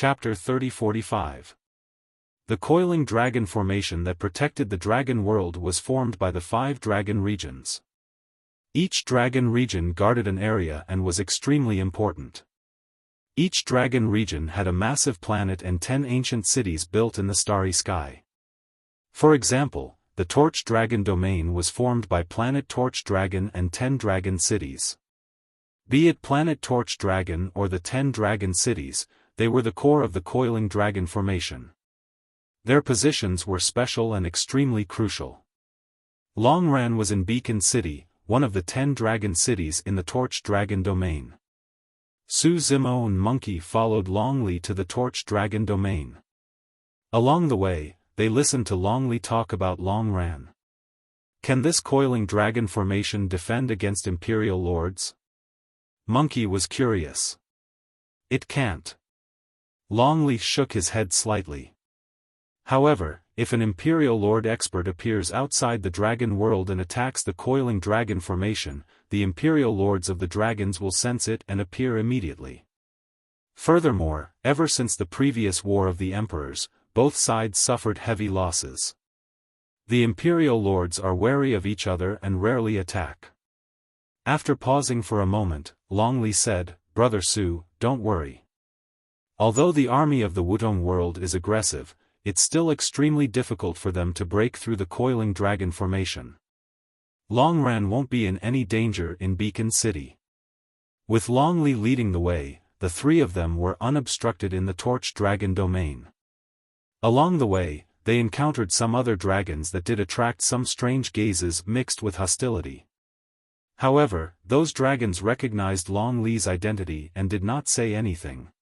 Chapter 30-45. The coiling dragon formation that protected the dragon world was formed by the 5 dragon regions. Each dragon region guarded an area and was extremely important. Each dragon region had a massive planet and 10 ancient cities built in the starry sky. For example, the Torch Dragon domain was formed by Planet Torch Dragon and 10 dragon cities. Be it Planet Torch Dragon or the 10 dragon cities, they were the core of the coiling dragon formation. Their positions were special and extremely crucial. Longran was in Beacon City, one of the 10 dragon cities in the Torch Dragon domain. Su Zimo and Monkey followed Longli to the Torch Dragon domain. Along the way, they listened to Longli talk about Longran. Can this coiling dragon formation defend against Imperial Lords? Monkey was curious. It can't. Longli shook his head slightly. However, if an Imperial Lord expert appears outside the dragon world and attacks the coiling dragon formation, the Imperial Lords of the dragons will sense it and appear immediately. Furthermore, ever since the previous War of the Emperors, both sides suffered heavy losses. The Imperial Lords are wary of each other and rarely attack. After pausing for a moment, Longli said, "Brother Su, don't worry. Although the army of the Wutong world is aggressive, it's still extremely difficult for them to break through the coiling dragon formation. Longran won't be in any danger in Beacon City." With Longli leading the way, the 3 of them were unobstructed in the Torch Dragon domain. Along the way, they encountered some other dragons that did attract some strange gazes mixed with hostility. However, those dragons recognized Longli's identity and did not say anything.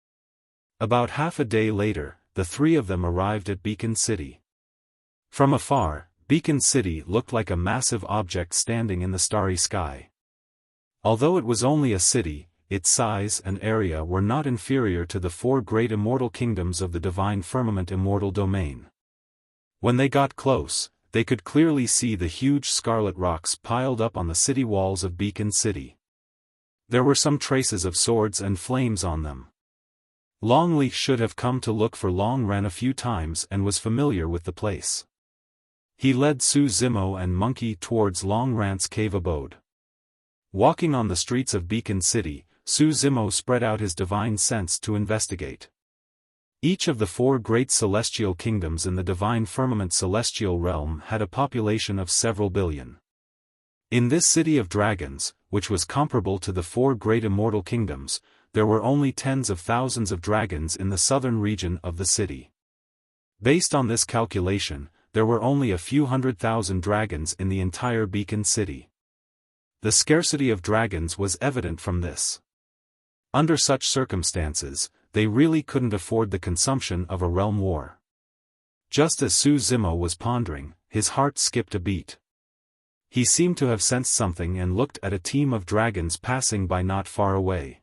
About half a day later, the 3 of them arrived at Beacon City. From afar, Beacon City looked like a massive object standing in the starry sky. Although it was only a city, its size and area were not inferior to the 4 great immortal kingdoms of the divine firmament Immortal domain. When they got close, they could clearly see the huge scarlet rocks piled up on the city walls of Beacon City. There were some traces of swords and flames on them. Longli should have come to look for Longran a few times and was familiar with the place. He led Su Zimo and Monkey towards Longran's cave abode. Walking on the streets of Beacon City, Su Zimo spread out his divine sense to investigate. Each of the 4 great celestial kingdoms in the divine firmament celestial realm had a population of several billion. In this city of dragons, which was comparable to the 4 great immortal kingdoms, there were only tens of thousands of dragons in the southern region of the city. Based on this calculation, there were only a few 100,000 dragons in the entire Beacon City. The scarcity of dragons was evident from this. Under such circumstances, they really couldn't afford the consumption of a realm war. Just as Su Zimo was pondering, his heart skipped a beat. He seemed to have sensed something and looked at a team of dragons passing by not far away.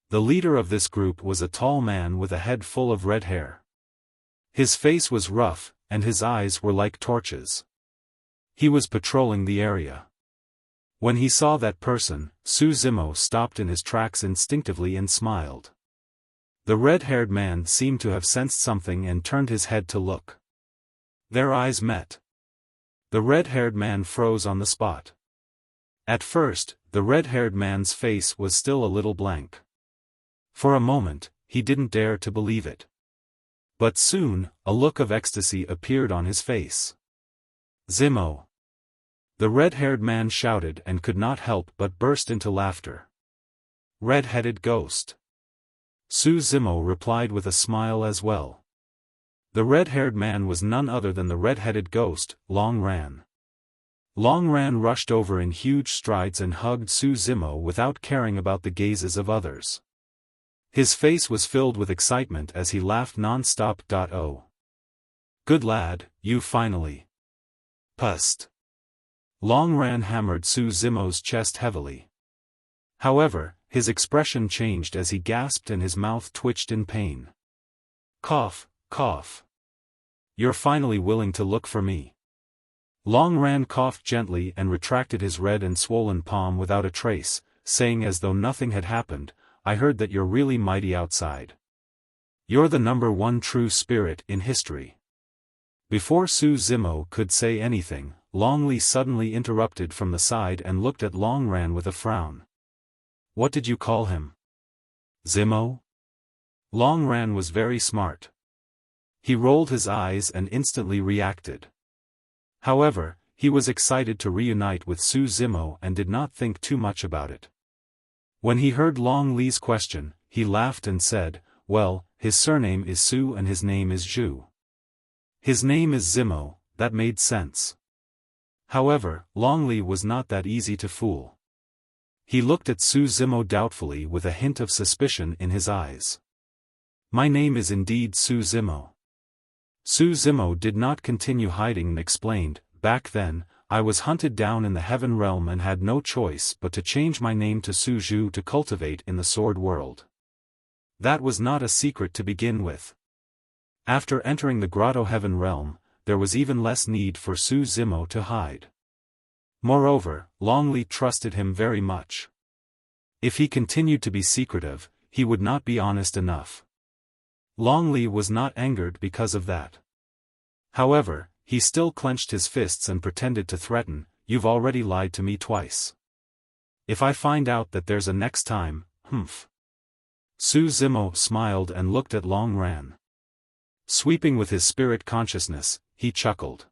The leader of this group was a tall man with a head full of red hair. His face was rough, and his eyes were like torches. He was patrolling the area. When he saw that person, Su Zimo stopped in his tracks instinctively and smiled. The red-haired man seemed to have sensed something and turned his head to look. Their eyes met. The red-haired man froze on the spot. At first, the red-haired man's face was still a little blank. For a moment, he didn't dare to believe it. But soon, a look of ecstasy appeared on his face. "Zimo!" The red-haired man shouted and could not help but burst into laughter. "Red-headed ghost!" Su Zimo replied with a smile as well. The red-haired man was none other than the red-headed ghost, Longran. Longran rushed over in huge strides and hugged Su Zimo without caring about the gazes of others. His face was filled with excitement as he laughed non-stop. "Oh. Good lad, you finally." "Pust." Longran hammered Su Zimo's chest heavily. However, his expression changed as he gasped and his mouth twitched in pain. "Cough, cough. You're finally willing to look for me." Longran coughed gently and retracted his red and swollen palm without a trace, saying as though nothing had happened, "I heard that you're really mighty outside." You're the #1 true spirit in history." Before Su Zimo could say anything, Long Li suddenly interrupted from the side and looked at Long Ran with a frown. "What did you call him? Zimo?" Long Ran was very smart. He rolled his eyes and instantly reacted. However, he was excited to reunite with Su Zimo and did not think too much about it. When he heard Long Li's question, he laughed and said, "Well, his surname is Su and his name is Zhu. His name is Zimo." That made sense. However, Long Li was not that easy to fool. He looked at Su Zimo doubtfully with a hint of suspicion in his eyes. "My name is indeed Su Zimo." Su Zimo did not continue hiding and explained, "Back then, I was hunted down in the heaven realm and had no choice but to change my name to Su Zhu to cultivate in the sword world. That was not a secret to begin with. After entering the grotto heaven realm, there was even less need for Su Zimo to hide. Moreover, Long Li trusted him very much. If he continued to be secretive, he would not be honest enough. Long Li was not angered because of that. However, he still clenched his fists and pretended to threaten, "You've already lied to me twice. If I find out that there's a next time, humph." Su Zimo smiled and looked at Long Ran. Sweeping with his spirit consciousness, he chuckled.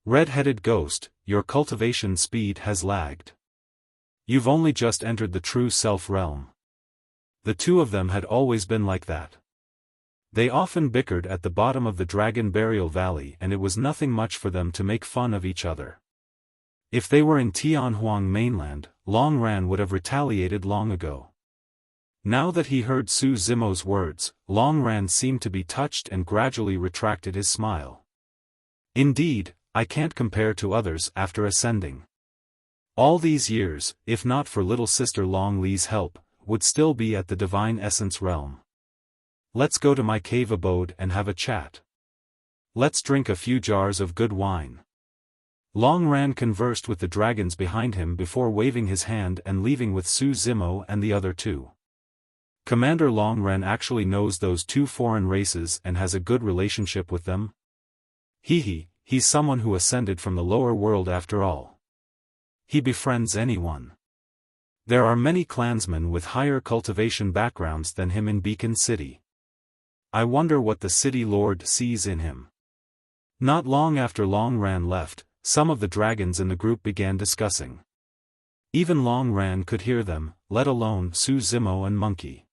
"Red-headed ghost, your cultivation speed has lagged. You've only just entered the true self realm." The two of them had always been like that. They often bickered at the bottom of the Dragon Burial Valley and it was nothing much for them to make fun of each other. If they were in Tianhuang mainland, Long Ran would have retaliated long ago. Now that he heard Su Zimo's words, Long Ran seemed to be touched and gradually retracted his smile. "Indeed, I can't compare to others after ascending. All these years, if not for little sister Long Li's help, would still be at the Divine Essence realm. Let's go to my cave abode and have a chat. Let's drink a few jars of good wine." Long Ran conversed with the dragons behind him before waving his hand and leaving with Su Zimo and the other two. Commander Long Ran actually knows those two foreign races and has a good relationship with them? He's someone who ascended from the lower world after all. He befriends anyone. There are many clansmen with higher cultivation backgrounds than him in Beacon City. I wonder what the city lord sees in him. Not long after Long Ran left, some of the dragons in the group began discussing. Even Long Ran could hear them, let alone Su Zimo and Monkey.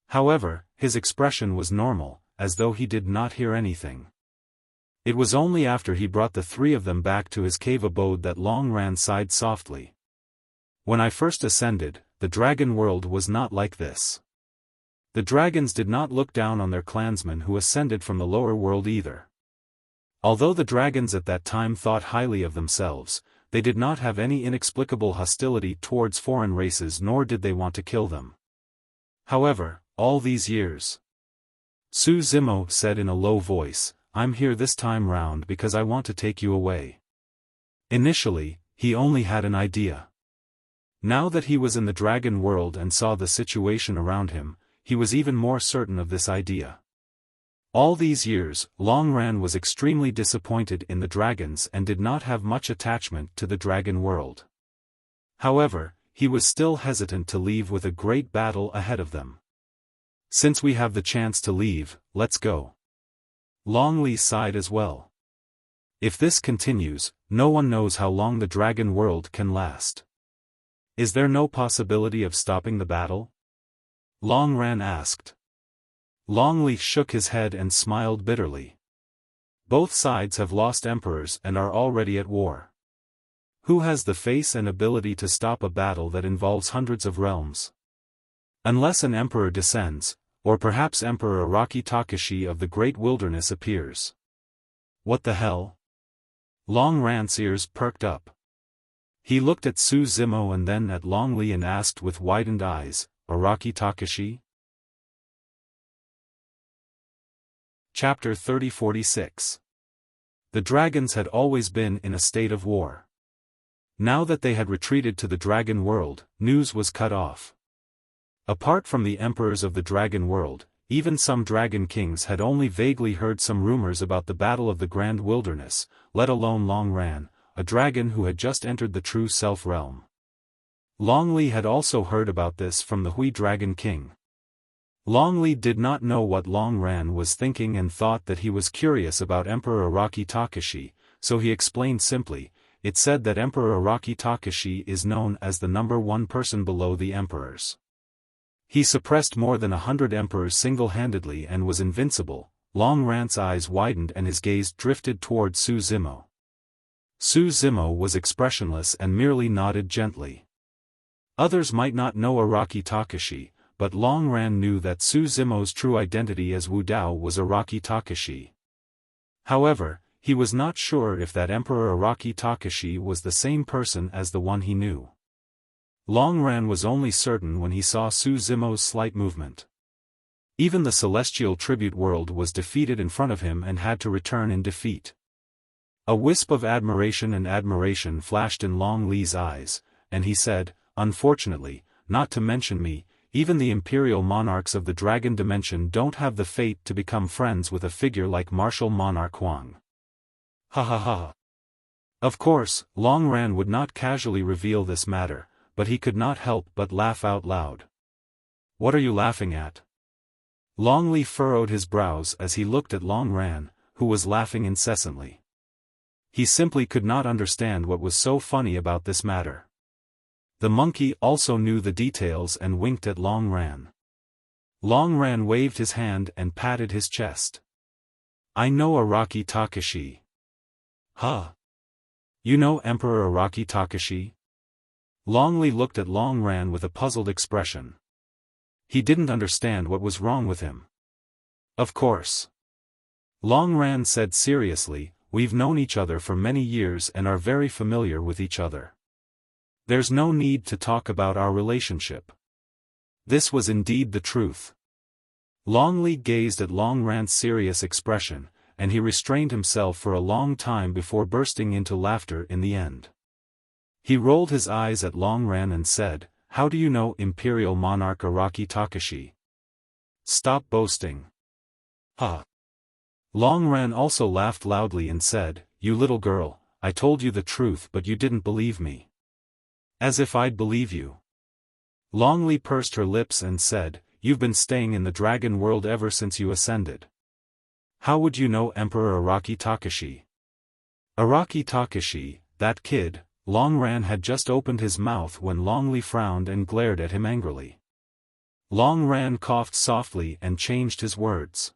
However, his expression was normal, as though he did not hear anything. It was only after he brought the three of them back to his cave abode that Long Ran sighed softly. "When I first ascended, the dragon world was not like this." The dragons did not look down on their clansmen who ascended from the lower world either. Although the dragons at that time thought highly of themselves, they did not have any inexplicable hostility towards foreign races nor did they want to kill them. However, all these years, Su Zimo said in a low voice, "I'm here this time round because I want to take you away." Initially, he only had an idea. Now that he was in the dragon world and saw the situation around him, he was even more certain of this idea. All these years, Long Ran was extremely disappointed in the dragons and did not have much attachment to the dragon world. However, he was still hesitant to leave with a great battle ahead of them. "Since we have the chance to leave, let's go." Long Li sighed as well. If this continues, no one knows how long the dragon world can last. "Is there no possibility of stopping the battle?" Long Ran asked. Long Li shook his head and smiled bitterly. "Both sides have lost emperors and are already at war. Who has the face and ability to stop a battle that involves hundreds of realms? Unless an emperor descends, or perhaps Emperor Araki Takashi of the Great Wilderness appears." "What the hell?" Long Ran's ears perked up. He looked at Su Zimo and then at Long Li and asked with widened eyes, "Araki Takashi?" Chapter 3046. The dragons had always been in a state of war. Now that they had retreated to the dragon world, news was cut off. Apart from the emperors of the dragon world, even some dragon kings had only vaguely heard some rumors about the Battle of the Grand Wilderness, let alone Long Ran, a dragon who had just entered the True Self realm. Long Li had also heard about this from the Hui Dragon King. Long Li did not know what Long Ran was thinking and thought that he was curious about Emperor Araki Takashi, so he explained simply, "It said that Emperor Araki Takashi is known as the #1 person below the emperors. He suppressed more than 100 emperors single-handedly and was invincible." Long Ran's eyes widened and his gaze drifted toward Su Zimo. Su Zimo was expressionless and merely nodded gently. Others might not know Araki Takashi, but Long Ran knew that Su Zimo's true identity as Wu Dao was Araki Takashi. However, he was not sure if that Emperor Araki Takashi was the same person as the one he knew. Long Ran was only certain when he saw Su Zimo's slight movement. Even the celestial tribute world was defeated in front of him and had to return in defeat. A wisp of admiration flashed in Long Li's eyes, and he said, "Unfortunately, not to mention me, even the imperial monarchs of the dragon dimension don't have the fate to become friends with a figure like Martial Monarch Huang." Ha ha ha. Of course, Long Ran would not casually reveal this matter, but he could not help but laugh out loud. "What are you laughing at?" Long Li furrowed his brows as he looked at Long Ran, who was laughing incessantly. He simply could not understand what was so funny about this matter. The monkey also knew the details and winked at Long Ran. Long Ran waved his hand and patted his chest. "I know Araki Takashi." "Huh? You know Emperor Araki Takashi?" Long Li looked at Long Ran with a puzzled expression. He didn't understand what was wrong with him. "Of course." Long Ran said seriously, "We've known each other for many years and are very familiar with each other. There's no need to talk about our relationship." This was indeed the truth. Long Li gazed at Long Ran's serious expression, and he restrained himself for a long time before bursting into laughter in the end. He rolled his eyes at Long Ran and said, "How do you know Imperial Monarch Araki Takashi? Stop boasting." "Ha." Long Ran also laughed loudly and said, "You little girl, I told you the truth but you didn't believe me." "As if I'd believe you." Long Li pursed her lips and said, "You've been staying in the dragon world ever since you ascended. How would you know Emperor Araki Takashi?" Araki Takashi, that kid. Long Ran had just opened his mouth when Long Li frowned and glared at him angrily. Long Ran coughed softly and changed his words.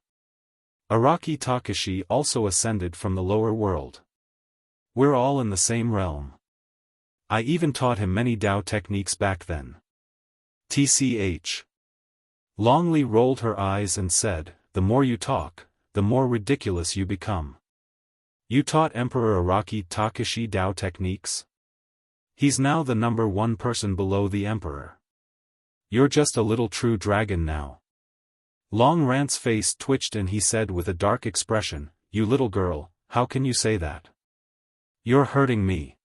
"Araki Takashi also ascended from the lower world. We're all in the same realm. I even taught him many Dao techniques back then." "Tch." Long Li rolled her eyes and said, "The more you talk, the more ridiculous you become. You taught Emperor Araki Takashi Dao techniques? He's now the #1 person below the emperor. You're just a little true dragon now." Long Ran's face twitched and he said with a dark expression, "You little girl, how can you say that? You're hurting me."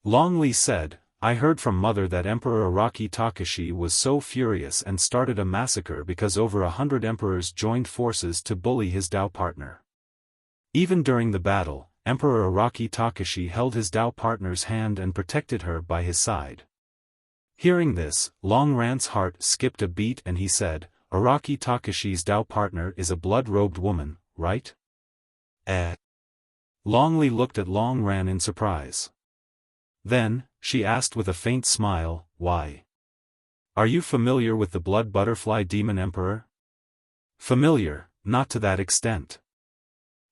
Long Li said, "I heard from mother that Emperor Araki Takashi was so furious and started a massacre because over 100 emperors joined forces to bully his Dao partner. Even during the battle, Emperor Araki Takashi held his Dao partner's hand and protected her by his side." Hearing this, Long Ran's heart skipped a beat and he said, "Araki Takashi's Dao partner is a blood-robed woman, right?" Long Li looked at Long Ran in surprise. Then, she asked with a faint smile, "Why? Are you familiar with the Blood Butterfly Demon Emperor?" "Familiar, not to that extent."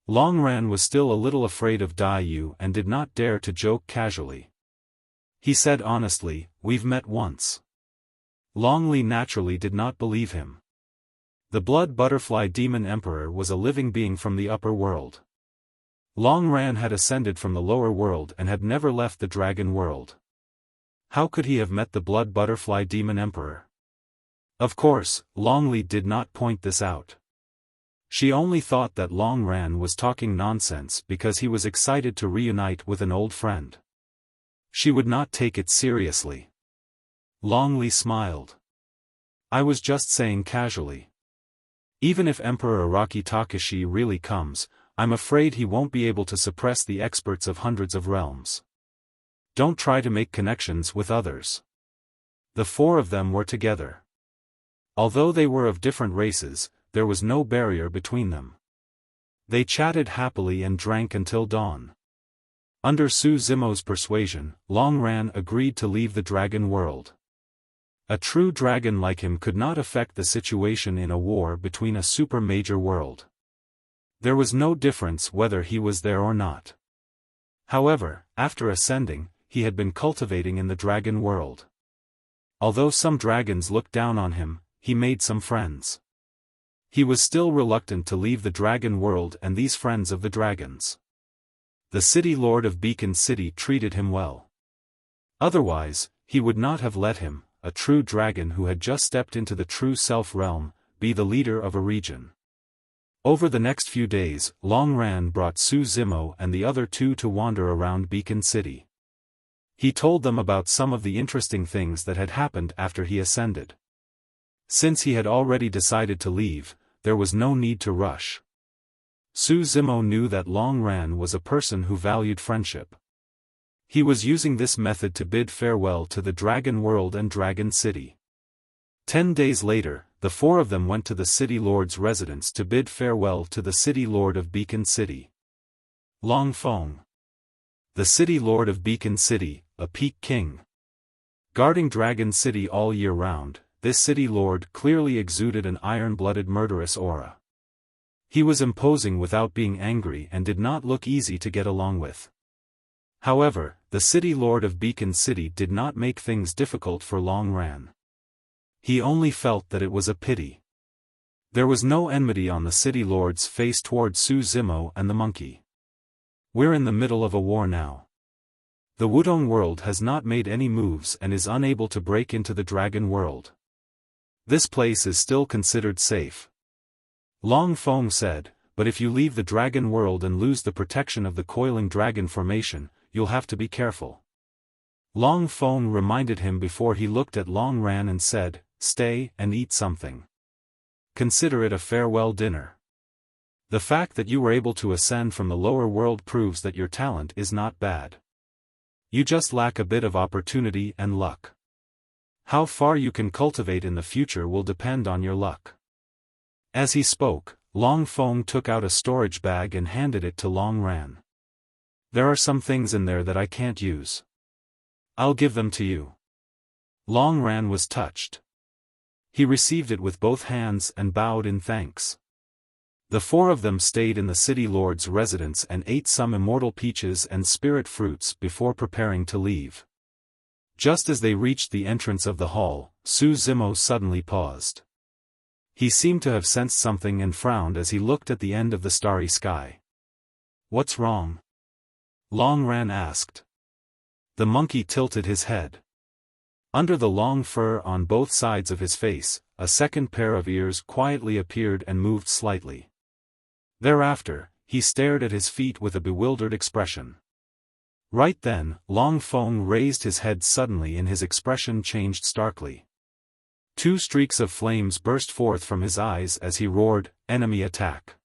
Long Ran was still a little afraid of Dai Yu and did not dare to joke casually. He said honestly, "We've met once." Long Li naturally did not believe him. The Blood Butterfly Demon Emperor was a living being from the upper world. Long Ran had ascended from the lower world and had never left the dragon world. How could he have met the Blood Butterfly Demon Emperor? Of course, Long Li did not point this out. She only thought that Long Ran was talking nonsense because he was excited to reunite with an old friend. She would not take it seriously. Long Li smiled. "I was just saying casually." Even if Emperor Araki Takashi really comes, I'm afraid he won't be able to suppress the experts of hundreds of realms. Don't try to make connections with others. The four of them were together. Although they were of different races, there was no barrier between them. They chatted happily and drank until dawn. Under Su Zimo's persuasion, Longran agreed to leave the dragon world. A true dragon like him could not affect the situation in a war between a super major world. There was no difference whether he was there or not. However, after ascending, he had been cultivating in the dragon world. Although some dragons looked down on him, he made some friends. He was still reluctant to leave the dragon world and these friends of the dragons. The city lord of Beacon City treated him well. Otherwise, he would not have let him, a true dragon who had just stepped into the true self realm, be the leader of a region. Over the next few days, Longran brought Su Zimo and the other two to wander around Beacon City. He told them about some of the interesting things that had happened after he ascended. Since he had already decided to leave, there was no need to rush. Su Zimo knew that Longran was a person who valued friendship. He was using this method to bid farewell to the Dragon World and Dragon City. 10 days later, the four of them went to the city lord's residence to bid farewell to the city lord of Beacon City. Long Feng. The city lord of Beacon City, a peak king. Guarding Dragon City all year round, this city lord clearly exuded an iron-blooded murderous aura. He was imposing without being angry and did not look easy to get along with. However, the city lord of Beacon City did not make things difficult for Longran. He only felt that it was a pity. There was no enmity on the city lord's face toward Su Zimo and the monkey. We're in the middle of a war now. The Wudong world has not made any moves and is unable to break into the dragon world. This place is still considered safe. Long Feng said, but if you leave the dragon world and lose the protection of the coiling dragon formation, you'll have to be careful. Long Feng reminded him before he looked at Longran and said, stay and eat something. Consider it a farewell dinner. The fact that you were able to ascend from the lower world proves that your talent is not bad. You just lack a bit of opportunity and luck. How far you can cultivate in the future will depend on your luck. As he spoke, Long Feng took out a storage bag and handed it to Longran. There are some things in there that I can't use. I'll give them to you. Longran was touched. He received it with both hands and bowed in thanks. The four of them stayed in the city lord's residence and ate some immortal peaches and spirit fruits before preparing to leave. Just as they reached the entrance of the hall, Su Zimo suddenly paused. He seemed to have sensed something and frowned as he looked at the end of the starry sky. What's wrong? Longran asked. The monkey tilted his head. Under the long fur on both sides of his face, a second pair of ears quietly appeared and moved slightly. Thereafter, he stared at his feet with a bewildered expression. Right then, Long Feng raised his head suddenly and his expression changed starkly. Two streaks of flames burst forth from his eyes as he roared, "Enemy attack!"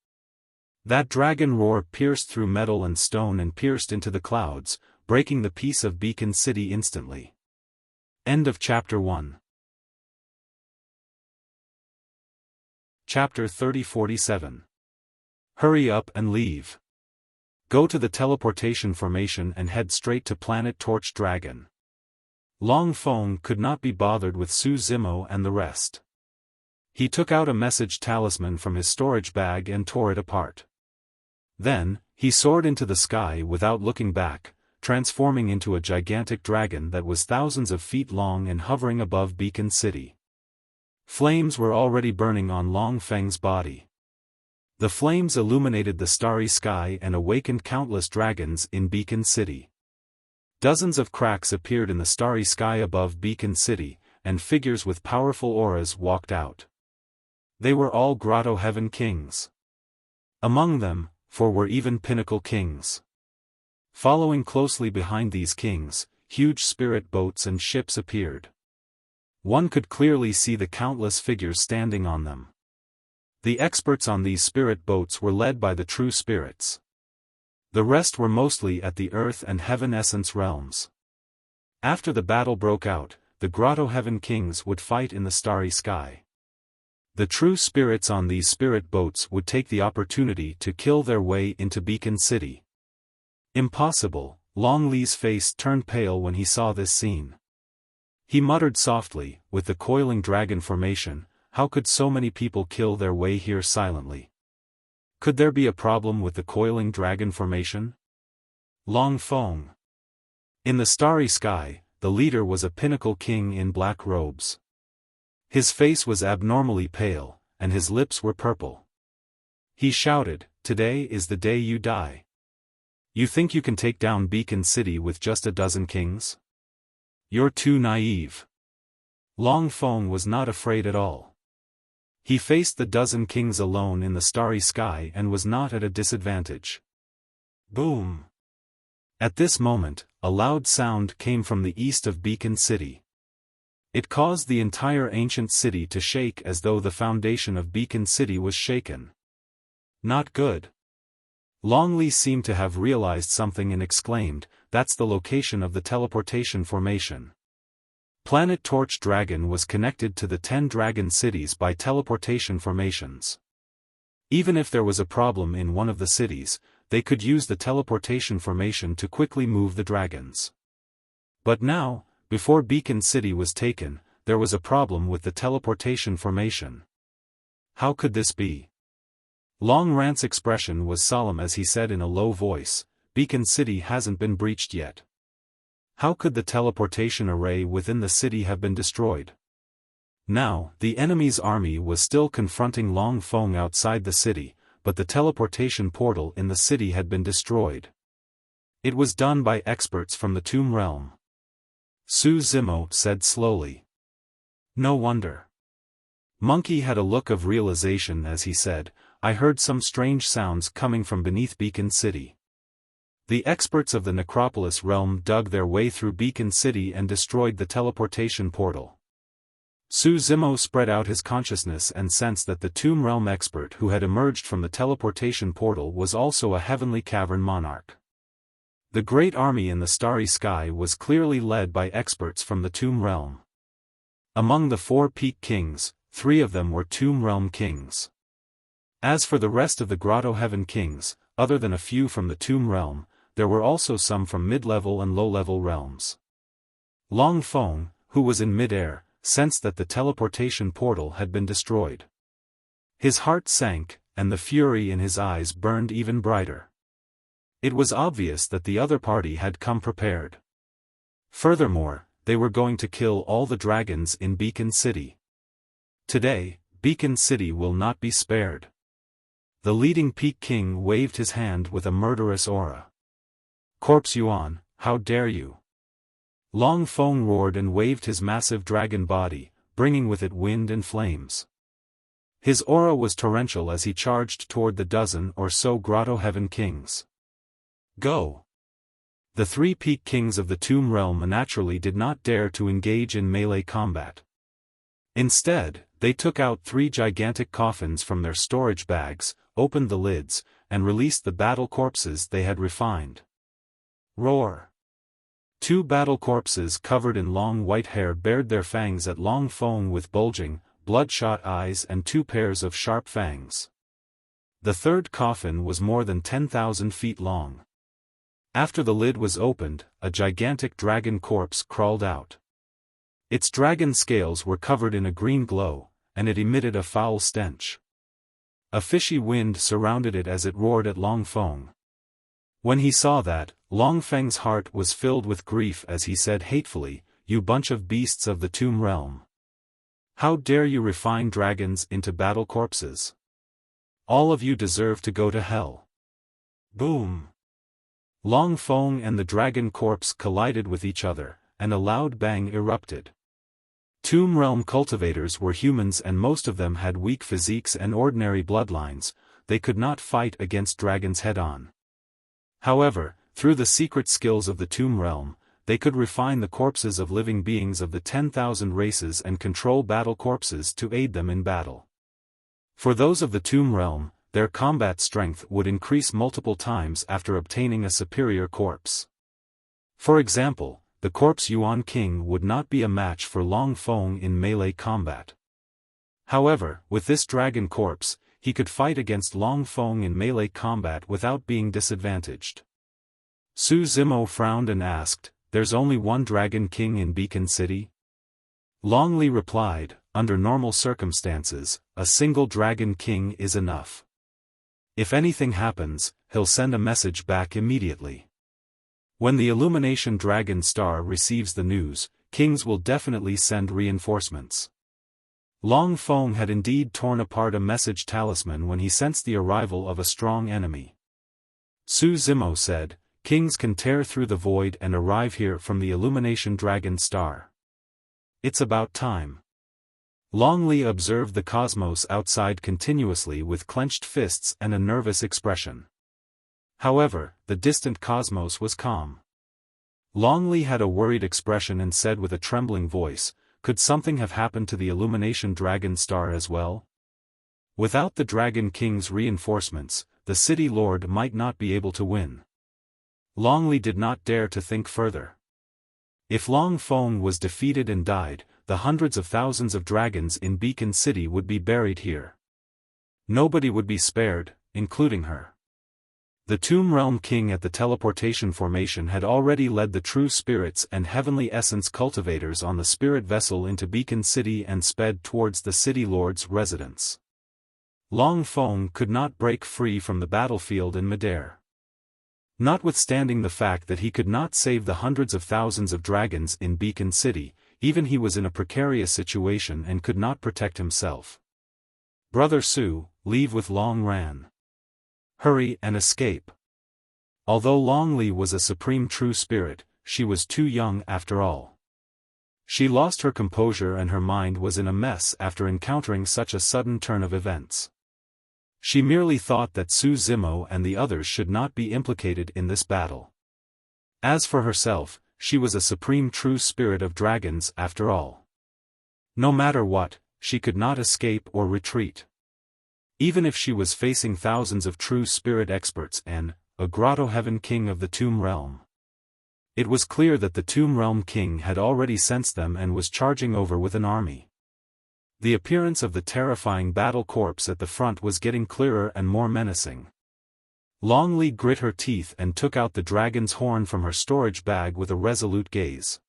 That dragon roar pierced through metal and stone and pierced into the clouds, breaking the peace of Beacon City instantly. End of Chapter 1. Chapter 30-47. Hurry up and leave. Go to the teleportation formation and head straight to Planet Torch Dragon. Long Feng could not be bothered with Su Zimo and the rest. He took out a message talisman from his storage bag and tore it apart. Then, he soared into the sky without looking back, transforming into a gigantic dragon that was thousands of feet long and hovering above Beacon City. Flames were already burning on Long Feng's body. The flames illuminated the starry sky and awakened countless dragons in Beacon City. Dozens of cracks appeared in the starry sky above Beacon City, and figures with powerful auras walked out. They were all Grotto Heaven kings. Among them, 4 were even pinnacle kings. Following closely behind these kings, huge spirit boats and ships appeared. One could clearly see the countless figures standing on them. The experts on these spirit boats were led by the true spirits. The rest were mostly at the earth and heaven essence realms. After the battle broke out, the Grotto Heaven Kings would fight in the starry sky. The true spirits on these spirit boats would take the opportunity to kill their way into Beacon City. Impossible. Long Li's face turned pale when he saw this scene. He muttered softly, with the coiling dragon formation, how could so many people kill their way here silently? Could there be a problem with the coiling dragon formation? Long Feng. In the starry sky, the leader was a pinnacle king in black robes. His face was abnormally pale, and his lips were purple. He shouted, "Today is the day you die. You think you can take down Beacon City with just a dozen kings? You're too naive." Long Feng was not afraid at all. He faced the dozen kings alone in the starry sky and was not at a disadvantage. Boom! At this moment, a loud sound came from the east of Beacon City. It caused the entire ancient city to shake as though the foundation of Beacon City was shaken. Not good. Long Li seemed to have realized something and exclaimed, "That's the location of the teleportation formation." Planet Torch Dragon was connected to the 10 dragon cities by teleportation formations. Even if there was a problem in one of the cities, they could use the teleportation formation to quickly move the dragons. But now, before Beacon City was taken, there was a problem with the teleportation formation. How could this be? Long Rant's expression was solemn as he said in a low voice, "Beacon City hasn't been breached yet. How could the teleportation array within the city have been destroyed?" Now, the enemy's army was still confronting Long Feng outside the city, but the teleportation portal in the city had been destroyed. It was done by experts from the Tomb Realm. Su Zimo said slowly. "No wonder." Monkey had a look of realization as he said, "I heard some strange sounds coming from beneath Beacon City." The experts of the Necropolis realm dug their way through Beacon City and destroyed the teleportation portal. Su Zimo spread out his consciousness and sensed that the Tomb Realm expert who had emerged from the teleportation portal was also a heavenly cavern monarch. The great army in the starry sky was clearly led by experts from the Tomb Realm. Among the 4 Peak Kings, 3 of them were Tomb Realm Kings. As for the rest of the Grotto Heaven Kings, other than a few from the Tomb Realm, there were also some from mid-level and low-level realms. Long Feng, who was in mid-air, sensed that the teleportation portal had been destroyed. His heart sank, and the fury in his eyes burned even brighter. It was obvious that the other party had come prepared. Furthermore, they were going to kill all the dragons in Beacon City. Today, Beacon City will not be spared. The leading Peak King waved his hand with a murderous aura. "Corpse Yuan, how dare you!" Long Feng roared and waved his massive dragon body, bringing with it wind and flames. His aura was torrential as he charged toward the dozen or so Grotto Heaven Kings. Go! The 3 Peak Kings of the Tomb Realm naturally did not dare to engage in melee combat. Instead, they took out 3 gigantic coffins from their storage bags, opened the lids, and released the battle corpses they had refined. Roar! 2 battle corpses covered in long white hair bared their fangs at Long Feng with bulging, bloodshot eyes and 2 pairs of sharp fangs. The 3rd coffin was more than 10,000 feet long. After the lid was opened, a gigantic dragon corpse crawled out. Its dragon scales were covered in a green glow, and it emitted a foul stench. A fishy wind surrounded it as it roared at Long Feng. When he saw that, Long Feng's heart was filled with grief as he said hatefully, "You bunch of beasts of the Tomb Realm. How dare you refine dragons into battle corpses? All of you deserve to go to hell." Boom! Long Feng and the dragon corpse collided with each other, and a loud bang erupted. Tomb Realm cultivators were humans and most of them had weak physiques and ordinary bloodlines, they could not fight against dragons head-on. However, through the secret skills of the Tomb Realm, they could refine the corpses of living beings of the 10,000 races and control battle corpses to aid them in battle. For those of the Tomb Realm, their combat strength would increase multiple times after obtaining a superior corpse. For example, the corpse Yuan King would not be a match for Long Feng in melee combat. However, with this dragon corpse, he could fight against Long Feng in melee combat without being disadvantaged. Su Zimo frowned and asked, "There's only one Dragon King in Beacon City?" Long Li replied, "Under normal circumstances, a single Dragon King is enough. If anything happens, he'll send a message back immediately. When the Illumination Dragon Star receives the news, kings will definitely send reinforcements." Long Feng had indeed torn apart a message talisman when he sensed the arrival of a strong enemy. Su Zimo said, "Kings can tear through the void and arrive here from the Illumination Dragon Star. It's about time." Long Li observed the cosmos outside continuously with clenched fists and a nervous expression. However, the distant cosmos was calm. Long Li had a worried expression and said with a trembling voice, "Could something have happened to the Illumination Dragon Star as well? Without the Dragon King's reinforcements, the City Lord might not be able to win." Long Li did not dare to think further. If Long Feng was defeated and died, the hundreds of thousands of dragons in Beacon City would be buried here. Nobody would be spared, including her. The Tomb Realm King at the teleportation formation had already led the true spirits and heavenly essence cultivators on the spirit vessel into Beacon City and sped towards the City Lord's residence. Long Feng could not break free from the battlefield in midair. Notwithstanding the fact that he could not save the hundreds of thousands of dragons in Beacon City, even he was in a precarious situation and could not protect himself. "Brother Su, leave with Long Ran. Hurry and escape." Although Long Li was a supreme true spirit, she was too young after all. She lost her composure and her mind was in a mess after encountering such a sudden turn of events. She merely thought that Su Zimo and the others should not be implicated in this battle. As for herself, she was a supreme true spirit of dragons after all. No matter what, she could not escape or retreat. Even if she was facing thousands of true spirit experts and a Grotto Heaven King of the Tomb Realm. It was clear that the Tomb Realm King had already sensed them and was charging over with an army. The appearance of the terrifying battle corpse at the front was getting clearer and more menacing. Long Li grit her teeth and took out the dragon's horn from her storage bag with a resolute gaze.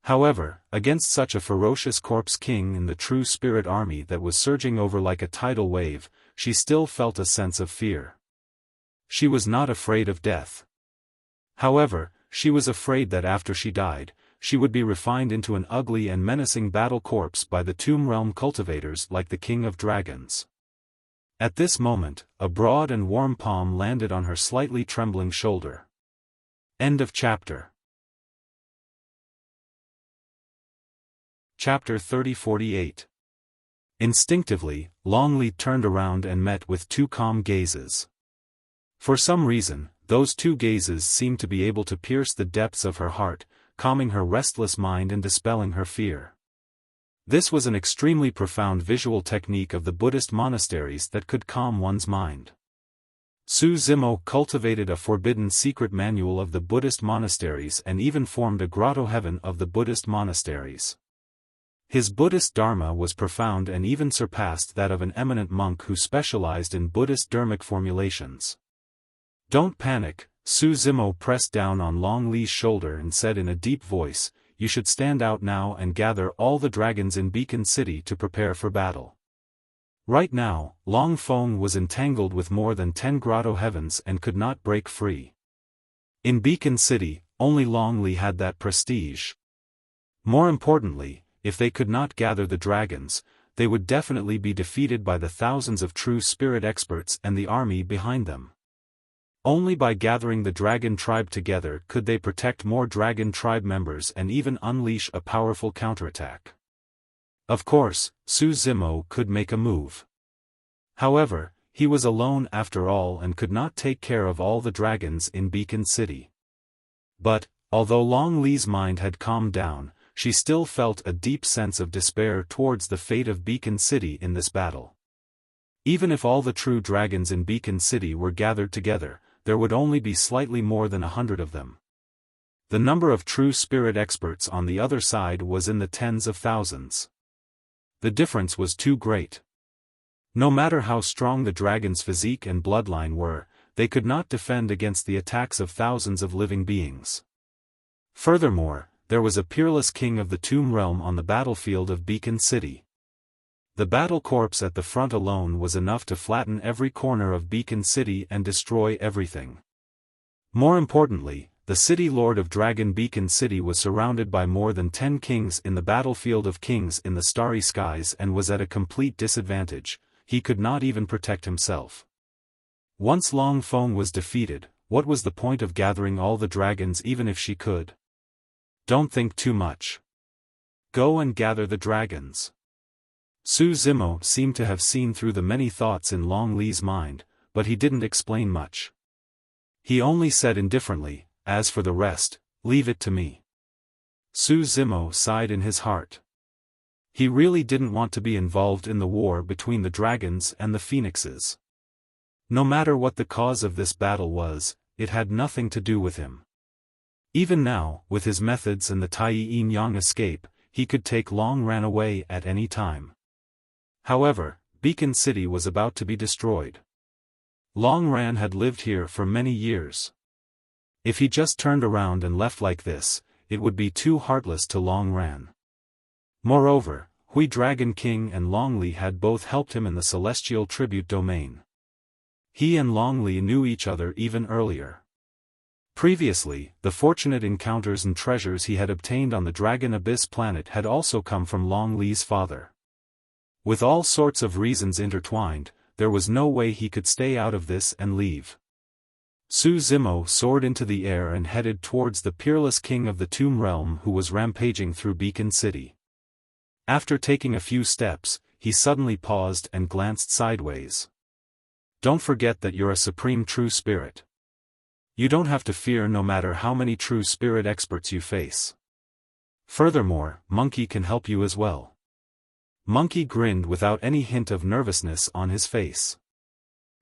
However, against such a ferocious corpse king in the true spirit army that was surging over like a tidal wave, she still felt a sense of fear. She was not afraid of death. However, she was afraid that after she died, she would be refined into an ugly and menacing battle corpse by the Tomb Realm cultivators like the King of Dragons. At this moment, a broad and warm palm landed on her slightly trembling shoulder. End of chapter. Chapter 30-48. Instinctively, Long Li turned around and met with two calm gazes. For some reason, those two gazes seemed to be able to pierce the depths of her heart, calming her restless mind and dispelling her fear. This was an extremely profound visual technique of the Buddhist monasteries that could calm one's mind. Su Zimo cultivated a forbidden secret manual of the Buddhist monasteries and even formed a grotto heaven of the Buddhist monasteries. His Buddhist Dharma was profound and even surpassed that of an eminent monk who specialized in Buddhist dharmic formulations. "Don't panic," Su Zimo pressed down on Long Li's shoulder and said in a deep voice, "You should stand out now and gather all the dragons in Beacon City to prepare for battle." Right now, Long Feng was entangled with more than 10 grotto heavens and could not break free. In Beacon City, only Long Li had that prestige. More importantly, if they could not gather the dragons, they would definitely be defeated by the thousands of true spirit experts and the army behind them. Only by gathering the dragon tribe together could they protect more dragon tribe members and even unleash a powerful counterattack. Of course, Su Zimo could make a move. However, he was alone after all and could not take care of all the dragons in Beacon City. But, although Long Li's mind had calmed down, she still felt a deep sense of despair towards the fate of Beacon City in this battle. Even if all the true dragons in Beacon City were gathered together, there would only be slightly more than 100 of them. The number of true spirit experts on the other side was in the tens of thousands. The difference was too great. No matter how strong the dragon's physique and bloodline were, they could not defend against the attacks of thousands of living beings. Furthermore, there was a peerless king of the Tomb Realm on the battlefield of Beacon City. The battle corps at the front alone was enough to flatten every corner of Beacon City and destroy everything. More importantly, the city lord of Dragon Beacon City was surrounded by more than 10 kings in the battlefield of kings in the starry skies and was at a complete disadvantage. He could not even protect himself. Once Long Feng was defeated, what was the point of gathering all the dragons even if she could? Don't think too much. Go and gather the dragons. Su Zimo seemed to have seen through the many thoughts in Long Li's mind, but he didn't explain much. He only said indifferently, "As for the rest, leave it to me." Su Zimo sighed in his heart. He really didn't want to be involved in the war between the dragons and the phoenixes. No matter what the cause of this battle was, it had nothing to do with him. Even now, with his methods and the Tai Yin Yang escape, he could take Long Ran away at any time. However, Beacon City was about to be destroyed. Long Ran had lived here for many years. If he just turned around and left like this, it would be too heartless to Long Ran. Moreover, Hui Dragon King and Long Li had both helped him in the celestial tribute domain. He and Long Li knew each other even earlier. Previously, the fortunate encounters and treasures he had obtained on the Dragon Abyss planet had also come from Long Li's father. With all sorts of reasons intertwined, there was no way he could stay out of this and leave. Su Zimo soared into the air and headed towards the peerless king of the Tomb Realm who was rampaging through Beacon City. After taking a few steps, he suddenly paused and glanced sideways. Don't forget that you're a supreme true spirit. You don't have to fear no matter how many true spirit experts you face. Furthermore, Monkey can help you as well. Monkey grinned without any hint of nervousness on his face.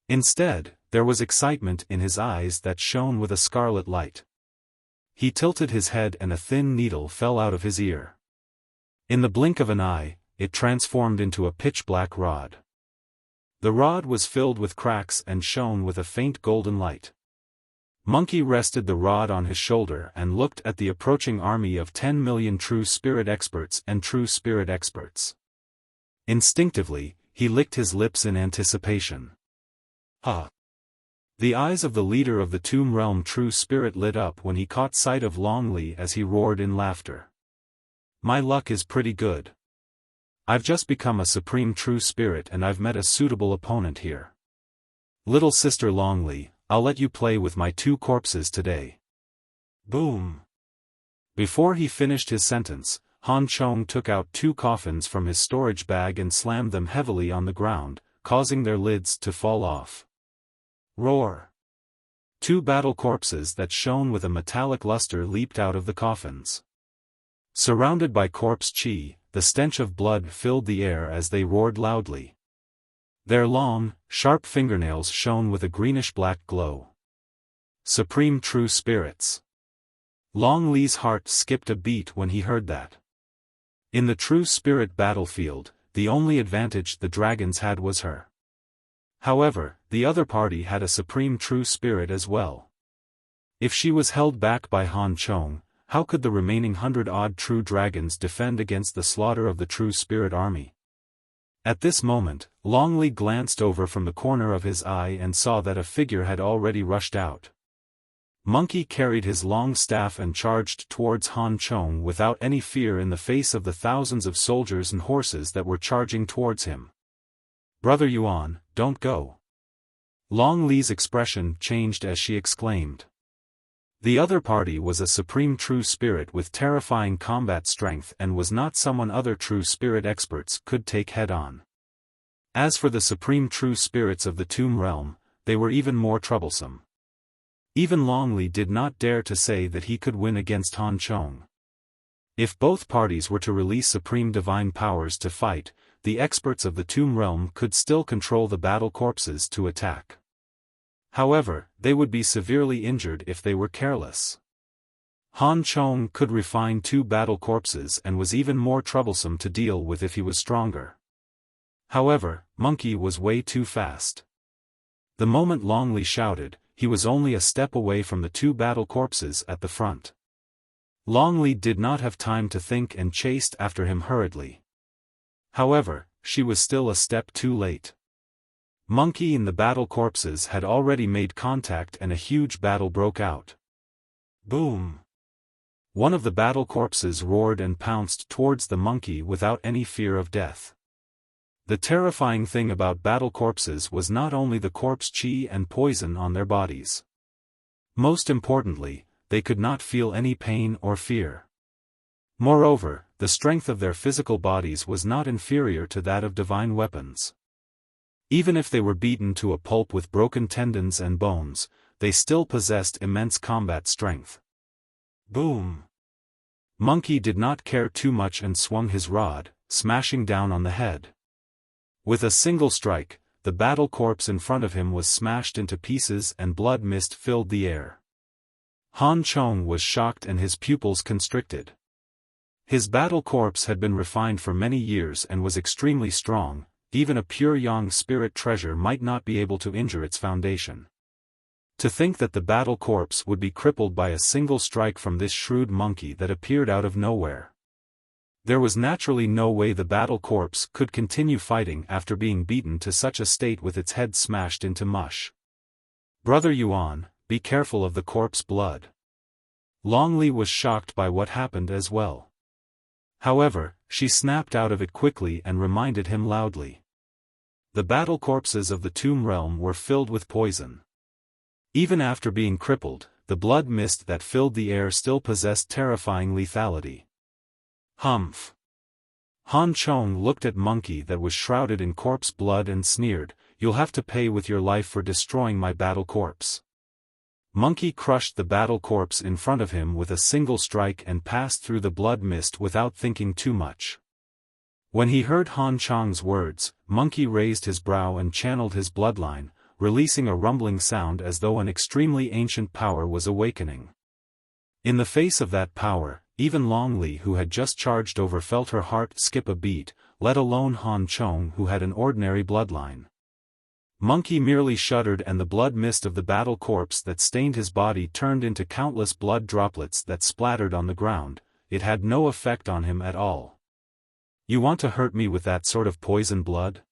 Instead, there was excitement in his eyes that shone with a scarlet light. He tilted his head and a thin needle fell out of his ear. In the blink of an eye, it transformed into a pitch-black rod. The rod was filled with cracks and shone with a faint golden light. Monkey rested the rod on his shoulder and looked at the approaching army of 10 million true spirit experts and true spirit experts. Instinctively, he licked his lips in anticipation. Ha! The eyes of the leader of the Tomb Realm true spirit lit up when he caught sight of Long Li as he roared in laughter. My luck is pretty good. I've just become a supreme true spirit and I've met a suitable opponent here. Little sister Long Li, I'll let you play with my 2 corpses today. Boom! Before he finished his sentence, Han Chong took out 2 coffins from his storage bag and slammed them heavily on the ground, causing their lids to fall off. Roar! 2 battle corpses that shone with a metallic luster leaped out of the coffins. Surrounded by corpse chi, the stench of blood filled the air as they roared loudly. Their long, sharp fingernails shone with a greenish-black glow. Supreme true spirits. Long Li's heart skipped a beat when he heard that. In the true spirit battlefield, the only advantage the dragons had was her. However, the other party had a supreme true spirit as well. If she was held back by Han Chong, how could the remaining 100-odd true dragons defend against the slaughter of the true spirit army? At this moment, Long Li glanced over from the corner of his eye and saw that a figure had already rushed out. Monkey carried his long staff and charged towards Han Chong without any fear in the face of the thousands of soldiers and horses that were charging towards him. Brother Yuan, don't go. Long Li's expression changed as she exclaimed. The other party was a supreme true spirit with terrifying combat strength and was not someone other true spirit experts could take head-on. As for the supreme true spirits of the Tomb Realm, they were even more troublesome. Even Long Li did not dare to say that he could win against Han Chong. If both parties were to release supreme divine powers to fight, the experts of the Tomb Realm could still control the battle corpses to attack. However, they would be severely injured if they were careless. Han Chong could refine 2 battle corpses and was even more troublesome to deal with if he was stronger. However, Monkey was way too fast. The moment Long Li shouted, he was only a step away from the 2 battle corpses at the front. Long Li did not have time to think and chased after him hurriedly. However, she was still a step too late. Monkey and the battle corpses had already made contact and a huge battle broke out. Boom! One of the battle corpses roared and pounced towards the monkey without any fear of death. The terrifying thing about battle corpses was not only the corpse chi and poison on their bodies. Most importantly, they could not feel any pain or fear. Moreover, the strength of their physical bodies was not inferior to that of divine weapons. Even if they were beaten to a pulp with broken tendons and bones, they still possessed immense combat strength. Boom! Monkey did not care too much and swung his rod, smashing down on the head. With a single strike, the battle corpse in front of him was smashed into pieces and blood mist filled the air. Han Chong was shocked and his pupils constricted. His battle corpse had been refined for many years and was extremely strong, even a pure yang spirit treasure might not be able to injure its foundation. To think that the battle corpse would be crippled by a single strike from this shrewd monkey that appeared out of nowhere. There was naturally no way the battle corpse could continue fighting after being beaten to such a state with its head smashed into mush. Brother Yuan, be careful of the corpse blood. Long Li was shocked by what happened as well. However, she snapped out of it quickly and reminded him loudly. The battle corpses of the Tomb Realm were filled with poison. Even after being crippled, the blood mist that filled the air still possessed terrifying lethality. Humph! Han Chong looked at Monkey that was shrouded in corpse blood and sneered, "You'll have to pay with your life for destroying my battle corpse." Monkey crushed the battle corpse in front of him with a single strike and passed through the blood mist without thinking too much. When he heard Han Chong's words, Monkey raised his brow and channeled his bloodline, releasing a rumbling sound as though an extremely ancient power was awakening. In the face of that power, even Long Li who had just charged over felt her heart skip a beat, let alone Han Chong who had an ordinary bloodline. Monkey merely shuddered and the blood mist of the battle corpse that stained his body turned into countless blood droplets that splattered on the ground. It had no effect on him at all. "You want to hurt me with that sort of poison blood?"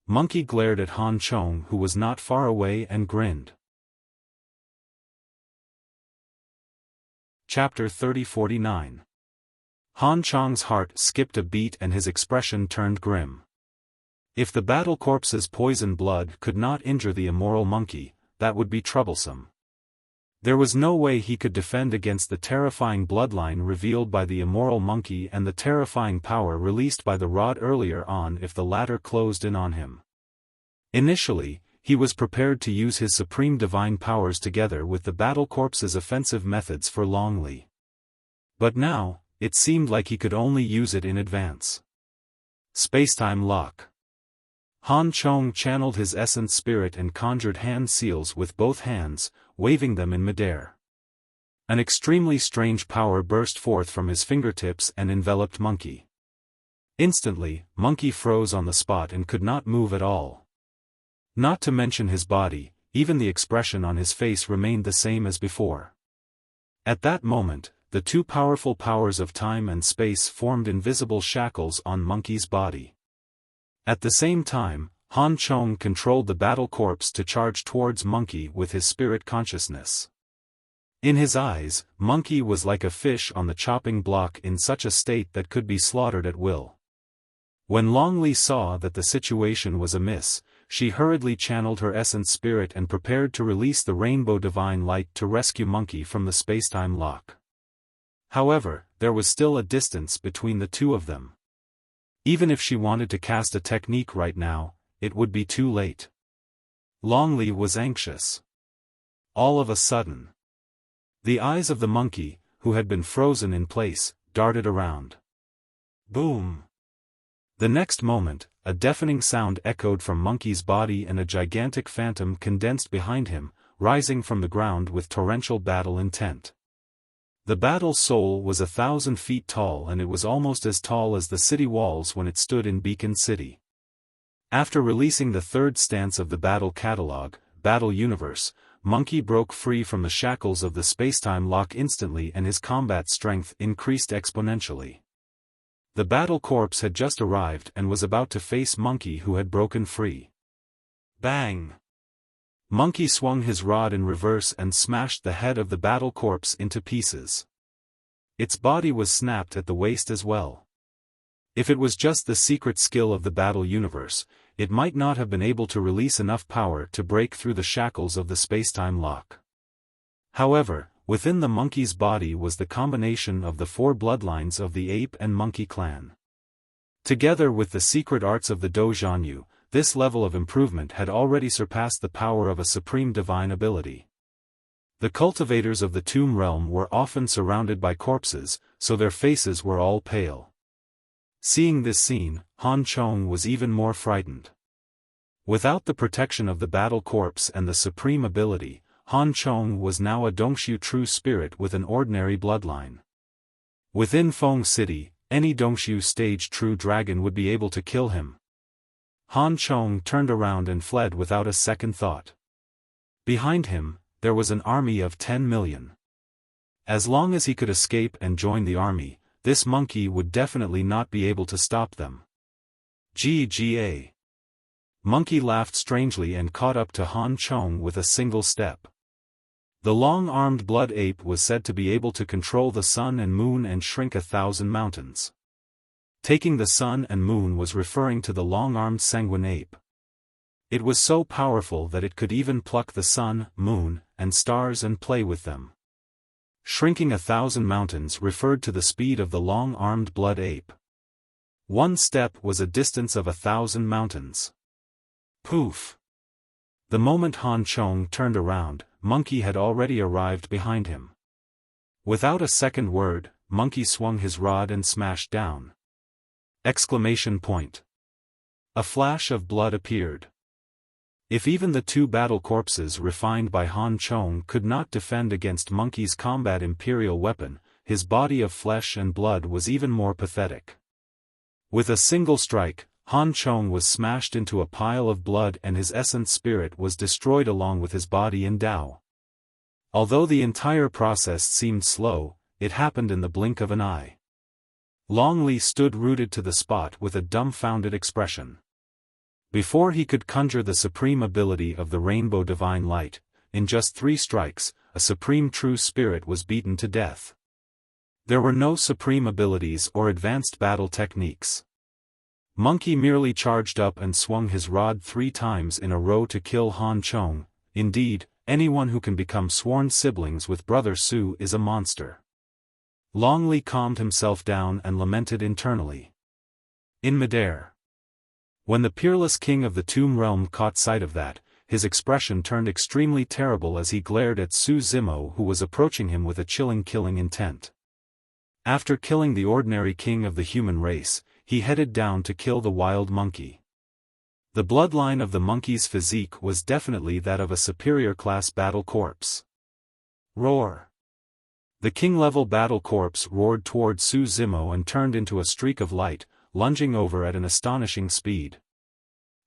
Monkey glared at Han Chong who was not far away and grinned. Chapter 30-49. Han Chong's heart skipped a beat and his expression turned grim. If the battle corpse's poison blood could not injure the immoral monkey, that would be troublesome. There was no way he could defend against the terrifying bloodline revealed by the immoral monkey and the terrifying power released by the rod earlier on if the latter closed in on him. Initially, he was prepared to use his supreme divine powers together with the battle corpse's offensive methods for Long Li. But now, it seemed like he could only use it in advance. Spacetime lock. Han Chong channeled his essence spirit and conjured hand seals with both hands, waving them in midair. An extremely strange power burst forth from his fingertips and enveloped Monkey. Instantly, Monkey froze on the spot and could not move at all. Not to mention his body, even the expression on his face remained the same as before. At that moment, the two powerful powers of time and space formed invisible shackles on Monkey's body. At the same time, Han Chong controlled the battle corpse to charge towards Monkey with his spirit consciousness. In his eyes, Monkey was like a fish on the chopping block in such a state that could be slaughtered at will. When Long Li saw that the situation was amiss, she hurriedly channeled her essence spirit and prepared to release the rainbow divine light to rescue Monkey from the spacetime lock. However, there was still a distance between the two of them. Even if she wanted to cast a technique right now, it would be too late. Long Li was anxious. All of a sudden, the eyes of the monkey, who had been frozen in place, darted around. Boom! The next moment, a deafening sound echoed from Monkey's body and a gigantic phantom condensed behind him, rising from the ground with torrential battle intent. The battle soul was 1,000 feet tall, and it was almost as tall as the city walls when it stood in Beacon City. After releasing the third stance of the battle catalog, Battle Universe, Monkey broke free from the shackles of the spacetime lock instantly, and his combat strength increased exponentially. The battle corpse had just arrived and was about to face Monkey, who had broken free. Bang! Monkey swung his rod in reverse and smashed the head of the battle corpse into pieces. Its body was snapped at the waist as well. If it was just the secret skill of the Battle Universe, it might not have been able to release enough power to break through the shackles of the spacetime lock. However, within the monkey's body was the combination of the 4 bloodlines of the ape and monkey clan. Together with the secret arts of the Dozhanyu, this level of improvement had already surpassed the power of a supreme divine ability. The cultivators of the Tomb Realm were often surrounded by corpses, so their faces were all pale. Seeing this scene, Han Chong was even more frightened. Without the protection of the battle corpse and the supreme ability, Han Chong was now a Dongshu true spirit with an ordinary bloodline. Within Feng City, any Dongshu stage true dragon would be able to kill him. Han Chong turned around and fled without a second thought. Behind him, there was an army of 10 million. As long as he could escape and join the army, this monkey would definitely not be able to stop them. GGA. Monkey laughed strangely and caught up to Han Chong with a single step. The long-armed blood ape was said to be able to control the sun and moon and shrink 1,000 mountains. Taking the sun and moon was referring to the long-armed sanguine ape. It was so powerful that it could even pluck the sun, moon, and stars and play with them. Shrinking 1,000 mountains referred to the speed of the long-armed blood ape. One step was a distance of 1,000 mountains. Poof! The moment Han Chong turned around, Monkey had already arrived behind him. Without a second word, Monkey swung his rod and smashed down. Exclamation point. A flash of blood appeared. If even the 2 battle corpses refined by Han Chong could not defend against Monkey's combat imperial weapon, his body of flesh and blood was even more pathetic. With a single strike, Han Chong was smashed into a pile of blood and his essence spirit was destroyed along with his body and Dao. Although the entire process seemed slow, it happened in the blink of an eye. Long Li stood rooted to the spot with a dumbfounded expression. Before he could conjure the supreme ability of the Rainbow Divine Light, in just 3 strikes, a supreme true spirit was beaten to death. There were no supreme abilities or advanced battle techniques. Monkey merely charged up and swung his rod 3 times in a row to kill Han Chong. Indeed, anyone who can become sworn siblings with Brother Su is a monster. Long Li calmed himself down and lamented internally. In midair. When the peerless king of the Tomb Realm caught sight of that, his expression turned extremely terrible as he glared at Su Zimo, who was approaching him with a chilling killing intent. After killing the ordinary king of the human race, he headed down to kill the wild monkey. The bloodline of the monkey's physique was definitely that of a superior class battle corpse. Roar! The king-level battle corpse roared toward Su Zimo and turned into a streak of light, lunging over at an astonishing speed.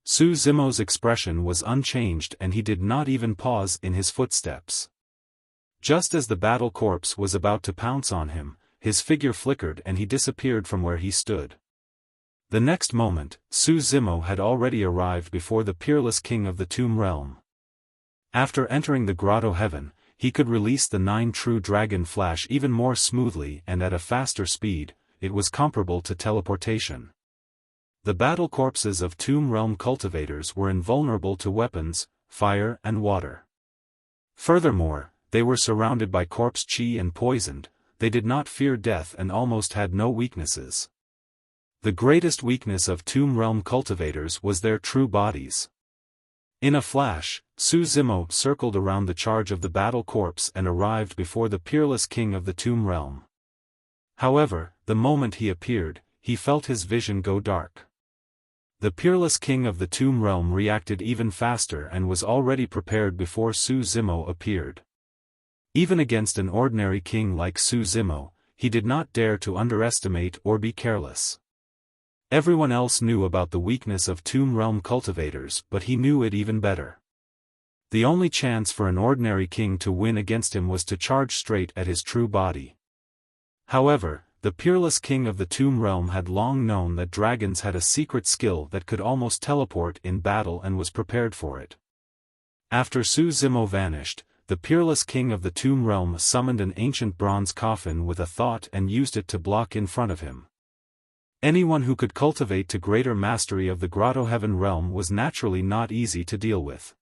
Su Zimo's expression was unchanged and he did not even pause in his footsteps. Just as the battle corpse was about to pounce on him, his figure flickered and he disappeared from where he stood. The next moment, Su Zimo had already arrived before the peerless king of the Tomb Realm. After entering the grotto heaven, he could release the 9 true dragon flash even more smoothly and at a faster speed. It was comparable to teleportation. The battle corpses of Tomb Realm cultivators were invulnerable to weapons, fire and water. Furthermore, they were surrounded by corpse chi and poisoned, they did not fear death and almost had no weaknesses. The greatest weakness of Tomb Realm cultivators was their true bodies. In a flash, Su Zimo circled around the charge of the battle corpse and arrived before the peerless king of the Tomb Realm. However, the moment he appeared, he felt his vision go dark. The peerless king of the Tomb Realm reacted even faster and was already prepared before Su Zimo appeared. Even against an ordinary king like Su Zimo, he did not dare to underestimate or be careless. Everyone else knew about the weakness of Tomb Realm cultivators, but he knew it even better. The only chance for an ordinary king to win against him was to charge straight at his true body. However, the peerless king of the Tomb Realm had long known that dragons had a secret skill that could almost teleport in battle and was prepared for it. After Su Zimo vanished, the peerless king of the Tomb Realm summoned an ancient bronze coffin with a thought and used it to block in front of him. Anyone who could cultivate to greater mastery of the Grotto Heaven realm was naturally not easy to deal with.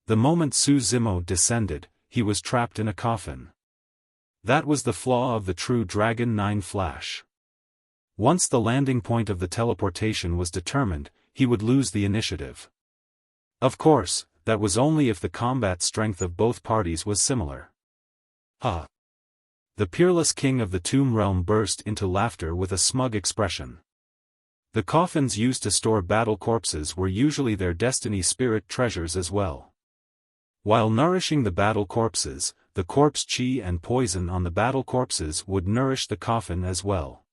The moment Su Zimo descended, he was trapped in a coffin. That was the flaw of the true Dragon 9 Flash. Once the landing point of the teleportation was determined, he would lose the initiative. Of course, that was only if the combat strength of both parties was similar. The peerless king of the Tomb Realm burst into laughter with a smug expression. The coffins used to store battle corpses were usually their destiny spirit treasures as well. While nourishing the battle corpses, the corpse chi and poison on the battle corpses would nourish the coffin as well.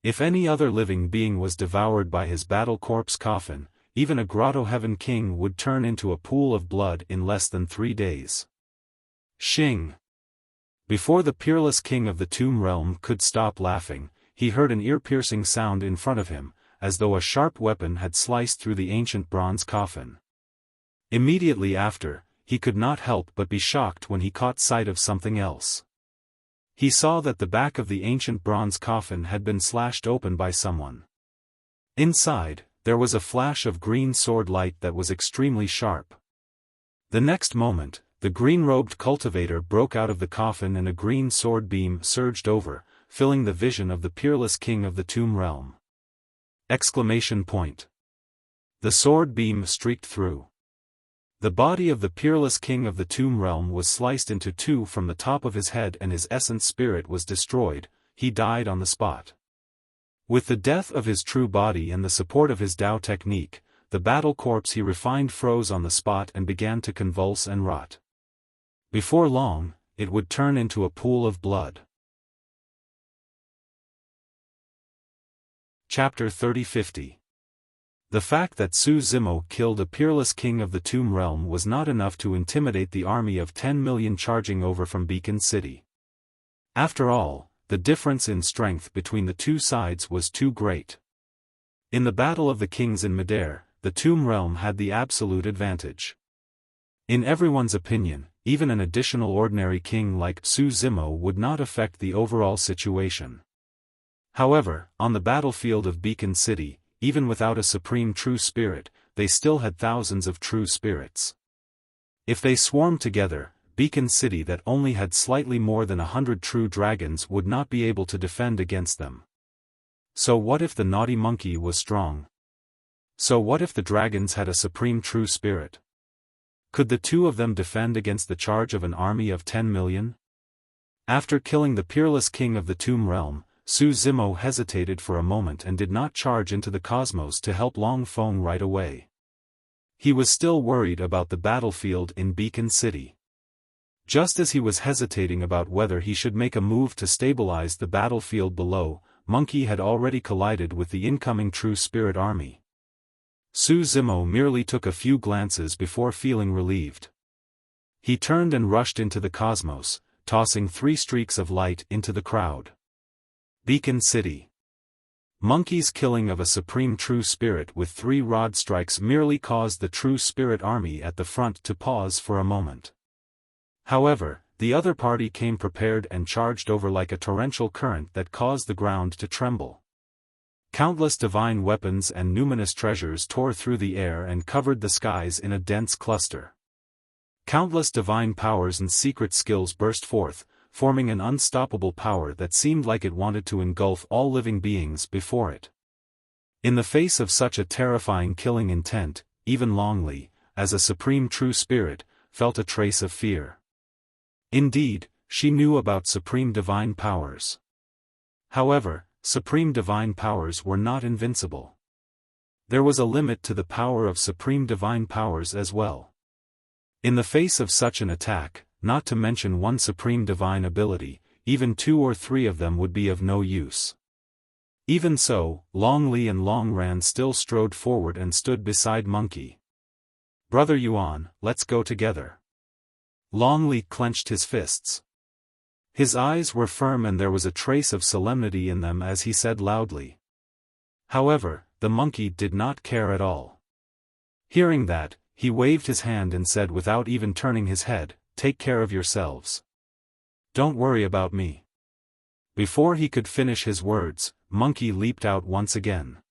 If any other living being was devoured by his battle corpse coffin, even a Grotto Heaven king would turn into a pool of blood in less than 3 days. Shing! Before the peerless king of the Tomb Realm could stop laughing, he heard an ear-piercing sound in front of him, as though a sharp weapon had sliced through the ancient bronze coffin. Immediately after, he could not help but be shocked when he caught sight of something else. He saw that the back of the ancient bronze coffin had been slashed open by someone. Inside, there was a flash of green sword light that was extremely sharp. The next moment, the green-robed cultivator broke out of the coffin and a green sword beam surged over, filling the vision of the peerless king of the Tomb Realm. Exclamation point. The sword beam streaked through. The body of the peerless king of the Tomb Realm was sliced into 2 from the top of his head and his essence spirit was destroyed. He died on the spot. With the death of his true body and the support of his Dao technique, the battle corpse he refined froze on the spot and began to convulse and rot. Before long, it would turn into a pool of blood. Chapter 30-50. The fact that Su Zimo killed a peerless king of the Tomb Realm was not enough to intimidate the army of 10 million charging over from Beacon City. After all, the difference in strength between the two sides was too great. In the Battle of the Kings in midair, the Tomb Realm had the absolute advantage. In everyone's opinion, even an additional ordinary king like Su Zimo would not affect the overall situation. However, on the battlefield of Beacon City, even without a supreme true spirit, they still had thousands of true spirits. If they swarmed together, Beacon City that only had slightly more than 100 true dragons would not be able to defend against them. So what if the naughty monkey was strong? So what if the dragons had a supreme true spirit? Could the two of them defend against the charge of an army of 10 million? After killing the peerless king of the Tomb Realm, Su Zimo hesitated for a moment and did not charge into the cosmos to help Long Feng right away. He was still worried about the battlefield in Beacon City. Just as he was hesitating about whether he should make a move to stabilize the battlefield below, Monkey had already collided with the incoming True Spirit army. Su Zimo merely took a few glances before feeling relieved. He turned and rushed into the cosmos, tossing 3 streaks of light into the crowd. Beacon City. Monkey's killing of a supreme true spirit with 3 rod strikes merely caused the True Spirit army at the front to pause for a moment. However, the other party came prepared and charged over like a torrential current that caused the ground to tremble. Countless divine weapons and numinous treasures tore through the air and covered the skies in a dense cluster. Countless divine powers and secret skills burst forth, forming an unstoppable power that seemed like it wanted to engulf all living beings before it. In the face of such a terrifying killing intent, even Longli, as a supreme true spirit, felt a trace of fear. Indeed, she knew about supreme divine powers. However, supreme divine powers were not invincible. There was a limit to the power of supreme divine powers as well. In the face of such an attack, not to mention one supreme divine ability, even 2 or 3 of them would be of no use. Even so, Long Li and Long Ran still strode forward and stood beside Monkey. "Brother Yuan, let's go together." Long Li clenched his fists. His eyes were firm and there was a trace of solemnity in them as he said loudly. However, the monkey did not care at all. Hearing that, he waved his hand and said without even turning his head, "Take care of yourselves. Don't worry about me." Before he could finish his words, Monkey leaped out once again.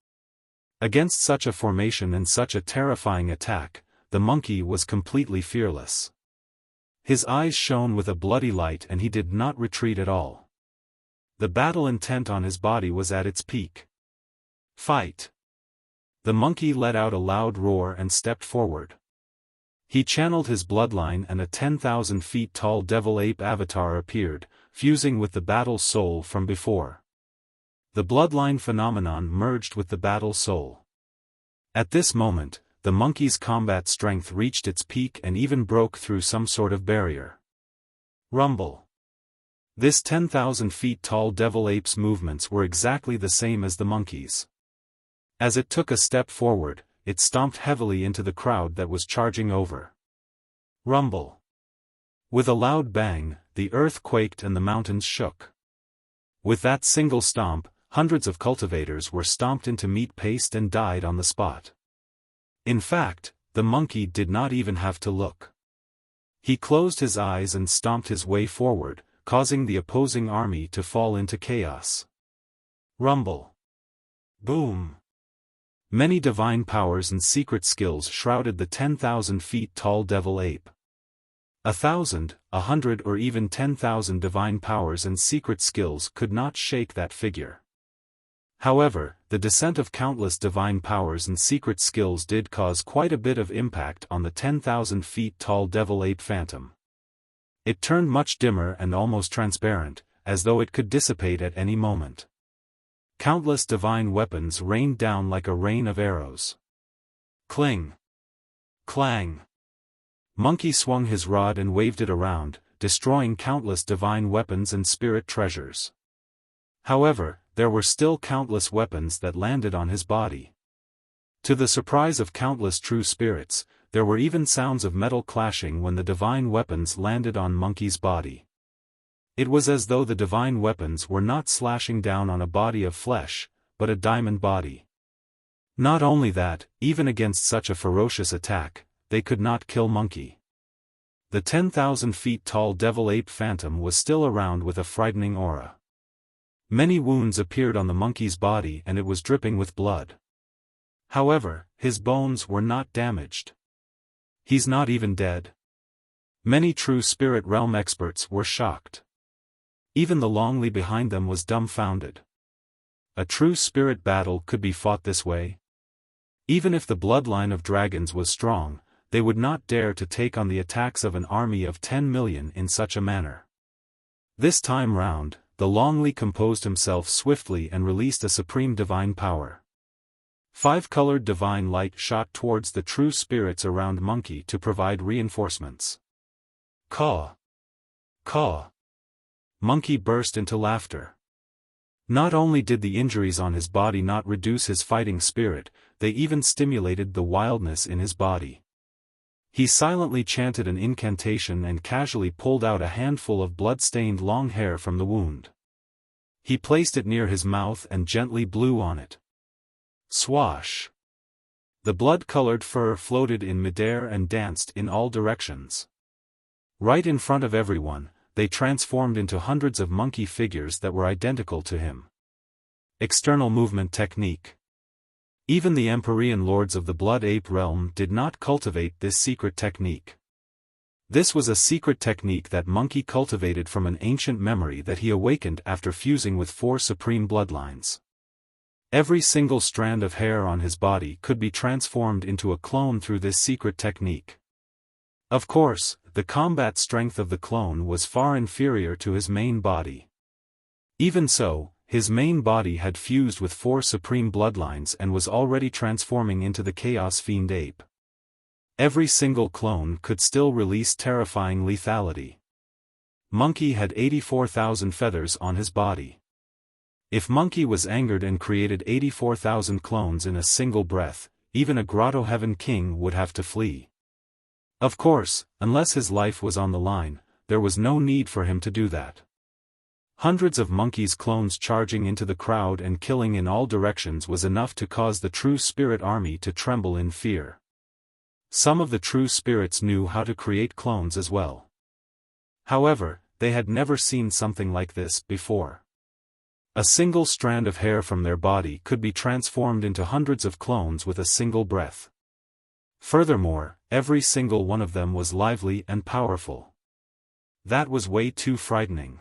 Against such a formation and such a terrifying attack, the monkey was completely fearless. His eyes shone with a bloody light and he did not retreat at all. The battle intent on his body was at its peak. "Fight!" The monkey let out a loud roar and stepped forward. He channeled his bloodline and a 10,000 feet tall devil ape avatar appeared, fusing with the battle soul from before. The bloodline phenomenon merged with the battle soul. At this moment, the monkey's combat strength reached its peak and even broke through some sort of barrier. Rumble. This 10,000 feet tall devil ape's movements were exactly the same as the monkey's. As it took a step forward, it stomped heavily into the crowd that was charging over. Rumble. With a loud bang, the earth quaked and the mountains shook. With that single stomp, hundreds of cultivators were stomped into meat paste and died on the spot. In fact, the monkey did not even have to look. He closed his eyes and stomped his way forward, causing the opposing army to fall into chaos. Rumble. Boom. Many divine powers and secret skills shrouded the 10,000 feet tall devil ape. 1,000, 100 or even 10,000 divine powers and secret skills could not shake that figure. However, the descent of countless divine powers and secret skills did cause quite a bit of impact on the 10,000 feet tall devil ape phantom. It turned much dimmer and almost transparent, as though it could dissipate at any moment. Countless divine weapons rained down like a rain of arrows. Cling! Clang! Monkey swung his rod and waved it around, destroying countless divine weapons and spirit treasures. However, there were still countless weapons that landed on his body. To the surprise of countless true spirits, there were even sounds of metal clashing when the divine weapons landed on Monkey's body. It was as though the divine weapons were not slashing down on a body of flesh, but a diamond body. Not only that, even against such a ferocious attack, they could not kill Monkey. The 10,000 feet tall devil ape phantom was still around with a frightening aura. Many wounds appeared on the monkey's body and it was dripping with blood. However, his bones were not damaged. He's not even dead. Many true spirit realm experts were shocked. Even the Long Li behind them was dumbfounded. A true spirit battle could be fought this way? Even if the bloodline of dragons was strong, they would not dare to take on the attacks of an army of 10 million in such a manner. This time round, the Long Li composed himself swiftly and released a supreme divine power. 5-colored divine light shot towards the true spirits around Monkey to provide reinforcements. Caw! Caw! Monkey burst into laughter. Not only did the injuries on his body not reduce his fighting spirit, they even stimulated the wildness in his body. He silently chanted an incantation and casually pulled out a handful of blood-stained long hair from the wound. He placed it near his mouth and gently blew on it. Swash! The blood-colored fur floated in midair and danced in all directions. Right in front of everyone, they transformed into hundreds of monkey figures that were identical to him. External movement technique. Even the Empyrean lords of the Blood Ape realm did not cultivate this secret technique. This was a secret technique that Monkey cultivated from an ancient memory that he awakened after fusing with 4 supreme bloodlines. Every single strand of hair on his body could be transformed into a clone through this secret technique. Of course, the combat strength of the clone was far inferior to his main body. Even so, his main body had fused with 4 supreme bloodlines and was already transforming into the Chaos Fiend ape. Every single clone could still release terrifying lethality. Monkey had 84,000 feathers on his body. If Monkey was angered and created 84,000 clones in a single breath, even a Grotto Heaven King would have to flee. Of course, unless his life was on the line, there was no need for him to do that. Hundreds of Monkey's clones charging into the crowd and killing in all directions was enough to cause the True Spirit army to tremble in fear. Some of the True Spirits knew how to create clones as well. However, they had never seen something like this before. A single strand of hair from their body could be transformed into hundreds of clones with a single breath. Furthermore, every single one of them was lively and powerful. That was way too frightening.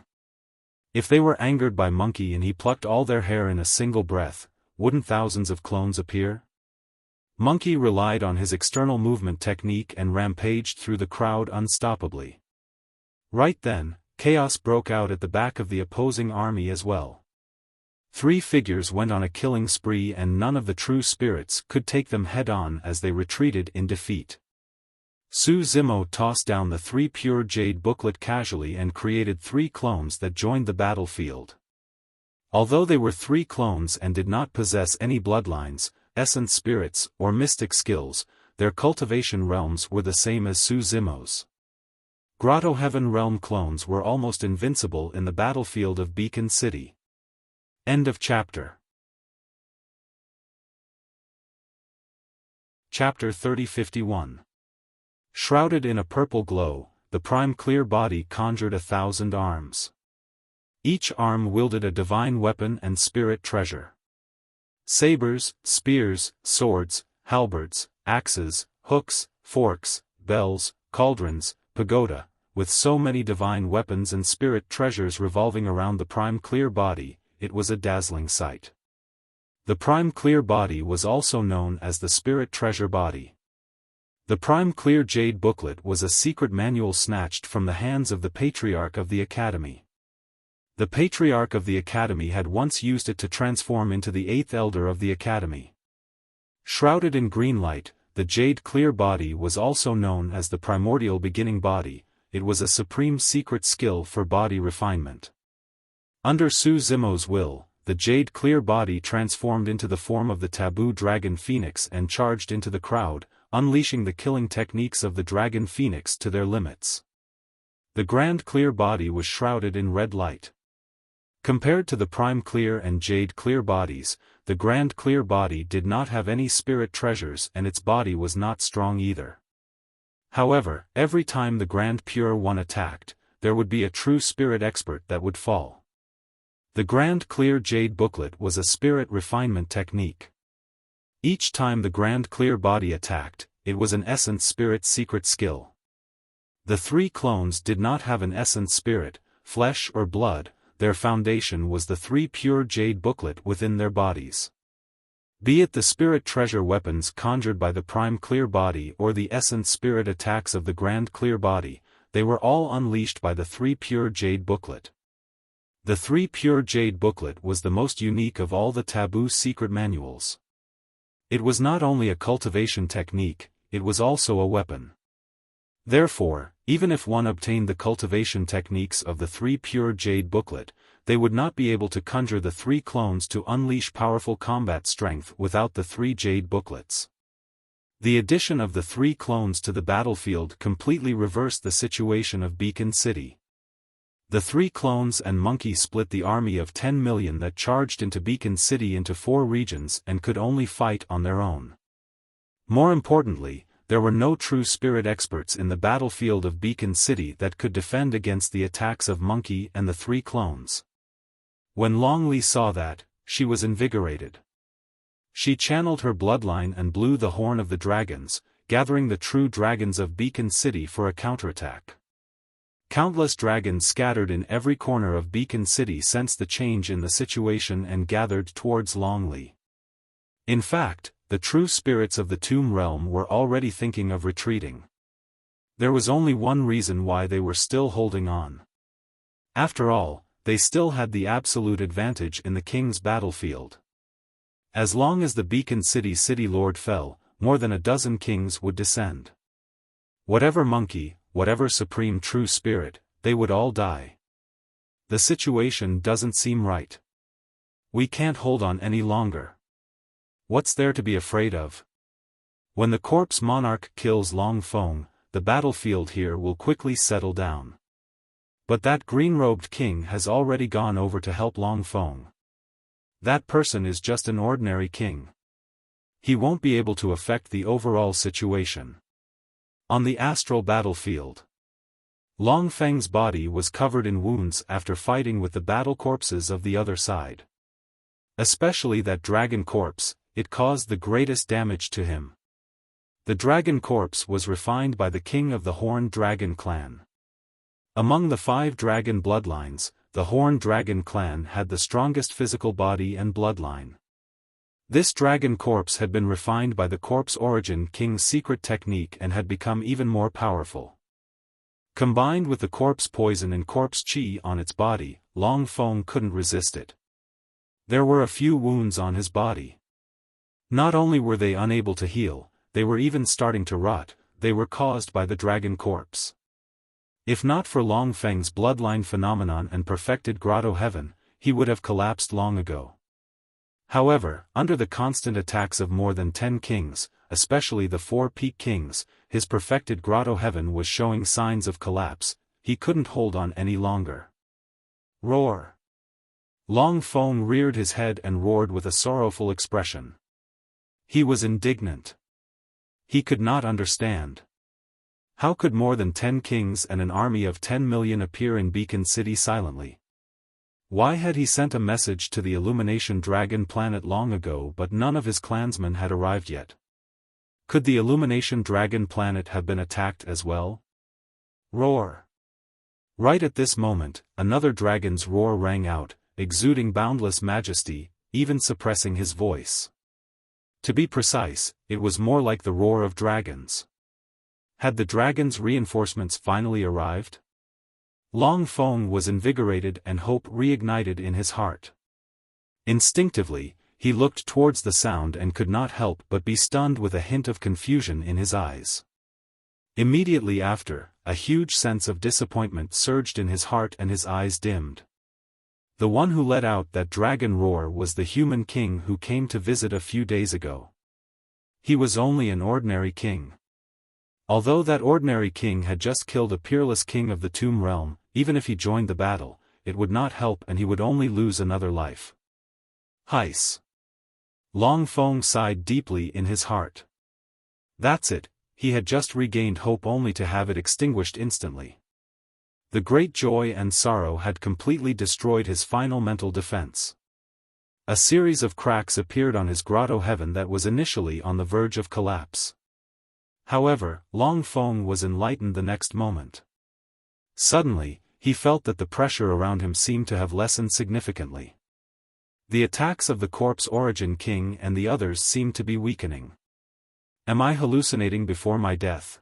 If they were angered by Monkey and he plucked all their hair in a single breath, wouldn't thousands of clones appear? Monkey relied on his external movement technique and rampaged through the crowd unstoppably. Right then, chaos broke out at the back of the opposing army as well. 3 figures went on a killing spree and none of the True Spirits could take them head-on as they retreated in defeat. Su Zimo tossed down the 3 pure jade booklet casually and created 3 clones that joined the battlefield. Although they were 3 clones and did not possess any bloodlines, essence spirits, or mystic skills, their cultivation realms were the same as Su Zimo's. Grotto Heaven Realm clones were almost invincible in the battlefield of Beacon City. End of chapter. Chapter 3051. Shrouded in a purple glow, the prime clear body conjured 1,000 arms. Each arm wielded a divine weapon and spirit treasure. Sabers, spears, swords, halberds, axes, hooks, forks, bells, cauldrons, pagoda, with so many divine weapons and spirit treasures revolving around the prime clear body, it was a dazzling sight. The prime clear body was also known as the spirit treasure body. The prime clear jade booklet was a secret manual snatched from the hands of the Patriarch of the Academy. The Patriarch of the Academy had once used it to transform into the 8th Elder of the Academy. Shrouded in green light, the jade clear body was also known as the primordial beginning body. It was a supreme secret skill for body refinement. Under Su Zimo's will, the jade clear body transformed into the form of the taboo dragon phoenix and charged into the crowd, unleashing the killing techniques of the dragon phoenix to their limits. The grand clear body was shrouded in red light. Compared to the prime clear and jade clear bodies, the grand clear body did not have any spirit treasures and its body was not strong either. However, every time the grand pure one attacked, there would be a true spirit expert that would fall. The grand clear jade booklet was a spirit refinement technique. Each time the grand clear body attacked, it was an essence spirit secret skill. The 3 clones did not have an essence spirit, flesh or blood. Their foundation was the 3 pure jade booklet within their bodies. Be it the spirit treasure weapons conjured by the prime clear body or the essence spirit attacks of the grand clear body, they were all unleashed by the 3 pure jade booklet. The 3 pure jade booklet was the most unique of all the taboo secret manuals. It was not only a cultivation technique, it was also a weapon. Therefore, even if one obtained the cultivation techniques of the 3 pure jade booklet, they would not be able to conjure the 3 clones to unleash powerful combat strength without the 3 jade booklets. The addition of the 3 clones to the battlefield completely reversed the situation of Beacon City. The 3 clones and Monkey split the army of 10 million that charged into Beacon City into 4 regions and could only fight on their own. More importantly, there were no true spirit experts in the battlefield of Beacon City that could defend against the attacks of Monkey and the 3 clones. When Long Li saw that, she was invigorated. She channeled her bloodline and blew the horn of the dragons, gathering the true dragons of Beacon City for a counterattack. Countless dragons scattered in every corner of Beacon City sensed the change in the situation and gathered towards Long Li. In fact, the true spirits of the Tomb Realm were already thinking of retreating. There was only one reason why they were still holding on. After all, they still had the absolute advantage in the king's battlefield. As long as the Beacon City City Lord fell, more than a dozen kings would descend. Whatever monkey, whatever supreme true spirit, they would all die. The situation doesn't seem right. We can't hold on any longer. What's there to be afraid of? When the corpse monarch kills Long Feng, the battlefield here will quickly settle down. But that green-robed king has already gone over to help Long Feng. That person is just an ordinary king. He won't be able to affect the overall situation. On the astral battlefield, Long Feng's body was covered in wounds after fighting with the battle corpses of the other side. Especially that dragon corpse, it caused the greatest damage to him. The dragon corpse was refined by the king of the Horned Dragon clan. Among the 5 dragon bloodlines, the Horned Dragon clan had the strongest physical body and bloodline. This dragon corpse had been refined by the Corpse Origin King's secret technique and had become even more powerful. Combined with the corpse poison and corpse chi on its body, Long Feng couldn't resist it. There were a few wounds on his body. Not only were they unable to heal, they were even starting to rot. They were caused by the dragon corpse. If not for Long Feng's bloodline phenomenon and perfected grotto heaven, he would have collapsed long ago. However, under the constant attacks of more than 10 kings, especially the 4 peak kings, his perfected grotto heaven was showing signs of collapse. He couldn't hold on any longer. Roar! Long Feng reared his head and roared with a sorrowful expression. He was indignant. He could not understand. How could more than 10 kings and an army of 10 million appear in Beacon City silently? Why had he sent a message to the Illumination Dragon planet long ago but none of his clansmen had arrived yet? Could the Illumination Dragon planet have been attacked as well? Roar! Right at this moment, another dragon's roar rang out, exuding boundless majesty, even suppressing his voice. To be precise, it was more like the roar of dragons. Had the dragon's reinforcements finally arrived? Long Feng was invigorated and hope reignited in his heart. Instinctively, he looked towards the sound and could not help but be stunned with a hint of confusion in his eyes. Immediately after, a huge sense of disappointment surged in his heart and his eyes dimmed. The one who let out that dragon roar was the human king who came to visit a few days ago. He was only an ordinary king. Although that ordinary king had just killed a peerless king of the Tomb Realm, even if he joined the battle, it would not help and he would only lose another life. Heis! Long Feng sighed deeply in his heart. That's it, he had just regained hope only to have it extinguished instantly. The great joy and sorrow had completely destroyed his final mental defense. A series of cracks appeared on his grotto heaven that was initially on the verge of collapse. However, Long Feng was enlightened the next moment. Suddenly, he felt that the pressure around him seemed to have lessened significantly. The attacks of the Corpse Origin King and the others seemed to be weakening. Am I hallucinating before my death?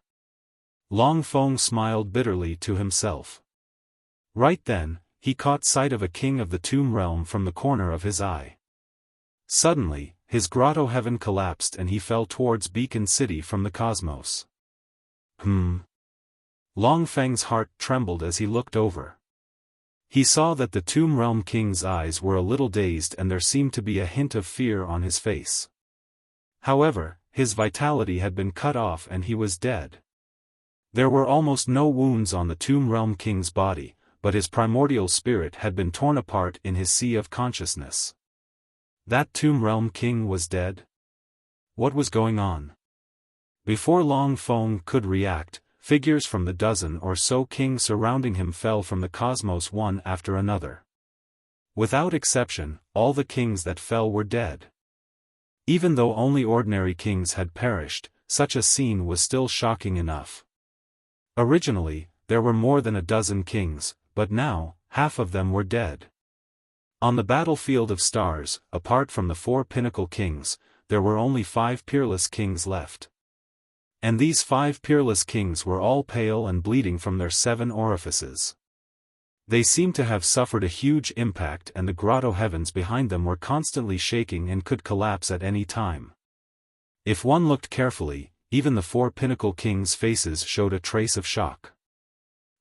Long Feng smiled bitterly to himself. Right then, he caught sight of a king of the Tomb Realm from the corner of his eye. Suddenly, his grotto heaven collapsed and he fell towards Beacon City from the cosmos. Long Feng's heart trembled as he looked over. He saw that the Tomb Realm King's eyes were a little dazed and there seemed to be a hint of fear on his face. However, his vitality had been cut off and he was dead. There were almost no wounds on the Tomb Realm King's body, but his primordial spirit had been torn apart in his sea of consciousness. That Tomb Realm King was dead? What was going on? Before Long Feng could react, figures from the dozen or so kings surrounding him fell from the cosmos one after another. Without exception, all the kings that fell were dead. Even though only ordinary kings had perished, such a scene was still shocking enough. Originally, there were more than a dozen kings, but now, half of them were dead. On the battlefield of stars, apart from the 4 pinnacle kings, there were only 5 peerless kings left. And these 5 peerless kings were all pale and bleeding from their 7 orifices. They seemed to have suffered a huge impact, and the grotto heavens behind them were constantly shaking and could collapse at any time. If one looked carefully, even the 4 pinnacle kings' faces showed a trace of shock.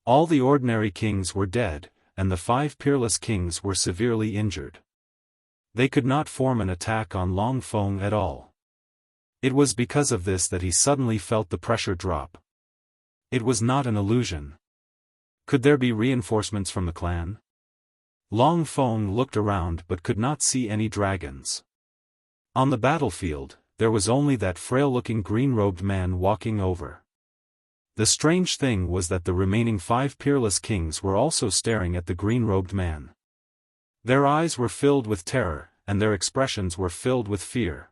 All the ordinary kings were dead, and the 5 peerless kings were severely injured. They could not form an attack on Long Feng at all. It was because of this that he suddenly felt the pressure drop. It was not an illusion. Could there be reinforcements from the clan? Long Feng looked around but could not see any dragons. On the battlefield, there was only that frail-looking green-robed man walking over. The strange thing was that the remaining 5 peerless kings were also staring at the green-robed man. Their eyes were filled with terror, and their expressions were filled with fear.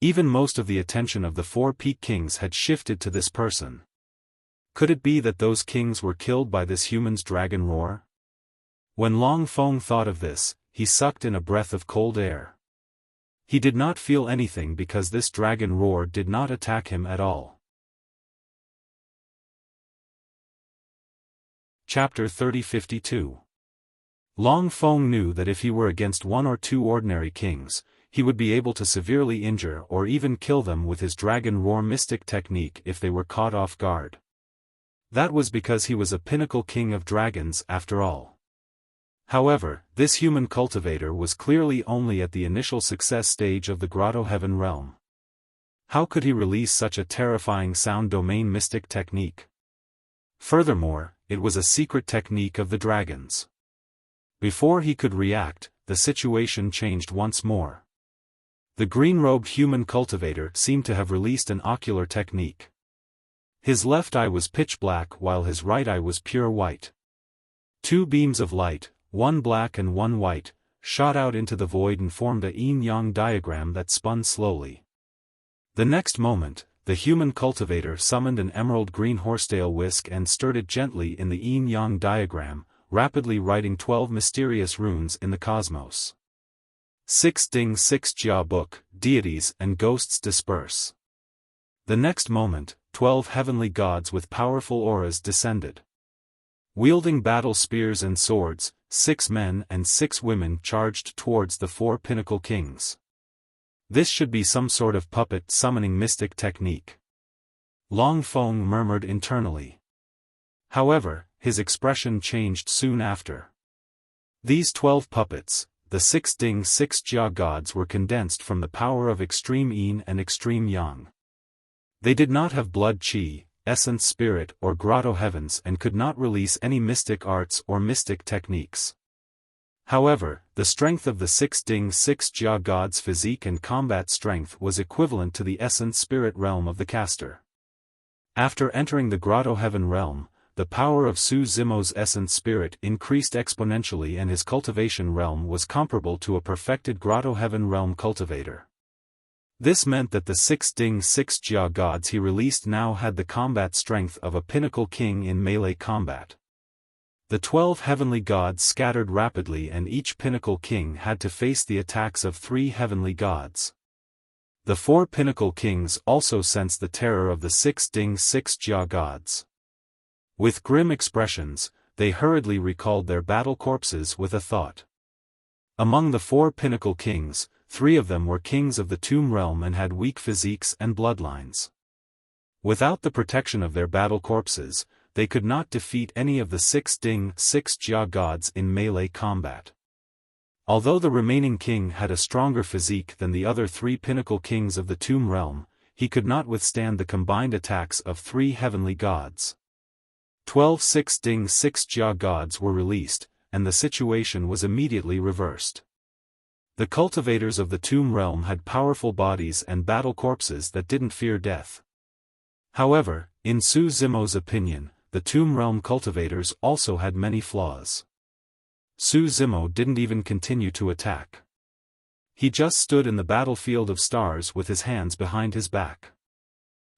Even most of the attention of the 4 peak kings had shifted to this person. Could it be that those kings were killed by this human's dragon roar? When Long Feng thought of this, he sucked in a breath of cold air. He did not feel anything because this dragon roar did not attack him at all. Chapter 30-52. Long Feng knew that if he were against 1 or 2 ordinary kings, he would be able to severely injure or even kill them with his dragon roar mystic technique if they were caught off guard. That was because he was a pinnacle king of dragons after all. However, this human cultivator was clearly only at the initial success stage of the Grotto Heaven realm. How could he release such a terrifying sound domain mystic technique? Furthermore, it was a secret technique of the dragons. Before he could react, the situation changed once more. The green-robed human cultivator seemed to have released an ocular technique. His left eye was pitch black while his right eye was pure white. 2 beams of light, one black and one white, shot out into the void and formed a yin-yang diagram that spun slowly. The next moment, the human cultivator summoned an emerald green horsetail whisk and stirred it gently in the yin-yang diagram, rapidly writing 12 mysterious runes in the cosmos. 6 Ding 6 Jia Book, deities and ghosts disperse. The next moment, 12 heavenly gods with powerful auras descended. Wielding battle spears and swords, 6 men and 6 women charged towards the 4 pinnacle kings. This should be some sort of puppet summoning mystic technique. Long Feng murmured internally. However, his expression changed soon after. These 12 puppets, the 6 Ding 6 Jia gods, were condensed from the power of extreme yin and extreme yang. They did not have blood qi, essence spirit or grotto heavens and could not release any mystic arts or mystic techniques. However, the strength of the 6 Ding 6 Jia gods' physique and combat strength was equivalent to the essence spirit realm of the caster. After entering the grotto heaven realm, the power of Su Zimo's essence spirit increased exponentially and his cultivation realm was comparable to a perfected grotto heaven realm cultivator. This meant that the 6 Ding 6 Jia gods he released now had the combat strength of a pinnacle king in melee combat. The 12 heavenly gods scattered rapidly and each pinnacle king had to face the attacks of 3 heavenly gods. The 4 pinnacle kings also sensed the terror of the 6 Ding 6 Jia gods. With grim expressions, they hurriedly recalled their battle corpses with a thought. Among the 4 pinnacle kings, 3 of them were kings of the tomb realm and had weak physiques and bloodlines. Without the protection of their battle corpses, they could not defeat any of the 6 Ding 6 Jia gods in melee combat. Although the remaining king had a stronger physique than the other 3 pinnacle kings of the tomb realm, he could not withstand the combined attacks of 3 heavenly gods. 12 6 Ding 6 Jia gods were released, and the situation was immediately reversed. The cultivators of the tomb realm had powerful bodies and battle corpses that didn't fear death. However, in Su Zimo's opinion, the tomb realm cultivators also had many flaws. Su Zimo didn't even continue to attack. He just stood in the battlefield of stars with his hands behind his back.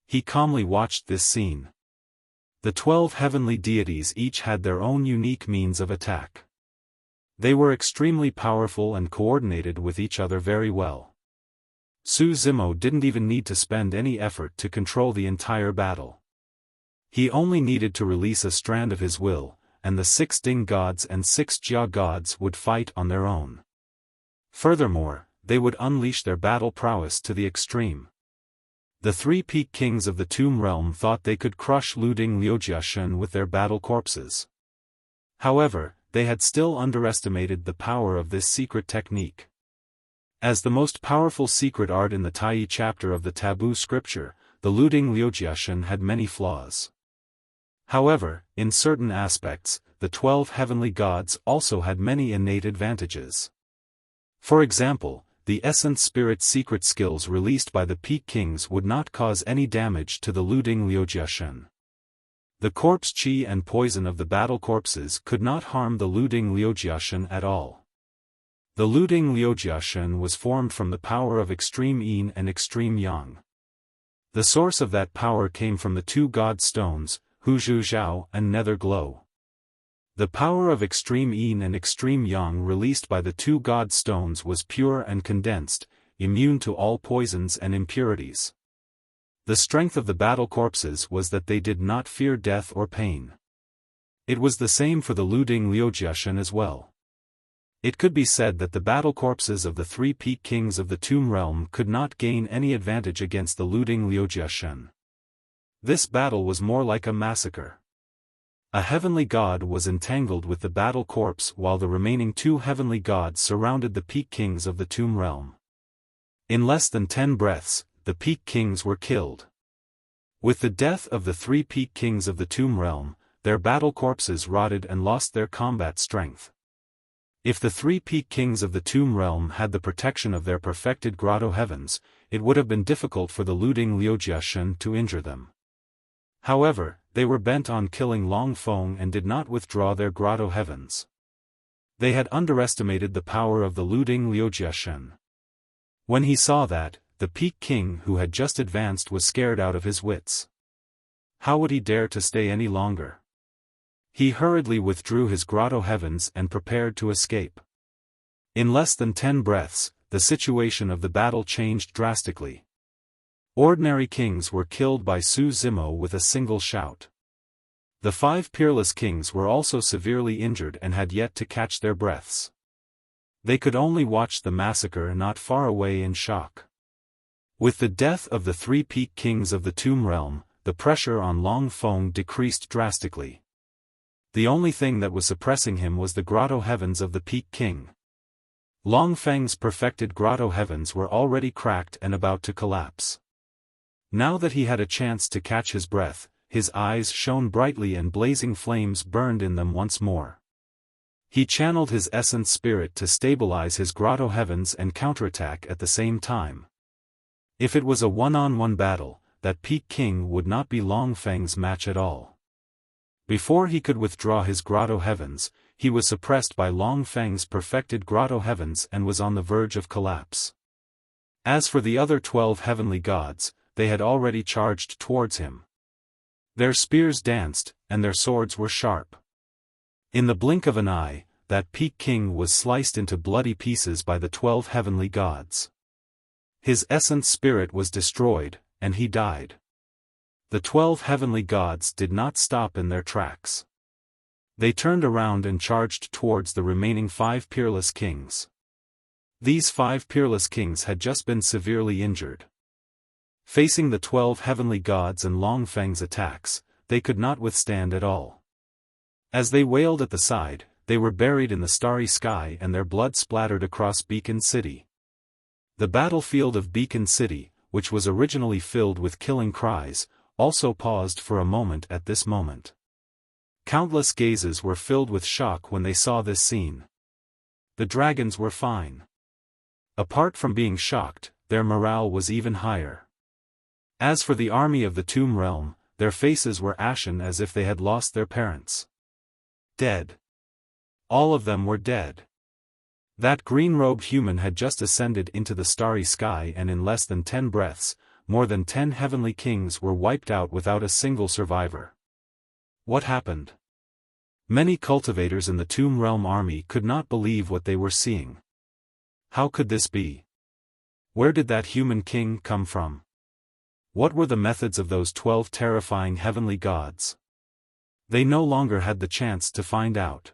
He calmly watched this scene. The 12 heavenly deities each had their own unique means of attack. They were extremely powerful and coordinated with each other very well. Su Zimo didn't even need to spend any effort to control the entire battle. He only needed to release a strand of his will, and the 6 Ding gods and 6 Jia gods would fight on their own. Furthermore, they would unleash their battle prowess to the extreme. The 3 peak kings of the Tomb Realm thought they could crush Luding Liujiashen with their battle corpses. However, they had still underestimated the power of this secret technique. As the most powerful secret art in the Taiyi chapter of the Taboo scripture, the Luding Liujiashen had many flaws. However, in certain aspects, the 12 heavenly gods also had many innate advantages. For example, the Essence Spirit secret skills released by the Peak Kings would not cause any damage to the Luding Liujiashen. The corpse qi and poison of the battle corpses could not harm the Luding Liujiashen at all. The Luding Liujiashen was formed from the power of extreme yin and extreme yang. The source of that power came from the 2 god stones, Huzhu Zhao and Nether Glow. The power of extreme yin and extreme yang released by the 2 god stones was pure and condensed, immune to all poisons and impurities. The strength of the battle corpses was that they did not fear death or pain. It was the same for the Luding Liujiashen as well. It could be said that the battle corpses of the 3 peak kings of the Tomb Realm could not gain any advantage against the Luding Liujiashen. This battle was more like a massacre. A heavenly god was entangled with the battle corpse while the remaining 2 heavenly gods surrounded the peak kings of the Tomb Realm. In less than 10 breaths, the peak kings were killed. With the death of the 3 peak kings of the Tomb Realm, their battle corpses rotted and lost their combat strength. If the 3 peak kings of the Tomb Realm had the protection of their perfected grotto heavens, it would have been difficult for the Luding Liujiashen to injure them. However, they were bent on killing Long Feng and did not withdraw their grotto heavens. They had underestimated the power of the Luding Liujiashen. When he saw that, the peak king who had just advanced was scared out of his wits. How would he dare to stay any longer? He hurriedly withdrew his grotto heavens and prepared to escape. In less than 10 breaths, the situation of the battle changed drastically. Ordinary kings were killed by Su Zimo with a single shout. The 5 peerless kings were also severely injured and had yet to catch their breaths. They could only watch the massacre not far away in shock. With the death of the 3 peak kings of the Tomb Realm, the pressure on Long Feng decreased drastically. The only thing that was suppressing him was the grotto heavens of the peak king. Long Feng's perfected grotto heavens were already cracked and about to collapse. Now that he had a chance to catch his breath, his eyes shone brightly and blazing flames burned in them once more. He channeled his essence spirit to stabilize his grotto heavens and counterattack at the same time. If it was a one-on-one battle, that peak king would not be Long Feng's match at all. Before he could withdraw his grotto heavens, he was suppressed by Long Feng's perfected grotto heavens and was on the verge of collapse. As for the other 12 heavenly gods, they had already charged towards him. Their spears danced, and their swords were sharp. In the blink of an eye, that peak king was sliced into bloody pieces by the 12 heavenly gods. His essence spirit was destroyed, and he died. The 12 heavenly gods did not stop in their tracks. They turned around and charged towards the remaining 5 peerless kings. These 5 peerless kings had just been severely injured. Facing the 12 heavenly gods and Long Feng's attacks, they could not withstand at all. As they wailed at the side, they were buried in the starry sky and their blood splattered across Beacon City. The battlefield of Beacon City, which was originally filled with killing cries, also paused for a moment at this moment. Countless gazes were filled with shock when they saw this scene. The dragons were fine. Apart from being shocked, their morale was even higher. As for the army of the Tomb Realm, their faces were ashen as if they had lost their parents. Dead. All of them were dead. That green-robed human had just ascended into the starry sky and in less than 10 breaths, more than 10 heavenly kings were wiped out without a single survivor. What happened? Many cultivators in the Tomb Realm army could not believe what they were seeing. How could this be? Where did that human king come from? What were the methods of those 12 terrifying heavenly gods? They no longer had the chance to find out.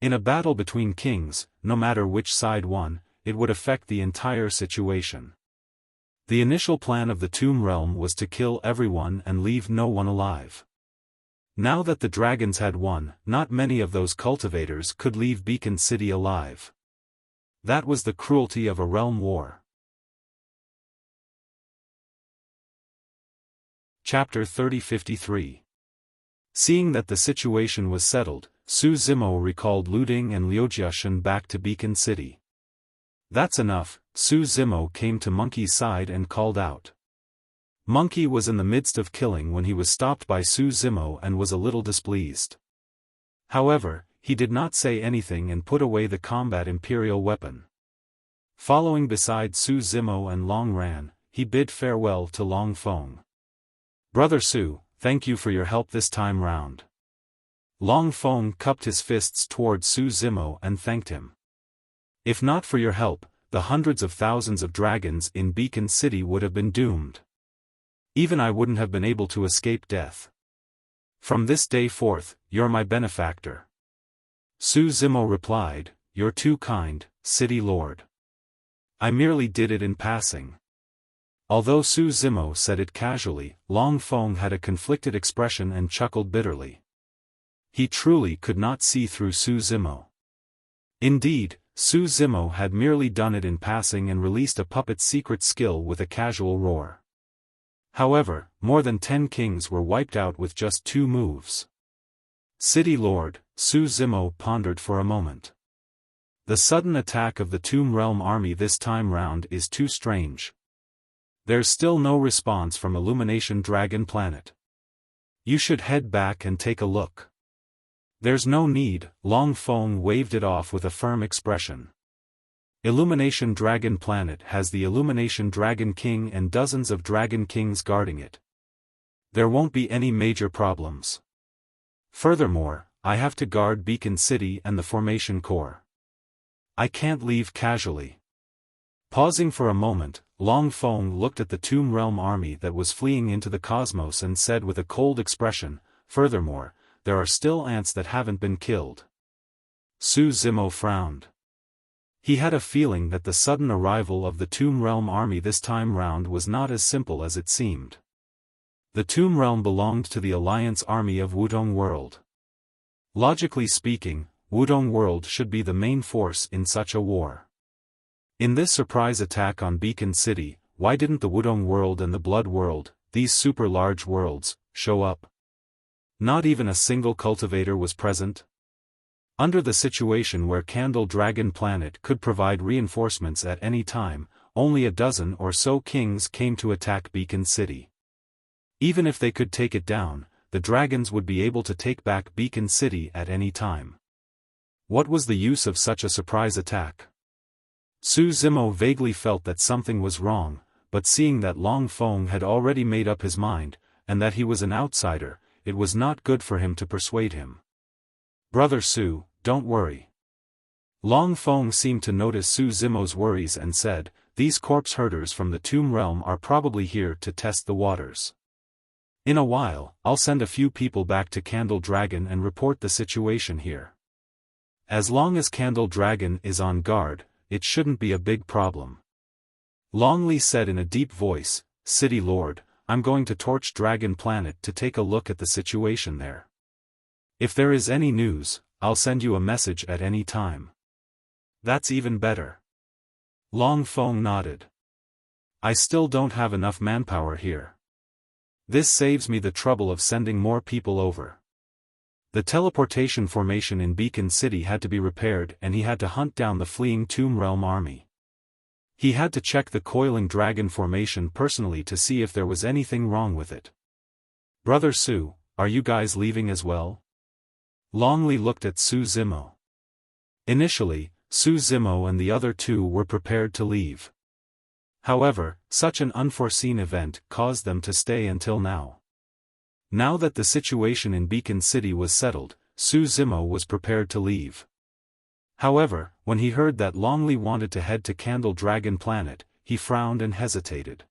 In a battle between kings, no matter which side won, it would affect the entire situation. The initial plan of the Tomb Realm was to kill everyone and leave no one alive. Now that the dragons had won, not many of those cultivators could leave Beacon City alive. That was the cruelty of a realm war. Chapter 3053. Seeing that the situation was settled, Su Zimo recalled Lu Ding and Liu Jiashan back to Beacon City. That's enough. Su Zimo came to Monkey's side and called out. Monkey was in the midst of killing when he was stopped by Su Zimo and was a little displeased. However, he did not say anything and put away the combat imperial weapon. Following beside Su Zimo and Long Ran, he bid farewell to Long Feng. Brother Su, thank you for your help this time round. Long Feng cupped his fists toward Su Zimo and thanked him. If not for your help, the hundreds of thousands of dragons in Beacon City would have been doomed. Even I wouldn't have been able to escape death. From this day forth, you're my benefactor. Su Zimo replied, You're too kind, City Lord. I merely did it in passing. Although Su Zimo said it casually, Long Feng had a conflicted expression and chuckled bitterly. He truly could not see through Su Zimo. Indeed, Su Zimo had merely done it in passing and released a puppet's secret skill with a casual roar. However, more than 10 kings were wiped out with just 2 moves. City Lord, Su Zimo pondered for a moment. The sudden attack of the Tomb Realm army this time round is too strange. There's still no response from Illumination Dragon Planet. You should head back and take a look. There's no need, Long Feng waved it off with a firm expression. Illumination Dragon Planet has the Illumination Dragon King and dozens of Dragon Kings guarding it. There won't be any major problems. Furthermore, I have to guard Beacon City and the Formation Core. I can't leave casually. Pausing for a moment, Long Feng looked at the Tomb Realm army that was fleeing into the cosmos and said with a cold expression, Furthermore, there are still ants that haven't been killed. Su Zimo frowned. He had a feeling that the sudden arrival of the Tomb Realm army this time round was not as simple as it seemed. The Tomb Realm belonged to the Alliance army of Wudong World. Logically speaking, Wudong World should be the main force in such a war. In this surprise attack on Beacon City, why didn't the Wudong World and the Blood World, these super large worlds, show up? Not even a single cultivator was present. Under the situation where Candle Dragon Planet could provide reinforcements at any time, only a dozen or so kings came to attack Beacon City. Even if they could take it down, the dragons would be able to take back Beacon City at any time. What was the use of such a surprise attack? Su Zimo vaguely felt that something was wrong, but seeing that Long Feng had already made up his mind, and that he was an outsider, it was not good for him to persuade him. Brother Su, don't worry. Long Feng seemed to notice Su Zimo's worries and said, These corpse herders from the Tomb Realm are probably here to test the waters. In a while, I'll send a few people back to Candle Dragon and report the situation here. As long as Candle Dragon is on guard, it shouldn't be a big problem. Long Li said in a deep voice, City Lord, I'm going to torch Dragon Planet to take a look at the situation there. If there is any news, I'll send you a message at any time. That's even better. Long Feng nodded. I still don't have enough manpower here. This saves me the trouble of sending more people over. The teleportation formation in Beacon City had to be repaired and he had to hunt down the fleeing Tomb Realm army. He had to check the coiling dragon formation personally to see if there was anything wrong with it. Brother Su, are you guys leaving as well? Long Li looked at Su Zimo. Initially, Su Zimo and the other 2 were prepared to leave. However, such an unforeseen event caused them to stay until now. Now that the situation in Beacon City was settled, Su Zimo was prepared to leave. However, when he heard that Long Li wanted to head to Candle Dragon Planet, he frowned and hesitated.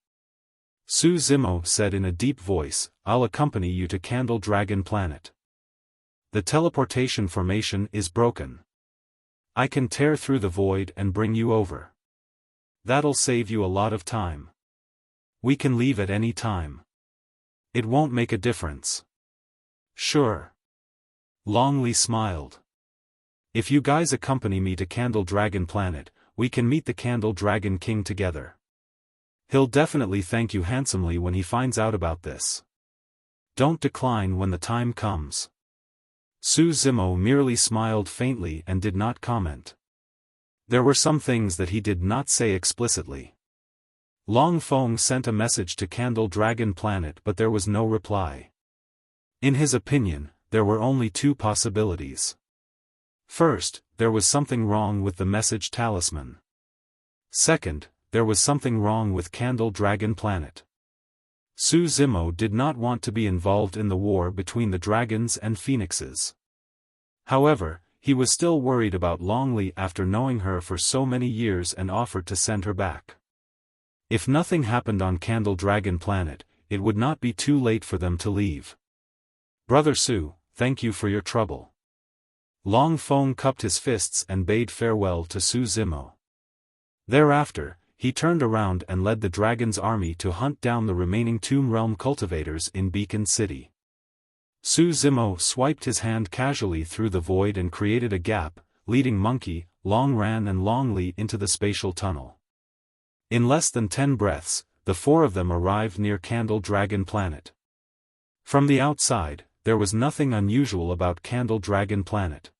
Su Zimo said in a deep voice, I'll accompany you to Candle Dragon Planet. The teleportation formation is broken. I can tear through the void and bring you over. That'll save you a lot of time. We can leave at any time. It won't make a difference. Sure. Long Li smiled. If you guys accompany me to Candle Dragon Planet, we can meet the Candle Dragon King together. He'll definitely thank you handsomely when he finds out about this. Don't decline when the time comes. Su Zimo merely smiled faintly and did not comment. There were some things that he did not say explicitly. Long Feng sent a message to Candle Dragon Planet, but there was no reply. In his opinion, there were only two possibilities. First, there was something wrong with the message talisman. Second, there was something wrong with Candle Dragon Planet. Su Zimo did not want to be involved in the war between the dragons and phoenixes. However, he was still worried about Long Li after knowing her for so many years and offered to send her back. If nothing happened on Candle Dragon Planet, it would not be too late for them to leave. Brother Su, thank you for your trouble. Long Feng cupped his fists and bade farewell to Su Zimo. Thereafter, he turned around and led the dragon's army to hunt down the remaining Tomb Realm cultivators in Beacon City. Su Zimo swiped his hand casually through the void and created a gap, leading Monkey, Long Ran and Long Li into the spatial tunnel. In less than 10 breaths, the four of them arrived near Candle Dragon Planet. From the outside, there was nothing unusual about Candle Dragon Planet.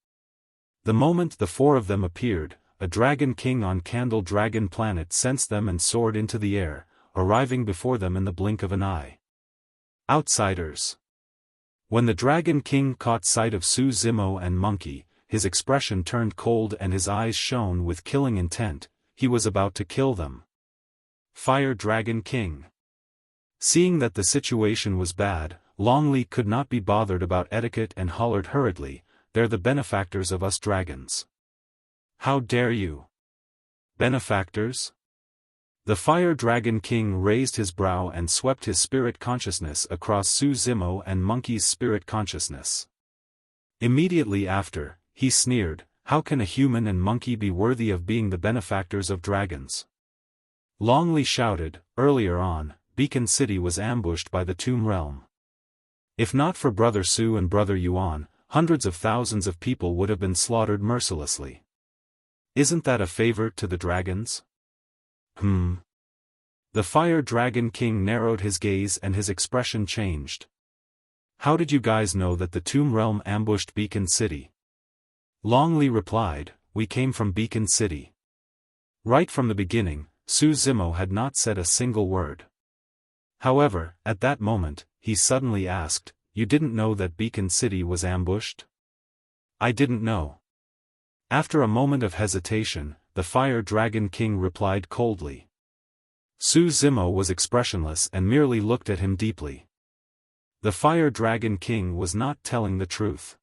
The moment the four of them appeared, a Dragon King on Candle Dragon Planet sensed them and soared into the air, arriving before them in the blink of an eye. Outsiders. When the Dragon King caught sight of Su Zimo and Monkey, his expression turned cold and his eyes shone with killing intent. He was about to kill them. Fire Dragon King. Seeing that the situation was bad, Long Li could not be bothered about etiquette and hollered hurriedly, "They're the benefactors of us dragons. How dare you? Benefactors?" The Fire Dragon King raised his brow and swept his spirit consciousness across Su Zimo and Monkey's spirit consciousness. Immediately after, he sneered, "How can a human and monkey be worthy of being the benefactors of dragons?" Long Li shouted, "Earlier on, Beacon City was ambushed by the Tomb Realm. If not for Brother Su and Brother Yuan, hundreds of thousands of people would have been slaughtered mercilessly. Isn't that a favor to the dragons?" The Fire Dragon King narrowed his gaze and his expression changed. "How did you guys know that the Tomb Realm ambushed Beacon City?" Long Li replied, "We came from Beacon City." Right from the beginning, Su Zimo had not said a single word. However, at that moment, he suddenly asked, "You didn't know that Beacon City was ambushed?" "I didn't know." After a moment of hesitation, the Fire Dragon King replied coldly. Su Zimo was expressionless and merely looked at him deeply. The Fire Dragon King was not telling the truth.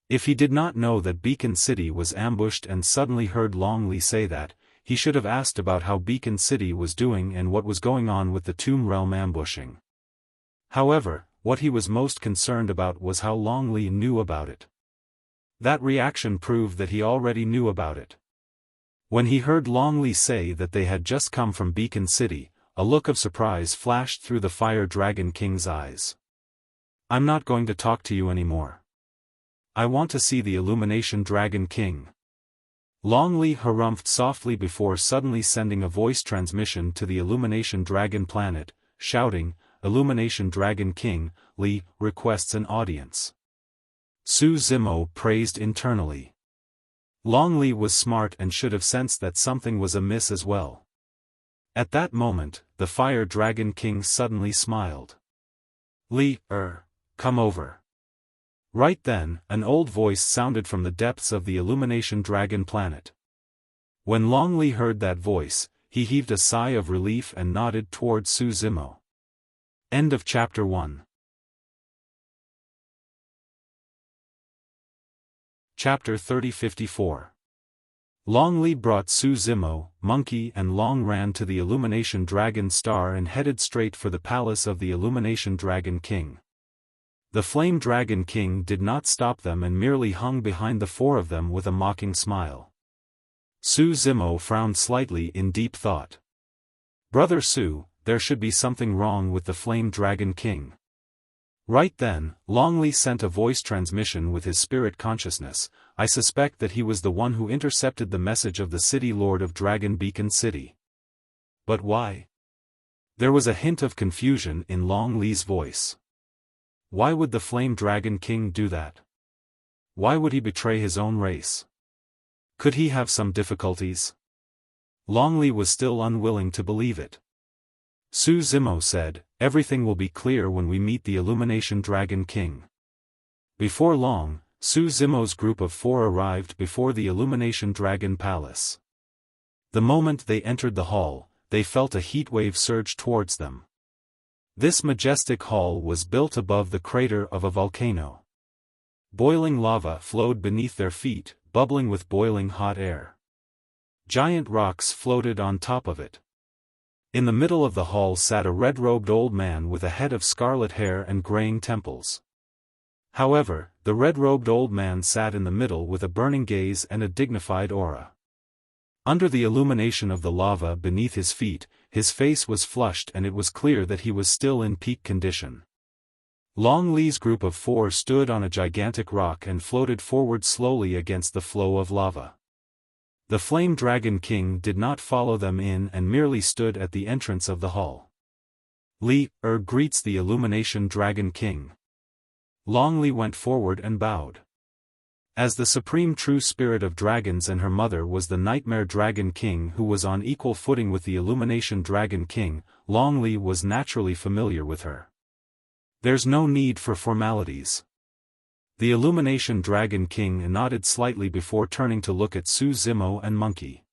If he did not know that Beacon City was ambushed and suddenly heard Long Li say that, he should have asked about how Beacon City was doing and what was going on with the Tomb Realm ambushing. However, what he was most concerned about was how Long Li knew about it. That reaction proved that he already knew about it. When he heard Long Li say that they had just come from Beacon City, a look of surprise flashed through the Fire Dragon King's eyes. "I'm not going to talk to you anymore. I want to see the Illumination Dragon King." Long Li harumphed softly before suddenly sending a voice transmission to the Illumination Dragon Planet, shouting, "Illumination Dragon King, Li requests an audience." Su Zimo praised internally. Long Li was smart and should have sensed that something was amiss as well. At that moment, the Fire Dragon King suddenly smiled. "Li, come over." Right then, an old voice sounded from the depths of the Illumination Dragon Planet. When Long Li heard that voice, he heaved a sigh of relief and nodded toward Su Zimo. End of Chapter 1. Chapter 3054. Long Li brought Su Zimo, Monkey and Long Ran to the Illumination Dragon Star and headed straight for the palace of the Illumination Dragon King. The Flame Dragon King did not stop them and merely hung behind the four of them with a mocking smile. Su Zimo frowned slightly in deep thought. Brother Su, there should be something wrong with the Flame Dragon King. Right then, Longli sent a voice transmission with his spirit consciousness. I suspect that he was the one who intercepted the message of the City Lord of Dragon Beacon City. But why? There was a hint of confusion in Long Li's voice. Why would the Flame Dragon King do that? Why would he betray his own race? Could he have some difficulties? Long Li was still unwilling to believe it. Su Zimo said, everything will be clear when we meet the Illumination Dragon King. Before long, Su Zimo's group of four arrived before the Illumination Dragon Palace. The moment they entered the hall, they felt a heat wave surge towards them. This majestic hall was built above the crater of a volcano. Boiling lava flowed beneath their feet, bubbling with boiling hot air. Giant rocks floated on top of it. In the middle of the hall sat a red-robed old man with a head of scarlet hair and graying temples. However, the red-robed old man sat in the middle with a burning gaze and a dignified aura. Under the illumination of the lava beneath his feet, his face was flushed and it was clear that he was still in peak condition. Long Li's group of four stood on a gigantic rock and floated forward slowly against the flow of lava. The Flame Dragon King did not follow them in and merely stood at the entrance of the hall. Li greets the Illumination Dragon King. Long Li went forward and bowed. As the supreme true spirit of dragons and her mother was the Nightmare Dragon King who was on equal footing with the Illumination Dragon King, Long Li was naturally familiar with her. There's no need for formalities. The Illumination Dragon King nodded slightly before turning to look at Su Zimo and Monkey.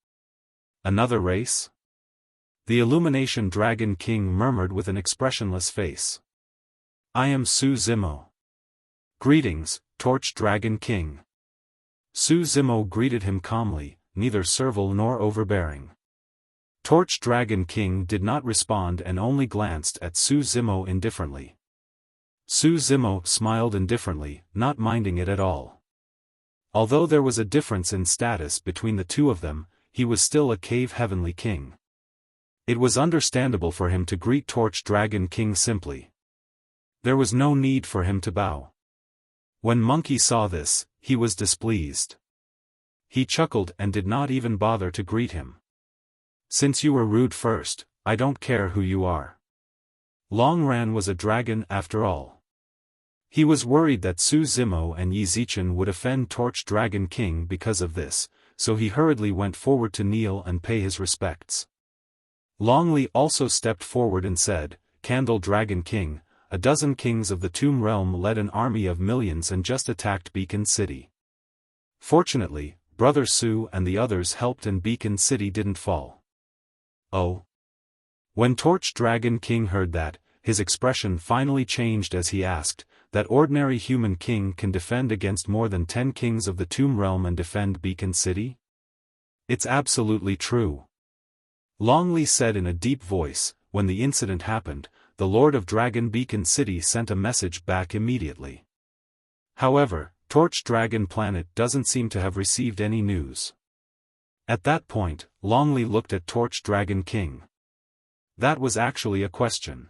Another race? The Illumination Dragon King murmured with an expressionless face. I am Su Zimo. Greetings, Torch Dragon King. Su Zimo greeted him calmly, neither servile nor overbearing. Torch Dragon King did not respond and only glanced at Su Zimo indifferently. Su Zimo smiled indifferently, not minding it at all. Although there was a difference in status between the two of them, he was still a cave heavenly king. It was understandable for him to greet Torch Dragon King simply. There was no need for him to bow. When Monkey saw this, he was displeased. He chuckled and did not even bother to greet him. Since you were rude first, I don't care who you are. Long Ran was a dragon after all. He was worried that Su Zimo and Yi Zichen would offend Torch Dragon King because of this, so he hurriedly went forward to kneel and pay his respects. Long Li also stepped forward and said, Candle Dragon King, a dozen kings of the Tomb Realm led an army of millions and just attacked Beacon City. Fortunately, Brother Su and the others helped and Beacon City didn't fall. Oh. When Torch Dragon King heard that, his expression finally changed as he asked, that ordinary human king can defend against more than 10 kings of the Tomb Realm and defend Beacon City? It's absolutely true. Long Li said in a deep voice. When the incident happened, the Lord of Dragon Beacon City sent a message back immediately. However, Torch Dragon Planet doesn't seem to have received any news. At that point, Long Li looked at Torch Dragon King. That was actually a question.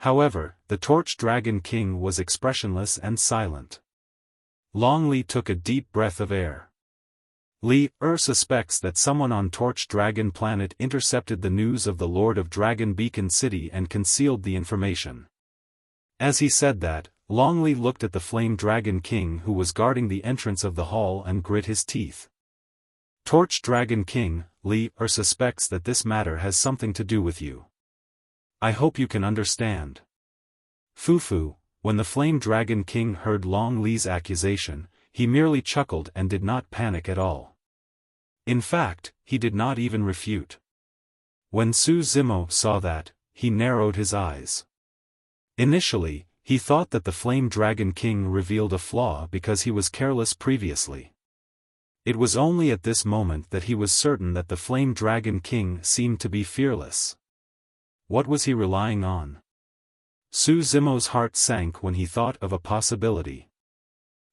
However, the Torch Dragon King was expressionless and silent. Long Li took a deep breath of air. Li suspects that someone on Torch Dragon Planet intercepted the news of the Lord of Dragon Beacon City and concealed the information. As he said that, Long Li looked at the Flame Dragon King who was guarding the entrance of the hall and grit his teeth. Torch Dragon King, Li suspects that this matter has something to do with you. I hope you can understand. Fufu, when the Flame Dragon King heard Long Li's accusation, he merely chuckled and did not panic at all. In fact, he did not even refute. When Su Zimo saw that, he narrowed his eyes. Initially, he thought that the Flame Dragon King revealed a flaw because he was careless previously. It was only at this moment that he was certain that the Flame Dragon King seemed to be fearless. What was he relying on? Su Zimo's heart sank when he thought of a possibility.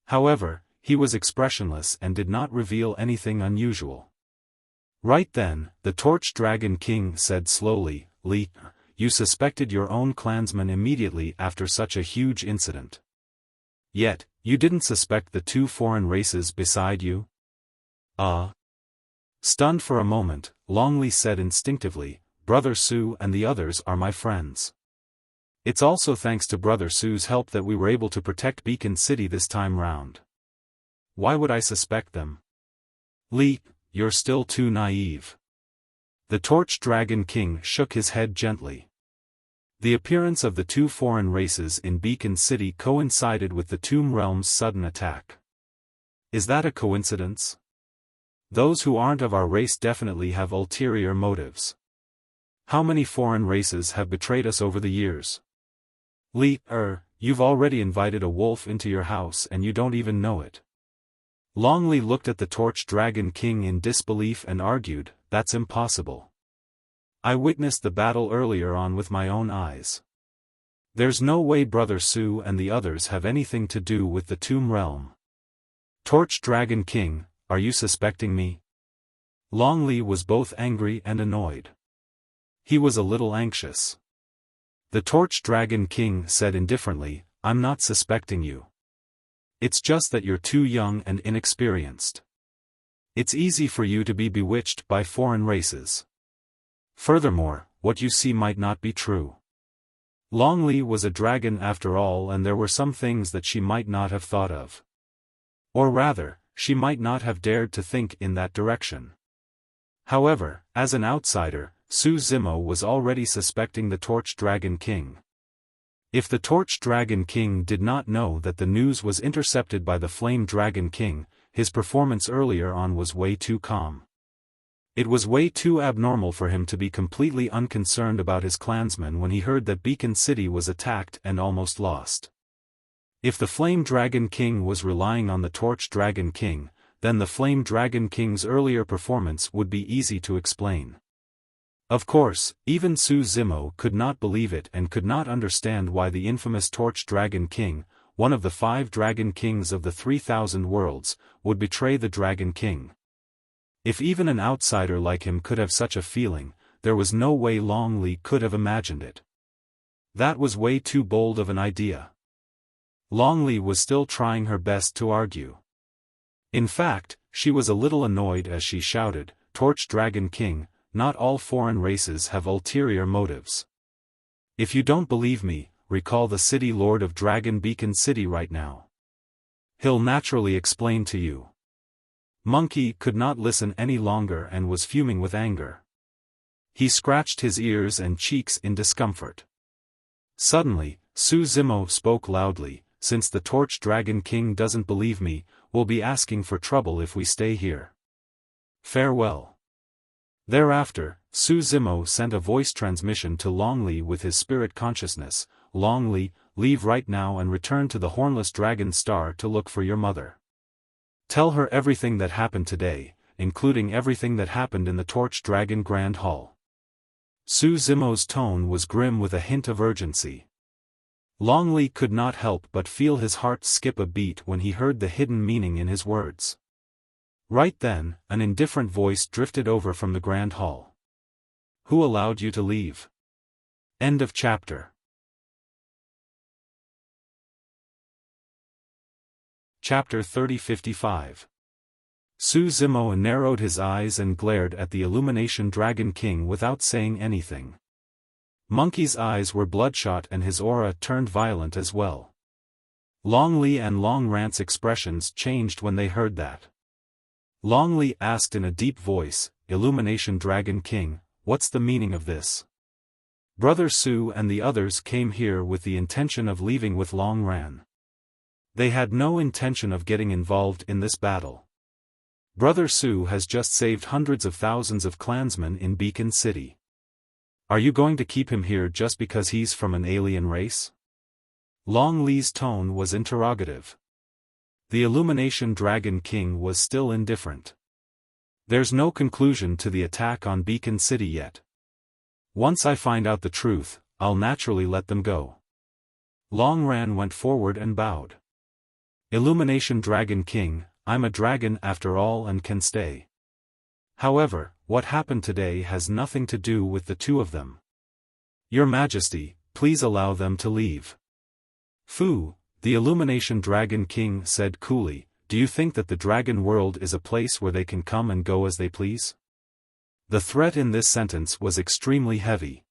However, he was expressionless and did not reveal anything unusual. Right then, the Torch Dragon King said slowly, "Li, you suspected your own clansmen immediately after such a huge incident. Yet, you didn't suspect the two foreign races beside you?" Stunned for a moment, Longli said instinctively, "Brother Su and the others are my friends. It's also thanks to Brother Su's help that we were able to protect Beacon City this time round. Why would I suspect them?" "Li, you're still too naive." The Torch Dragon King shook his head gently. The appearance of the two foreign races in Beacon City coincided with the Tomb Realm's sudden attack. Is that a coincidence? Those who aren't of our race definitely have ulterior motives. How many foreign races have betrayed us over the years? Li, you've already invited a wolf into your house and you don't even know it. Longli looked at the Torch Dragon King in disbelief and argued, "That's impossible. I witnessed the battle earlier on with my own eyes. There's no way Brother Su and the others have anything to do with the Tomb Realm." "Torch Dragon King, are you suspecting me?" Longli was both angry and annoyed. He was a little anxious. The Torch Dragon King said indifferently, "I'm not suspecting you. It's just that you're too young and inexperienced. It's easy for you to be bewitched by foreign races. Furthermore, what you see might not be true." Longli was a dragon after all, and there were some things that she might not have thought of. Or rather, she might not have dared to think in that direction. However, as an outsider, Su Zimo was already suspecting the Torch Dragon King. If the Torch Dragon King did not know that the news was intercepted by the Flame Dragon King, his performance earlier on was way too calm. It was way too abnormal for him to be completely unconcerned about his clansmen when he heard that Beacon City was attacked and almost lost. If the Flame Dragon King was relying on the Torch Dragon King, then the Flame Dragon King's earlier performance would be easy to explain. Of course, even Su Zimo could not believe it and could not understand why the infamous Torch Dragon King, one of the 5 Dragon Kings of the 3,000 worlds, would betray the Dragon King. If even an outsider like him could have such a feeling, there was no way Longli could have imagined it. That was way too bold of an idea. Longli was still trying her best to argue. In fact, she was a little annoyed as she shouted, "Torch Dragon King, not all foreign races have ulterior motives. If you don't believe me, recall the City Lord of Dragon Beacon City right now. He'll naturally explain to you." Monkey could not listen any longer and was fuming with anger. He scratched his ears and cheeks in discomfort. Suddenly, Su Zimo spoke loudly, "Since the Torch Dragon King doesn't believe me, we'll be asking for trouble if we stay here. Farewell." Thereafter, Su Zimo sent a voice transmission to Longli with his spirit consciousness, "Longli, leave right now and return to the Hornless Dragon Star to look for your mother. Tell her everything that happened today, including everything that happened in the Torch Dragon Grand Hall." Su Zimo's tone was grim with a hint of urgency. Longli could not help but feel his heart skip a beat when he heard the hidden meaning in his words. Right then, an indifferent voice drifted over from the Grand Hall. "Who allowed you to leave?" End of chapter. Chapter 3055. Su Zimo narrowed his eyes and glared at the Illumination Dragon King without saying anything. Monkey's eyes were bloodshot and his aura turned violent as well. Longli and Longrant's expressions changed when they heard that. Longli asked in a deep voice, "Illumination Dragon King, what's the meaning of this?" Brother Su and the others came here with the intention of leaving with Longran. They had no intention of getting involved in this battle. Brother Su has just saved hundreds of thousands of clansmen in Beacon City. Are you going to keep him here just because he's from an alien race? Long Li's tone was interrogative. The Illumination Dragon King was still indifferent. There's no conclusion to the attack on Beacon City yet. Once I find out the truth, I'll naturally let them go. Long Ran went forward and bowed. Illumination Dragon King, I'm a dragon after all and can stay. However, what happened today has nothing to do with the two of them. Your Majesty, please allow them to leave. Fu, the Illumination Dragon King said coolly, do you think that the dragon world is a place where they can come and go as they please? The threat in this sentence was extremely heavy.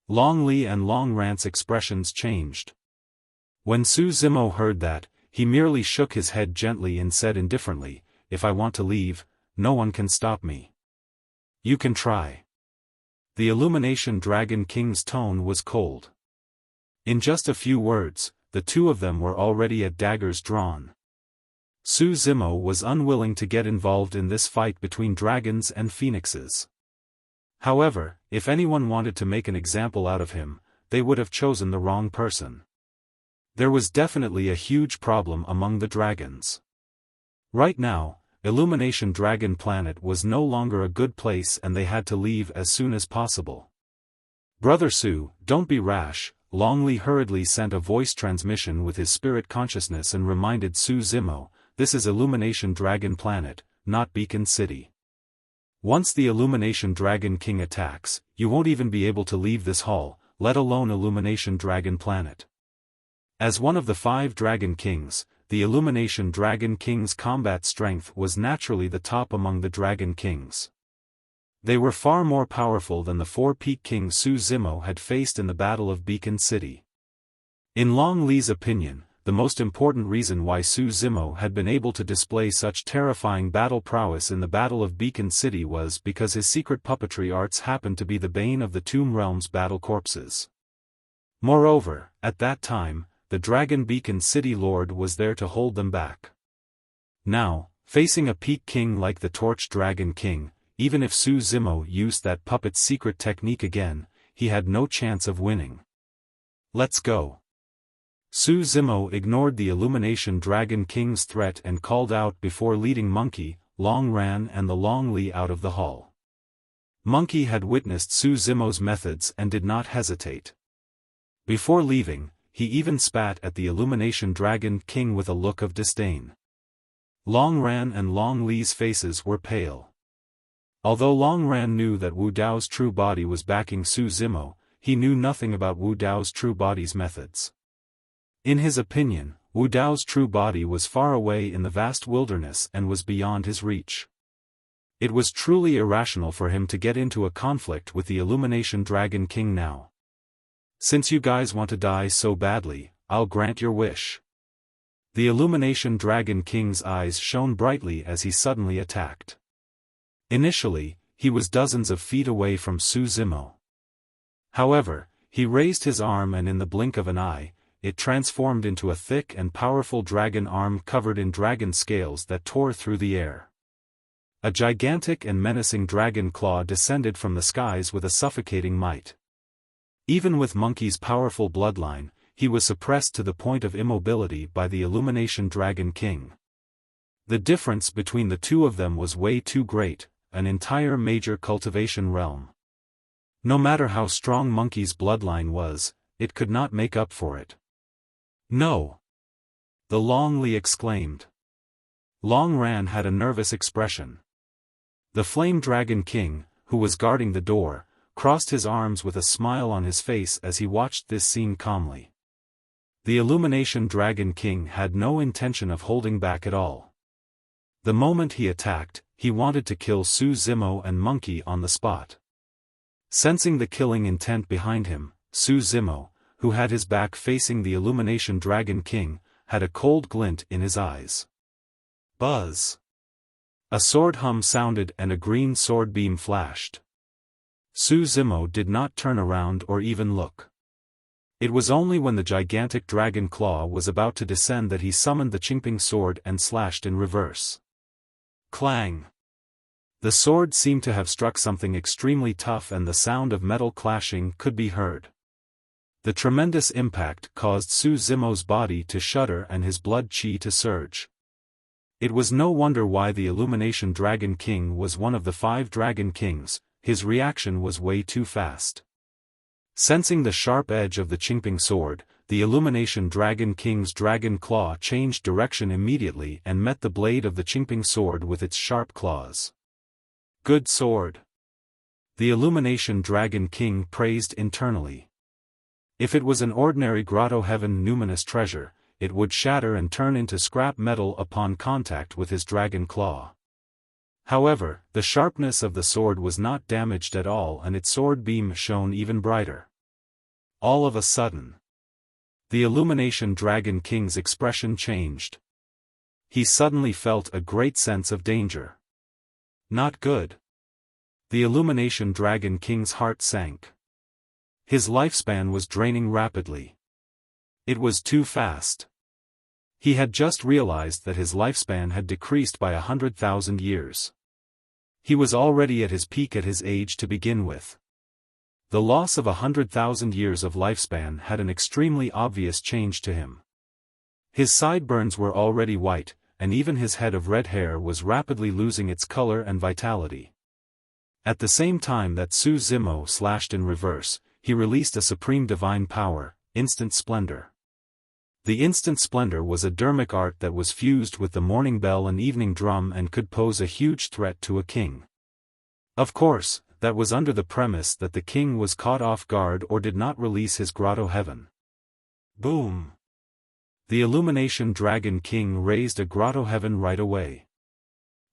Long Li and Long Ran's expressions changed. When Su Zimo heard that, he merely shook his head gently and said indifferently, if I want to leave, no one can stop me. You can try. The Illumination Dragon King's tone was cold. In just a few words, the two of them were already at daggers drawn. Su Zimo was unwilling to get involved in this fight between dragons and phoenixes. However, if anyone wanted to make an example out of him, they would have chosen the wrong person. There was definitely a huge problem among the dragons. Right now, Illumination Dragon Planet was no longer a good place and they had to leave as soon as possible. Brother Su, don't be rash. Long Li hurriedly sent a voice transmission with his spirit consciousness and reminded Su Zimo, this is Illumination Dragon Planet, not Beacon City. Once the Illumination Dragon King attacks, you won't even be able to leave this hall, let alone Illumination Dragon Planet. As one of the 5 Dragon Kings, the Illumination Dragon King's combat strength was naturally the top among the Dragon Kings. They were far more powerful than the 4 Peak Kings Su Zimo had faced in the Battle of Beacon City. In Long Li's opinion, the most important reason why Su Zimo had been able to display such terrifying battle prowess in the Battle of Beacon City was because his secret puppetry arts happened to be the bane of the Tomb Realm's battle corpses. Moreover, at that time, the Dragon Beacon City Lord was there to hold them back. Now, facing a Peak King like the Torch Dragon King, even if Su Zimo used that puppet's secret technique again, he had no chance of winning. Let's go. Su Zimo ignored the Illumination Dragon King's threat and called out before leading Monkey, Long Ran and the Long Li out of the hall. Monkey had witnessed Su Zimo's methods and did not hesitate. Before leaving, he even spat at the Illumination Dragon King with a look of disdain. Long Ran and Long Li's faces were pale. Although Long Ran knew that Wu Dao's true body was backing Su Zimo, he knew nothing about Wu Dao's true body's methods. In his opinion, Wu Dao's true body was far away in the vast wilderness and was beyond his reach. It was truly irrational for him to get into a conflict with the Illumination Dragon King now. Since you guys want to die so badly, I'll grant your wish. The Illumination Dragon King's eyes shone brightly as he suddenly attacked. Initially, he was dozens of feet away from Su Zimo. However, he raised his arm and in the blink of an eye, it transformed into a thick and powerful dragon arm covered in dragon scales that tore through the air. A gigantic and menacing dragon claw descended from the skies with a suffocating might. Even with Monkey's powerful bloodline, he was suppressed to the point of immobility by the Illumination Dragon King. The difference between the two of them was way too great, an entire major cultivation realm. No matter how strong Monkey's bloodline was, it could not make up for it. No! The Long Li exclaimed. Long Ran had a nervous expression. The Flame Dragon King, who was guarding the door, crossed his arms with a smile on his face as he watched this scene calmly. The Illumination Dragon King had no intention of holding back at all. The moment he attacked, he wanted to kill Su Zimo and Monkey on the spot. Sensing the killing intent behind him, Su Zimo, who had his back facing the Illumination Dragon King, had a cold glint in his eyes. Buzz! A sword hum sounded and a green sword beam flashed. Su Zimo did not turn around or even look. It was only when the gigantic dragon claw was about to descend that he summoned the Qingping sword and slashed in reverse. Clang! The sword seemed to have struck something extremely tough and the sound of metal clashing could be heard. The tremendous impact caused Su Zimo's body to shudder and his blood qi to surge. It was no wonder why the Illumination Dragon King was one of the 5 Dragon Kings. His reaction was way too fast. Sensing the sharp edge of the Qingping sword, the the Illumination Dragon King's dragon claw changed direction immediately and met the blade of the Qingping sword with its sharp claws. Good sword. The Illumination Dragon King praised internally. If it was an ordinary Grotto Heaven numinous treasure, it would shatter and turn into scrap metal upon contact with his dragon claw. However, the sharpness of the sword was not damaged at all and its sword beam shone even brighter. All of a sudden, the Illumination Dragon King's expression changed. He suddenly felt a great sense of danger. Not good. The Illumination Dragon King's heart sank. His lifespan was draining rapidly. It was too fast. He had just realized that his lifespan had decreased by 100,000 years. He was already at his peak at his age to begin with. The loss of 100,000 years of lifespan had an extremely obvious change to him. His sideburns were already white, and even his head of red hair was rapidly losing its color and vitality. At the same time that Su Zimo slashed in reverse, he released a supreme divine power, Instant Splendor. The Instant Splendor was a dermic art that was fused with the morning bell and evening drum and could pose a huge threat to a king. Of course, that was under the premise that the king was caught off guard or did not release his Grotto Heaven. Boom! The Illumination Dragon King raised a Grotto Heaven right away.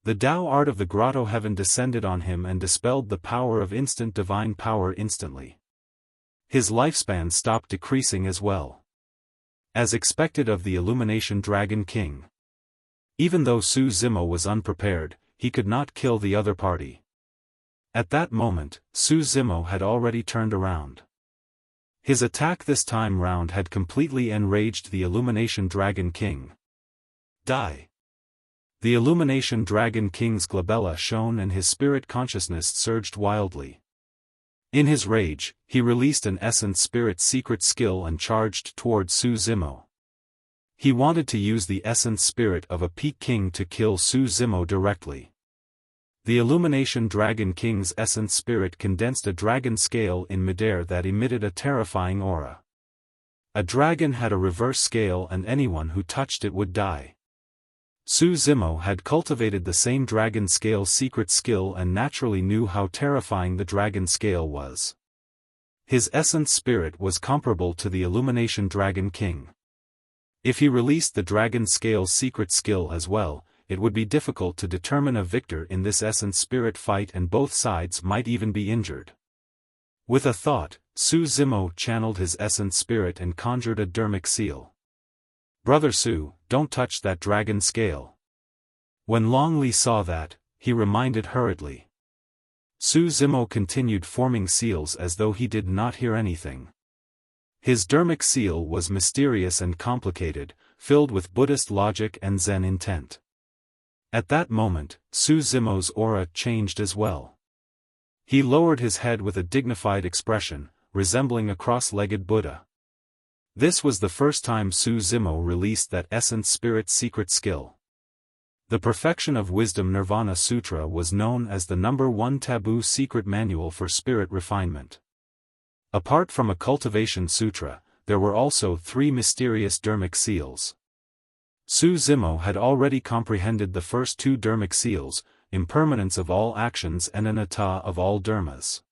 The Tao art of the Grotto Heaven descended on him and dispelled the power of instant divine power instantly. His lifespan stopped decreasing as well. As expected of the Illumination Dragon King. Even though Su Zimo was unprepared, he could not kill the other party. At that moment, Su Zimo had already turned around. His attack this time round had completely enraged the Illumination Dragon King. Die! The Illumination Dragon King's glabella shone and his spirit consciousness surged wildly. In his rage, he released an Essence Spirit secret skill and charged toward Su Zimo. He wanted to use the Essence Spirit of a Peak King to kill Su Zimo directly. The Illumination Dragon King's Essence Spirit condensed a dragon scale in midair that emitted a terrifying aura. A dragon had a reverse scale and anyone who touched it would die. Su Zimo had cultivated the same dragon scale secret skill and naturally knew how terrifying the dragon scale was. His essence spirit was comparable to the Illumination Dragon King. If he released the dragon scale secret skill as well, it would be difficult to determine a victor in this essence spirit fight and both sides might even be injured. With a thought, Su Zimo channeled his essence spirit and conjured a dermic seal. Brother Su, don't touch that dragon scale. When Long Li saw that, he reminded hurriedly. Su Zimo continued forming seals as though he did not hear anything. His dermic seal was mysterious and complicated, filled with Buddhist logic and Zen intent. At that moment, Su Zimo's aura changed as well. He lowered his head with a dignified expression, resembling a cross-legged Buddha. This was the first time Su Zimo released that Essence Spirit secret skill. The Perfection of Wisdom Nirvana Sutra was known as the #1 taboo secret manual for spirit refinement. Apart from a cultivation sutra, there were also 3 mysterious dermic seals. Su Zimo had already comprehended the first 2 dermic seals, impermanence of all actions and anatta of all dharmas.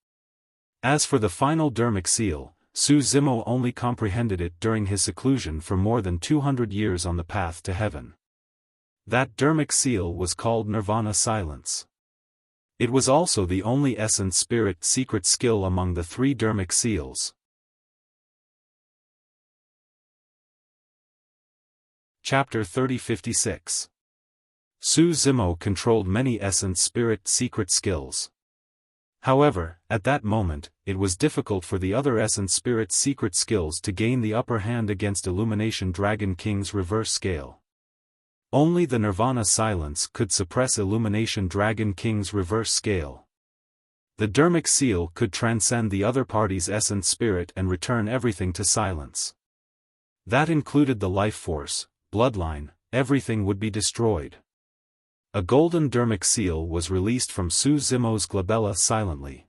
As for the final dermic seal, Su Zimo only comprehended it during his seclusion for more than 200 years on the path to heaven. That dermic seal was called Nirvana Silence. It was also the only essence spirit secret skill among the 3 dermic seals. Chapter 3056. Su Zimo controlled many essence spirit secret skills. However, at that moment, it was difficult for the other essence spirit secret skills to gain the upper hand against Illumination Dragon King's reverse scale. Only the Nirvana Silence could suppress Illumination Dragon King's reverse scale. The dermic seal could transcend the other party's essence spirit and return everything to silence. That included the life force, bloodline, everything would be destroyed. A golden dermic seal was released from Su Zimo's glabella silently.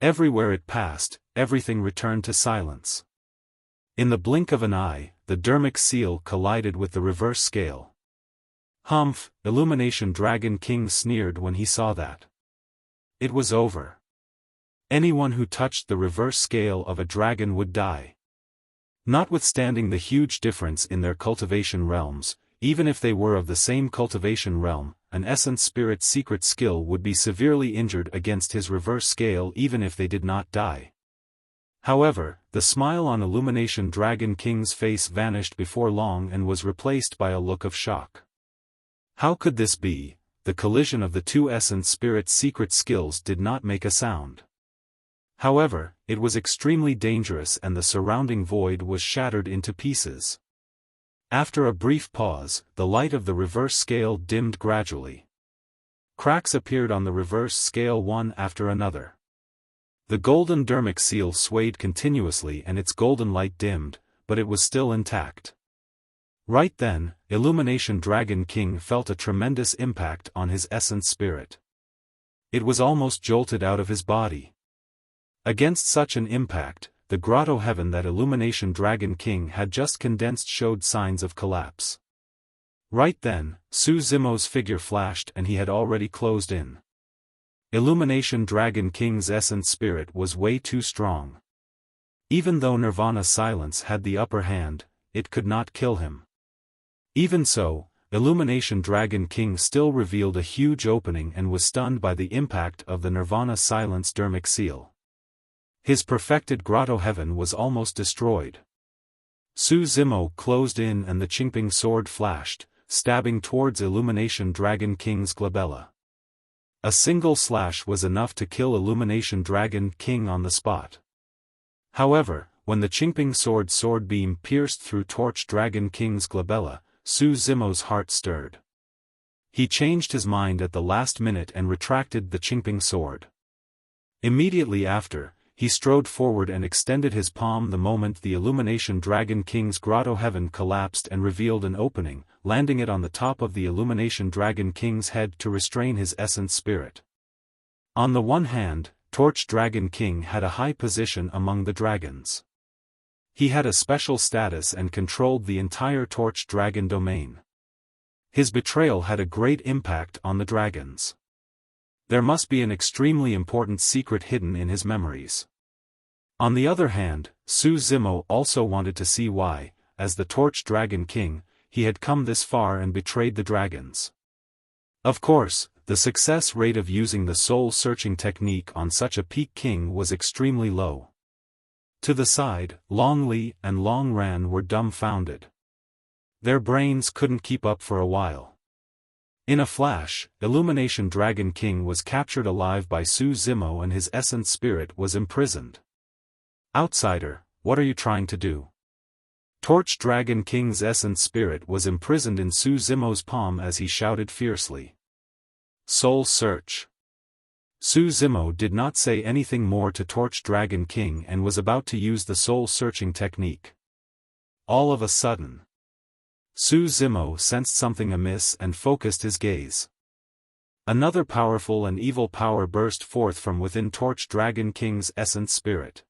Everywhere it passed, everything returned to silence. In the blink of an eye, the dermic seal collided with the reverse scale. Humph, Illumination Dragon King sneered when he saw that. It was over. Anyone who touched the reverse scale of a dragon would die. Notwithstanding the huge difference in their cultivation realms, even if they were of the same cultivation realm, an essence spirit's secret skill would be severely injured against his reverse scale even if they did not die. However, the smile on Illumination Dragon King's face vanished before long and was replaced by a look of shock. How could this be? The collision of the two essence spirit's secret skills did not make a sound. However, it was extremely dangerous and the surrounding void was shattered into pieces. After a brief pause, the light of the reverse scale dimmed gradually. Cracks appeared on the reverse scale one after another. The golden dermic seal swayed continuously and its golden light dimmed, but it was still intact. Right then, Illumination Dragon King felt a tremendous impact on his essence spirit. It was almost jolted out of his body. Against such an impact, the grotto heaven that Illumination Dragon King had just condensed showed signs of collapse. Right then, Su Zimo's figure flashed and he had already closed in. Illumination Dragon King's essence spirit was way too strong. Even though Nirvana Silence had the upper hand, it could not kill him. Even so, Illumination Dragon King still revealed a huge opening and was stunned by the impact of the Nirvana Silence dermic seal. His perfected grotto heaven was almost destroyed. Su Zimo closed in and the Qingping sword flashed, stabbing towards Illumination Dragon King's glabella. A single slash was enough to kill Illumination Dragon King on the spot. However, when the Qingping sword beam pierced through Torch Dragon King's glabella, Su Zimo's heart stirred. He changed his mind at the last minute and retracted the Qingping sword. Immediately after, he strode forward and extended his palm the moment the Illumination Dragon King's grotto heaven collapsed and revealed an opening, landing it on the top of the Illumination Dragon King's head to restrain his essence spirit. On the one hand, Torch Dragon King had a high position among the dragons. He had a special status and controlled the entire Torch Dragon domain. His betrayal had a great impact on the dragons. There must be an extremely important secret hidden in his memories. On the other hand, Su Zimo also wanted to see why, as the Torch Dragon King, he had come this far and betrayed the dragons. Of course, the success rate of using the soul-searching technique on such a peak king was extremely low. To the side, Long Li and Long Ran were dumbfounded. Their brains couldn't keep up for a while. In a flash, Illumination Dragon King was captured alive by Su Zimo and his essence spirit was imprisoned. Outsider, what are you trying to do? Torch Dragon King's essence spirit was imprisoned in Su Zimo's palm as he shouted fiercely. Soul search. Su Zimo did not say anything more to Torch Dragon King and was about to use the soul-searching technique. All of a sudden, Su Zimo sensed something amiss and focused his gaze. Another powerful and evil power burst forth from within Torch Dragon King's essence spirit.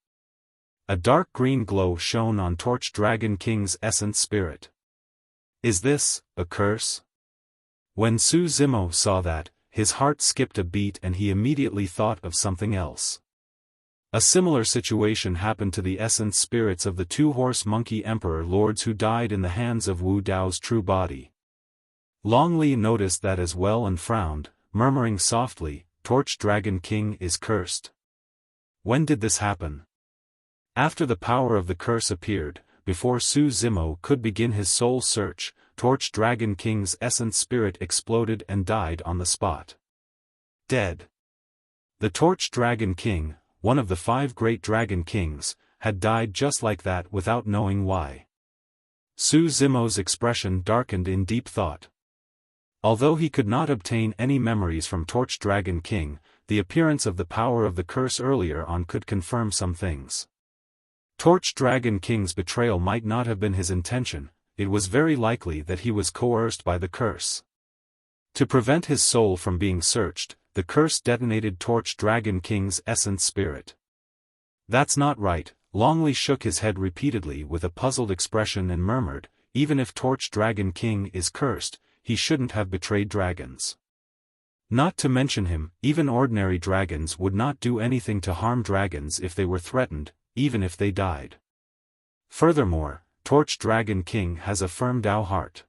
A dark green glow shone on Torch Dragon King's essence spirit. Is this a curse? When Su Zimo saw that, his heart skipped a beat and he immediately thought of something else. A similar situation happened to the essence spirits of the two-horse monkey emperor lords who died in the hands of Wu Dao's true body. Long Li noticed that as well and frowned, murmuring softly, Torch Dragon King is cursed. When did this happen? After the power of the curse appeared, before Su Zimo could begin his soul search, Torch Dragon King's essence spirit exploded and died on the spot. Dead. The Torch Dragon King, one of the 5 great dragon kings, had died just like that without knowing why. Su Zimo's expression darkened in deep thought. Although he could not obtain any memories from Torch Dragon King, the appearance of the power of the curse earlier on could confirm some things. Torch Dragon King's betrayal might not have been his intention, it was very likely that he was coerced by the curse. To prevent his soul from being searched, the curse detonated Torch Dragon King's essence spirit. That's not right, Long Li shook his head repeatedly with a puzzled expression and murmured, "Even if Torch Dragon King is cursed, he shouldn't have betrayed dragons. Not to mention him, even ordinary dragons would not do anything to harm dragons if they were threatened, even if they died. Furthermore, Torch Dragon King has a firm Dao heart.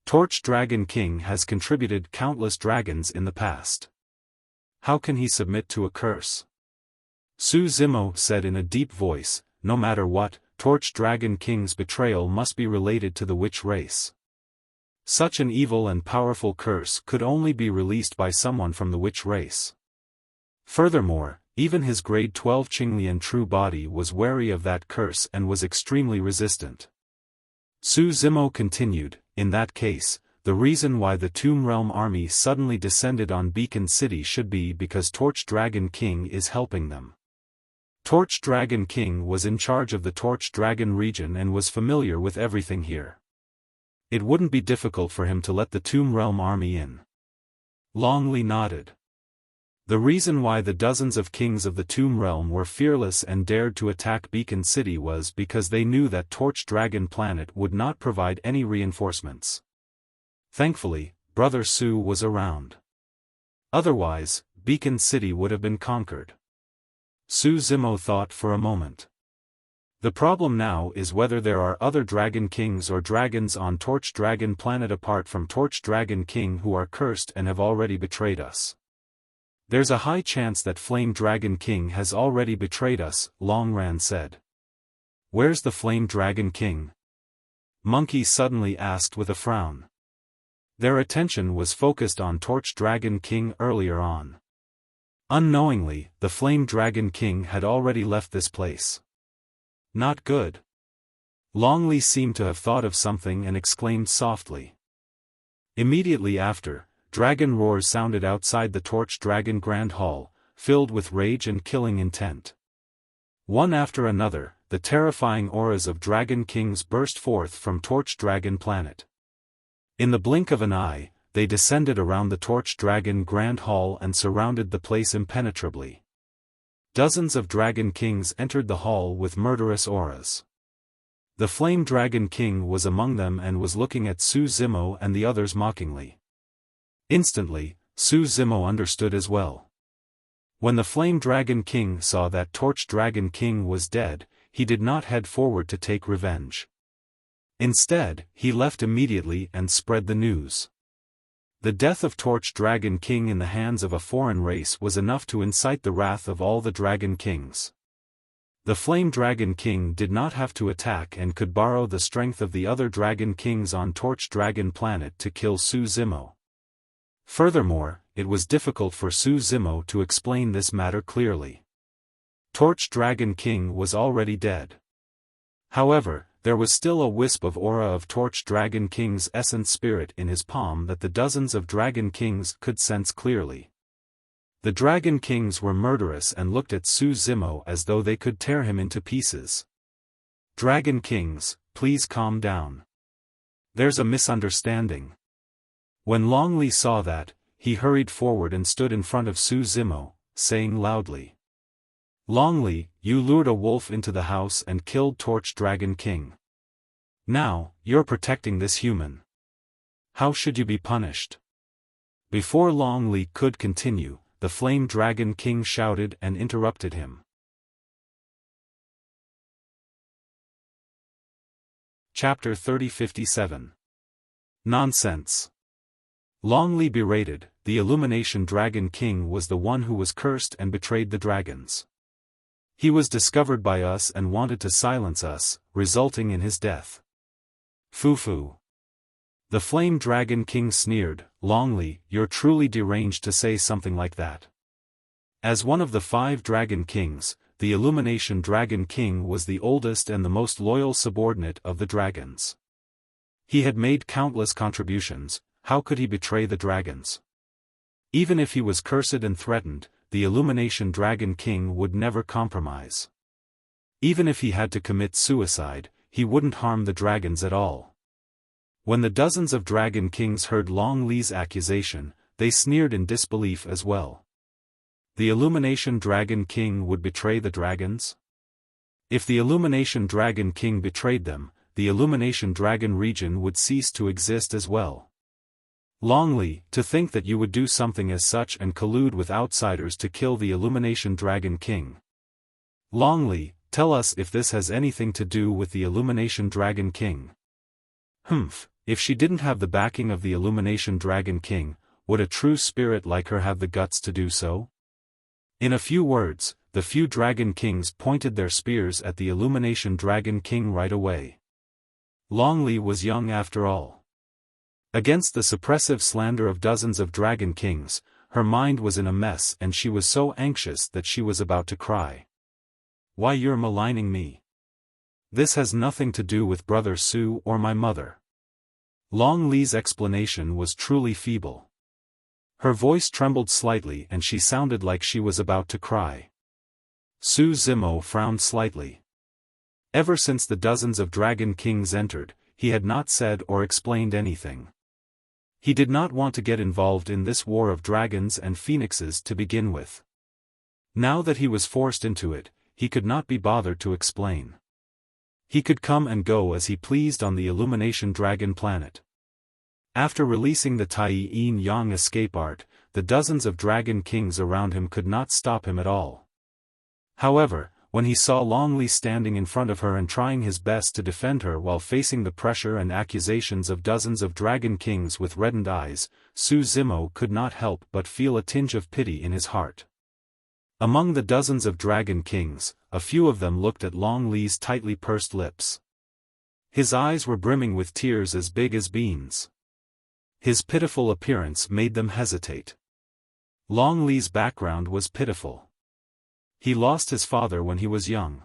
Torch Dragon King has contributed countless dragons in the past. How can he submit to a curse?" Su Zimo said in a deep voice, "No matter what, Torch Dragon King's betrayal must be related to the witch race. Such an evil and powerful curse could only be released by someone from the witch race. Furthermore, even his grade 12 Qinglian true body was wary of that curse and was extremely resistant." Su Zimo continued, "In that case, the reason why the Tomb Realm army suddenly descended on Beacon City should be because Torch Dragon King is helping them. Torch Dragon King was in charge of the Torch Dragon region and was familiar with everything here. It wouldn't be difficult for him to let the Tomb Realm army in." Long Li nodded. The reason why the dozens of kings of the Tomb Realm were fearless and dared to attack Beacon City was because they knew that Torch Dragon Planet would not provide any reinforcements. Thankfully, Brother Su was around. Otherwise, Beacon City would have been conquered. Su Zimo thought for a moment. The problem now is whether there are other Dragon Kings or dragons on Torch Dragon Planet apart from Torch Dragon King who are cursed and have already betrayed us. There's a high chance that Flame Dragon King has already betrayed us, Long Ran said. Where's the Flame Dragon King? Monkey suddenly asked with a frown. Their attention was focused on Torch Dragon King earlier on. Unknowingly, the Flame Dragon King had already left this place. Not good. Long Li seemed to have thought of something and exclaimed softly. Immediately after, dragon roars sounded outside the Torch Dragon Grand Hall, filled with rage and killing intent. One after another, the terrifying auras of Dragon Kings burst forth from Torch Dragon Planet. In the blink of an eye, they descended around the Torch Dragon Grand Hall and surrounded the place impenetrably. Dozens of Dragon Kings entered the hall with murderous auras. The Flame Dragon King was among them and was looking at Su Zimo and the others mockingly. Instantly, Su Zimo understood as well. When the Flame Dragon King saw that Torch Dragon King was dead, he did not head forward to take revenge. Instead, he left immediately and spread the news. The death of Torch Dragon King in the hands of a foreign race was enough to incite the wrath of all the Dragon Kings. The Flame Dragon King did not have to attack and could borrow the strength of the other Dragon Kings on Torch Dragon Planet to kill Su Zimo. Furthermore, it was difficult for Su Zimo to explain this matter clearly. Torch Dragon King was already dead. However, there was still a wisp of aura of Torch Dragon King's essence spirit in his palm that the dozens of Dragon Kings could sense clearly. The Dragon Kings were murderous and looked at Su Zimo as though they could tear him into pieces. Dragon Kings, please calm down. There's a misunderstanding. When Long Li saw that, he hurried forward and stood in front of Su Zimo, saying loudly, Long Li, you lured a wolf into the house and killed Torch Dragon King. Now, you're protecting this human. How should you be punished? Before Long Li could continue, the Flame Dragon King shouted and interrupted him. Chapter 3057. Nonsense. Long Li berated, the Illumination Dragon King was the one who was cursed and betrayed the dragons. He was discovered by us and wanted to silence us, resulting in his death. Foo-foo. The Flame Dragon King sneered, Long Li, you're truly deranged to say something like that. As one of the 5 Dragon Kings, the Illumination Dragon King was the oldest and the most loyal subordinate of the dragons. He had made countless contributions, how could he betray the dragons? Even if he was cursed and threatened, the Illumination Dragon King would never compromise. Even if he had to commit suicide, he wouldn't harm the dragons at all. When the dozens of Dragon Kings heard Long Li's accusation, they sneered in disbelief as well. The Illumination Dragon King would betray the dragons? If the Illumination Dragon King betrayed them, the Illumination Dragon region would cease to exist as well. Longli, to think that you would do something as such and collude with outsiders to kill the Illumination Dragon King. Longli, tell us if this has anything to do with the Illumination Dragon King. Humph, if she didn't have the backing of the Illumination Dragon King, would a true spirit like her have the guts to do so? In a few words, the few Dragon Kings pointed their spears at the Illumination Dragon King right away. Longli was young after all. Against the suppressive slander of dozens of Dragon Kings, her mind was in a mess and she was so anxious that she was about to cry. Why, you're maligning me. This has nothing to do with Brother Su or my mother. Long Li's explanation was truly feeble. Her voice trembled slightly and she sounded like she was about to cry. Su Zimo frowned slightly. Ever since the dozens of Dragon Kings entered, he had not said or explained anything. He did not want to get involved in this war of dragons and phoenixes to begin with. Now that he was forced into it, he could not be bothered to explain. He could come and go as he pleased on the Illumination Dragon planet. After releasing the Tai Yin Yang escape art, the dozens of Dragon Kings around him could not stop him at all. However, when he saw Longli standing in front of her and trying his best to defend her while facing the pressure and accusations of dozens of Dragon Kings with reddened eyes, Su Zimo could not help but feel a tinge of pity in his heart. Among the dozens of Dragon Kings, a few of them looked at Long Li's tightly pursed lips. His eyes were brimming with tears as big as beans. His pitiful appearance made them hesitate. Long Li's background was pitiful. He lost his father when he was young.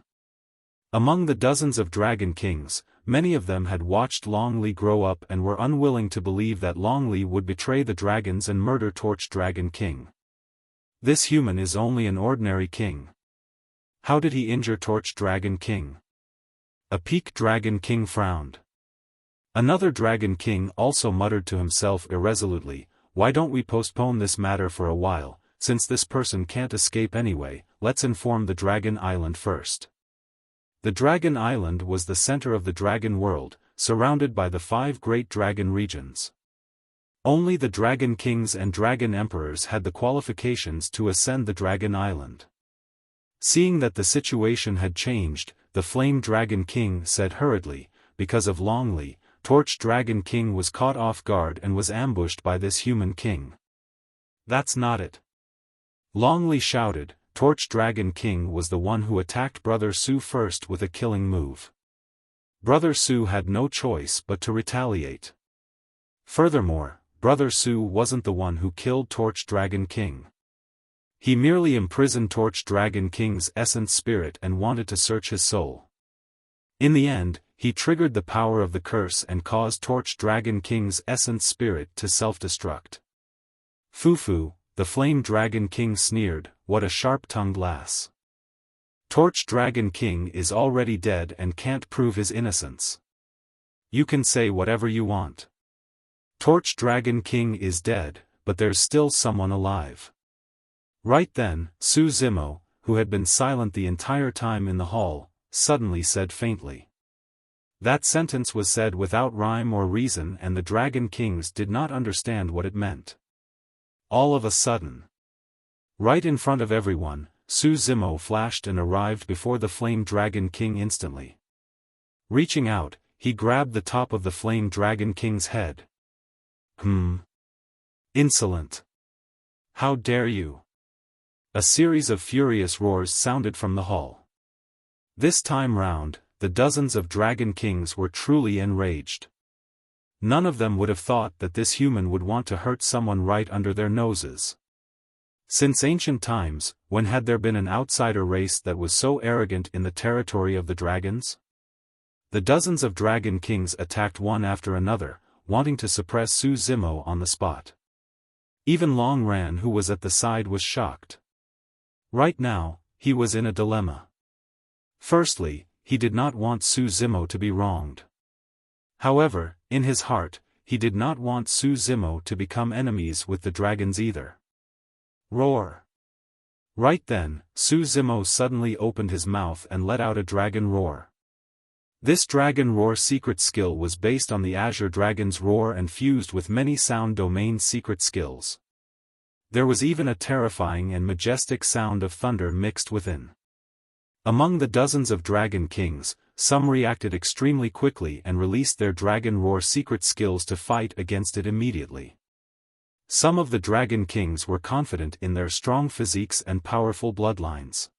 Among the dozens of Dragon Kings, many of them had watched Long Li grow up and were unwilling to believe that Long Li would betray the dragons and murder Torch Dragon King. This human is only an ordinary king. How did he injure Torch Dragon King? A Peak Dragon King frowned. Another Dragon King also muttered to himself irresolutely, why don't we postpone this matter for a while, since this person can't escape anyway, let's inform the Dragon Island first. The Dragon Island was the center of the Dragon world, surrounded by the 5 great dragon regions. Only the Dragon Kings and Dragon Emperors had the qualifications to ascend the Dragon Island. Seeing that the situation had changed, the Flame Dragon King said hurriedly, because of Long Li, Torch Dragon King was caught off guard and was ambushed by this human king. That's not it. Long Li shouted, Torch Dragon King was the one who attacked Brother Su first with a killing move. Brother Su had no choice but to retaliate. Furthermore, Brother Su wasn't the one who killed Torch Dragon King. He merely imprisoned Torch Dragon King's essence spirit and wanted to search his soul. In the end, he triggered the power of the curse and caused Torch Dragon King's essence spirit to self-destruct. Fufu, the Flame Dragon King sneered, what a sharp-tongued lass. Torch Dragon King is already dead and can't prove his innocence. You can say whatever you want. Torch Dragon King is dead, but there's still someone alive. Right then, Su Zimo, who had been silent the entire time in the hall, suddenly said faintly. That sentence was said without rhyme or reason and the Dragon Kings did not understand what it meant. All of a sudden, right in front of everyone, Su Zimo flashed and arrived before the Flame Dragon King instantly. Reaching out, he grabbed the top of the Flame Dragon King's head. Insolent. How dare you? A series of furious roars sounded from the hall. This time round, the dozens of Dragon Kings were truly enraged. None of them would have thought that this human would want to hurt someone right under their noses. Since ancient times, when had there been an outsider race that was so arrogant in the territory of the dragons? The dozens of Dragon Kings attacked one after another, wanting to suppress Su Zimo on the spot. Even Long Ran, who was at the side, was shocked. Right now, he was in a dilemma. Firstly, he did not want Su Zimo to be wronged. However, in his heart, he did not want Su Zimo to become enemies with the dragons either. Roar! Right then, Su Zimo suddenly opened his mouth and let out a dragon roar. This dragon roar secret skill was based on the Azure Dragon's roar and fused with many sound domain secret skills. There was even a terrifying and majestic sound of thunder mixed within. Among the dozens of dragon kings, some reacted extremely quickly and released their dragon roar secret skills to fight against it immediately. Some of the dragon kings were confident in their strong physiques and powerful bloodlines.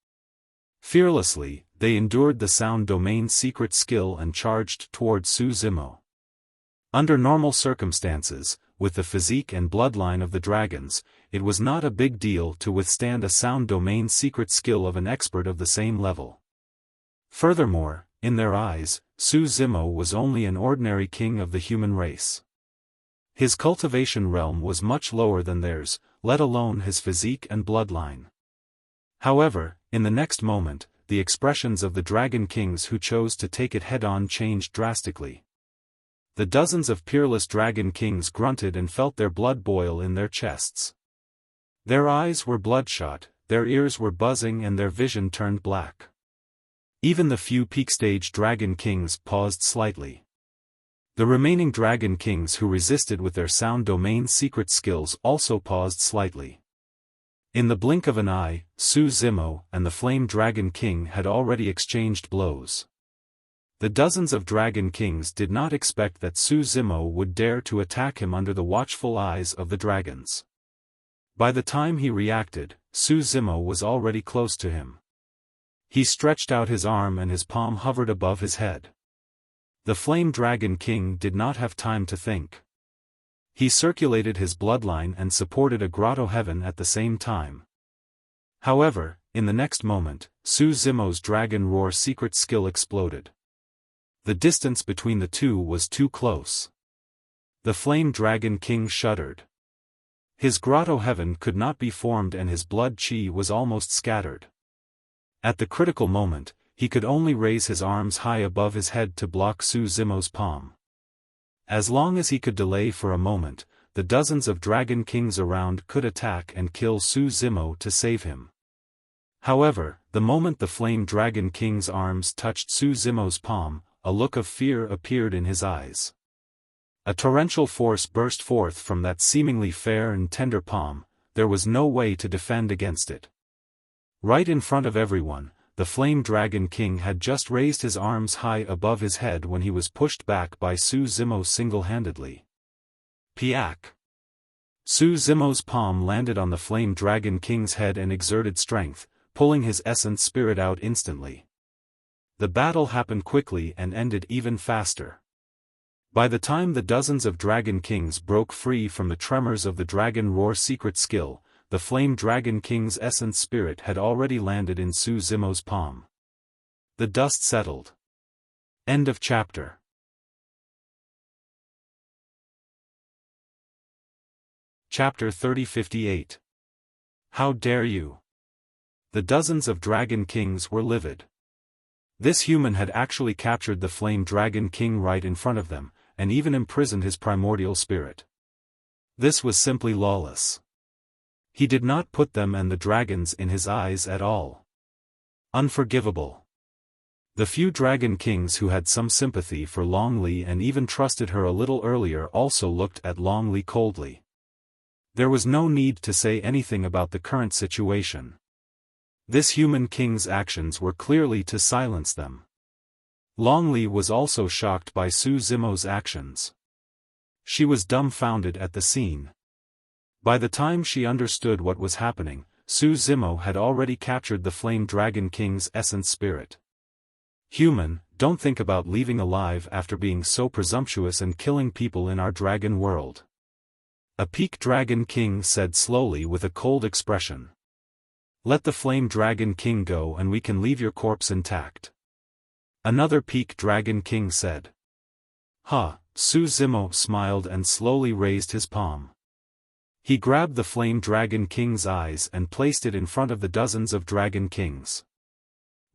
Fearlessly, they endured the sound domain secret skill and charged toward Su Zimo. Under normal circumstances, with the physique and bloodline of the dragons, it was not a big deal to withstand a sound domain secret skill of an expert of the same level. Furthermore, in their eyes, Su Zimo was only an ordinary king of the human race. His cultivation realm was much lower than theirs, let alone his physique and bloodline. However, in the next moment, the expressions of the dragon kings who chose to take it head-on changed drastically. The dozens of peerless dragon kings grunted and felt their blood boil in their chests. Their eyes were bloodshot, their ears were buzzing and their vision turned black. Even the few peak-stage dragon kings paused slightly. The remaining dragon kings who resisted with their sound domain secret skills also paused slightly. In the blink of an eye, Su Zimo and the Flame Dragon King had already exchanged blows. The dozens of dragon kings did not expect that Su Zimo would dare to attack him under the watchful eyes of the dragons. By the time he reacted, Su Zimo was already close to him. He stretched out his arm and his palm hovered above his head. The Flame Dragon King did not have time to think. He circulated his bloodline and supported a grotto heaven at the same time. However, in the next moment, Su Zimo's dragon roar secret skill exploded. The distance between the two was too close. The Flame Dragon King shuddered. His grotto heaven could not be formed and his blood chi was almost scattered. At the critical moment, he could only raise his arms high above his head to block Su Zimo's palm. As long as he could delay for a moment, the dozens of dragon kings around could attack and kill Su Zimo to save him. However, the moment the Flame Dragon King's arms touched Su Zimo's palm, a look of fear appeared in his eyes. A torrential force burst forth from that seemingly fair and tender palm, there was no way to defend against it. Right in front of everyone, the Flame Dragon King had just raised his arms high above his head when he was pushed back by Su Zimo single-handedly. Piak! Su Zimo's palm landed on the Flame Dragon King's head and exerted strength, pulling his essence spirit out instantly. The battle happened quickly and ended even faster. By the time the dozens of dragon kings broke free from the tremors of the dragon roar secret skill, the Flame Dragon King's essence spirit had already landed in Su Zimo's palm. The dust settled. End of chapter. Chapter 3058. How dare you? The dozens of dragon kings were livid. This human had actually captured the Flame Dragon King right in front of them, and even imprisoned his primordial spirit. This was simply lawless. He did not put them and the dragons in his eyes at all. Unforgivable. The few dragon kings who had some sympathy for Long Li and even trusted her a little earlier also looked at Long Li coldly. There was no need to say anything about the current situation. This human king's actions were clearly to silence them. Long Li was also shocked by Su Zimo's actions. She was dumbfounded at the scene. By the time she understood what was happening, Su Zimo had already captured the Flame Dragon King's essence spirit. Human, don't think about leaving alive after being so presumptuous and killing people in our dragon world. A Peak Dragon King said slowly with a cold expression. Let the Flame Dragon King go and we can leave your corpse intact. Another Peak Dragon King said. Su Zimo smiled and slowly raised his palm. He grabbed the Flame Dragon King's eyes and placed it in front of the dozens of dragon kings.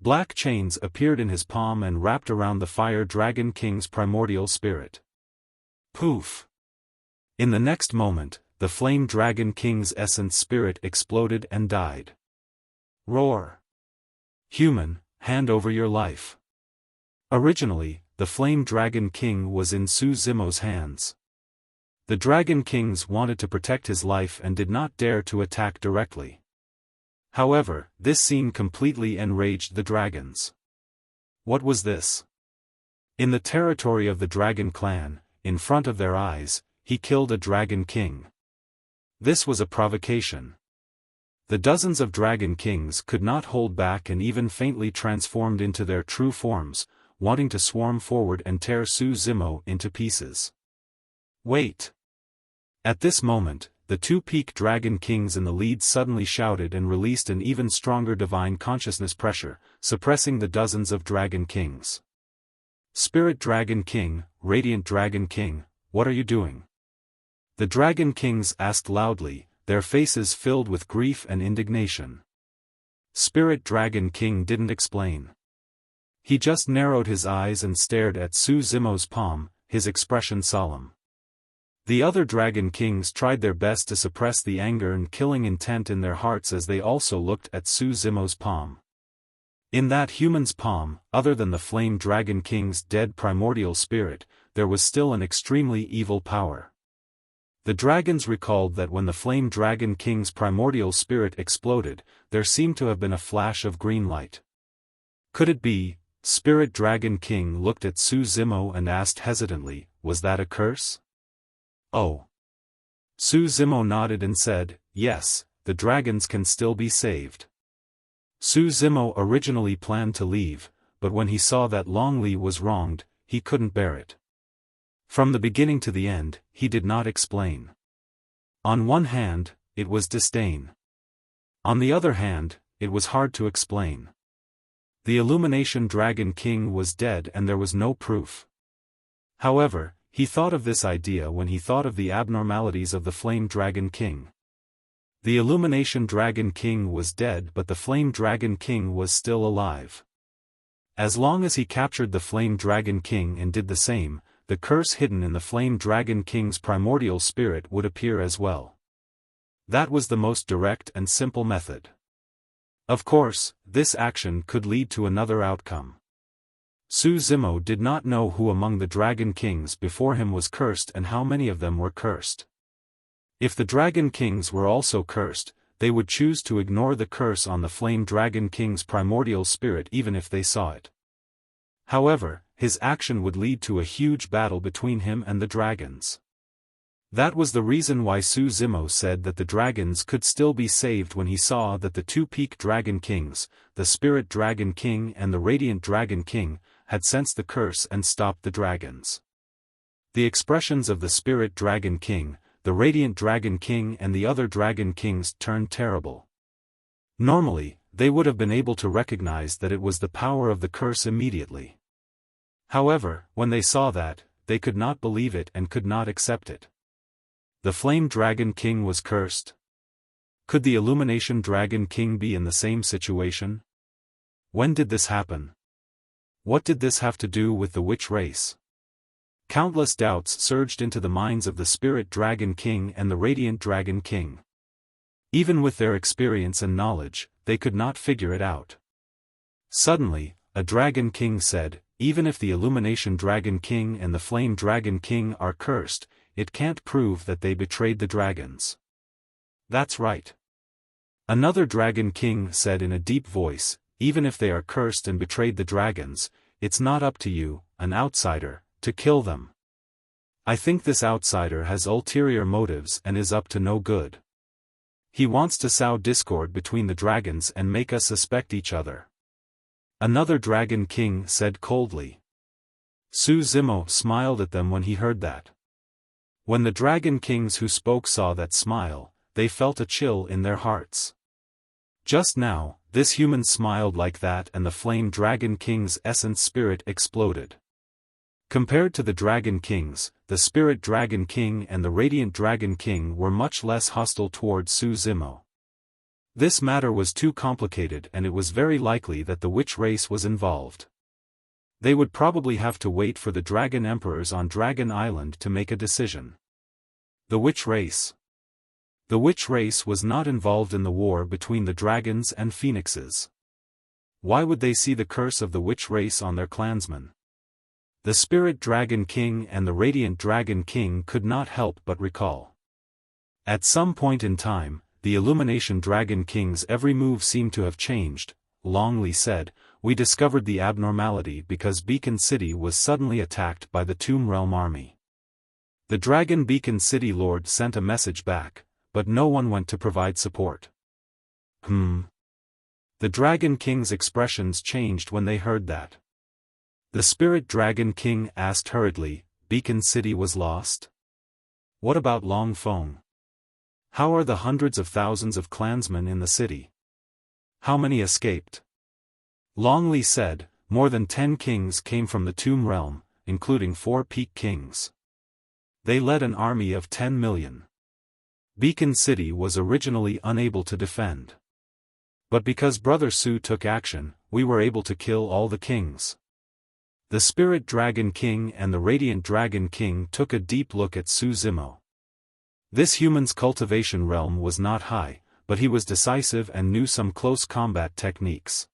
Black chains appeared in his palm and wrapped around the Fire Dragon King's primordial spirit. Poof! In the next moment, the Flame Dragon King's essence spirit exploded and died. Roar. Human, hand over your life. Originally, the Flame Dragon King was in Su Zimo's hands. The Dragon Kings wanted to protect his life and did not dare to attack directly. However, this scene completely enraged the dragons. What was this? In the territory of the Dragon Clan, in front of their eyes, he killed a Dragon King. This was a provocation. The dozens of Dragon Kings could not hold back and even faintly transformed into their true forms, wanting to swarm forward and tear Su Zimo into pieces. Wait! At this moment, the two peak Dragon Kings in the lead suddenly shouted and released an even stronger divine consciousness pressure, suppressing the dozens of Dragon Kings. Spirit Dragon King, Radiant Dragon King, what are you doing? The Dragon Kings asked loudly, their faces filled with grief and indignation. Spirit Dragon King didn't explain. He just narrowed his eyes and stared at Su Zimo's palm, his expression solemn. The other Dragon Kings tried their best to suppress the anger and killing intent in their hearts as they also looked at Su Zimo's palm. In that human's palm, other than the Flame Dragon King's dead primordial spirit, there was still an extremely evil power. The dragons recalled that when the Flame Dragon King's primordial spirit exploded, there seemed to have been a flash of green light. Could it be? Spirit Dragon King looked at Su Zimo and asked hesitantly, was that a curse? Oh. Su Zimo nodded and said, yes, the dragons can still be saved. Su Zimo originally planned to leave, but when he saw that Long Li was wronged, he couldn't bear it. From the beginning to the end, he did not explain. On one hand, it was disdain. On the other hand, it was hard to explain. The Illumination Dragon King was dead and there was no proof. However, he thought of this idea when he thought of the abnormalities of the Flame Dragon King. The Illumination Dragon King was dead but the Flame Dragon King was still alive. As long as he captured the Flame Dragon King and did the same, the curse hidden in the Flame Dragon King's primordial spirit would appear as well. That was the most direct and simple method. Of course, this action could lead to another outcome. Su Zimo did not know who among the Dragon Kings before him was cursed and how many of them were cursed. If the Dragon Kings were also cursed, they would choose to ignore the curse on the Flame Dragon King's primordial spirit even if they saw it. However, his action would lead to a huge battle between him and the dragons. That was the reason why Su Zimo said that the dragons could still be saved when he saw that the two peak Dragon Kings, the Spirit Dragon King and the Radiant Dragon King, had sensed the curse and stopped the dragons. The expressions of the Spirit Dragon King, the Radiant Dragon King and the other Dragon Kings turned terrible. Normally, they would have been able to recognize that it was the power of the curse immediately. However, when they saw that, they could not believe it and could not accept it. The Flame Dragon King was cursed. Could the Illumination Dragon King be in the same situation? When did this happen? What did this have to do with the witch race? Countless doubts surged into the minds of the Spirit Dragon King and the Radiant Dragon King. Even with their experience and knowledge, they could not figure it out. Suddenly, a Dragon King said, even if the Illumination Dragon King and the Flame Dragon King are cursed, it can't prove that they betrayed the dragons. That's right. Another Dragon King said in a deep voice, even if they are cursed and betrayed the dragons, it's not up to you, an outsider, to kill them. I think this outsider has ulterior motives and is up to no good. He wants to sow discord between the dragons and make us suspect each other. Another Dragon King said coldly. Su Zimo smiled at them when he heard that. When the Dragon Kings who spoke saw that smile, they felt a chill in their hearts. Just now, this human smiled like that and the Flame Dragon King's essence spirit exploded. Compared to the Dragon Kings, the Spirit Dragon King and the Radiant Dragon King were much less hostile towards Su Zimo. This matter was too complicated and it was very likely that the witch race was involved. They would probably have to wait for the Dragon Emperors on Dragon Island to make a decision. The witch race. The witch race was not involved in the war between the dragons and phoenixes. Why would they see the curse of the witch race on their clansmen? The Spirit Dragon King and the Radiant Dragon King could not help but recall. At some point in time, the Illumination Dragon King's every move seemed to have changed. Longley said, "We discovered the abnormality because Beacon City was suddenly attacked by the Tomb Realm army. The Dragon Beacon City Lord sent a message back, but no one went to provide support." The Dragon King's expressions changed when they heard that. The Spirit Dragon King asked hurriedly, "Beacon City was lost? What about Long Feng? How are the hundreds of thousands of clansmen in the city? How many escaped?" Longley said, "More than 10 kings came from the Tomb Realm, including 4 peak kings. They led an army of 10 million. Beacon City was originally unable to defend. But because Brother Su took action, we were able to kill all the kings." The Spirit Dragon King and the Radiant Dragon King took a deep look at Su Zimo. This human's cultivation realm was not high, but he was decisive and knew some close combat techniques.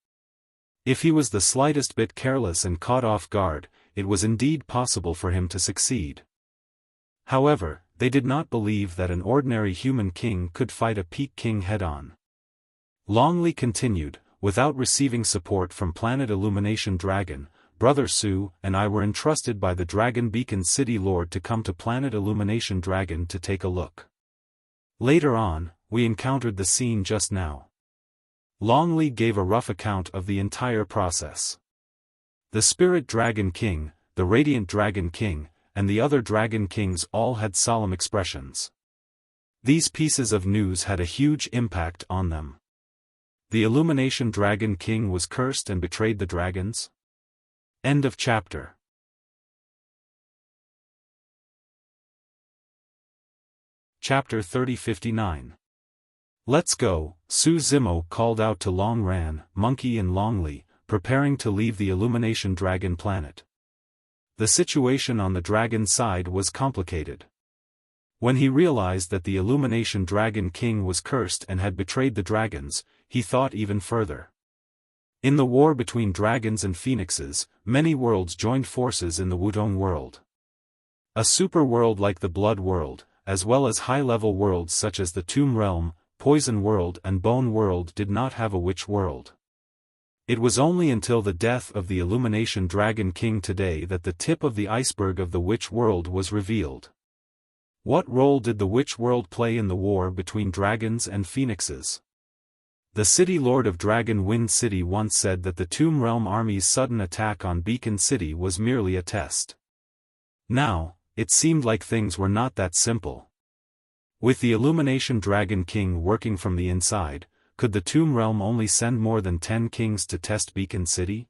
If he was the slightest bit careless and caught off guard, it was indeed possible for him to succeed. However, they did not believe that an ordinary human king could fight a peak king head-on. Longley continued, "Without receiving support from Planet Illumination Dragon, Brother Su and I were entrusted by the Dragon Beacon City Lord to come to Planet Illumination Dragon to take a look. Later on, we encountered the scene just now." Longley gave a rough account of the entire process. The Spirit Dragon King, the Radiant Dragon King, and the other Dragon Kings all had solemn expressions. These pieces of news had a huge impact on them. The Illumination Dragon King was cursed and betrayed the dragons? End of chapter. Chapter 3059. "Let's go," Su Zimo called out to Long Ran, Monkey and Longley, preparing to leave the Illumination Dragon planet. The situation on the dragon side was complicated. When he realized that the Illumination Dragon King was cursed and had betrayed the dragons, he thought even further. In the war between dragons and phoenixes, many worlds joined forces in the Wudong world. A super world like the Blood World, as well as high-level worlds such as the Tomb Realm, Poison World and Bone World did not have a Witch World. It was only until the death of the Illumination Dragon King today that the tip of the iceberg of the Witch World was revealed. What role did the Witch World play in the war between dragons and phoenixes? The City Lord of Dragon Wind City once said that the Tomb Realm army's sudden attack on Beacon City was merely a test. Now, it seemed like things were not that simple. With the Illumination Dragon King working from the inside, could the Tomb Realm only send more than 10 kings to test Beacon City?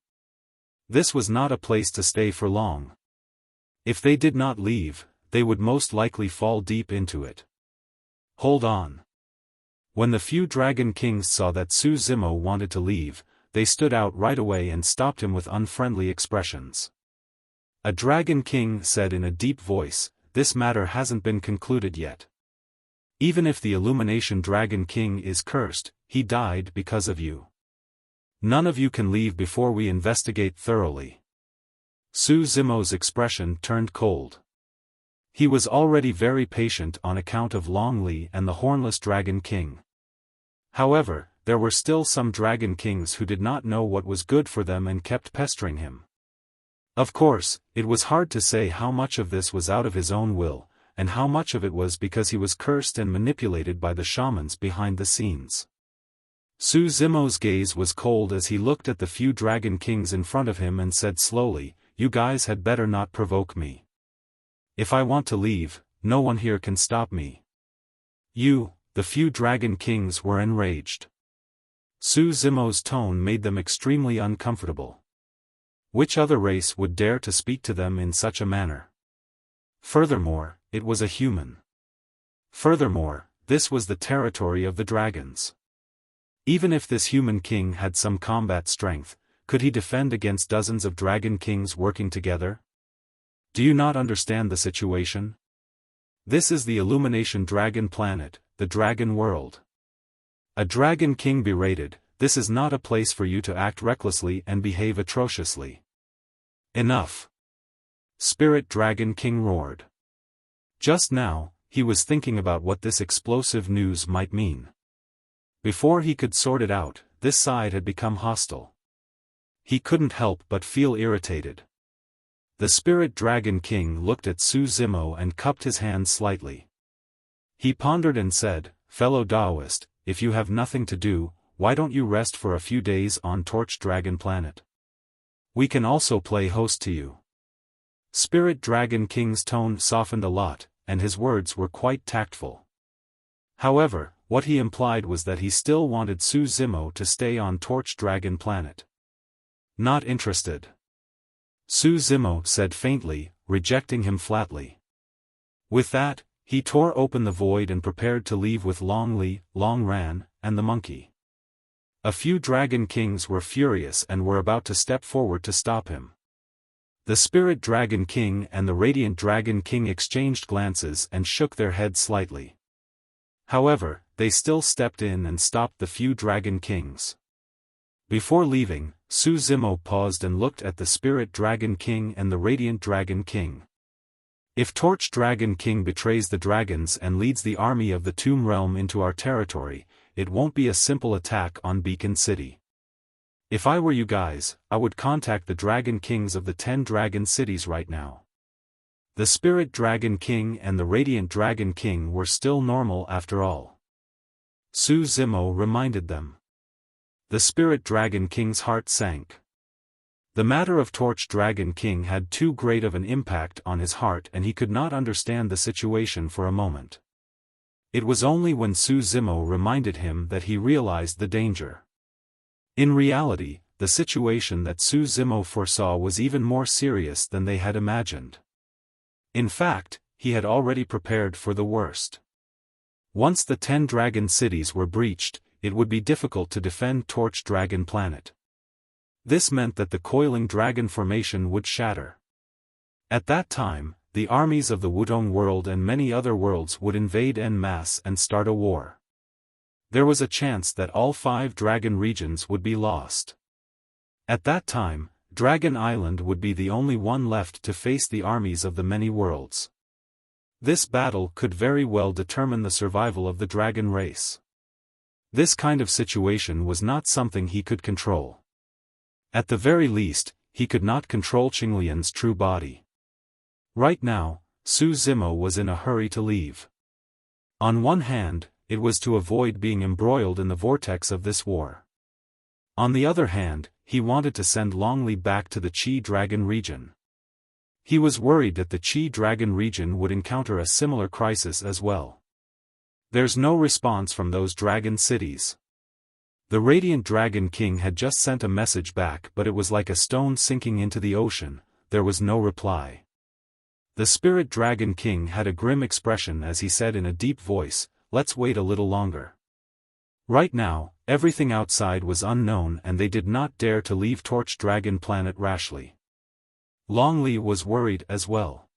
This was not a place to stay for long. If they did not leave, they would most likely fall deep into it. Hold on. When the few Dragon Kings saw that Su Zimo wanted to leave, they stood out right away and stopped him with unfriendly expressions. A Dragon King said in a deep voice, "This matter hasn't been concluded yet. Even if the Illumination Dragon King is cursed, he died because of you. None of you can leave before we investigate thoroughly." Su Zimo's expression turned cold. He was already very patient on account of Longley and the Hornless Dragon King. However, there were still some Dragon Kings who did not know what was good for them and kept pestering him. Of course, it was hard to say how much of this was out of his own will, and how much of it was because he was cursed and manipulated by the shamans behind the scenes. Su Zimo's gaze was cold as he looked at the few Dragon Kings in front of him and said slowly, "You guys had better not provoke me. If I want to leave, no one here can stop me." The few Dragon Kings were enraged. Su Zimo's tone made them extremely uncomfortable. Which other race would dare to speak to them in such a manner? Furthermore, it was a human. Furthermore, this was the territory of the dragons. Even if this human king had some combat strength, could he defend against dozens of Dragon Kings working together? Do you not understand the situation? This is the Illumination Dragon planet, the dragon world. A dragon king berated, "This is not a place for you to act recklessly and behave atrociously." "Enough!" Spirit Dragon King roared. Just now, he was thinking about what this explosive news might mean. Before he could sort it out, this side had become hostile. He couldn't help but feel irritated. The Spirit Dragon King looked at Su Zimo and cupped his hands slightly. He pondered and said, "Fellow Taoist, if you have nothing to do, why don't you rest for a few days on Torch Dragon Planet? We can also play host to you." Spirit Dragon King's tone softened a lot, and his words were quite tactful. However, what he implied was that he still wanted Su Zimo to stay on Torch Dragon Planet. "Not interested," Su Zimo said faintly, rejecting him flatly. With that, he tore open the void and prepared to leave with Long Li, Long Ran, and the monkey. A few Dragon Kings were furious and were about to step forward to stop him. The Spirit Dragon King and the Radiant Dragon King exchanged glances and shook their heads slightly. However, they still stepped in and stopped the few Dragon Kings. Before leaving, Su Zimo paused and looked at the Spirit Dragon King and the Radiant Dragon King. "If Torch Dragon King betrays the dragons and leads the army of the Tomb Realm into our territory, it won't be a simple attack on Beacon City. If I were you guys, I would contact the Dragon Kings of the 10 Dragon Cities right now." The Spirit Dragon King and the Radiant Dragon King were still normal after all. Su Zimo reminded them. The Spirit Dragon King's heart sank. The matter of Torch Dragon King had too great of an impact on his heart and he could not understand the situation for a moment. It was only when Su Zimo reminded him that he realized the danger. In reality, the situation that Su Zimo foresaw was even more serious than they had imagined. In fact, he had already prepared for the worst. Once the 10 Dragon Cities were breached, it would be difficult to defend Torch Dragon Planet. This meant that the coiling dragon formation would shatter. At that time, the armies of the Wudong world and many other worlds would invade en masse and start a war. There was a chance that all 5 dragon regions would be lost. At that time, Dragon Island would be the only one left to face the armies of the many worlds. This battle could very well determine the survival of the dragon race. This kind of situation was not something he could control. At the very least, he could not control Qinglian's true body. Right now, Su Zimo was in a hurry to leave. On one hand, it was to avoid being embroiled in the vortex of this war. On the other hand, he wanted to send Long Li back to the Qi Dragon region. He was worried that the Qi Dragon region would encounter a similar crisis as well. There's no response from those dragon cities. The Radiant Dragon King had just sent a message back, but it was like a stone sinking into the ocean. There was no reply. The Spirit Dragon King had a grim expression as he said in a deep voice, "Let's wait a little longer." Right now, everything outside was unknown and they did not dare to leave Torch Dragon Planet rashly. Long Li was worried as well.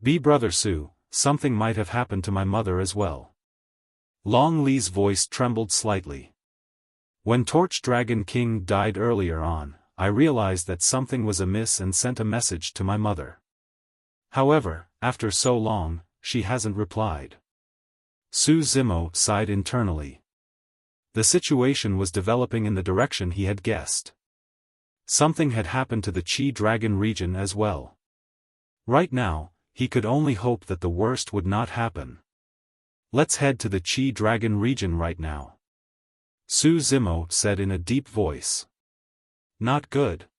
"Brother Su, something might have happened to my mother as well." Long Li's voice trembled slightly. "When Torch Dragon King died earlier on, I realized that something was amiss and sent a message to my mother. However, after so long, she hasn't replied." Su Zimo sighed internally. The situation was developing in the direction he had guessed. Something had happened to the Qi Dragon region as well. Right now, he could only hope that the worst would not happen. "Let's head to the Qi Dragon region right now," Su Zimo said in a deep voice. "Not good."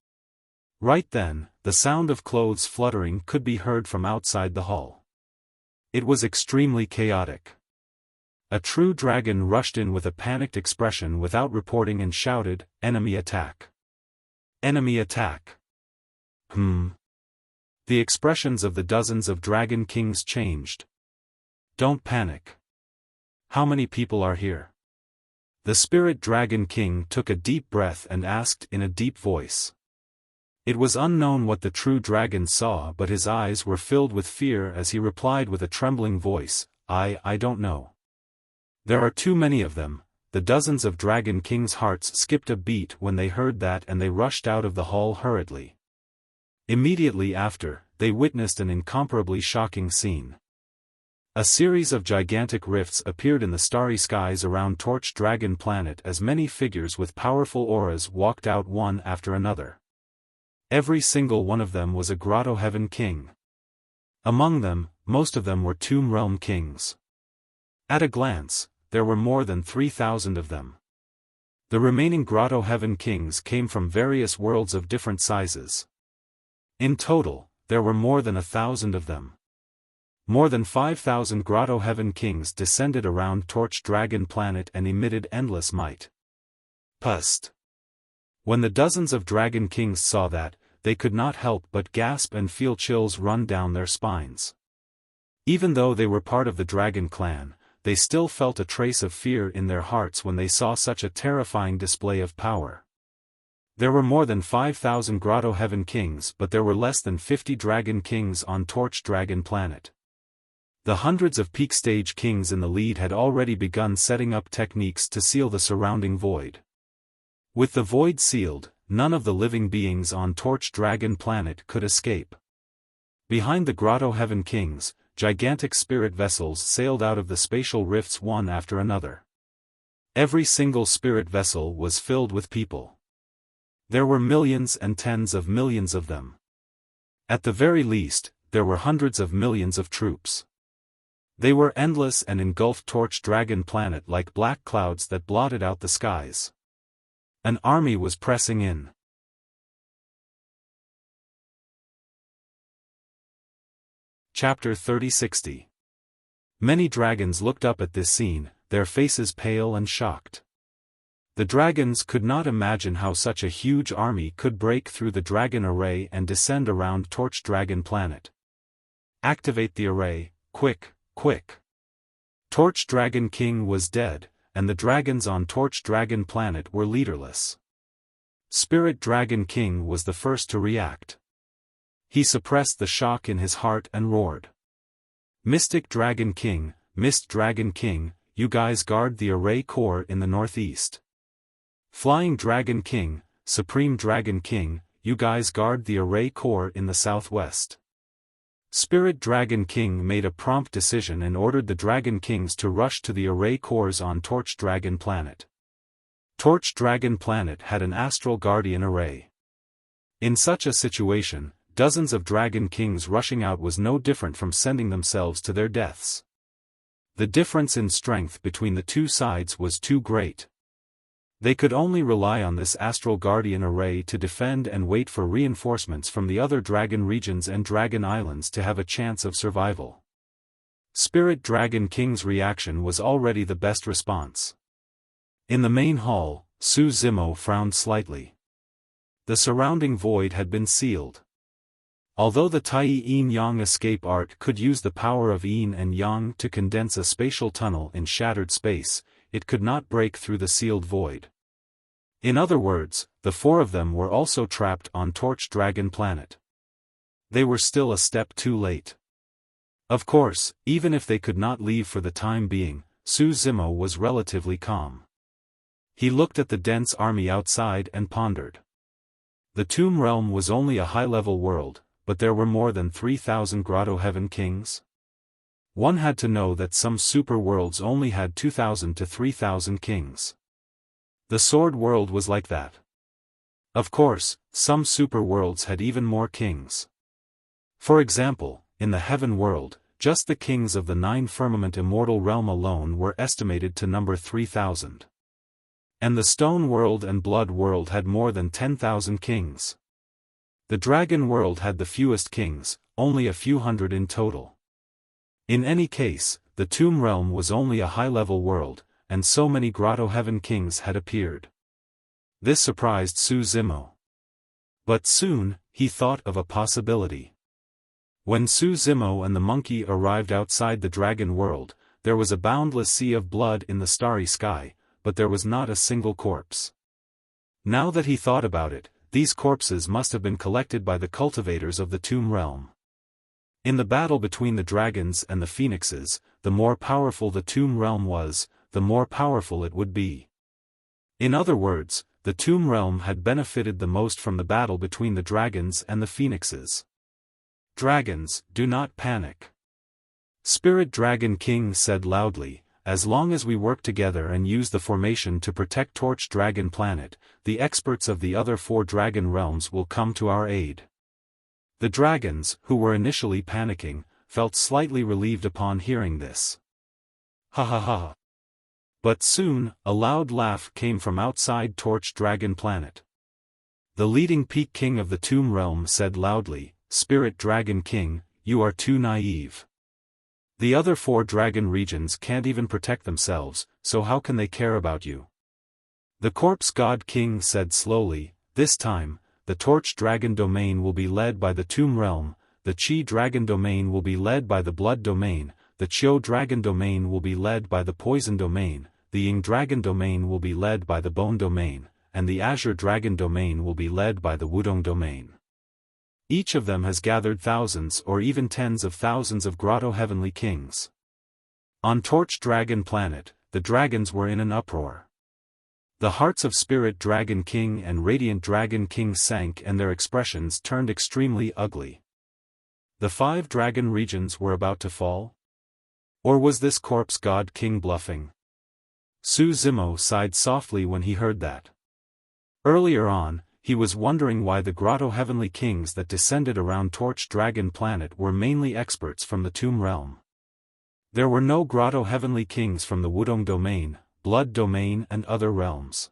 Right then, the sound of clothes fluttering could be heard from outside the hall. It was extremely chaotic. A true dragon rushed in with a panicked expression without reporting and shouted, "Enemy attack! Enemy attack!" The expressions of the dozens of Dragon Kings changed. "Don't panic. How many people are here?" The Spirit Dragon King took a deep breath and asked in a deep voice. It was unknown what the true dragon saw, but his eyes were filled with fear as he replied with a trembling voice, I don't know. There are too many of them. The dozens of Dragon Kings' hearts skipped a beat when they heard that, and they rushed out of the hall hurriedly. Immediately after, they witnessed an incomparably shocking scene. A series of gigantic rifts appeared in the starry skies around Torch Dragon Planet as many figures with powerful auras walked out one after another. Every single one of them was a Grotto Heaven King. Among them, most of them were Tomb Realm Kings. At a glance, there were more than 3,000 of them. The remaining Grotto Heaven Kings came from various worlds of different sizes. In total, there were more than 1,000 of them. More than 5,000 Grotto Heaven Kings descended around Torch Dragon Planet and emitted endless might. Pust. When the dozens of Dragon Kings saw that, they could not help but gasp and feel chills run down their spines. Even though they were part of the Dragon Clan, they still felt a trace of fear in their hearts when they saw such a terrifying display of power. There were more than 5,000 Grotto Heaven Kings, but there were less than 50 Dragon Kings on Torch Dragon Planet. The hundreds of peak stage kings in the lead had already begun setting up techniques to seal the surrounding void. With the void sealed, none of the living beings on Torch Dragon Planet could escape. Behind the Grotto Heaven Kings, gigantic spirit vessels sailed out of the spatial rifts one after another. Every single spirit vessel was filled with people. There were millions and tens of millions of them. At the very least, there were hundreds of millions of troops. They were endless and engulfed Torch Dragon Planet like black clouds that blotted out the skies. An army was pressing in. Chapter 3060. Many dragons looked up at this scene, their faces pale and shocked. The dragons could not imagine how such a huge army could break through the dragon array and descend around Torch Dragon Planet. Activate the array, quick, quick. Torch Dragon King was dead, and the dragons on Torch Dragon Planet were leaderless. Spirit Dragon King was the first to react. He suppressed the shock in his heart and roared. Mystic Dragon King, Mist Dragon King, you guys guard the array core in the northeast. Flying Dragon King, Supreme Dragon King, you guys guard the array core in the southwest. Spirit Dragon King made a prompt decision and ordered the Dragon Kings to rush to the array cores on Torch Dragon Planet. Torch Dragon Planet had an astral guardian array. In such a situation, dozens of Dragon Kings rushing out was no different from sending themselves to their deaths. The difference in strength between the two sides was too great. They could only rely on this astral guardian array to defend and wait for reinforcements from the other dragon regions and dragon islands to have a chance of survival. Spirit Dragon King's reaction was already the best response. In the main hall, Su Zimo frowned slightly. The surrounding void had been sealed. Although the Tai Yin Yang escape art could use the power of Yin and Yang to condense a spatial tunnel in shattered space, it could not break through the sealed void. In other words, the four of them were also trapped on Torch Dragon Planet. They were still a step too late. Of course, even if they could not leave for the time being, Su Zimo was relatively calm. He looked at the dense army outside and pondered. The Tomb Realm was only a high-level world, but there were more than 3,000 Grotto Heaven Kings. One had to know that some super worlds only had 2,000 to 3,000 kings. The Sword World was like that. Of course, some super worlds had even more kings. For example, in the Heaven World, just the kings of the 9 Firmament Immortal Realm alone were estimated to number 3,000. And the Stone World and Blood World had more than 10,000 kings. The Dragon World had the fewest kings, only a few hundred in total. In any case, the Tomb Realm was only a high-level world, and so many Grotto Heaven Kings had appeared. This surprised Su Zimo. But soon, he thought of a possibility. When Su Zimo and the monkey arrived outside the Dragon World, there was a boundless sea of blood in the starry sky, but there was not a single corpse. Now that he thought about it, these corpses must have been collected by the cultivators of the Tomb Realm. In the battle between the dragons and the phoenixes, the more powerful the Tomb Realm was, the more powerful it would be. In other words, the Tomb Realm had benefited the most from the battle between the dragons and the phoenixes. Dragons, do not panic. Spirit Dragon King said loudly, as long as we work together and use the formation to protect Torch Dragon Planet, the experts of the other 4 dragon realms will come to our aid. The dragons, who were initially panicking, felt slightly relieved upon hearing this. Ha ha ha. But soon, a loud laugh came from outside Torch Dragon Planet. The leading Peak King of the Tomb Realm said loudly, Spirit Dragon King, you are too naive. The other 4 dragon regions can't even protect themselves, so how can they care about you? The Corpse God King said slowly, this time, the Torch Dragon Domain will be led by the Tomb Realm, the Chi Dragon Domain will be led by the Blood Domain, the Chiu Dragon Domain will be led by the Poison Domain, the Ying Dragon Domain will be led by the Bone Domain, and the Azure Dragon Domain will be led by the Wudong Domain. Each of them has gathered thousands or even tens of thousands of Grotto Heavenly Kings. On Torch Dragon Planet, the dragons were in an uproar. The hearts of Spirit Dragon King and Radiant Dragon King sank and their expressions turned extremely ugly. The 5 dragon regions were about to fall? Or was this Corpse God King bluffing? Su Zimo sighed softly when he heard that. Earlier on, he was wondering why the Grotto Heavenly Kings that descended around Torch Dragon Planet were mainly experts from the Tomb Realm. There were no Grotto Heavenly Kings from the Wudong Domain, Blood Domain and other realms.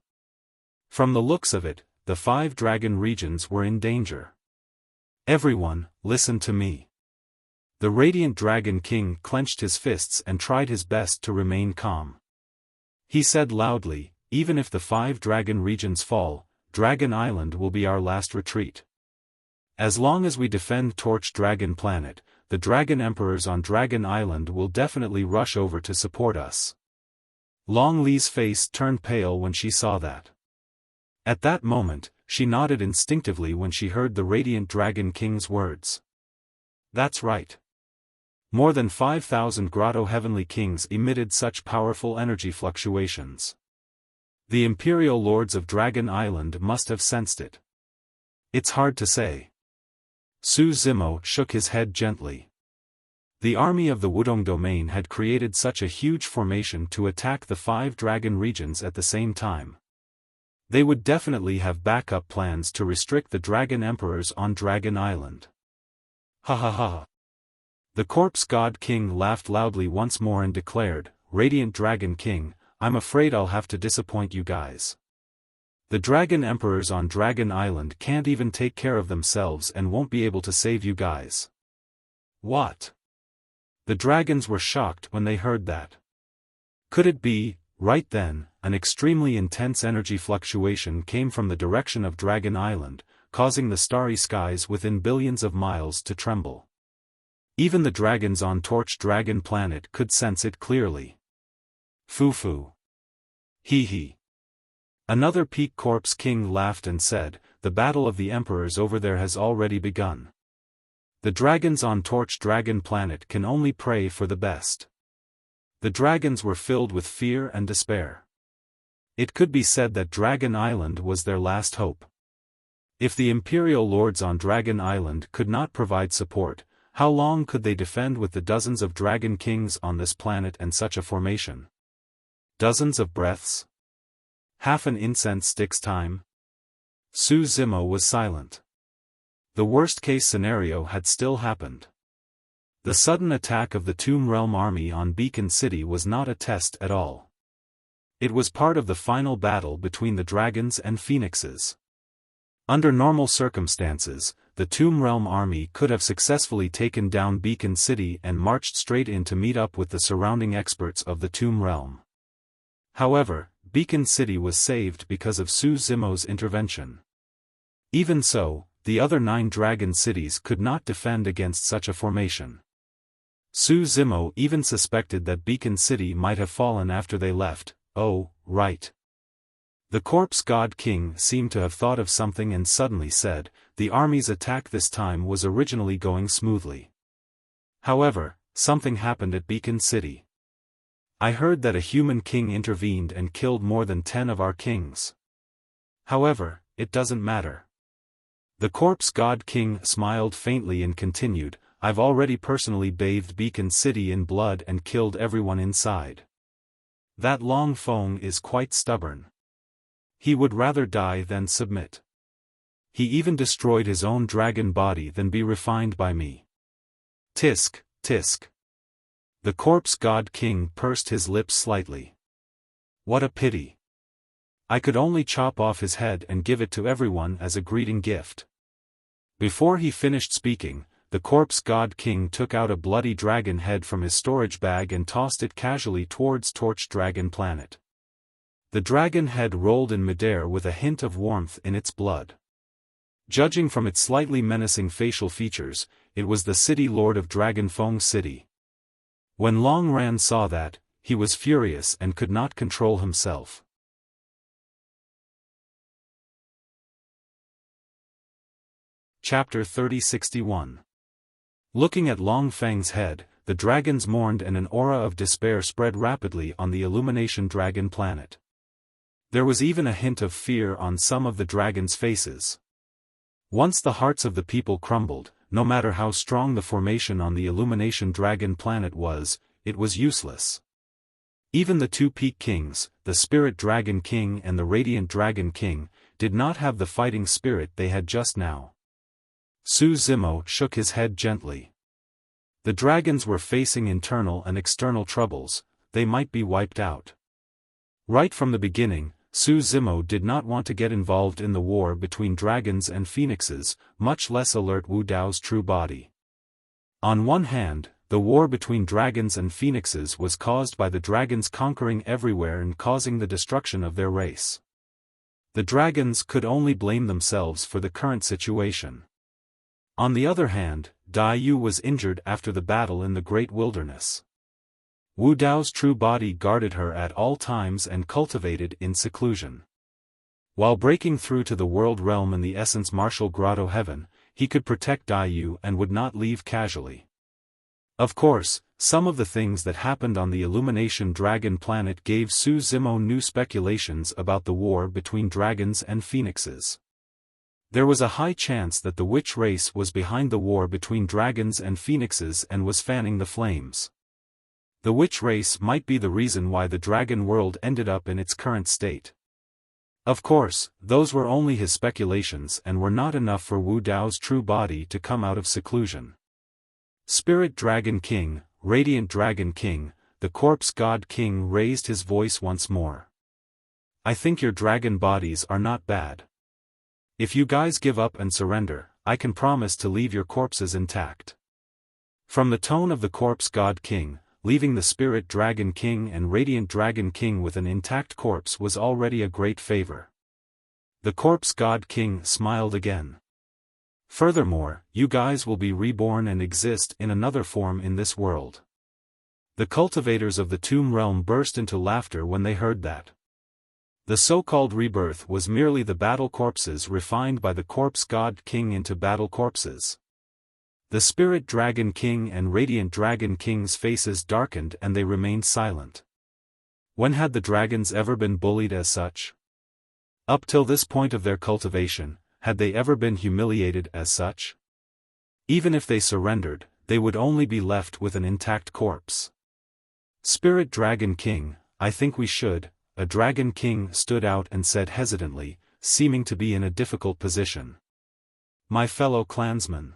From the looks of it, the 5 dragon regions were in danger. Everyone, listen to me. The Radiant Dragon King clenched his fists and tried his best to remain calm. He said loudly, even if the 5 dragon regions fall, Dragon Island will be our last retreat. As long as we defend Torch Dragon Planet, the Dragon Emperors on Dragon Island will definitely rush over to support us. Long Li's face turned pale when she saw that. At that moment, she nodded instinctively when she heard the Radiant Dragon King's words. That's right. More than 5,000 Grotto Heavenly Kings emitted such powerful energy fluctuations. The Imperial Lords of Dragon Island must have sensed it. It's hard to say. Su Zimo shook his head gently. The army of the Wudong Domain had created such a huge formation to attack the 5 dragon regions at the same time. They would definitely have backup plans to restrict the Dragon Emperors on Dragon Island. Ha ha ha. The Corpse God King laughed loudly once more and declared, Radiant Dragon King, I'm afraid I'll have to disappoint you guys. The Dragon Emperors on Dragon Island can't even take care of themselves and won't be able to save you guys. What? The dragons were shocked when they heard that. Could it be, right then, an extremely intense energy fluctuation came from the direction of Dragon Island, causing the starry skies within billions of miles to tremble. Even the dragons on Torch Dragon Planet could sense it clearly. Foo-foo. Hee-hee. Another Peak Corpse King laughed and said, the battle of the Emperors over there has already begun. The dragons on Torch Dragon Planet can only pray for the best. The dragons were filled with fear and despair. It could be said that Dragon Island was their last hope. If the Imperial Lords on Dragon Island could not provide support, how long could they defend with the dozens of Dragon Kings on this planet and such a formation? Dozens of breaths? Half an incense stick's time? Su Zimo was silent. The worst-case scenario had still happened. The sudden attack of the Tomb Realm army on Beacon City was not a test at all. It was part of the final battle between the dragons and phoenixes. Under normal circumstances, the Tomb Realm army could have successfully taken down Beacon City and marched straight in to meet up with the surrounding experts of the Tomb Realm. However, Beacon City was saved because of Su Zimo's intervention. Even so, the other 9 dragon cities could not defend against such a formation. Su Zimo even suspected that Beacon City might have fallen after they left. Oh, right. The Corpse God King seemed to have thought of something and suddenly said, the army's attack this time was originally going smoothly. However, something happened at Beacon City. I heard that a human king intervened and killed more than 10 of our kings. However, it doesn't matter. The corpse god king smiled faintly and continued, I've already personally bathed Beacon City in blood and killed everyone inside. That Long Feng is quite stubborn. He would rather die than submit. He even destroyed his own dragon body than be refined by me. Tisk, tisk. The corpse god king pursed his lips slightly. What a pity. I could only chop off his head and give it to everyone as a greeting gift. Before he finished speaking, the corpse god king took out a bloody dragon head from his storage bag and tossed it casually towards Torch Dragon Planet. The dragon head rolled in midair with a hint of warmth in its blood. Judging from its slightly menacing facial features, it was the city lord of Dragon Feng City. When Long Ran saw that, he was furious and could not control himself. Chapter 3061. Looking at Long Feng's head, the dragons mourned and an aura of despair spread rapidly on the Illumination Dragon Planet. There was even a hint of fear on some of the dragons' faces. Once the hearts of the people crumbled, no matter how strong the formation on the Illumination Dragon Planet was, it was useless. Even the two Peak Kings, the Spirit Dragon King and the Radiant Dragon King, did not have the fighting spirit they had just now. Su Zimo shook his head gently. The dragons were facing internal and external troubles, they might be wiped out. Right from the beginning, Su Zimo did not want to get involved in the war between dragons and phoenixes, much less alert Wu Dao's true body. On one hand, the war between dragons and phoenixes was caused by the dragons conquering everywhere and causing the destruction of their race. The dragons could only blame themselves for the current situation. On the other hand, Dai Yu was injured after the battle in the Great Wilderness. Wu Dao's true body guarded her at all times and cultivated in seclusion. While breaking through to the world realm in the Essence Martial Grotto Heaven, he could protect Dai Yu and would not leave casually. Of course, some of the things that happened on the Illumination Dragon Planet gave Su Zimo new speculations about the war between dragons and phoenixes. There was a high chance that the witch race was behind the war between dragons and phoenixes and was fanning the flames. The witch race might be the reason why the dragon world ended up in its current state. Of course, those were only his speculations and were not enough for Wu Dao's true body to come out of seclusion. Spirit Dragon King, Radiant Dragon King, the Corpse God King raised his voice once more. I think your dragon bodies are not bad. If you guys give up and surrender, I can promise to leave your corpses intact. From the tone of the Corpse God King, leaving the Spirit Dragon King and Radiant Dragon King with an intact corpse was already a great favor. The Corpse God King smiled again. Furthermore, you guys will be reborn and exist in another form in this world. The cultivators of the Tomb Realm burst into laughter when they heard that. The so-called rebirth was merely the battle corpses refined by the Corpse God King into battle corpses. The Spirit Dragon King and Radiant Dragon King's faces darkened and they remained silent. When had the dragons ever been bullied as such? Up till this point of their cultivation, had they ever been humiliated as such? Even if they surrendered, they would only be left with an intact corpse. Spirit Dragon King, I think we should. A Dragon King stood out and said hesitantly, seeming to be in a difficult position. My fellow clansmen.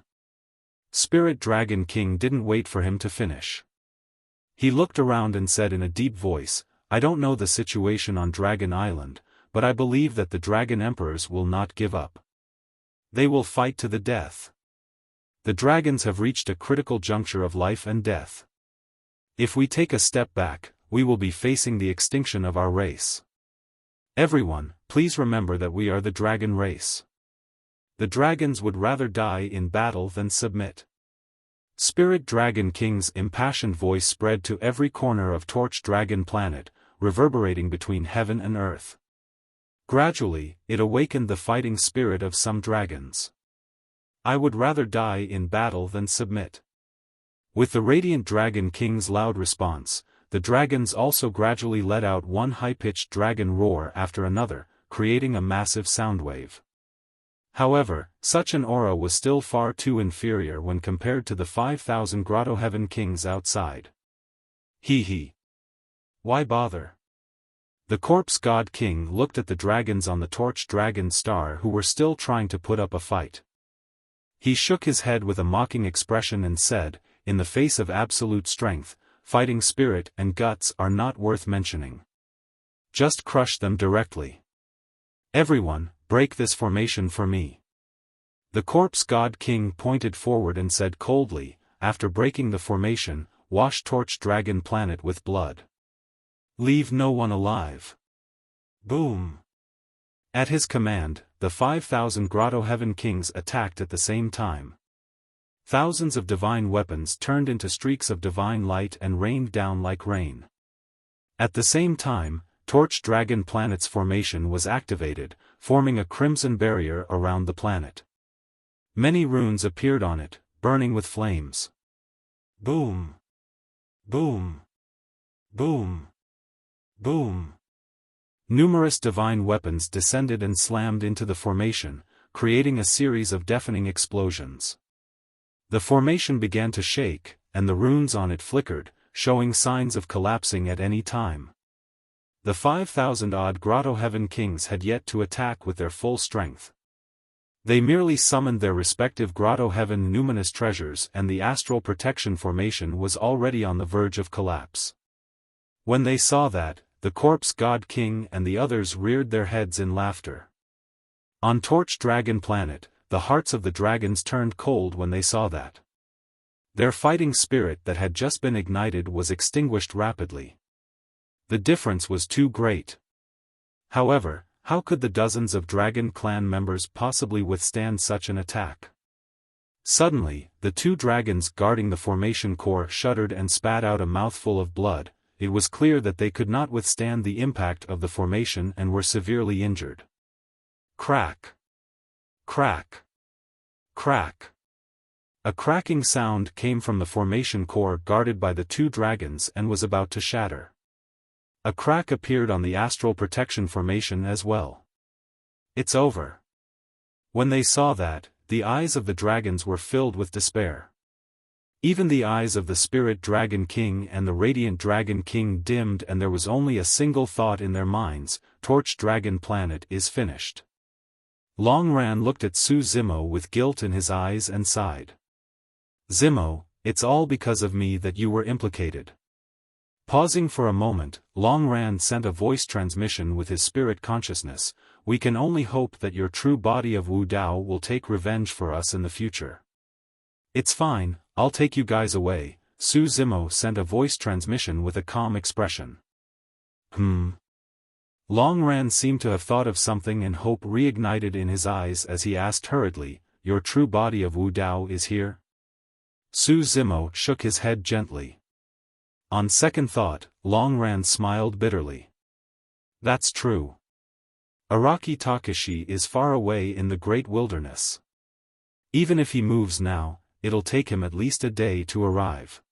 Spirit Dragon King didn't wait for him to finish. He looked around and said in a deep voice, I don't know the situation on Dragon Island, but I believe that the Dragon Emperors will not give up. They will fight to the death. The dragons have reached a critical juncture of life and death. If we take a step back, we will be facing the extinction of our race. Everyone, please remember that we are the dragon race. The dragons would rather die in battle than submit. Spirit Dragon King's impassioned voice spread to every corner of Torch Dragon Planet, reverberating between heaven and earth. Gradually, it awakened the fighting spirit of some dragons. I would rather die in battle than submit. With the Radiant Dragon King's loud response, the dragons also gradually let out one high-pitched dragon roar after another, creating a massive sound wave. However, such an aura was still far too inferior when compared to the 5,000 Grotto Heaven Kings outside. Hee. Why bother? The Corpse God King looked at the dragons on the Torch Dragon Star who were still trying to put up a fight. He shook his head with a mocking expression and said, in the face of absolute strength, fighting spirit and guts are not worth mentioning. Just crush them directly. Everyone, break this formation for me. The Corpse God King pointed forward and said coldly, after breaking the formation, wash Torch Dragon Planet with blood. Leave no one alive. Boom. At his command, the 5,000 Grotto Heaven Kings attacked at the same time. Thousands of divine weapons turned into streaks of divine light and rained down like rain. At the same time, Torch Dragon Planet's formation was activated, forming a crimson barrier around the planet. Many runes appeared on it, burning with flames. Boom. Boom. Boom. Boom. Numerous divine weapons descended and slammed into the formation, creating a series of deafening explosions. The formation began to shake, and the runes on it flickered, showing signs of collapsing at any time. The 5,000-odd Grotto Heaven Kings had yet to attack with their full strength. They merely summoned their respective Grotto Heaven numinous treasures and the astral protection formation was already on the verge of collapse. When they saw that, the Corpse God King and the others reared their heads in laughter. On Torch Dragon Planet, the hearts of the dragons turned cold when they saw that. Their fighting spirit that had just been ignited was extinguished rapidly. The difference was too great. However, how could the dozens of Dragon Clan members possibly withstand such an attack? Suddenly, the two dragons guarding the formation core shuddered and spat out a mouthful of blood. It was clear that they could not withstand the impact of the formation and were severely injured. Crack. Crack. Crack. A cracking sound came from the formation core guarded by the two dragons and was about to shatter. A crack appeared on the astral protection formation as well. It's over. When they saw that, the eyes of the dragons were filled with despair. Even the eyes of the Spirit Dragon King and the Radiant Dragon King dimmed and there was only a single thought in their minds, Torch Dragon Planet is finished. Longran looked at Su Zimo with guilt in his eyes and sighed. Zimo, it's all because of me that you were implicated. Pausing for a moment, Longran sent a voice transmission with his spirit consciousness. We can only hope that your true body of Wu Dao will take revenge for us in the future. It's fine, I'll take you guys away, Su Zimo sent a voice transmission with a calm expression. Longran seemed to have thought of something and hope reignited in his eyes as he asked hurriedly, your true body of Wu Dao is here? Su Zimo shook his head gently. On second thought, Longran smiled bitterly. That's true. Araki Takashi is far away in the great wilderness. Even if he moves now, it'll take him at least a day to arrive.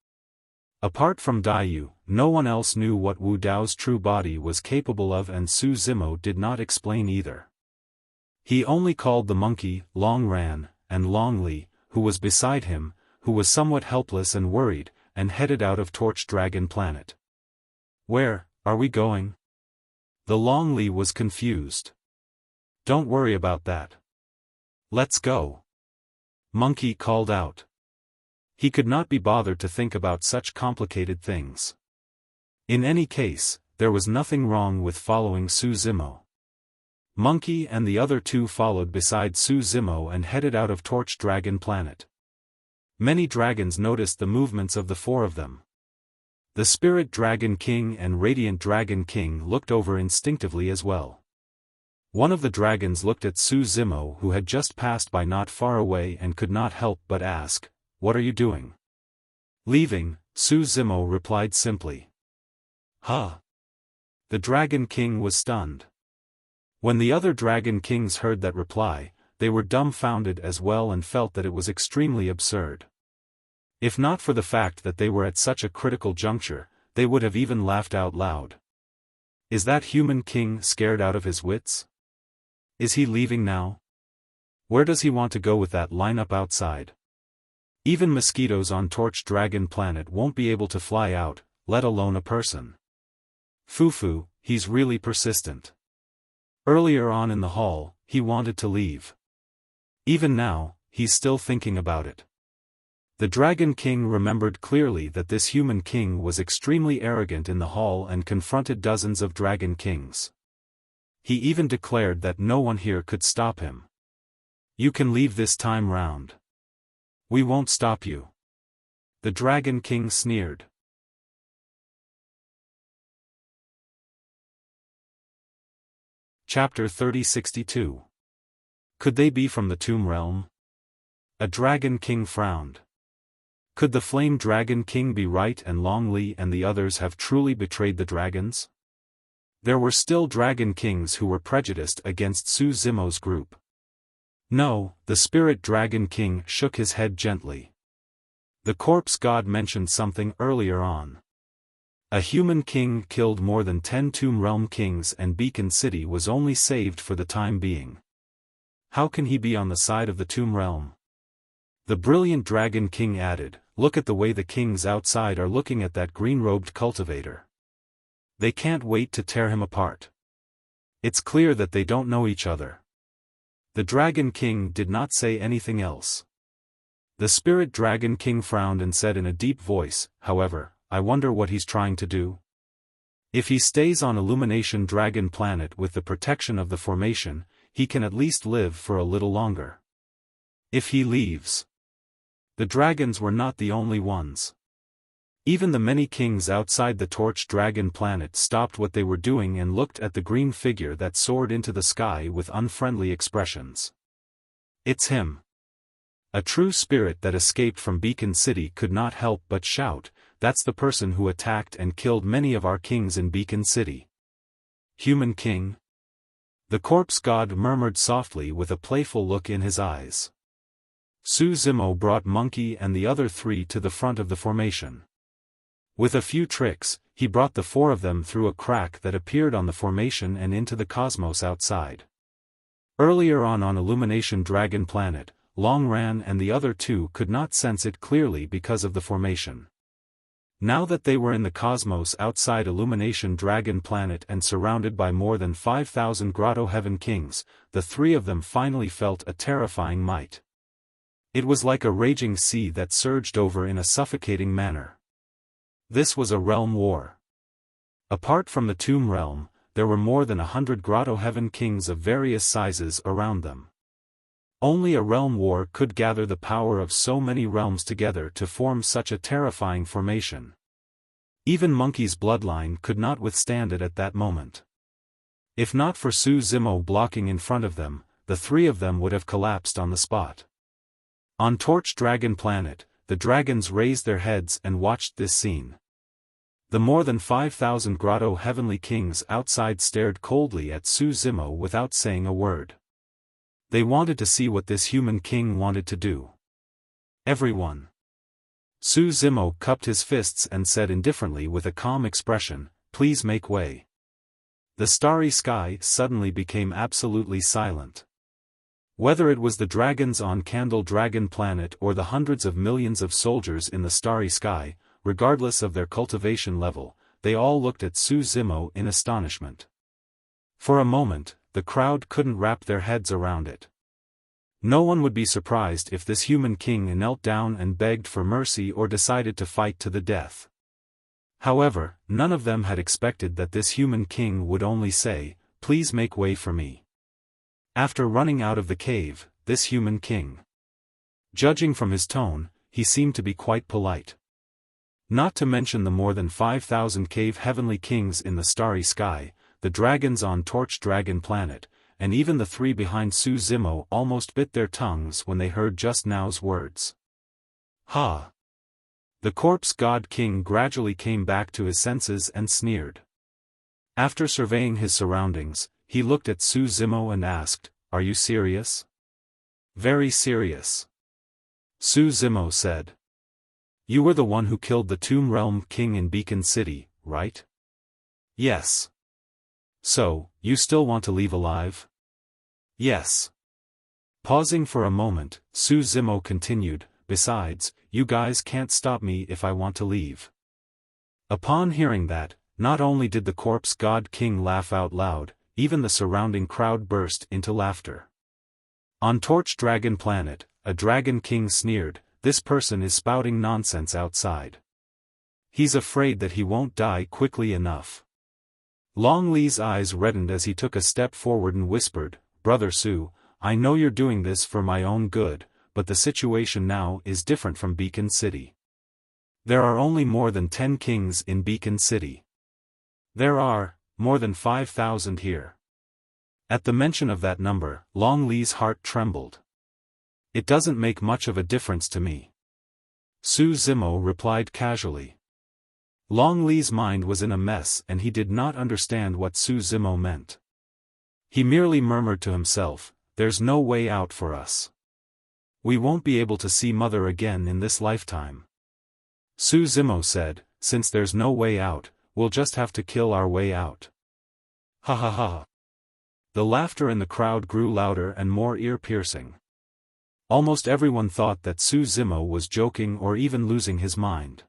Apart from Daiyu, no one else knew what Wu Dao's true body was capable of and Su Zimo did not explain either. He only called the monkey, Longran, and Longli, who was beside him, who was somewhat helpless and worried, and headed out of Torch Dragon Planet. Where are we going? The Longli was confused. Don't worry about that. Let's go. Monkey called out. He could not be bothered to think about such complicated things. In any case, there was nothing wrong with following Su Zimo. Monkey and the other two followed beside Su Zimo and headed out of Torch Dragon Planet. Many dragons noticed the movements of the four of them. The Spirit Dragon King and Radiant Dragon King looked over instinctively as well. One of the dragons looked at Su Zimo who had just passed by not far away and could not help but ask, what are you doing? Leaving, Su Zimo replied simply. Huh? The Dragon King was stunned. When the other Dragon Kings heard that reply, they were dumbfounded as well and felt that it was extremely absurd. If not for the fact that they were at such a critical juncture, they would have even laughed out loud. Is that human king scared out of his wits? Is he leaving now? Where does he want to go with that lineup outside? Even mosquitoes on Torch Dragon Planet won't be able to fly out, let alone a person. Fufu, he's really persistent. Earlier on in the hall, he wanted to leave. Even now, he's still thinking about it. The Dragon King remembered clearly that this human king was extremely arrogant in the hall and confronted dozens of Dragon Kings. He even declared that no one here could stop him. You can leave this time round. We won't stop you. The Dragon King sneered. Chapter 3062. Could they be from the Tomb Realm? A Dragon King frowned. Could the Flame Dragon King be right and Long Li and the others have truly betrayed the dragons? There were still Dragon Kings who were prejudiced against Su Zimo's group. No, the Spirit Dragon King shook his head gently. The corpse god mentioned something earlier on. A human king killed more than 10 Tomb Realm kings and Beacon City was only saved for the time being. How can he be on the side of the Tomb Realm? The brilliant Dragon King added, look at the way the kings outside are looking at that green-robed cultivator. They can't wait to tear him apart. It's clear that they don't know each other. The Dragon King did not say anything else. The Spirit Dragon King frowned and said in a deep voice, however, I wonder what he's trying to do. If he stays on Illumination Dragon Planet with the protection of the formation, he can at least live for a little longer. If he leaves. The dragons were not the only ones. Even the many kings outside the Torch Dragon Planet stopped what they were doing and looked at the green figure that soared into the sky with unfriendly expressions. It's him. A true spirit that escaped from Beacon City could not help but shout, that's the person who attacked and killed many of our kings in Beacon City. Human king? The corpse god murmured softly with a playful look in his eyes. Su Zimo brought Monkey and the other 3 to the front of the formation. With a few tricks, he brought the 4 of them through a crack that appeared on the formation and into the cosmos outside. Earlier on Illumination Dragon Planet, Long Ran and the other 2 could not sense it clearly because of the formation. Now that they were in the cosmos outside Illumination Dragon Planet and surrounded by more than 5,000 Grotto Heaven Kings, the 3 of them finally felt a terrifying might. It was like a raging sea that surged over in a suffocating manner. This was a realm war. Apart from the Tomb Realm, there were more than 100 Grotto Heaven Kings of various sizes around them. Only a realm war could gather the power of so many realms together to form such a terrifying formation. Even Monkey's bloodline could not withstand it at that moment. If not for Su Zimo blocking in front of them, the 3 of them would have collapsed on the spot. On Torch Dragon Planet, the dragons raised their heads and watched this scene. The more than 5,000 Grotto Heavenly Kings outside stared coldly at Su Zimo without saying a word. They wanted to see what this human king wanted to do. Everyone. Su Zimo cupped his fists and said indifferently with a calm expression, please make way. The starry sky suddenly became absolutely silent. Whether it was the dragons on Candle Dragon Planet or the hundreds of millions of soldiers in the starry sky, regardless of their cultivation level, they all looked at Su Zimo in astonishment. For a moment, the crowd couldn't wrap their heads around it. No one would be surprised if this human king knelt down and begged for mercy or decided to fight to the death. However, none of them had expected that this human king would only say, please make way for me. After running out of the cave, this human king. Judging from his tone, he seemed to be quite polite. Not to mention the more than 5,000 cave heavenly kings in the starry sky, the dragons on Torch Dragon Planet, and even the 3 behind Su Zimo almost bit their tongues when they heard just now's words. Ha! The corpse god king gradually came back to his senses and sneered. After surveying his surroundings, he looked at Su Zimo and asked, are you serious? Very serious. Su Zimo said. You were the one who killed the Tomb Realm King in Beacon City, right? Yes. So, you still want to leave alive? Yes. Pausing for a moment, Su Zimo continued, besides, you guys can't stop me if I want to leave. Upon hearing that, not only did the corpse god king laugh out loud, even the surrounding crowd burst into laughter. On Torch Dragon Planet, a dragon king sneered, this person is spouting nonsense outside. He's afraid that he won't die quickly enough. Long Li's eyes reddened as he took a step forward and whispered, Brother Su, I know you're doing this for my own good, but the situation now is different from Beacon City. There are only more than 10 kings in Beacon City. There are more than 5,000 here. At the mention of that number, Long Li's heart trembled. It doesn't make much of a difference to me. Su Zimo replied casually. Long Li's mind was in a mess and he did not understand what Su Zimo meant. He merely murmured to himself, there's no way out for us. We won't be able to see Mother again in this lifetime. Su Zimo said, since there's no way out, we'll just have to kill our way out. Ha ha ha. The laughter in the crowd grew louder and more ear-piercing. Almost everyone thought that Su Zimo was joking or even losing his mind.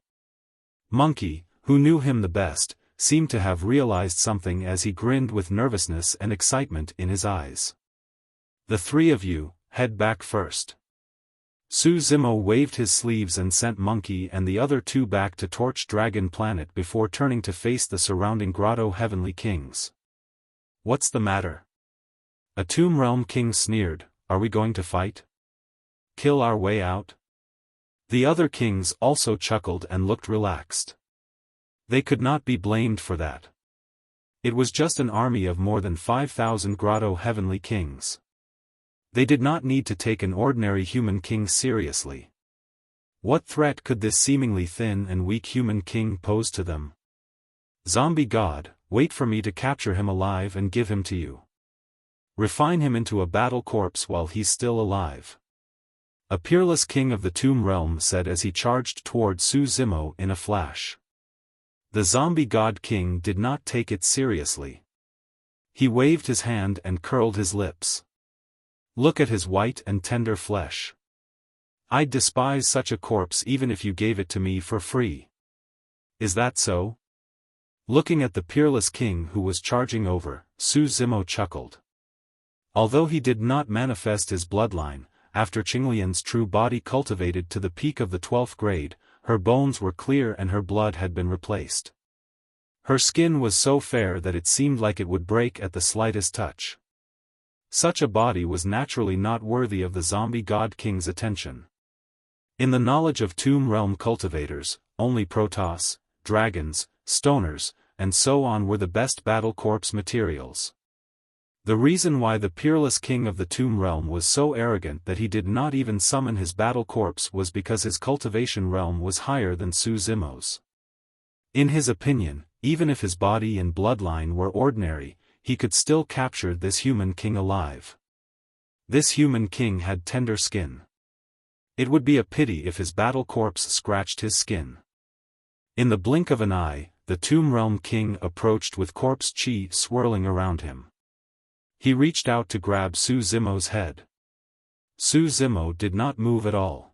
Monkey, who knew him the best, seemed to have realized something as he grinned with nervousness and excitement in his eyes. The three of you, head back first. Su Zimo waved his sleeves and sent Monkey and the other two back to Torch Dragon Planet before turning to face the surrounding grotto heavenly kings. What's the matter? A Tomb Realm king sneered, are we going to fight? Kill our way out? The other kings also chuckled and looked relaxed. They could not be blamed for that. It was just an army of more than 5,000 grotto heavenly kings. They did not need to take an ordinary human king seriously. What threat could this seemingly thin and weak human king pose to them? Zombie God, wait for me to capture him alive and give him to you. Refine him into a battle corpse while he's still alive. A peerless king of the Tomb Realm said as he charged toward Su Zimo in a flash. The zombie god king did not take it seriously. He waved his hand and curled his lips. Look at his white and tender flesh. I'd despise such a corpse even if you gave it to me for free. Is that so? Looking at the peerless king who was charging over, Su Zimo chuckled. Although he did not manifest his bloodline, after Qinglian's true body cultivated to the peak of the 12th grade, her bones were clear and her blood had been replaced. Her skin was so fair that it seemed like it would break at the slightest touch. Such a body was naturally not worthy of the zombie god king's attention. In the knowledge of Tomb Realm cultivators, only Protoss, dragons, stoners, and so on were the best battle corpse materials. The reason why the peerless king of the Tomb Realm was so arrogant that he did not even summon his battle corpse was because his cultivation realm was higher than Su Zimo's. In his opinion, even if his body and bloodline were ordinary, he could still capture this human king alive. This human king had tender skin. It would be a pity if his battle corpse scratched his skin. In the blink of an eye, the Tomb Realm king approached with corpse chi swirling around him. He reached out to grab Su Zimo's head. Su Zimo did not move at all.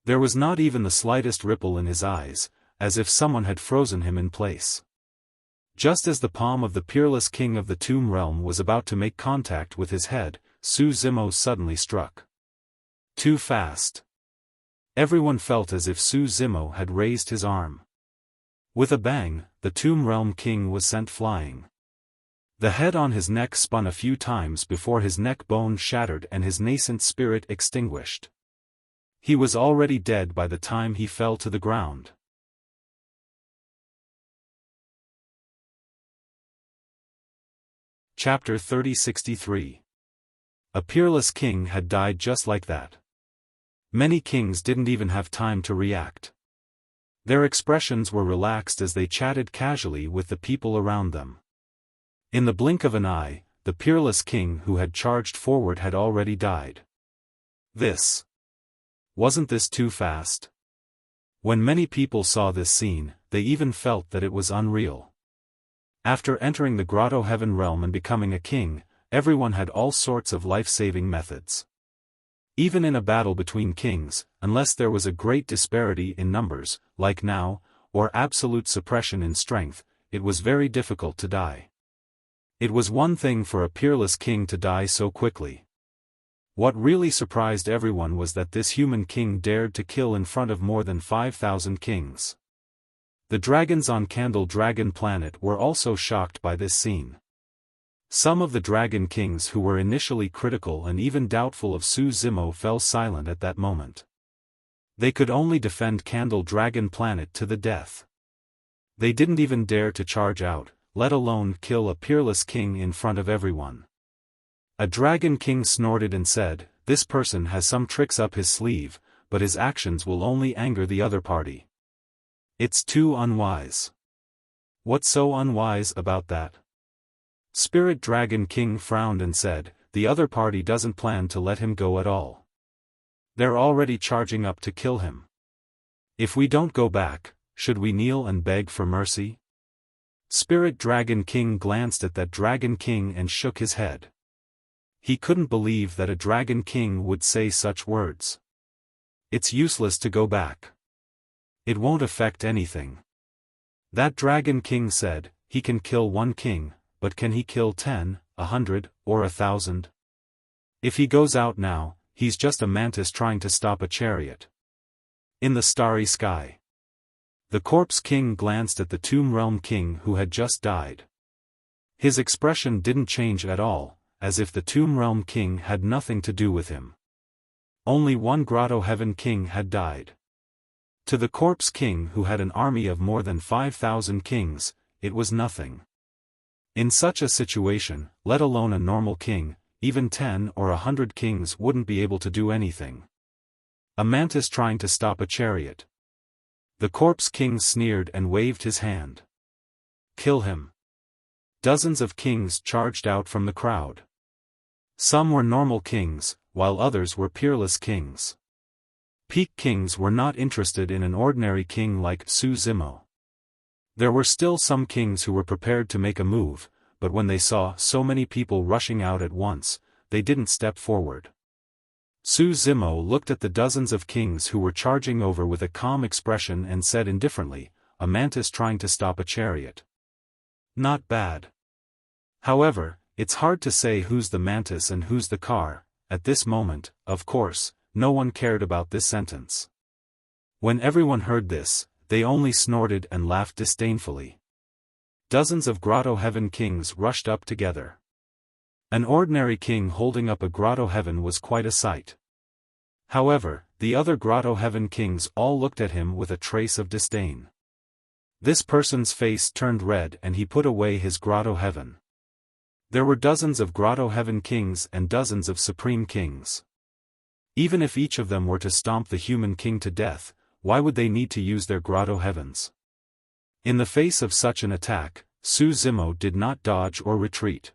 There was not even the slightest ripple in his eyes, as if someone had frozen him in place. Just as the palm of the peerless king of the Tomb Realm was about to make contact with his head, Su Zimo suddenly struck. Too fast. Everyone felt as if Su Zimo had raised his arm. With a bang, the Tomb Realm king was sent flying. The head on his neck spun a few times before his neck bone shattered and his nascent spirit extinguished. He was already dead by the time he fell to the ground. Chapter 3063. A peerless king had died just like that. Many kings didn't even have time to react. Their expressions were relaxed as they chatted casually with the people around them. In the blink of an eye, the peerless king who had charged forward had already died. Wasn't this too fast? When many people saw this scene, they even felt that it was unreal. After entering the Grotto Heaven realm and becoming a king, everyone had all sorts of life-saving methods. Even in a battle between kings, unless there was a great disparity in numbers, like now, or absolute suppression in strength, it was very difficult to die. It was one thing for a peerless king to die so quickly. What really surprised everyone was that this human king dared to kill in front of more than 5,000 kings. The dragons on Candle Dragon Planet were also shocked by this scene. Some of the dragon kings who were initially critical and even doubtful of Su Zimo fell silent at that moment. They could only defend Candle Dragon Planet to the death. They didn't even dare to charge out, let alone kill a peerless king in front of everyone. A dragon king snorted and said, "This person has some tricks up his sleeve, but his actions will only anger the other party. It's too unwise." "What's so unwise about that?" Spirit Dragon King frowned and said, "The other party doesn't plan to let him go at all. They're already charging up to kill him. If we don't go back, should we kneel and beg for mercy?" Spirit Dragon King glanced at that Dragon King and shook his head. He couldn't believe that a Dragon King would say such words. "It's useless to go back. It won't affect anything." That Dragon King said, "He can kill one king, but can he kill 10, 100, or 1,000? If he goes out now, he's just a mantis trying to stop a chariot." In the starry sky, the Corpse King glanced at the Tomb Realm King who had just died. His expression didn't change at all, as if the Tomb Realm King had nothing to do with him. Only one Grotto Heaven King had died. To the Corpse King who had an army of more than 5,000 kings, it was nothing. In such a situation, let alone a normal king, even 10 or 100 kings wouldn't be able to do anything. A mantis trying to stop a chariot. The Corpse King sneered and waved his hand. "Kill him." Dozens of kings charged out from the crowd. Some were normal kings, while others were peerless kings. Peak kings were not interested in an ordinary king like Su Zimo. There were still some kings who were prepared to make a move, but when they saw so many people rushing out at once, they didn't step forward. Su Zimo looked at the dozens of kings who were charging over with a calm expression and said indifferently, "A mantis trying to stop a chariot. Not bad. However, it's hard to say who's the mantis and who's the car." At this moment, of course, no one cared about this sentence. When everyone heard this, they only snorted and laughed disdainfully. Dozens of Grotto Heaven kings rushed up together. An ordinary king holding up a Grotto Heaven was quite a sight. However, the other Grotto Heaven kings all looked at him with a trace of disdain. This person's face turned red and he put away his Grotto Heaven. There were dozens of Grotto Heaven kings and dozens of Supreme Kings. Even if each of them were to stomp the human king to death, why would they need to use their Grotto Heavens? In the face of such an attack, Su Zimo did not dodge or retreat.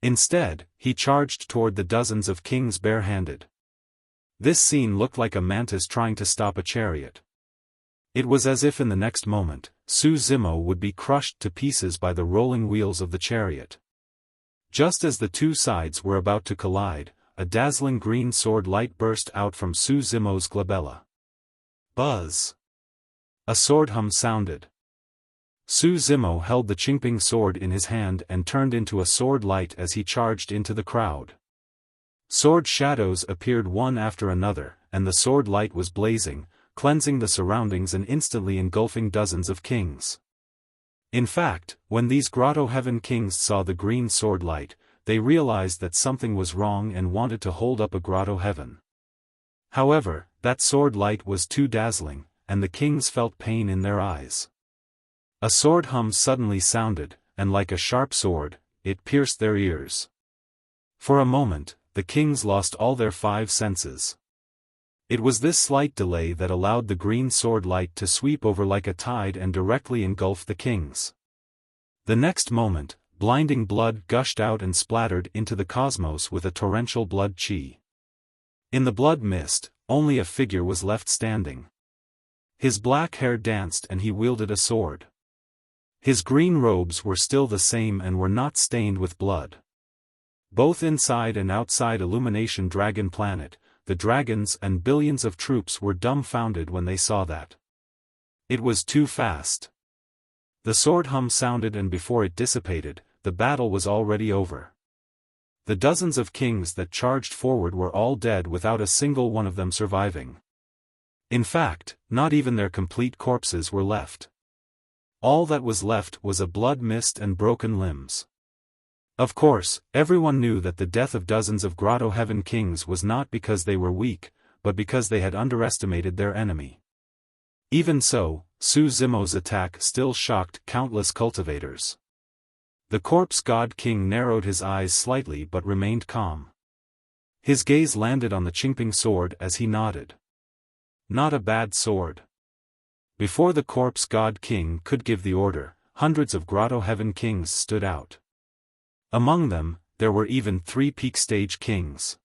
Instead, he charged toward the dozens of kings barehanded. This scene looked like a mantis trying to stop a chariot. It was as if in the next moment, Su Zimo would be crushed to pieces by the rolling wheels of the chariot. Just as the two sides were about to collide, a dazzling green sword light burst out from Su Zimo's glabella. Buzz! A sword hum sounded. Su Zimo held the Qingping sword in his hand and turned into a sword light as he charged into the crowd. Sword shadows appeared one after another, and the sword light was blazing, cleansing the surroundings and instantly engulfing dozens of kings. In fact, when these Grotto Heaven kings saw the green sword light, they realized that something was wrong and wanted to hold up a Grotto Heaven. However, that sword light was too dazzling, and the kings felt pain in their eyes. A sword hum suddenly sounded, and like a sharp sword, it pierced their ears. For a moment, the kings lost all their 5 senses. It was this slight delay that allowed the green sword light to sweep over like a tide and directly engulf the kings. The next moment, blinding blood gushed out and splattered into the cosmos with a torrential blood chi. In the blood mist, only a figure was left standing. His black hair danced and he wielded a sword. His green robes were still the same and were not stained with blood. Both inside and outside Illumination Dragon Planet, the dragons and billions of troops were dumbfounded when they saw that. It was too fast. The sword hum sounded, and before it dissipated, the battle was already over. The dozens of kings that charged forward were all dead without a single one of them surviving. In fact, not even their complete corpses were left. All that was left was a blood mist and broken limbs. Of course, everyone knew that the death of dozens of Grotto Heaven kings was not because they were weak, but because they had underestimated their enemy. Even so, Su Zimo's attack still shocked countless cultivators. The corpse god king narrowed his eyes slightly but remained calm. His gaze landed on the Qingping sword as he nodded. Not a bad sword. Before the corpse god king could give the order, hundreds of Grotto Heaven kings stood out. Among them, there were even 3 peak stage kings.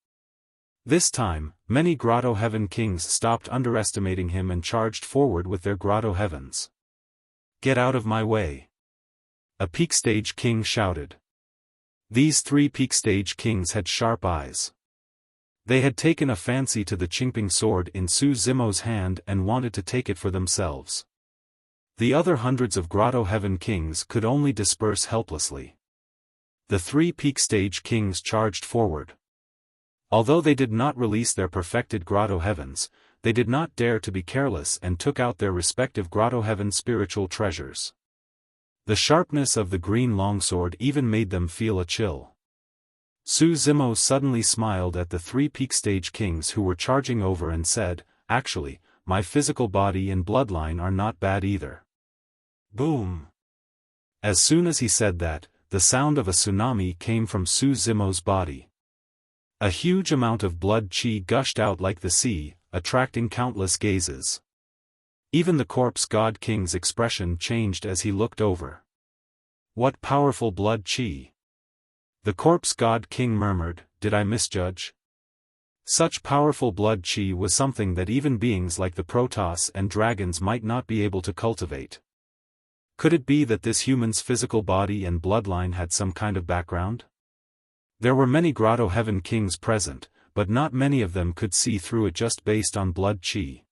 This time, many Grotto Heaven kings stopped underestimating him and charged forward with their Grotto Heavens. "Get out of my way!" a peak stage king shouted. These 3 peak stage kings had sharp eyes. They had taken a fancy to the Qingping sword in Su Zimo's hand and wanted to take it for themselves. The other hundreds of Grotto Heaven kings could only disperse helplessly. The 3 peak stage kings charged forward. Although they did not release their perfected Grotto Heavens, they did not dare to be careless and took out their respective Grotto Heaven spiritual treasures. The sharpness of the green longsword even made them feel a chill. Su Zimo suddenly smiled at the 3 peak stage kings who were charging over and said, "Actually, my physical body and bloodline are not bad either." Boom! As soon as he said that, the sound of a tsunami came from Su Zimo's body. A huge amount of blood qi gushed out like the sea, attracting countless gazes. Even the corpse god king's expression changed as he looked over. "What powerful blood qi!" The corpse god king murmured, "Did I misjudge?" Such powerful blood qi was something that even beings like the Protoss and dragons might not be able to cultivate. Could it be that this human's physical body and bloodline had some kind of background? There were many Grotto Heaven kings present, but not many of them could see through it just based on blood qi.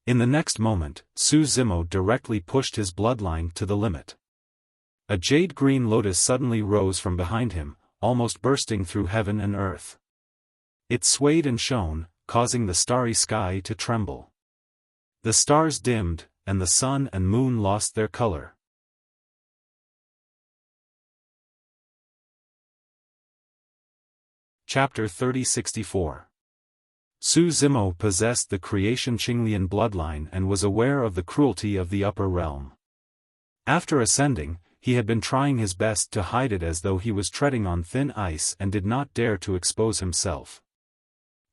In the next moment, Su Zimo directly pushed his bloodline to the limit. A jade-green lotus suddenly rose from behind him, almost bursting through heaven and earth. It swayed and shone, causing the starry sky to tremble. The stars dimmed, and the sun and moon lost their color. Chapter 3064. Su Zimo possessed the creation Qinglian bloodline and was aware of the cruelty of the upper realm. After ascending, he had been trying his best to hide it as though he was treading on thin ice and did not dare to expose himself.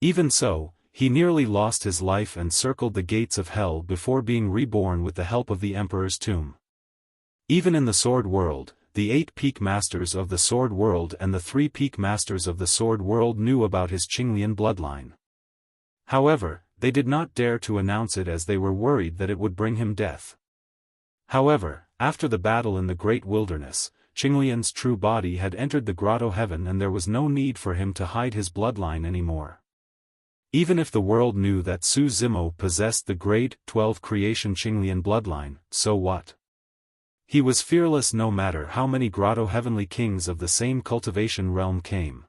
Even so, he nearly lost his life and circled the gates of hell before being reborn with the help of the Emperor's tomb. Even in the Sword World, the 8 peak masters of the Sword World and the 3 peak masters of the Sword World knew about his Qinglian bloodline. However, they did not dare to announce it as they were worried that it would bring him death. However, after the battle in the Great Wilderness, Qinglian's true body had entered the Grotto Heaven and there was no need for him to hide his bloodline anymore. Even if the world knew that Su Zimo possessed the Grade 12 creation Qinglian bloodline, so what? He was fearless no matter how many Grotto Heavenly kings of the same cultivation realm came.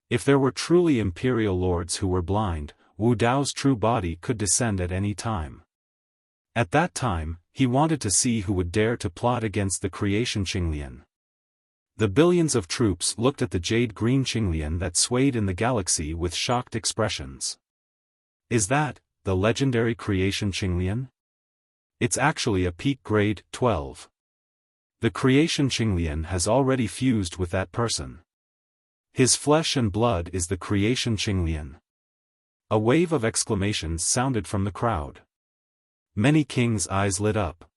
If there were truly imperial lords who were blind, Wu Dao's true body could descend at any time. At that time, he wanted to see who would dare to plot against the creation Qinglian. The billions of troops looked at the jade-green Qinglian that swayed in the galaxy with shocked expressions. Is that the legendary creation Qinglian? It's actually a peak grade 12. The creation Qinglian has already fused with that person. His flesh and blood is the creation Qinglian. A wave of exclamations sounded from the crowd. Many kings' eyes lit up.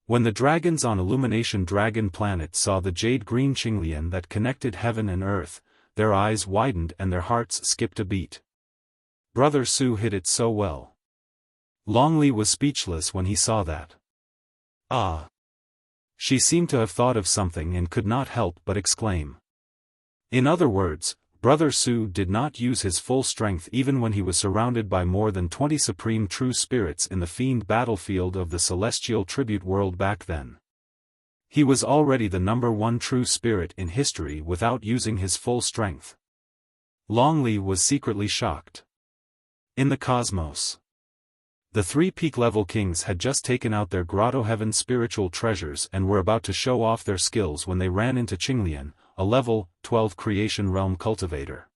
When the dragons on Illumination Dragon Planet saw the jade-green Qinglian that connected heaven and earth, their eyes widened and their hearts skipped a beat. Brother Su hit it so well. Longli was speechless when he saw that. Ah! She seemed to have thought of something and could not help but exclaim. In other words, Brother Su did not use his full strength even when he was surrounded by more than 20 supreme true spirits in the fiend battlefield of the celestial tribute world back then. He was already the #1 true spirit in history without using his full strength. Longli was secretly shocked. In the cosmos, the 3 peak-level kings had just taken out their Grotto Heaven spiritual treasures and were about to show off their skills when they ran into Qinglian, a level 12 creation realm cultivator.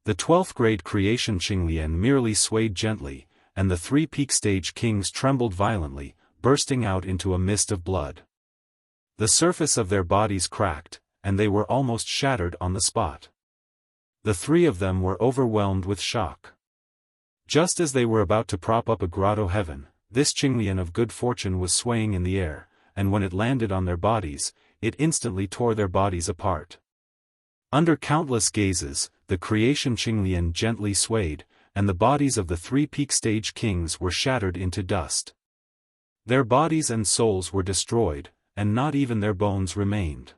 The 12th grade creation Qinglian merely swayed gently, and the 3 peak stage kings trembled violently, bursting out into a mist of blood. The surface of their bodies cracked, and they were almost shattered on the spot. The 3 of them were overwhelmed with shock. Just as they were about to prop up a Grotto Heaven, this Qinglian of good fortune was swaying in the air, and when it landed on their bodies, it instantly tore their bodies apart. Under countless gazes, the creation Qinglian gently swayed, and the bodies of the 3 peak stage kings were shattered into dust. Their bodies and souls were destroyed, and not even their bones remained.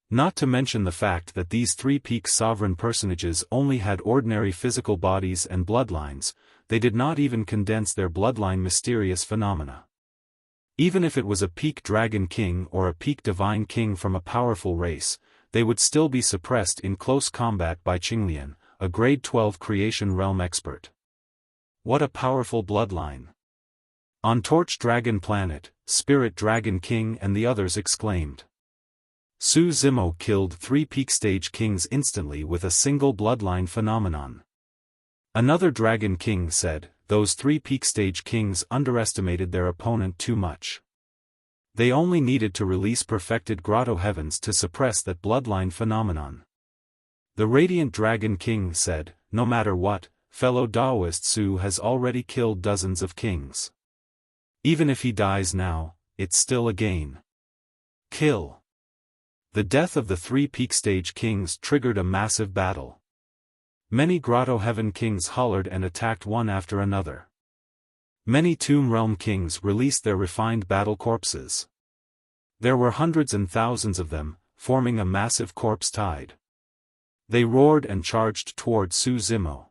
Not to mention the fact that these 3 peak sovereign personages only had ordinary physical bodies and bloodlines, they did not even condense their bloodline mysterious phenomena. Even if it was a peak dragon king or a peak divine king from a powerful race, they would still be suppressed in close combat by Qinglian, a grade 12 creation realm expert. What a powerful bloodline! On Torch Dragon Planet, Spirit Dragon King and the others exclaimed. Su Zimo killed 3 peak stage kings instantly with a single bloodline phenomenon. Another dragon king said, those 3 peak stage kings underestimated their opponent too much. They only needed to release perfected Grotto Heavens to suppress that bloodline phenomenon. The Radiant Dragon King said, no matter what, fellow Daoist Su has already killed dozens of kings. Even if he dies now, it's still a gain. Kill. The death of the 3 peak stage kings triggered a massive battle. Many Grotto Heaven kings hollered and attacked one after another. Many Tomb Realm kings released their refined battle corpses. There were hundreds and thousands of them, forming a massive corpse tide. They roared and charged toward Su Zimo.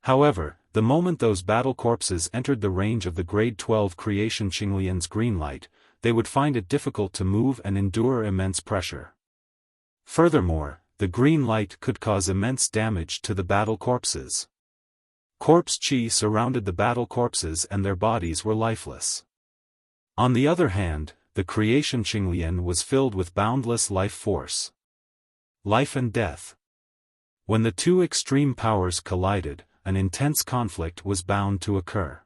However, the moment those battle corpses entered the range of the grade 12 creation Qinglian's green light, they would find it difficult to move and endure immense pressure. Furthermore, the green light could cause immense damage to the battle corpses. Corpse chi surrounded the battle corpses and their bodies were lifeless. On the other hand, the creation Qinglian was filled with boundless life force. Life and death. When the 2 extreme powers collided, an intense conflict was bound to occur.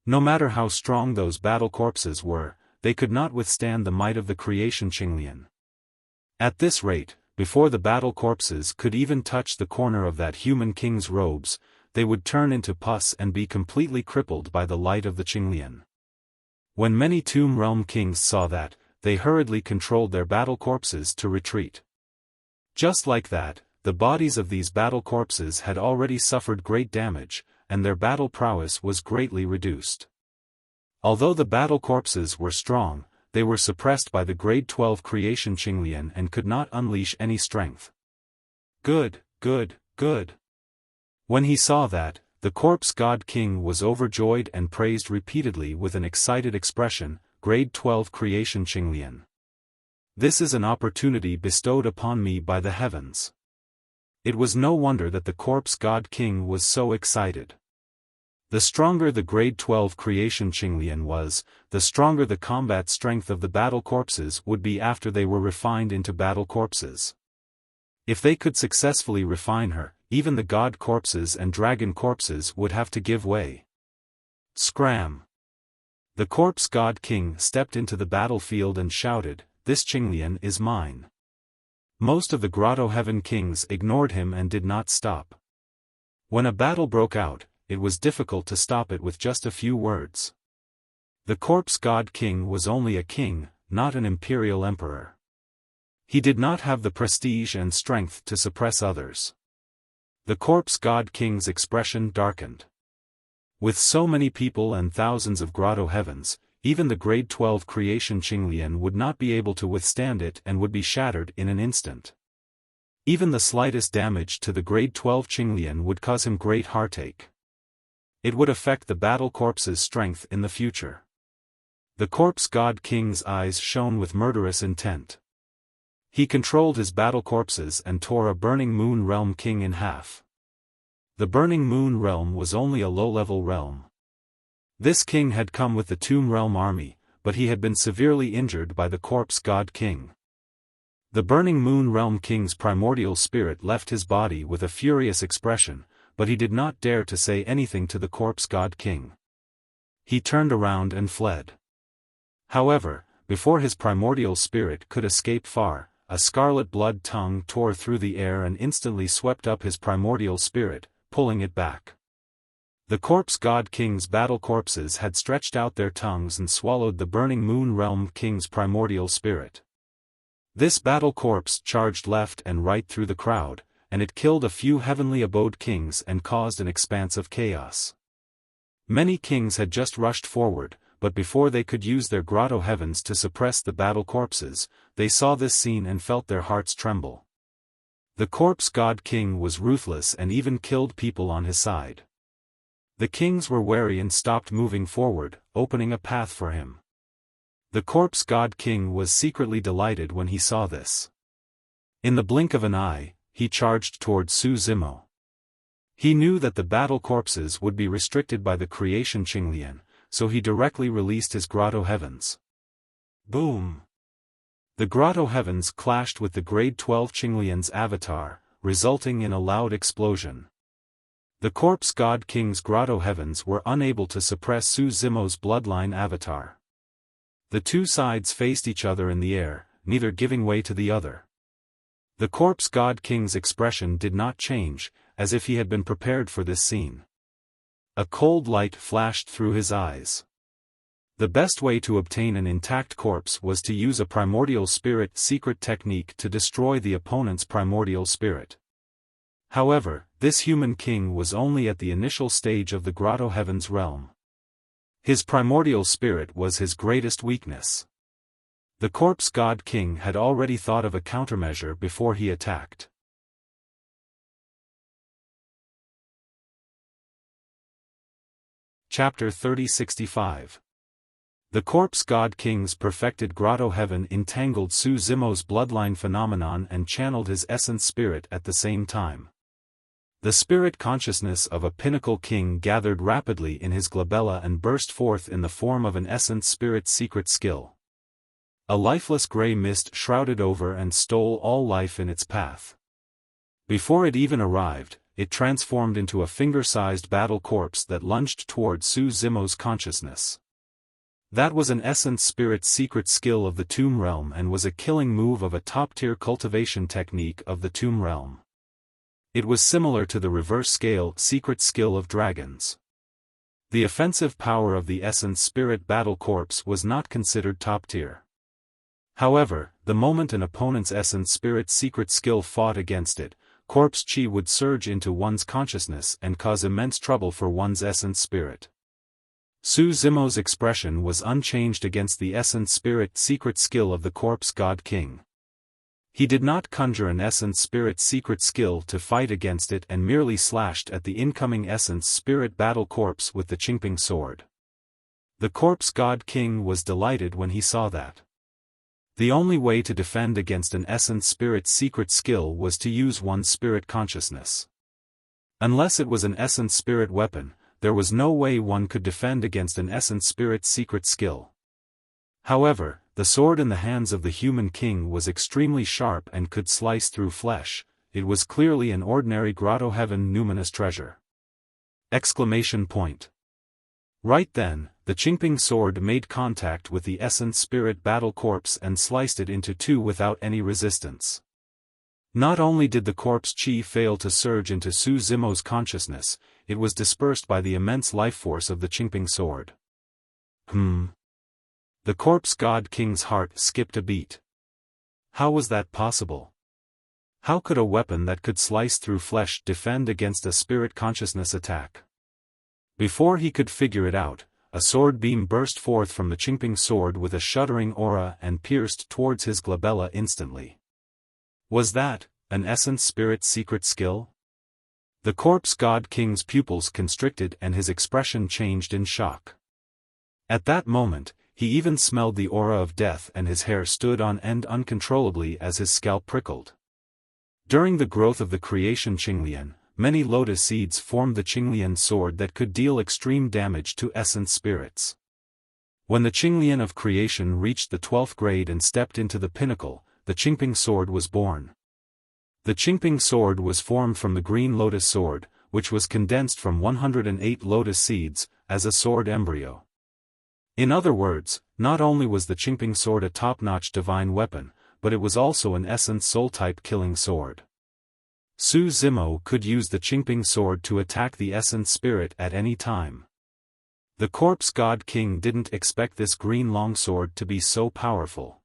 No matter how strong those battle corpses were, they could not withstand the might of the creation Qinglian. At this rate, before the battle corpses could even touch the corner of that human king's robes, they would turn into pus and be completely crippled by the light of the Qinglian. When many Tomb Realm kings saw that, they hurriedly controlled their battle corpses to retreat. Just like that, the bodies of these battle corpses had already suffered great damage, and their battle prowess was greatly reduced. Although the battle corpses were strong, they were suppressed by the grade 12 creation Qinglian and could not unleash any strength. Good, good, good. When he saw that, the corpse god king was overjoyed and praised repeatedly with an excited expression, grade 12 creation Qinglian. This is an opportunity bestowed upon me by the heavens. It was no wonder that the corpse god king was so excited. The stronger the grade 12 creation Qinglian was, the stronger the combat strength of the battle corpses would be after they were refined into battle corpses. If they could successfully refine her, even the god corpses and dragon corpses would have to give way. Scram! The corpse god king stepped into the battlefield and shouted, "This Qinglian is mine." Most of the Grotto Heaven kings ignored him and did not stop. When a battle broke out, it was difficult to stop it with just a few words. The corpse god king was only a king, not an imperial emperor. He did not have the prestige and strength to suppress others. The corpse god king's expression darkened. With so many people and thousands of grotto heavens, even the grade 12 creation Qinglian would not be able to withstand it and would be shattered in an instant. Even the slightest damage to the grade 12 Qinglian would cause him great heartache. It would affect the battle corpse's strength in the future. The corpse god king's eyes shone with murderous intent. He controlled his battle corpses and tore a burning moon realm king in half. The burning moon realm was only a low-level realm. This king had come with the tomb realm army, but he had been severely injured by the corpse god king. The burning moon realm king's primordial spirit left his body with a furious expression, but he did not dare to say anything to the corpse god king. He turned around and fled. However, before his primordial spirit could escape far, a scarlet blood tongue tore through the air and instantly swept up his primordial spirit, pulling it back. The corpse god king's battle corpses had stretched out their tongues and swallowed the burning moon realm king's primordial spirit. This battle corpse charged left and right through the crowd, and it killed a few heavenly abode kings and caused an expanse of chaos. Many kings had just rushed forward, but before they could use their grotto heavens to suppress the battle corpses, they saw this scene and felt their hearts tremble. The corpse god king was ruthless and even killed people on his side. The kings were wary and stopped moving forward, opening a path for him. The corpse god king was secretly delighted when he saw this. In the blink of an eye, he charged toward Su Zimo. He knew that the battle corpses would be restricted by the creation Qinglian, so he directly released his grotto heavens. Boom! The grotto heavens clashed with the grade 12 Qinglian's avatar, resulting in a loud explosion. The corpse god king's grotto heavens were unable to suppress Su Zimo's bloodline avatar. The two sides faced each other in the air, neither giving way to the other. The corpse god king's expression did not change, as if he had been prepared for this scene. A cold light flashed through his eyes. The best way to obtain an intact corpse was to use a primordial spirit secret technique to destroy the opponent's primordial spirit. However, this human king was only at the initial stage of the grotto heavens realm. His primordial spirit was his greatest weakness. The corpse god king had already thought of a countermeasure before he attacked. Chapter 3065. The corpse god king's perfected grotto heaven entangled Su Zimo's bloodline phenomenon and channeled his essence spirit at the same time. The spirit consciousness of a pinnacle king gathered rapidly in his glabella and burst forth in the form of an essence spirit secret skill. A lifeless gray mist shrouded over and stole all life in its path. Before it even arrived, it transformed into a finger-sized battle corpse that lunged toward Su Zimo's consciousness. That was an essence spirit secret skill of the Tomb Realm and was a killing move of a top-tier cultivation technique of the Tomb Realm. It was similar to the reverse scale secret skill of dragons. The offensive power of the essence spirit battle corpse was not considered top-tier. However, the moment an opponent's essence spirit secret skill fought against it, corpse chi would surge into one's consciousness and cause immense trouble for one's essence spirit. Su Zimo's expression was unchanged against the essence spirit secret skill of the corpse god king. He did not conjure an essence spirit secret skill to fight against it and merely slashed at the incoming essence spirit battle corpse with the Qingping sword. The corpse god king was delighted when he saw that. The only way to defend against an essence spirit secret skill was to use one's spirit consciousness. Unless it was an essence spirit weapon, there was no way one could defend against an essence spirit secret skill. However, the sword in the hands of the human king was extremely sharp and could slice through flesh. It was clearly an ordinary grotto heaven numinous treasure. Exclamation point. Right then, the Qingping sword made contact with the essence spirit battle corpse and sliced it into two without any resistance. Not only did the corpse chi fail to surge into Su Zimo's consciousness, it was dispersed by the immense life force of the Qingping sword. The corpse god king's heart skipped a beat. How was that possible? How could a weapon that could slice through flesh defend against a spirit consciousness attack? Before he could figure it out, a sword beam burst forth from the Qingping sword with a shuddering aura and pierced towards his glabella instantly. Was that an essence spirit secret skill? The corpse god king's pupils constricted and his expression changed in shock. At that moment, he even smelled the aura of death and his hair stood on end uncontrollably as his scalp prickled. During the growth of the creation Qinglian, many lotus seeds formed the Qinglian sword that could deal extreme damage to essence spirits. When the Qinglian of creation reached the 12th grade and stepped into the pinnacle, the Qingping sword was born. The Qingping sword was formed from the green lotus sword, which was condensed from 108 lotus seeds, as a sword embryo. In other words, not only was the Qingping sword a top-notch divine weapon, but it was also an essence soul-type killing sword. Su Zimo could use the Qingping sword to attack the essence spirit at any time. The corpse god king didn't expect this green longsword to be so powerful.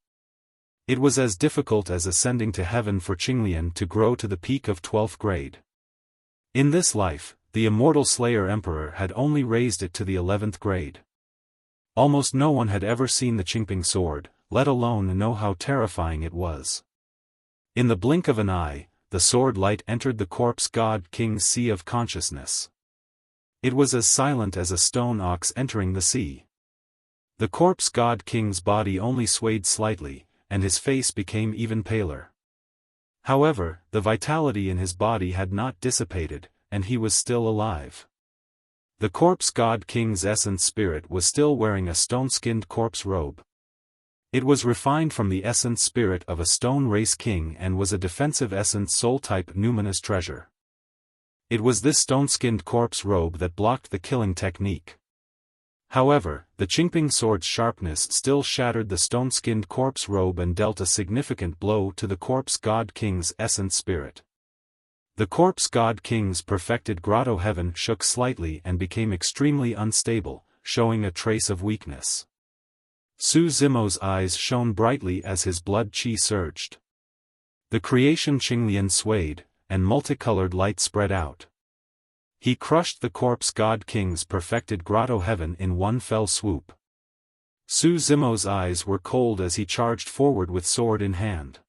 It was as difficult as ascending to heaven for Qinglian to grow to the peak of 12th grade. In this life, the immortal Slayer Emperor had only raised it to the 11th grade. Almost no one had ever seen the Qingping sword, let alone know how terrifying it was. In the blink of an eye, the sword light entered the corpse god king's sea of consciousness. It was as silent as a stone ox entering the sea. The corpse god king's body only swayed slightly, and his face became even paler. However, the vitality in his body had not dissipated, and he was still alive. The corpse god king's essence spirit was still wearing a stone-skinned corpse robe. It was refined from the essence spirit of a stone race king and was a defensive essence soul-type numinous treasure. It was this stone-skinned corpse robe that blocked the killing technique. However, the Qingping sword's sharpness still shattered the stone-skinned corpse robe and dealt a significant blow to the corpse god king's essence spirit. The corpse god king's perfected grotto heaven shook slightly and became extremely unstable, showing a trace of weakness. Su Zimo's eyes shone brightly as his blood qi surged. The creation Qinglian swayed, and multicolored light spread out. He crushed the corpse god king's perfected grotto heaven in one fell swoop. Su Zimo's eyes were cold as he charged forward with sword in hand.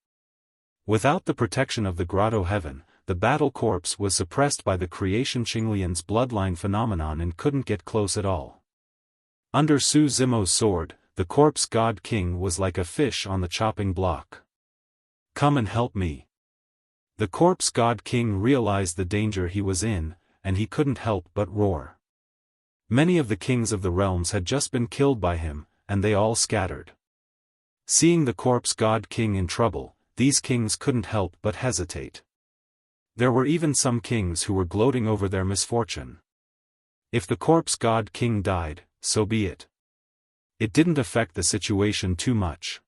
Without the protection of the grotto heaven, the battle corpse was suppressed by the creation Qinglian's bloodline phenomenon and couldn't get close at all. Under Su Zimo's sword, the corpse god king was like a fish on the chopping block. Come and help me. The corpse god king realized the danger he was in, and he couldn't help but roar. Many of the kings of the realms had just been killed by him, and they all scattered. Seeing the corpse god king in trouble, these kings couldn't help but hesitate. There were even some kings who were gloating over their misfortune. If the corpse god king died, so be it. It didn't affect the situation too much.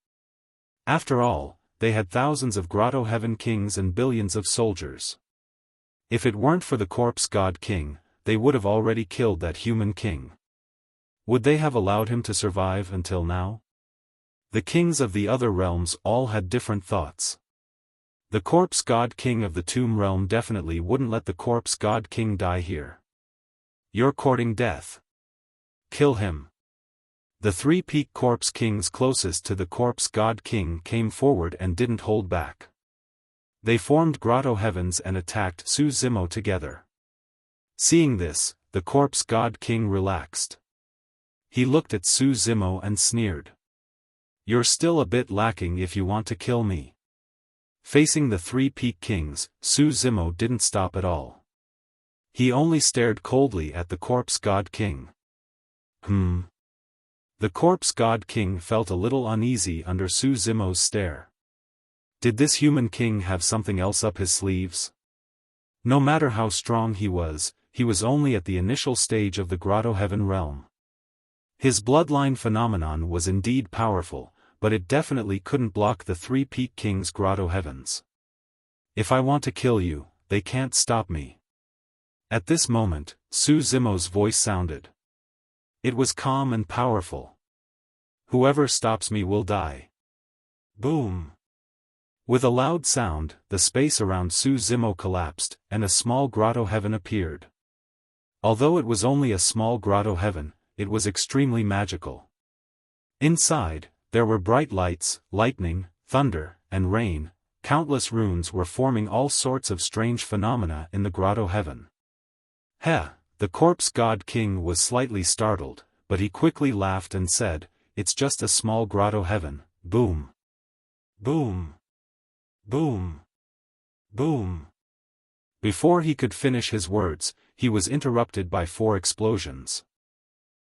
After all, they had thousands of grotto heaven kings and billions of soldiers. If it weren't for the corpse god king, they would have already killed that human king. Would they have allowed him to survive until now? The kings of the other realms all had different thoughts. The corpse god king of the tomb realm definitely wouldn't let the corpse god king die here. You're courting death. Kill him. The three peak corpse kings closest to the corpse god king came forward and didn't hold back. They formed grotto heavens and attacked Su Zimo together. Seeing this, the corpse god king relaxed. He looked at Su Zimo and sneered. You're still a bit lacking if you want to kill me. Facing the three peak kings, Su Zimo didn't stop at all. He only stared coldly at the corpse god king. The corpse god king felt a little uneasy under Su Zimo's stare. Did this human king have something else up his sleeves? No matter how strong he was only at the initial stage of the grotto heaven realm. His bloodline phenomenon was indeed powerful, but it definitely couldn't block the three peak kings' grotto heavens. If I want to kill you, they can't stop me. At this moment, Su Zimo's voice sounded. It was calm and powerful. Whoever stops me will die. Boom! With a loud sound, the space around Su Zimo collapsed, and a small grotto heaven appeared. Although it was only a small grotto heaven, it was extremely magical. Inside, there were bright lights, lightning, thunder, and rain. Countless runes were forming all sorts of strange phenomena in the grotto heaven. The corpse god king was slightly startled, but he quickly laughed and said, "It's just a small grotto heaven." Boom. Boom. Boom. Boom. Before he could finish his words, he was interrupted by 4 explosions.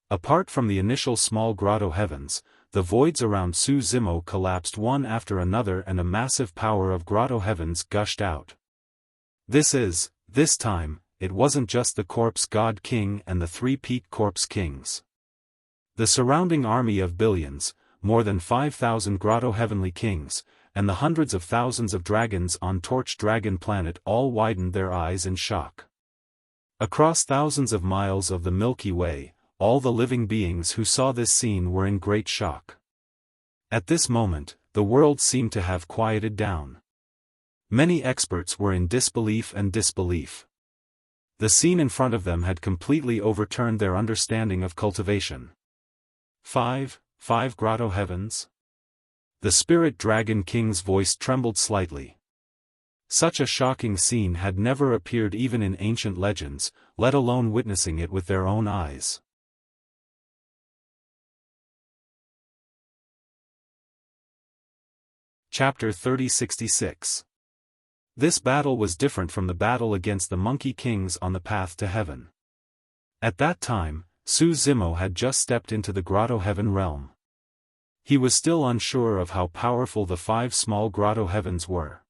Apart from the initial small grotto heavens, the voids around Su Zimo collapsed one after another and a massive power of grotto heavens gushed out. This time, it wasn't just the corpse god king and the 3 peak corpse kings. The surrounding army of billions, more than 5,000 grotto heavenly kings, and the hundreds of thousands of dragons on Torch Dragon Planet all widened their eyes in shock. Across thousands of miles of the Milky Way, all the living beings who saw this scene were in great shock. At this moment, the world seemed to have quieted down. Many experts were in disbelief and disbelief. The scene in front of them had completely overturned their understanding of cultivation. Five grotto heavens? The spirit dragon king's voice trembled slightly. Such a shocking scene had never appeared even in ancient legends, let alone witnessing it with their own eyes. Chapter 3066. This battle was different from the battle against the Monkey Kings on the path to heaven. At that time, Su Zimo had just stepped into the grotto heaven realm. He was still unsure of how powerful the 5 small grotto heavens were.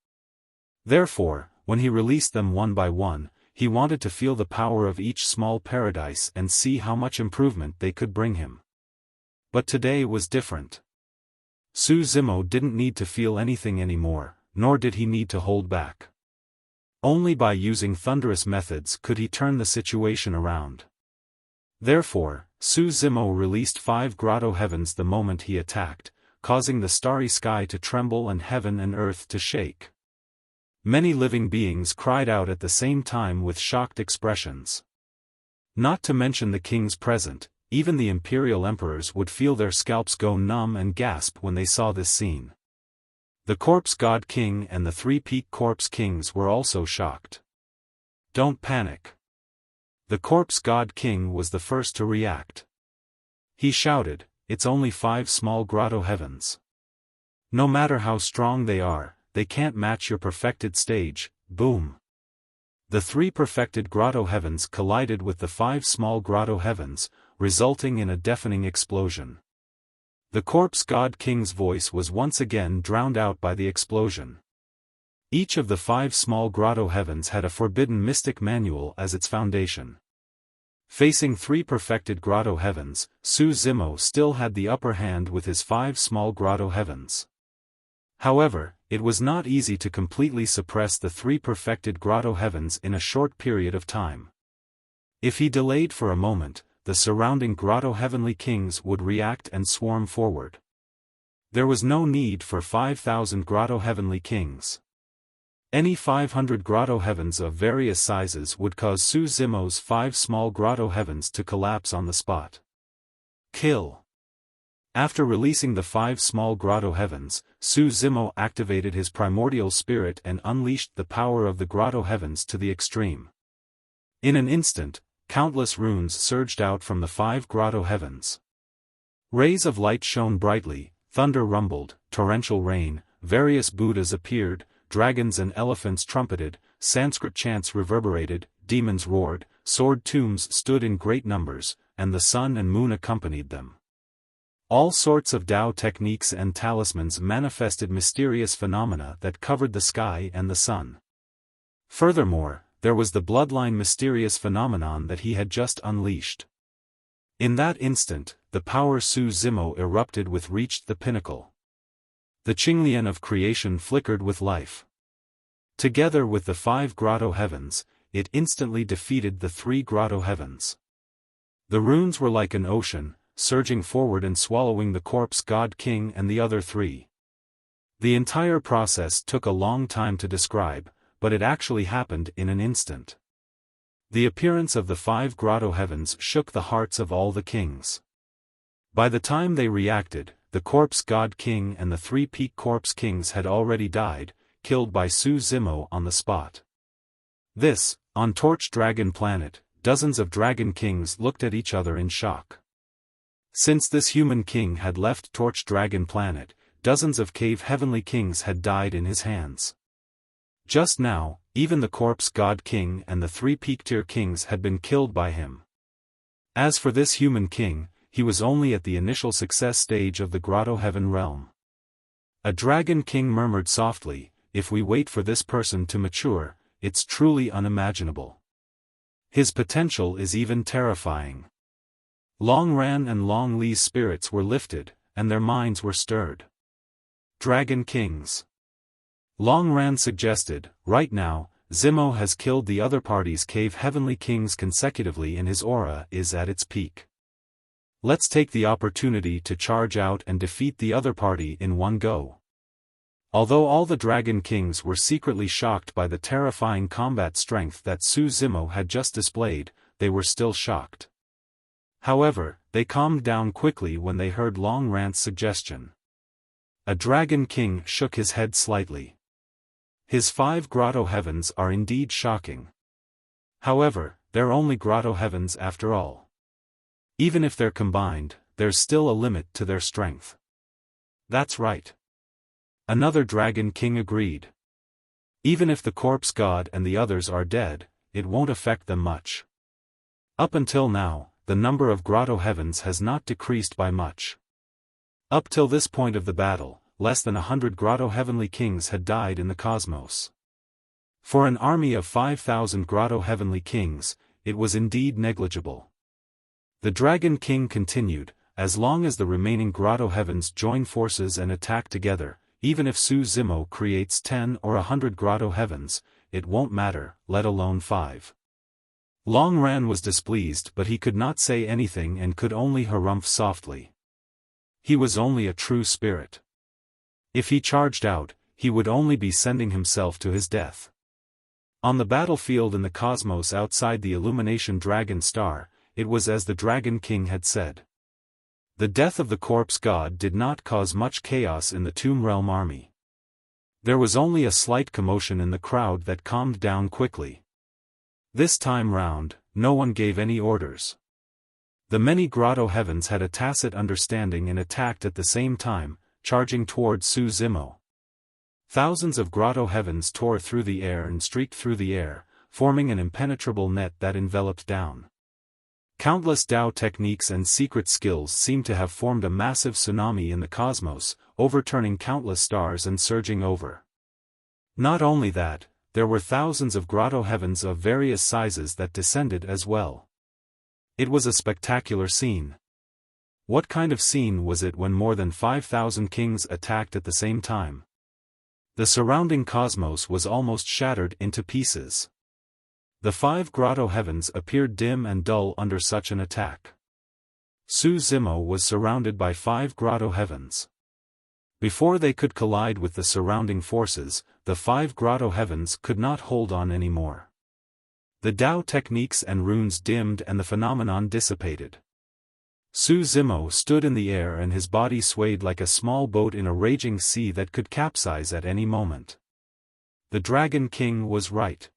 Therefore, when he released them one by one, he wanted to feel the power of each small paradise and see how much improvement they could bring him. But today was different. Su Zimo didn't need to feel anything anymore, nor did he need to hold back. Only by using thunderous methods could he turn the situation around. Therefore, Su Zimo released 5 grotto heavens the moment he attacked, causing the starry sky to tremble and heaven and earth to shake. Many living beings cried out at the same time with shocked expressions. Not to mention the kings present, even the imperial emperors would feel their scalps go numb and gasp when they saw this scene. The corpse god king and the 3 peak corpse kings were also shocked. Don't panic. The corpse god king was the first to react. He shouted, "It's only 5 small grotto heavens. No matter how strong they are, they can't match your perfected stage." Boom. The 3 perfected grotto heavens collided with the 5 small grotto heavens, resulting in a deafening explosion. The corpse god king's voice was once again drowned out by the explosion. Each of the 5 small grotto heavens had a forbidden mystic manual as its foundation. Facing 3 perfected grotto heavens, Su Zimo still had the upper hand with his 5 small grotto heavens. However, it was not easy to completely suppress the 3 perfected grotto heavens in a short period of time. If he delayed for a moment, the surrounding grotto heavenly kings would react and swarm forward. There was no need for 5,000 grotto heavenly kings. Any 500 grotto heavens of various sizes would cause Su Zimo's 5 small grotto heavens to collapse on the spot. Kill. After releasing the 5 small grotto heavens, Su Zimo activated his primordial spirit and unleashed the power of the grotto heavens to the extreme. In an instant, countless runes surged out from the 5 grotto heavens. Rays of light shone brightly, thunder rumbled, torrential rain, various Buddhas appeared, dragons and elephants trumpeted, Sanskrit chants reverberated, demons roared, sword tombs stood in great numbers, and the sun and moon accompanied them. All sorts of Tao techniques and talismans manifested mysterious phenomena that covered the sky and the sun. Furthermore, there was the bloodline mysterious phenomenon that he had just unleashed. In that instant, the power Su Zimo erupted with reached the pinnacle. The Qinglian of creation flickered with life. Together with the 5 grotto heavens, it instantly defeated the 3 grotto heavens. The runes were like an ocean, surging forward and swallowing the corpse god king and the other 3. The entire process took a long time to describe, but it actually happened in an instant. The appearance of the 5 grotto heavens shook the hearts of all the kings. By the time they reacted, the corpse god king and the 3 peak corpse kings had already died, killed by Su Zimo on the spot. On Torch Dragon Planet, dozens of dragon kings looked at each other in shock. Since this human king had left Torch Dragon Planet, dozens of cave heavenly kings had died in his hands. Just now, even the corpse god king and the 3 peak tier kings had been killed by him. As for this human king, he was only at the initial success stage of the grotto heaven realm. A dragon king murmured softly, "If we wait for this person to mature, it's truly unimaginable. His potential is even terrifying." Long Ran and Long Li's spirits were lifted, and their minds were stirred. Dragon Kings. Long Ran suggested, "Right now, Zimo has killed the other party's cave heavenly kings consecutively and his aura is at its peak. Let's take the opportunity to charge out and defeat the other party in one go." Although all the dragon kings were secretly shocked by the terrifying combat strength that Su Zimo had just displayed, they were still shocked. However, they calmed down quickly when they heard Long Ran's suggestion. A dragon king shook his head slightly. His 5 grotto heavens are indeed shocking. However, they're only grotto heavens after all. Even if they're combined, there's still a limit to their strength. That's right. Another dragon king agreed. Even if the corpse god and the others are dead, it won't affect them much. Up until now, the number of grotto heavens has not decreased by much. Up till this point of the battle, less than 100 grotto heavenly kings had died in the cosmos. For an army of 5,000 grotto heavenly kings, it was indeed negligible. The Dragon King continued, "As long as the remaining grotto heavens join forces and attack together, even if Su Zimo creates 10 or 100 grotto heavens, it won't matter, let alone 5. Long Ran was displeased, but he could not say anything and could only harumph softly. He was only a true spirit. If he charged out, he would only be sending himself to his death. On the battlefield in the cosmos outside the Illumination Dragon Star, it was as the Dragon King had said. The death of the corpse god did not cause much chaos in the Tomb Realm army. There was only a slight commotion in the crowd that calmed down quickly. This time round, no one gave any orders. The many grotto heavens had a tacit understanding and attacked at the same time, charging towards Su Zimo. Thousands of grotto heavens tore through the air and streaked through the air, forming an impenetrable net that enveloped down. Countless Dao techniques and secret skills seemed to have formed a massive tsunami in the cosmos, overturning countless stars and surging over. Not only that, there were thousands of grotto heavens of various sizes that descended as well. It was a spectacular scene. What kind of scene was it when more than 5,000 kings attacked at the same time? The surrounding cosmos was almost shattered into pieces. The 5 grotto heavens appeared dim and dull under such an attack. Su Zimo was surrounded by 5 grotto heavens. Before they could collide with the surrounding forces, the 5 grotto heavens could not hold on anymore. The Dao techniques and runes dimmed and the phenomenon dissipated. Su Zimo stood in the air and his body swayed like a small boat in a raging sea that could capsize at any moment. The Dragon King was right.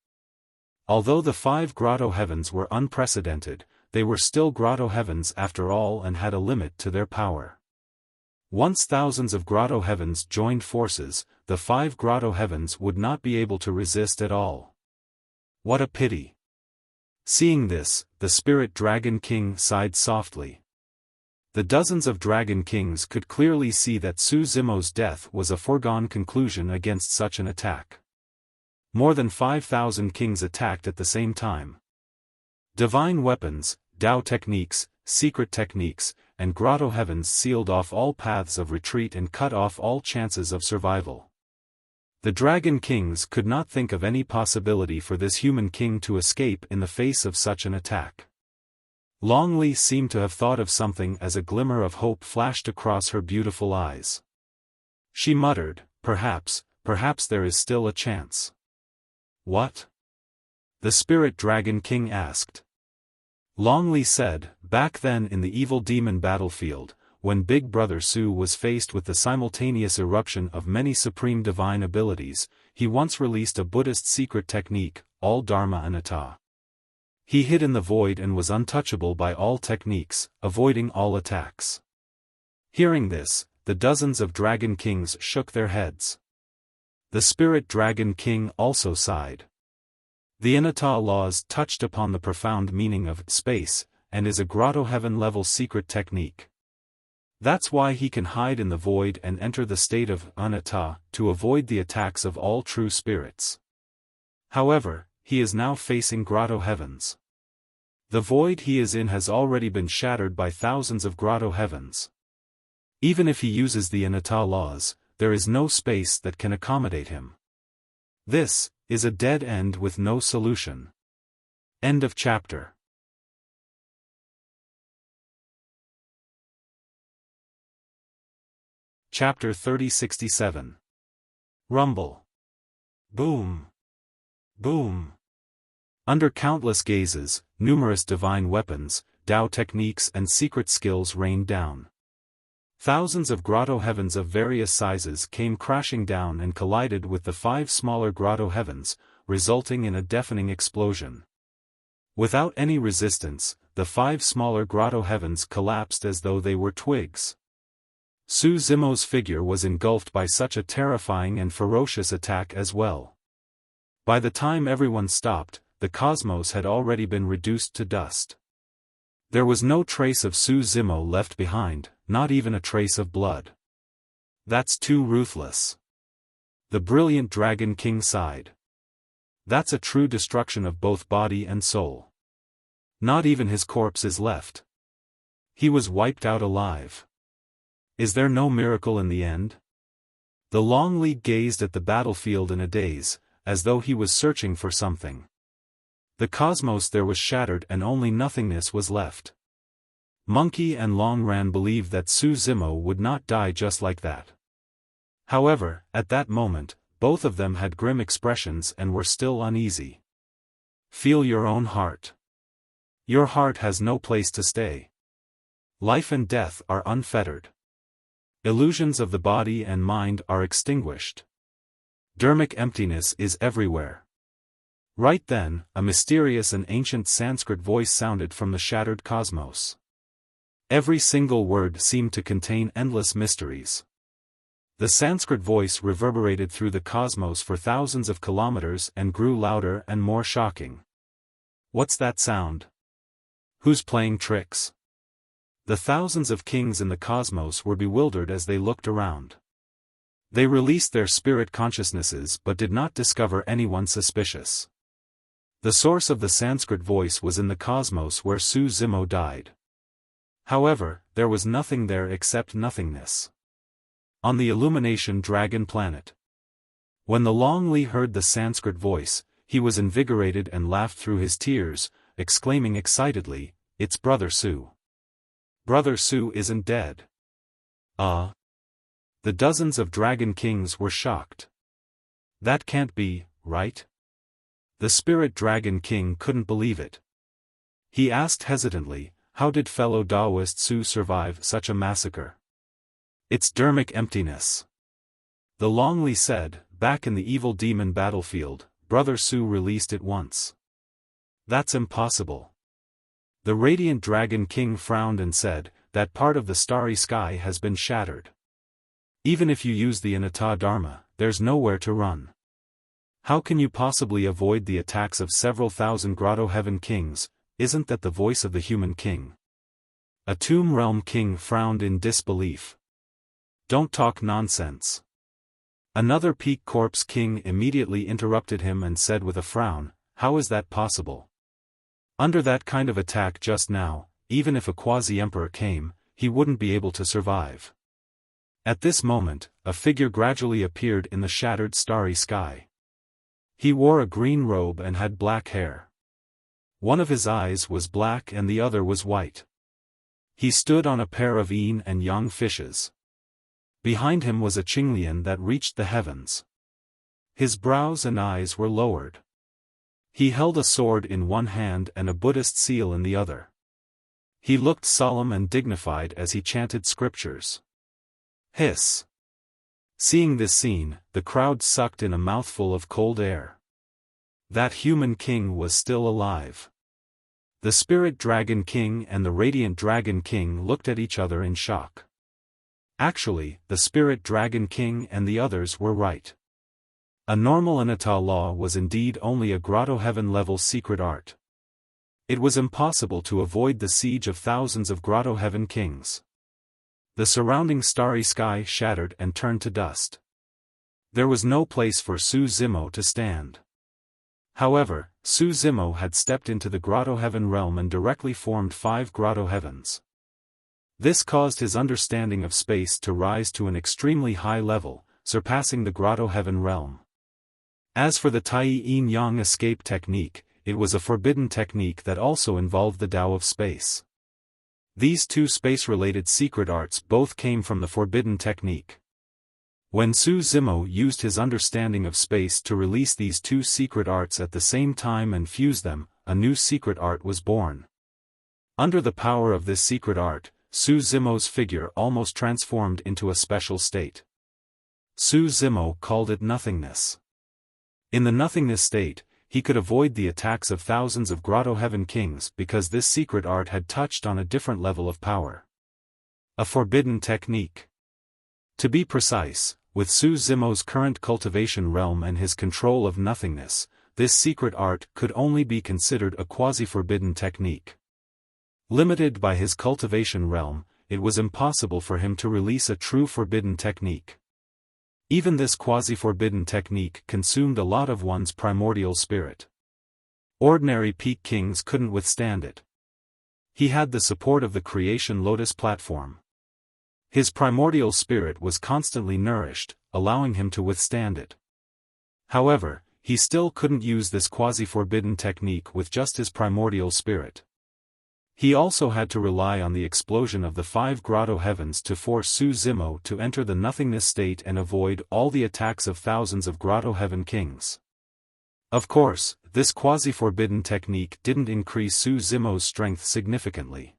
Although the 5 grotto heavens were unprecedented, they were still grotto heavens after all and had a limit to their power. Once thousands of grotto heavens joined forces, the 5 grotto heavens would not be able to resist at all. What a pity. Seeing this, the Spirit Dragon King sighed softly. The dozens of Dragon Kings could clearly see that Su Zimo's death was a foregone conclusion against such an attack. More than 5,000 kings attacked at the same time. Divine weapons, Dao techniques, secret techniques, and grotto heavens sealed off all paths of retreat and cut off all chances of survival. The Dragon Kings could not think of any possibility for this human king to escape in the face of such an attack. Long Li seemed to have thought of something as a glimmer of hope flashed across her beautiful eyes. She muttered, perhaps there is still a chance." "What?" The Spirit Dragon King asked. Long Li said, back then in the evil demon battlefield, when Big Brother Su was faced with the simultaneous eruption of many supreme divine abilities, he once released a Buddhist secret technique, all Dharma Anatta. He hid in the void and was untouchable by all techniques, avoiding all attacks. Hearing this, the dozens of Dragon Kings shook their heads. The Spirit Dragon King also sighed. The Anatta laws touched upon the profound meaning of space, and is a grotto heaven-level secret technique. That's why he can hide in the void and enter the state of anatta, to avoid the attacks of all true spirits. However, he is now facing grotto heavens. The void he is in has already been shattered by thousands of grotto heavens. Even if he uses the anatta laws, there is no space that can accommodate him. This is a dead end with no solution. End of chapter. Chapter 3067. Rumble. Boom. Boom. Under countless gazes, numerous divine weapons, Tao techniques and secret skills rained down. Thousands of grotto heavens of various sizes came crashing down and collided with the 5 smaller grotto heavens, resulting in a deafening explosion. Without any resistance, the 5 smaller grotto heavens collapsed as though they were twigs. Su Zimo's figure was engulfed by such a terrifying and ferocious attack as well. By the time everyone stopped, the cosmos had already been reduced to dust. There was no trace of Su Zimo left behind, not even a trace of blood. That's too ruthless. The brilliant Dragon King sighed. That's a true destruction of both body and soul. Not even his corpse is left. He was wiped out alive. Is there no miracle in the end? The Long League gazed at the battlefield in a daze, as though he was searching for something. The cosmos there was shattered and only nothingness was left. Monkey and Long Ran believed that Su Zimo would not die just like that. However, at that moment, both of them had grim expressions and were still uneasy. Feel your own heart. Your heart has no place to stay. Life and death are unfettered. Illusions of the body and mind are extinguished. Dharmic emptiness is everywhere. Right then, a mysterious and ancient Sanskrit voice sounded from the shattered cosmos. Every single word seemed to contain endless mysteries. The Sanskrit voice reverberated through the cosmos for thousands of kilometers and grew louder and more shocking. What's that sound? Who's playing tricks? The thousands of kings in the cosmos were bewildered as they looked around. They released their spirit consciousnesses but did not discover anyone suspicious. The source of the Sanskrit voice was in the cosmos where Su Zimo died. However, there was nothing there except nothingness. On the Illumination Dragon planet. When the Long Li heard the Sanskrit voice, he was invigorated and laughed through his tears, exclaiming excitedly, "It's Brother Su. Brother Su isn't dead." The dozens of Dragon Kings were shocked. That can't be, right? The Spirit Dragon King couldn't believe it. He asked hesitantly, how did fellow Taoist Su survive such a massacre? It's dharmic emptiness. The Long Li said, back in the evil demon battlefield, Brother Su released it once. That's impossible. The Radiant Dragon King frowned and said, that part of the starry sky has been shattered. Even if you use the Anatta Dharma, there's nowhere to run. How can you possibly avoid the attacks of several thousand grotto heaven kings? Isn't that the voice of the human king? A Tomb Realm king frowned in disbelief. Don't talk nonsense. Another Peak Corpse king immediately interrupted him and said with a frown, how is that possible? Under that kind of attack just now, even if a quasi-emperor came, he wouldn't be able to survive. At this moment, a figure gradually appeared in the shattered starry sky. He wore a green robe and had black hair. One of his eyes was black and the other was white. He stood on a pair of yin and yang fishes. Behind him was a Qinglian that reached the heavens. His brows and eyes were lowered. He held a sword in one hand and a Buddhist seal in the other. He looked solemn and dignified as he chanted scriptures. Hiss! Seeing this scene, the crowd sucked in a mouthful of cold air. That human king was still alive. The Spirit Dragon King and the Radiant Dragon King looked at each other in shock. Actually, the Spirit Dragon King and the others were right. A normal Immortal law was indeed only a Grotto Heaven-level secret art. It was impossible to avoid the siege of thousands of Grotto Heaven kings. The surrounding starry sky shattered and turned to dust. There was no place for Su Zimo to stand. However, Su Zimo had stepped into the Grotto Heaven realm and directly formed 5 Grotto Heavens. This caused his understanding of space to rise to an extremely high level, surpassing the Grotto Heaven realm. As for the Tai Yin Yang escape technique, it was a forbidden technique that also involved the Tao of space. These two space-related secret arts both came from the forbidden technique. When Su Zimo used his understanding of space to release these two secret arts at the same time and fuse them, a new secret art was born. Under the power of this secret art, Su Zimo's figure almost transformed into a special state. Su Zimo called it nothingness. In the nothingness state, he could avoid the attacks of thousands of Grotto Heaven kings because this secret art had touched on a different level of power. A forbidden technique. To be precise, with Su Zimo's current cultivation realm and his control of nothingness, this secret art could only be considered a quasi-forbidden technique. Limited by his cultivation realm, it was impossible for him to release a true forbidden technique. Even this quasi-forbidden technique consumed a lot of one's primordial spirit. Ordinary peak kings couldn't withstand it. He had the support of the Creation Lotus platform. His primordial spirit was constantly nourished, allowing him to withstand it. However, he still couldn't use this quasi-forbidden technique with just his primordial spirit. He also had to rely on the explosion of the 5 Grotto Heavens to force Su Zimo to enter the nothingness state and avoid all the attacks of thousands of Grotto Heaven kings. Of course, this quasi-forbidden technique didn't increase Su Zimo's strength significantly.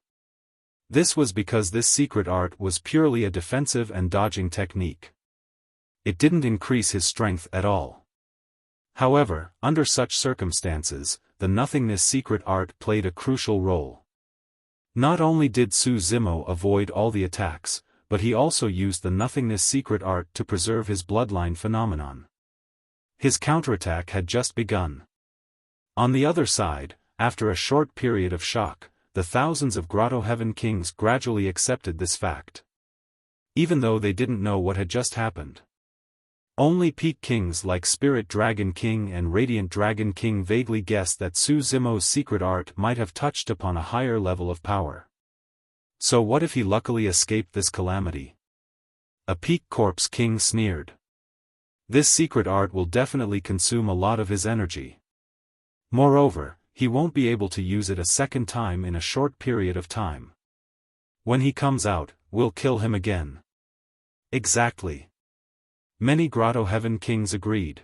This was because this secret art was purely a defensive and dodging technique. It didn't increase his strength at all. However, under such circumstances, the nothingness secret art played a crucial role. Not only did Su Zimo avoid all the attacks, but he also used the nothingness secret art to preserve his bloodline phenomenon. His counterattack had just begun. On the other side, after a short period of shock, the thousands of Grotto Heaven kings gradually accepted this fact. Even though they didn't know what had just happened. Only peak kings like Spirit Dragon King and Radiant Dragon King vaguely guessed that Su Zimo's secret art might have touched upon a higher level of power. So what if he luckily escaped this calamity? A peak corpse king sneered. This secret art will definitely consume a lot of his energy. Moreover, he won't be able to use it a second time in a short period of time. When he comes out, we'll kill him again. Exactly. Many Grotto Heaven kings agreed.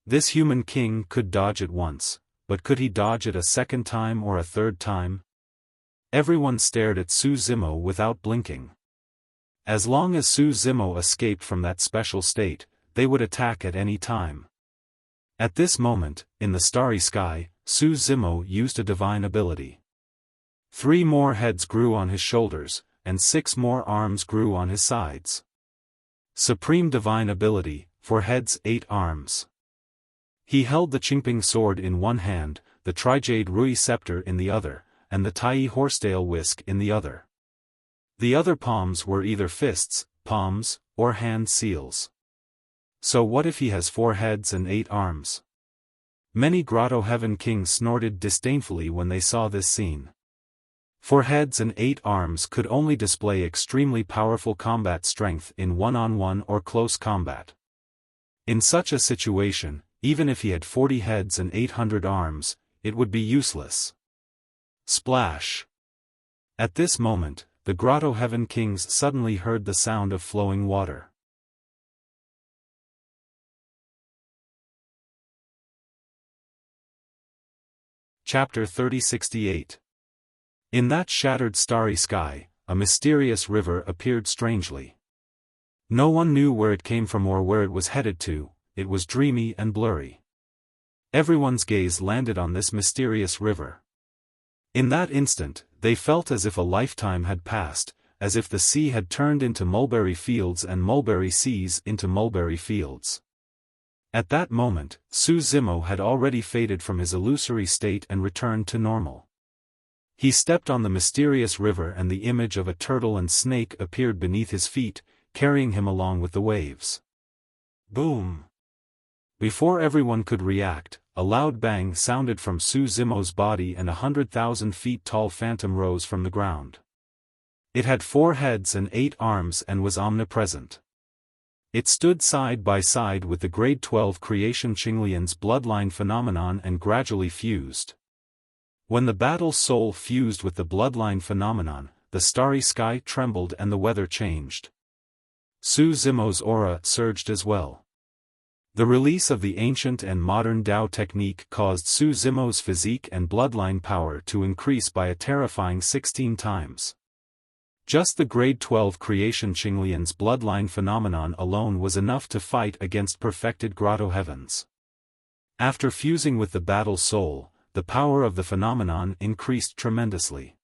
This human king could dodge it once, but could he dodge it a second time or a third time? Everyone stared at Su Zimo without blinking. As long as Su Zimo escaped from that special state, they would attack at any time. At this moment, in the starry sky, Su Zimo used a divine ability. 3 more heads grew on his shoulders, and 6 more arms grew on his sides. Supreme divine ability, 4 heads 8 arms. He held the Qingping sword in one hand, the Trijade Rui scepter in the other, and the Tai horsetail whisk in the other. The other palms were either fists, palms, or hand seals. So what if he has 4 heads and 8 arms? Many Grotto Heaven kings snorted disdainfully when they saw this scene. 4 heads and 8 arms could only display extremely powerful combat strength in one-on-one or close combat. In such a situation, even if he had 40 heads and 800 arms, it would be useless. Splash! At this moment, the Grotto Heaven kings suddenly heard the sound of flowing water. Chapter 3068. In that shattered starry sky, a mysterious river appeared strangely. No one knew where it came from or where it was headed to. It was dreamy and blurry. Everyone's gaze landed on this mysterious river. In that instant, they felt as if a lifetime had passed, as if the sea had turned into mulberry fields and mulberry seas into mulberry fields. At that moment, Su Zimo had already faded from his illusory state and returned to normal. He stepped on the mysterious river and the image of a turtle and snake appeared beneath his feet, carrying him along with the waves. Boom! Before everyone could react, a loud bang sounded from Su Zimo's body and 100,000 feet tall phantom rose from the ground. It had 4 heads and 8 arms and was omnipresent. It stood side by side with the grade 12 creation Qinglian's bloodline phenomenon and gradually fused. When the battle soul fused with the bloodline phenomenon, the starry sky trembled and the weather changed. Su Zimo's aura surged as well. The release of the ancient and modern Dao technique caused Su Zimo's physique and bloodline power to increase by a terrifying 16 times. Just the grade 12 creation Qinglian's bloodline phenomenon alone was enough to fight against perfected grotto heavens. After fusing with the battle soul, the power of the phenomenon increased tremendously.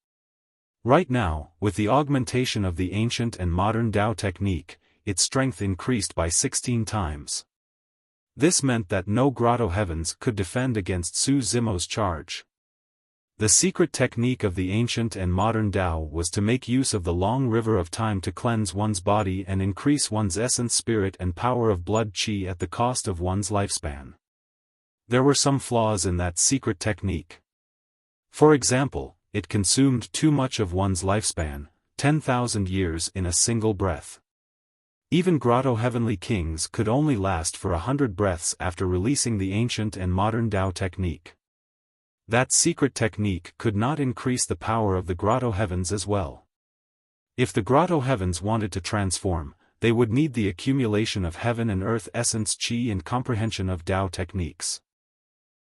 Right now, with the augmentation of the ancient and modern Dao technique, its strength increased by 16 times. This meant that no grotto heavens could defend against Su Zimo's charge. The secret technique of the ancient and modern Dao was to make use of the long river of time to cleanse one's body and increase one's essence, spirit and power of blood qi at the cost of one's lifespan. There were some flaws in that secret technique. For example, it consumed too much of one's lifespan, 10,000 years in a single breath. Even grotto heavenly kings could only last for 100 breaths after releasing the ancient and modern Dao technique. That secret technique could not increase the power of the grotto heavens as well. If the grotto heavens wanted to transform, they would need the accumulation of heaven and earth essence qi and comprehension of Dao techniques.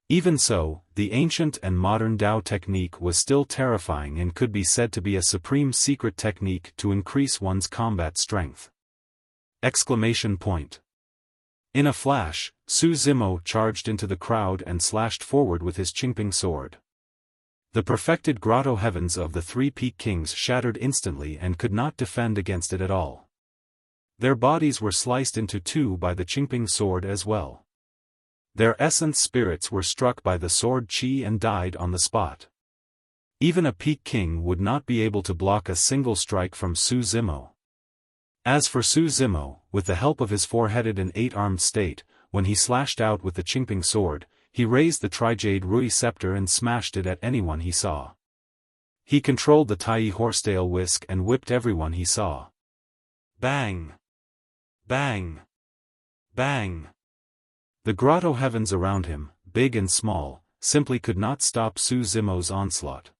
Even so, the ancient and modern Dao technique was still terrifying and could be said to be a supreme secret technique to increase one's combat strength. Exclamation point. In a flash, Su Zimo charged into the crowd and slashed forward with his Qingping sword. The perfected grotto heavens of the 3 peak kings shattered instantly and could not defend against it at all. Their bodies were sliced into 2 by the Qingping sword as well. Their essence spirits were struck by the sword qi and died on the spot. Even a peak king would not be able to block a single strike from Su Zimo. As for Su Zimo, with the help of his 4-headed and 8-armed state, when he slashed out with the Qingping sword, he raised the Trijade Rui scepter and smashed it at anyone he saw. He controlled the Tai horsetail whisk and whipped everyone he saw. Bang! Bang! Bang! The grotto heavens around him, big and small, simply could not stop Su Zimo's onslaught.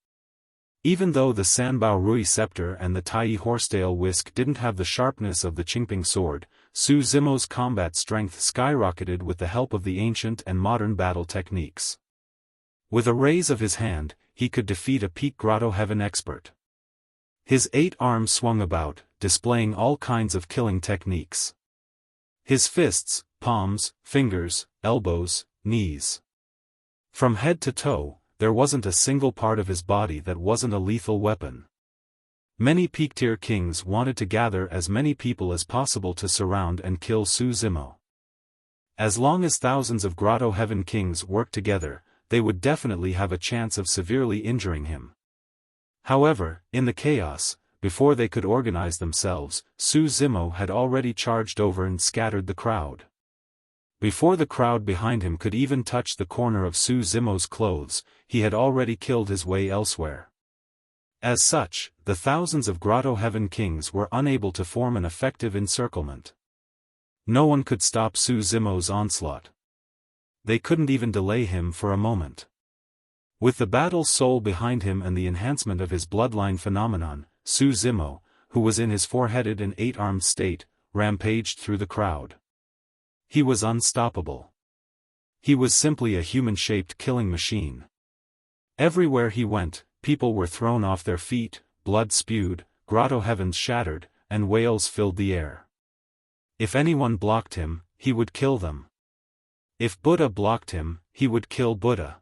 Even though the Sanbao Rui scepter and the Tai horsetail whisk didn't have the sharpness of the Qingping sword, Su Zimo's combat strength skyrocketed with the help of the ancient and modern battle techniques. With a raise of his hand, he could defeat a peak grotto heaven expert. His 8 arms swung about, displaying all kinds of killing techniques. His fists, palms, fingers, elbows, knees. From head to toe, there wasn't a single part of his body that wasn't a lethal weapon. Many peak-tier kings wanted to gather as many people as possible to surround and kill Su Zimo. As long as thousands of grotto heaven kings worked together, they would definitely have a chance of severely injuring him. However, in the chaos, before they could organize themselves, Su Zimo had already charged over and scattered the crowd. Before the crowd behind him could even touch the corner of Su Zimo's clothes, he had already killed his way elsewhere. As such, the thousands of grotto heaven kings were unable to form an effective encirclement. No one could stop Su Zimo's onslaught. They couldn't even delay him for a moment. With the battle soul behind him and the enhancement of his bloodline phenomenon, Su Zimo, who was in his 4-headed and 8-armed state, rampaged through the crowd. He was unstoppable. He was simply a human-shaped killing machine. Everywhere he went, people were thrown off their feet, blood spewed, grotto heavens shattered, and wails filled the air. If anyone blocked him, he would kill them. If Buddha blocked him, he would kill Buddha.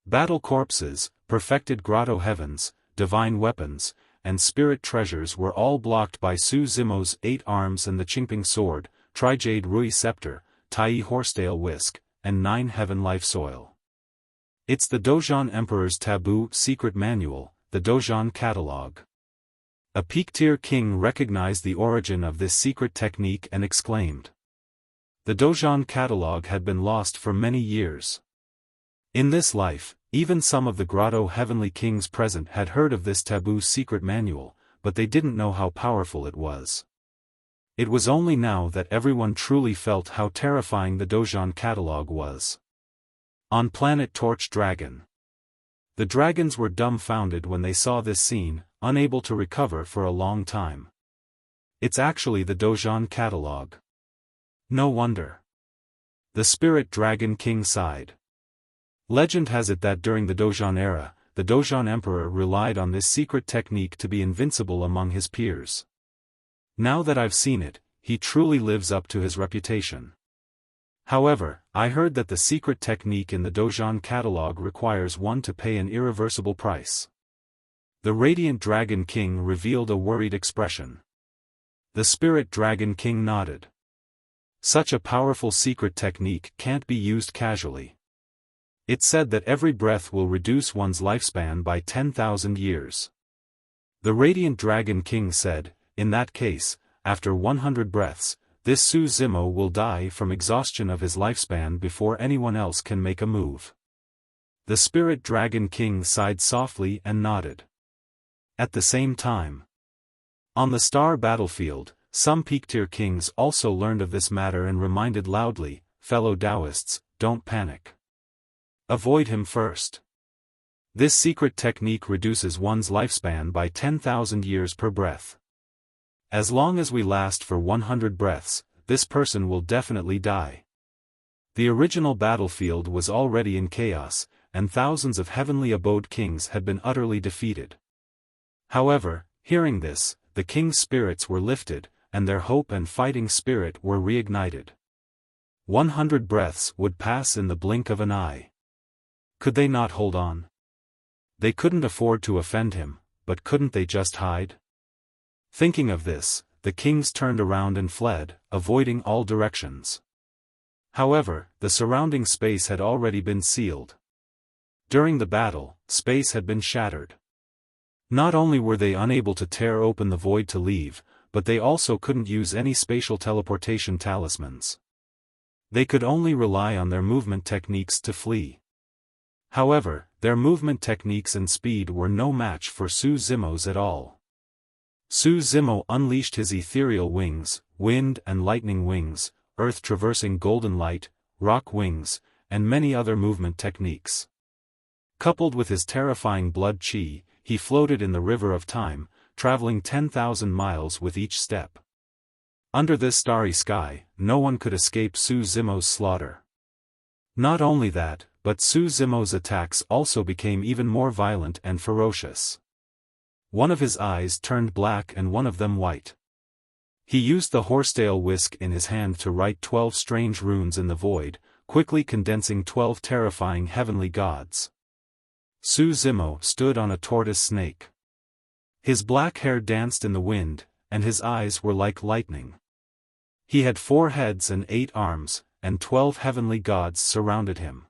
Battle corpses, perfected grotto heavens, divine weapons, and spirit treasures were all blocked by Su Zimo's 8 arms and the Qingping sword, Trijade Rui scepter, Tai horsetail whisk, and 9 heaven life soil. It's the Dozhan Emperor's taboo secret manual, the Dozhan Catalogue. A peak-tier king recognized the origin of this secret technique and exclaimed. The Dozhan Catalogue had been lost for many years. In this life, even some of the grotto heavenly kings present had heard of this taboo secret manual, but they didn't know how powerful it was. It was only now that everyone truly felt how terrifying the Dozhan Catalogue was. On planet Torch Dragon. The dragons were dumbfounded when they saw this scene, unable to recover for a long time. It's actually the Dozhan Catalogue. No wonder. The spirit dragon king sighed. Legend has it that during the Dozhan era, the Dozhan emperor relied on this secret technique to be invincible among his peers. Now that I've seen it, he truly lives up to his reputation. However, I heard that the secret technique in the Dozhan Catalogue requires one to pay an irreversible price. The Radiant Dragon King revealed a worried expression. The Spirit Dragon King nodded. Such a powerful secret technique can't be used casually. It's said that every breath will reduce one's lifespan by 10,000 years. The Radiant Dragon King said, in that case, after 100 breaths, this Su Zimo will die from exhaustion of his lifespan before anyone else can make a move. The Spirit Dragon King sighed softly and nodded. At the same time, on the star battlefield, some peak-tier kings also learned of this matter and reminded loudly, fellow Taoists, don't panic. Avoid him first. This secret technique reduces one's lifespan by 10,000 years per breath. As long as we last for 100 breaths, this person will definitely die. The original battlefield was already in chaos, and thousands of heavenly abode kings had been utterly defeated. However, hearing this, the king's spirits were lifted, and their hope and fighting spirit were reignited. 100 breaths would pass in the blink of an eye. Could they not hold on? They couldn't afford to offend him, but couldn't they just hide? Thinking of this, the kings turned around and fled, avoiding all directions. However, the surrounding space had already been sealed. During the battle, space had been shattered. Not only were they unable to tear open the void to leave, but they also couldn't use any spatial teleportation talismans. They could only rely on their movement techniques to flee. However, their movement techniques and speed were no match for Su Zimo's at all. Su Zimo unleashed his ethereal wings, wind and lightning wings, earth-traversing golden light, rock wings, and many other movement techniques. Coupled with his terrifying blood chi, he floated in the river of time, traveling 10,000 miles with each step. Under this starry sky, no one could escape Su Zimo's slaughter. Not only that, but Su Zimo's attacks also became even more violent and ferocious. One of his eyes turned black and one of them white. He used the horsetail whisk in his hand to write 12 strange runes in the void, quickly condensing 12 terrifying heavenly gods. Su Zimo stood on a tortoise snake. His black hair danced in the wind, and his eyes were like lightning. He had 4 heads and 8 arms, and 12 heavenly gods surrounded him.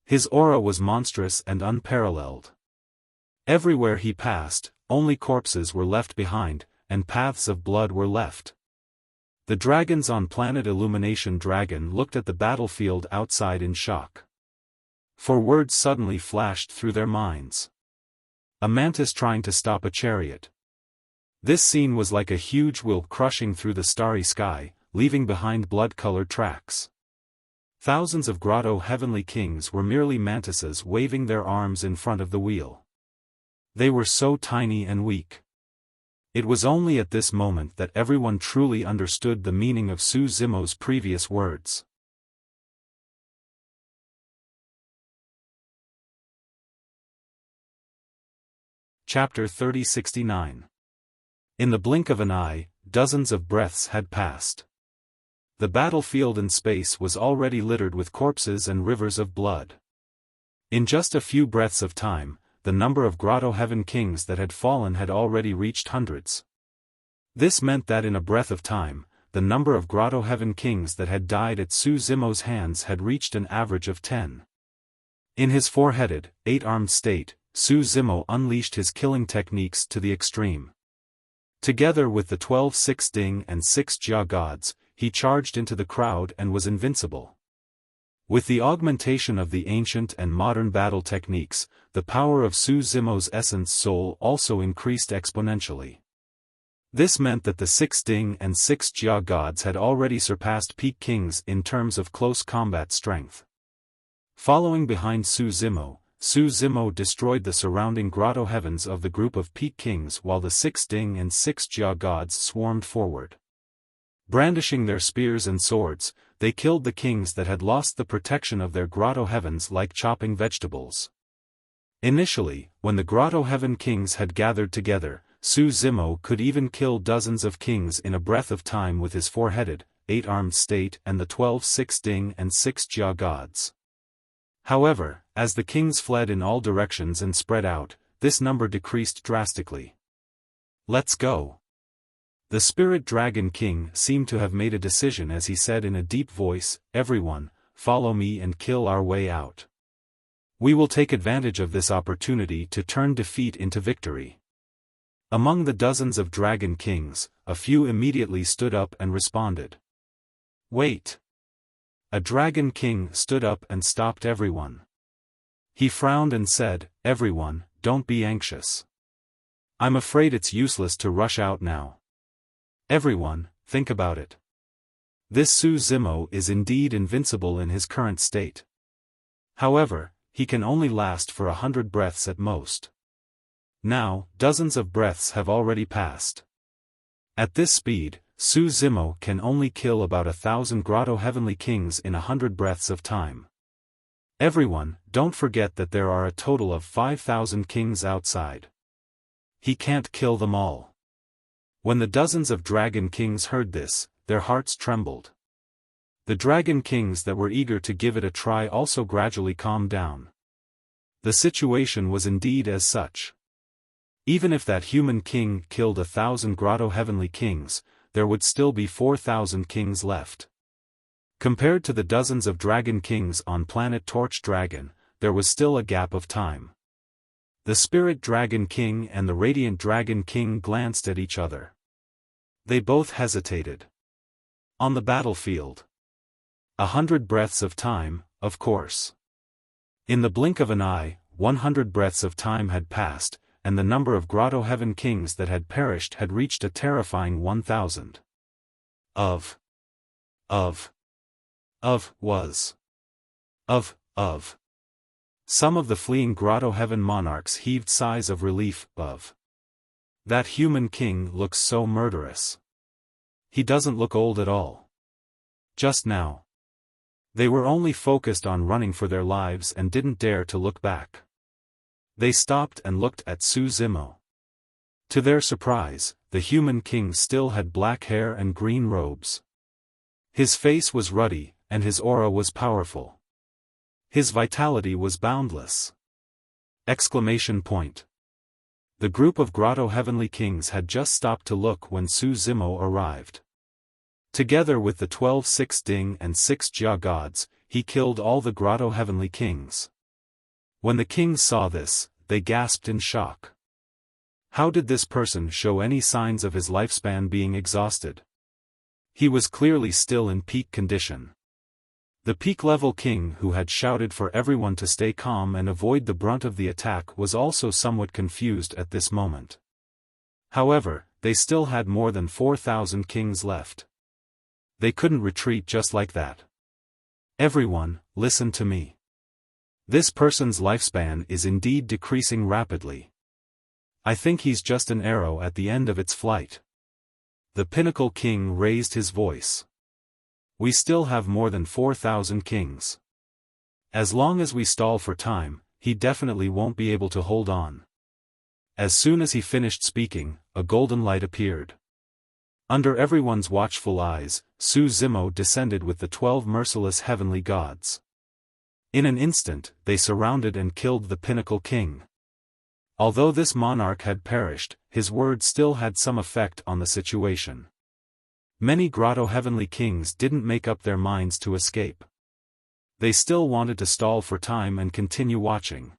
His aura was monstrous and unparalleled. Everywhere he passed, only corpses were left behind, and paths of blood were left. The dragons on planet Illumination Dragon looked at the battlefield outside in shock. For words suddenly flashed through their minds. A mantis trying to stop a chariot. This scene was like a huge wheel crushing through the starry sky, leaving behind blood-colored tracks. Thousands of grotto heavenly kings were merely mantises waving their arms in front of the wheel. They were so tiny and weak. It was only at this moment that everyone truly understood the meaning of Su Zimo's previous words. Chapter 3069. In the blink of an eye, dozens of breaths had passed. The battlefield in space was already littered with corpses and rivers of blood. In just a few breaths of time, the number of Grotto Heaven kings that had fallen had already reached hundreds. This meant that in a breath of time, the number of Grotto Heaven kings that had died at Su Zimo's hands had reached an average of 10. In his four-headed, eight-armed state, Su Zimo unleashed his killing techniques to the extreme. Together with the 12 Six Ding and 6 Jia gods, he charged into the crowd and was invincible. With the augmentation of the ancient and modern battle techniques, the power of Su Zimo's essence soul also increased exponentially. This meant that the 6 Ding and 6 Jia gods had already surpassed peak kings in terms of close combat strength. Following behind Su Zimo destroyed the surrounding Grotto Heavens of the group of peak kings while the 6 Ding and 6 Jia gods swarmed forward. Brandishing their spears and swords, they killed the kings that had lost the protection of their Grotto Heavens like chopping vegetables. Initially, when the Grotto Heaven kings had gathered together, Su Zimo could even kill dozens of kings in a breath of time with his four-headed, eight-armed state and the 12 Six Ding and 6 Jia gods. However, as the kings fled in all directions and spread out, this number decreased drastically. "Let's go." The Spirit Dragon King seemed to have made a decision as he said in a deep voice, "Everyone, follow me and kill our way out. We will take advantage of this opportunity to turn defeat into victory." Among the dozens of Dragon Kings, a few immediately stood up and responded. "Wait." A Dragon King stood up and stopped everyone. He frowned and said, "Everyone, don't be anxious. I'm afraid it's useless to rush out now. Everyone, think about it. This Su Zimo is indeed invincible in his current state. However, he can only last for 100 breaths at most. Now, dozens of breaths have already passed. At this speed, Su Zimo can only kill about 1,000 Grotto Heavenly Kings in 100 breaths of time. Everyone, don't forget that there are a total of 5,000 kings outside. He can't kill them all." When the dozens of Dragon Kings heard this, their hearts trembled. The Dragon Kings that were eager to give it a try also gradually calmed down. The situation was indeed as such. Even if that human king killed 1,000 Grotto Heavenly Kings, there would still be 4,000 kings left. Compared to the dozens of Dragon Kings on planet Torch Dragon, there was still a gap of time. The Spirit Dragon King and the Radiant Dragon King glanced at each other. They both hesitated. On the battlefield. 100 breaths of time, of course. In the blink of an eye, 100 breaths of time had passed, and the number of Grotto Heaven kings that had perished had reached a terrifying 1,000. Some of the fleeing Grotto Heaven monarchs heaved sighs of relief. That human king looks so murderous. He doesn't look old at all. Just now. They were only focused on running for their lives and didn't dare to look back. They stopped and looked at Su Zimo. To their surprise, the human king still had black hair and green robes. His face was ruddy, and his aura was powerful. His vitality was boundless. Exclamation point. The group of Grotto Heavenly Kings had just stopped to look when Su Zimo arrived. Together with the 12 Six Ding and 6 Jia gods, he killed all the Grotto Heavenly Kings. When the kings saw this, they gasped in shock. How did this person show any signs of his lifespan being exhausted? He was clearly still in peak condition. The peak-level king who had shouted for everyone to stay calm and avoid the brunt of the attack was also somewhat confused at this moment. However, they still had more than 4,000 kings left. They couldn't retreat just like that. "Everyone, listen to me. This person's lifespan is indeed decreasing rapidly. I think he's just an arrow at the end of its flight." The Pinnacle King raised his voice. "We still have more than 4,000 kings. As long as we stall for time, he definitely won't be able to hold on. As soon as he finished speaking, a golden light appeared. Under everyone's watchful eyes, Su Zimo descended with the 12 merciless heavenly gods. In an instant, they surrounded and killed the pinnacle king. Although this monarch had perished, his words still had some effect on the situation. Many grotto heavenly kings didn't make up their minds to escape. They still wanted to stall for time and continue watching.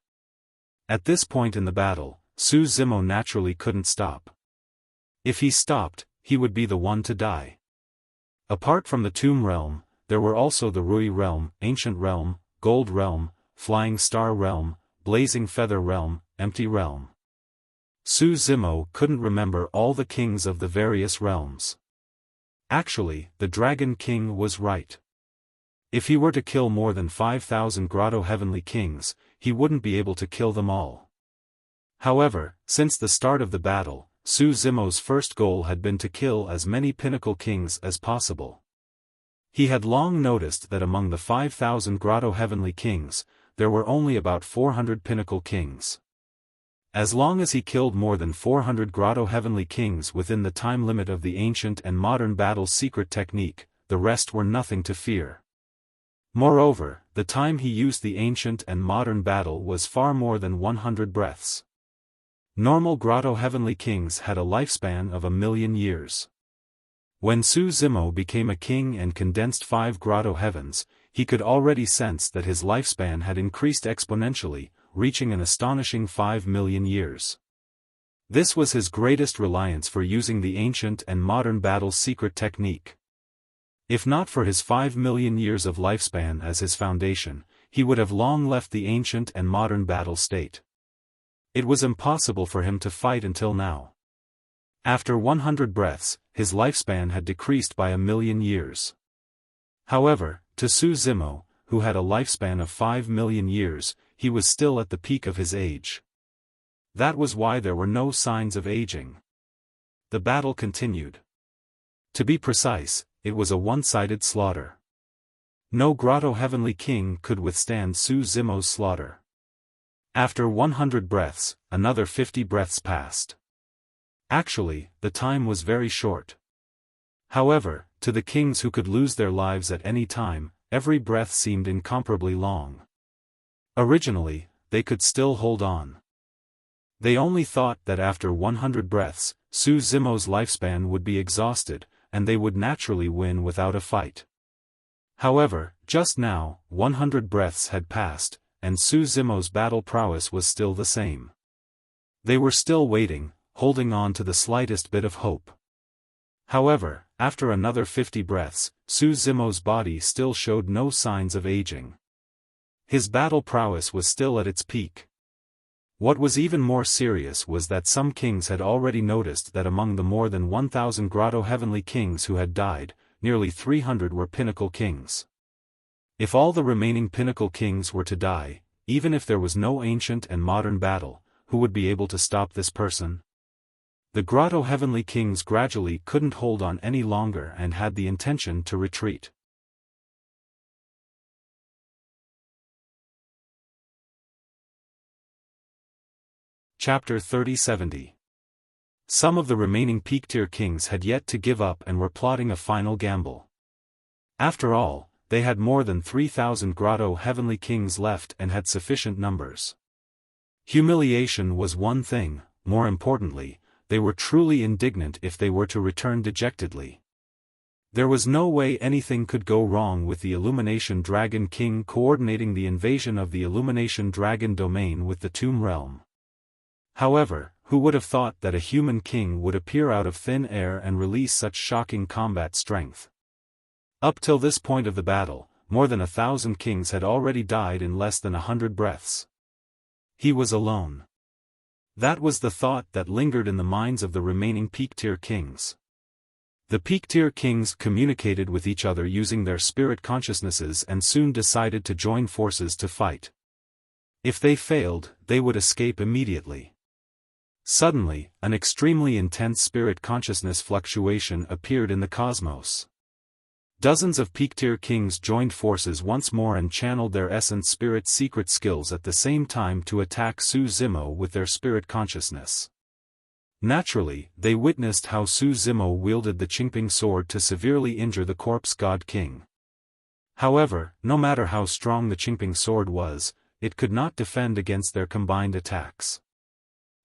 At this point in the battle, Su Zimo naturally couldn't stop. If he stopped, he would be the one to die. Apart from the Tomb Realm, there were also the Rui Realm, Ancient Realm, Gold Realm, Flying Star Realm, Blazing Feather Realm, Empty Realm. Su Zimo couldn't remember all the kings of the various realms. Actually, the Dragon King was right. If he were to kill more than 5,000 grotto heavenly kings, he wouldn't be able to kill them all. However, since the start of the battle, Su Zimo's first goal had been to kill as many pinnacle kings as possible. He had long noticed that among the 5,000 grotto heavenly kings, there were only about 400 pinnacle kings. As long as he killed more than 400 grotto heavenly kings within the time limit of the ancient and modern battle's secret technique, the rest were nothing to fear. Moreover, the time he used the ancient and modern battle was far more than 100 breaths. Normal grotto heavenly kings had a lifespan of 1,000,000 years. When Su Zimo became a king and condensed 5 grotto heavens, he could already sense that his lifespan had increased exponentially, reaching an astonishing 5,000,000 years. This was his greatest reliance for using the ancient and modern battle's secret technique. If not for his 5,000,000 years of lifespan as his foundation, he would have long left the ancient and modern battle state. It was impossible for him to fight until now. After 100 breaths, his lifespan had decreased by 1,000,000 years. However, to Su Zimo, who had a lifespan of 5,000,000 years, he was still at the peak of his age. That was why there were no signs of aging. The battle continued. To be precise, it was a one-sided slaughter. No grotto heavenly king could withstand Su Zimo's slaughter. After 100 breaths, another 50 breaths passed. Actually, the time was very short. However, to the kings who could lose their lives at any time, every breath seemed incomparably long. Originally, they could still hold on. They only thought that after 100 breaths, Su Zimo's lifespan would be exhausted, and they would naturally win without a fight. However, just now, 100 breaths had passed, and Su Zimo's battle prowess was still the same. They were still waiting, holding on to the slightest bit of hope. However, after another 50 breaths, Su Zimo's body still showed no signs of aging. His battle prowess was still at its peak. What was even more serious was that some kings had already noticed that among the more than 1,000 grotto heavenly kings who had died, nearly 300 were pinnacle kings. If all the remaining pinnacle kings were to die, even if there was no ancient and modern battle, who would be able to stop this person? The grotto heavenly kings gradually couldn't hold on any longer and had the intention to retreat. Chapter 30-70. Some of the remaining peak-tier kings had yet to give up and were plotting a final gamble. After all, they had more than 3,000 grotto heavenly kings left and had sufficient numbers. Humiliation was one thing, more importantly, they were truly indignant if they were to return dejectedly. There was no way anything could go wrong with the Illumination Dragon King coordinating the invasion of the Illumination Dragon domain with the Tomb Realm. However, who would have thought that a human king would appear out of thin air and release such shocking combat strength? Up till this point of the battle, more than 1,000 kings had already died in less than 100 breaths. He was alone. That was the thought that lingered in the minds of the remaining peak-tier kings. The peak-tier kings communicated with each other using their spirit consciousnesses and soon decided to join forces to fight. If they failed, they would escape immediately. Suddenly, an extremely intense spirit consciousness fluctuation appeared in the cosmos. Dozens of peak-tier kings joined forces once more and channeled their essence spirit secret skills at the same time to attack Su Zimo with their spirit consciousness. Naturally, they witnessed how Su Zimo wielded the Qingping sword to severely injure the corpse god king. However, no matter how strong the Qingping sword was, it could not defend against their combined attacks.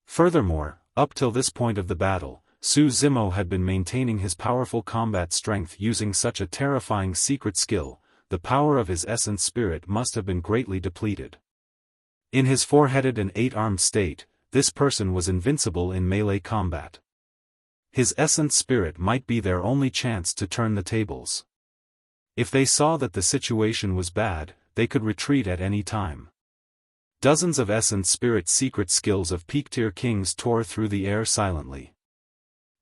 Furthermore, up till this point of the battle, Su Zimo had been maintaining his powerful combat strength using such a terrifying secret skill. The power of his essence spirit must have been greatly depleted. In his four-headed and eight-armed state, this person was invincible in melee combat. His essence spirit might be their only chance to turn the tables. If they saw that the situation was bad, they could retreat at any time. Dozens of essence spirit secret skills of peak-tier kings tore through the air silently.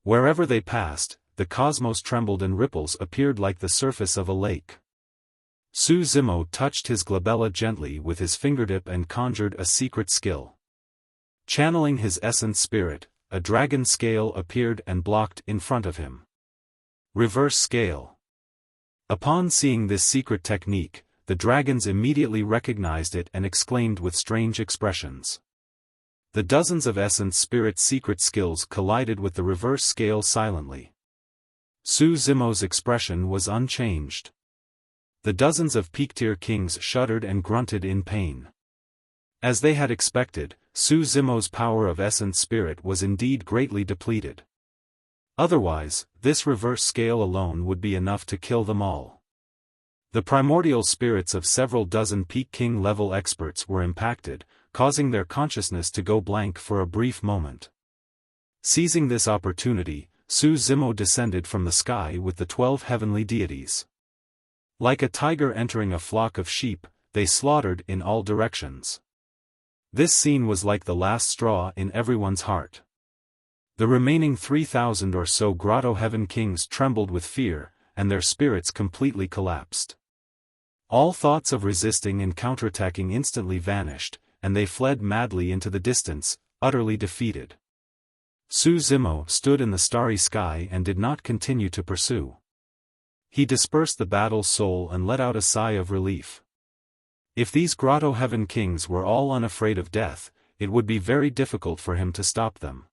Wherever they passed, the cosmos trembled and ripples appeared like the surface of a lake. Su Zimo touched his glabella gently with his fingertip and conjured a secret skill. Channeling his essence spirit, a dragon scale appeared and blocked in front of him. Reverse scale. Upon seeing this secret technique, the dragons immediately recognized it and exclaimed with strange expressions. The dozens of essence spirit secret skills collided with the reverse scale silently. Su Zimo's expression was unchanged. The dozens of peak-tier kings shuddered and grunted in pain. As they had expected, Su Zimo's power of essence spirit was indeed greatly depleted. Otherwise, this reverse scale alone would be enough to kill them all. The primordial spirits of several dozen peak king level experts were impacted, causing their consciousness to go blank for a brief moment. Seizing this opportunity, Su Zimo descended from the sky with the 12 heavenly deities. Like a tiger entering a flock of sheep, they slaughtered in all directions. This scene was like the last straw in everyone's heart. The remaining 3,000 or so Grotto Heaven kings trembled with fear, and their spirits completely collapsed. All thoughts of resisting and counterattacking instantly vanished, and they fled madly into the distance, utterly defeated. Su Zimo stood in the starry sky and did not continue to pursue. He dispersed the battle's soul and let out a sigh of relief. If these Grotto Heaven kings were all unafraid of death, it would be very difficult for him to stop them.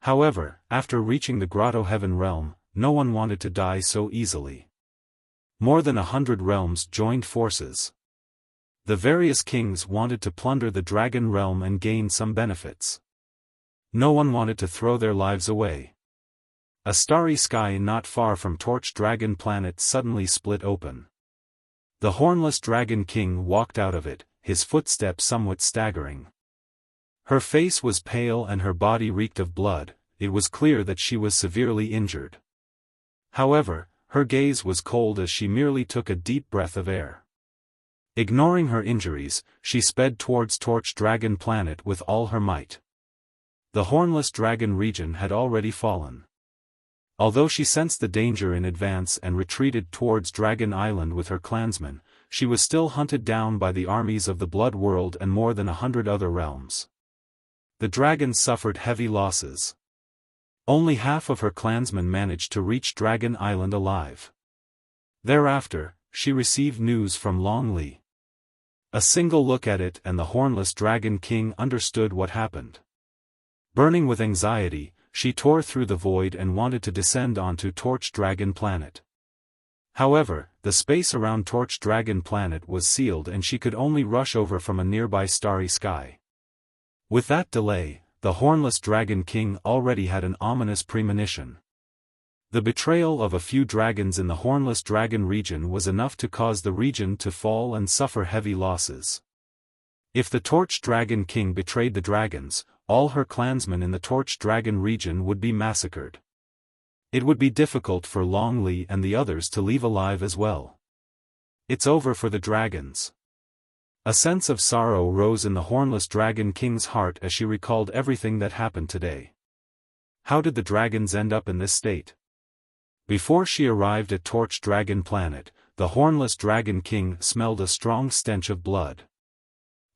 However, after reaching the Grotto Heaven realm, no one wanted to die so easily. More than 100 realms joined forces. The various kings wanted to plunder the dragon realm and gain some benefits. No one wanted to throw their lives away. A starry sky not far from Torch Dragon Planet suddenly split open. The hornless dragon king walked out of it, his footsteps somewhat staggering. Her face was pale and her body reeked of blood. It was clear that she was severely injured. However, her gaze was cold as she merely took a deep breath of air. Ignoring her injuries, she sped towards Torch Dragon Planet with all her might. The hornless dragon region had already fallen. Although she sensed the danger in advance and retreated towards Dragon Island with her clansmen, she was still hunted down by the armies of the Blood World and more than 100 other realms. The dragons suffered heavy losses. Only half of her clansmen managed to reach Dragon Island alive. Thereafter, she received news from Long Li. A single look at it and the hornless dragon king understood what happened. Burning with anxiety, she tore through the void and wanted to descend onto Torch Dragon Planet. However, the space around Torch Dragon Planet was sealed and she could only rush over from a nearby starry sky. With that delay, the hornless dragon king already had an ominous premonition. The betrayal of a few dragons in the hornless dragon region was enough to cause the region to fall and suffer heavy losses. If the Torch Dragon King betrayed the dragons, all her clansmen in the Torch Dragon region would be massacred. It would be difficult for Long Li and the others to leave alive as well. It's over for the dragons. A sense of sorrow rose in the hornless dragon king's heart as she recalled everything that happened today. How did the dragons end up in this state? Before she arrived at Torch Dragon Planet, the hornless dragon king smelled a strong stench of blood.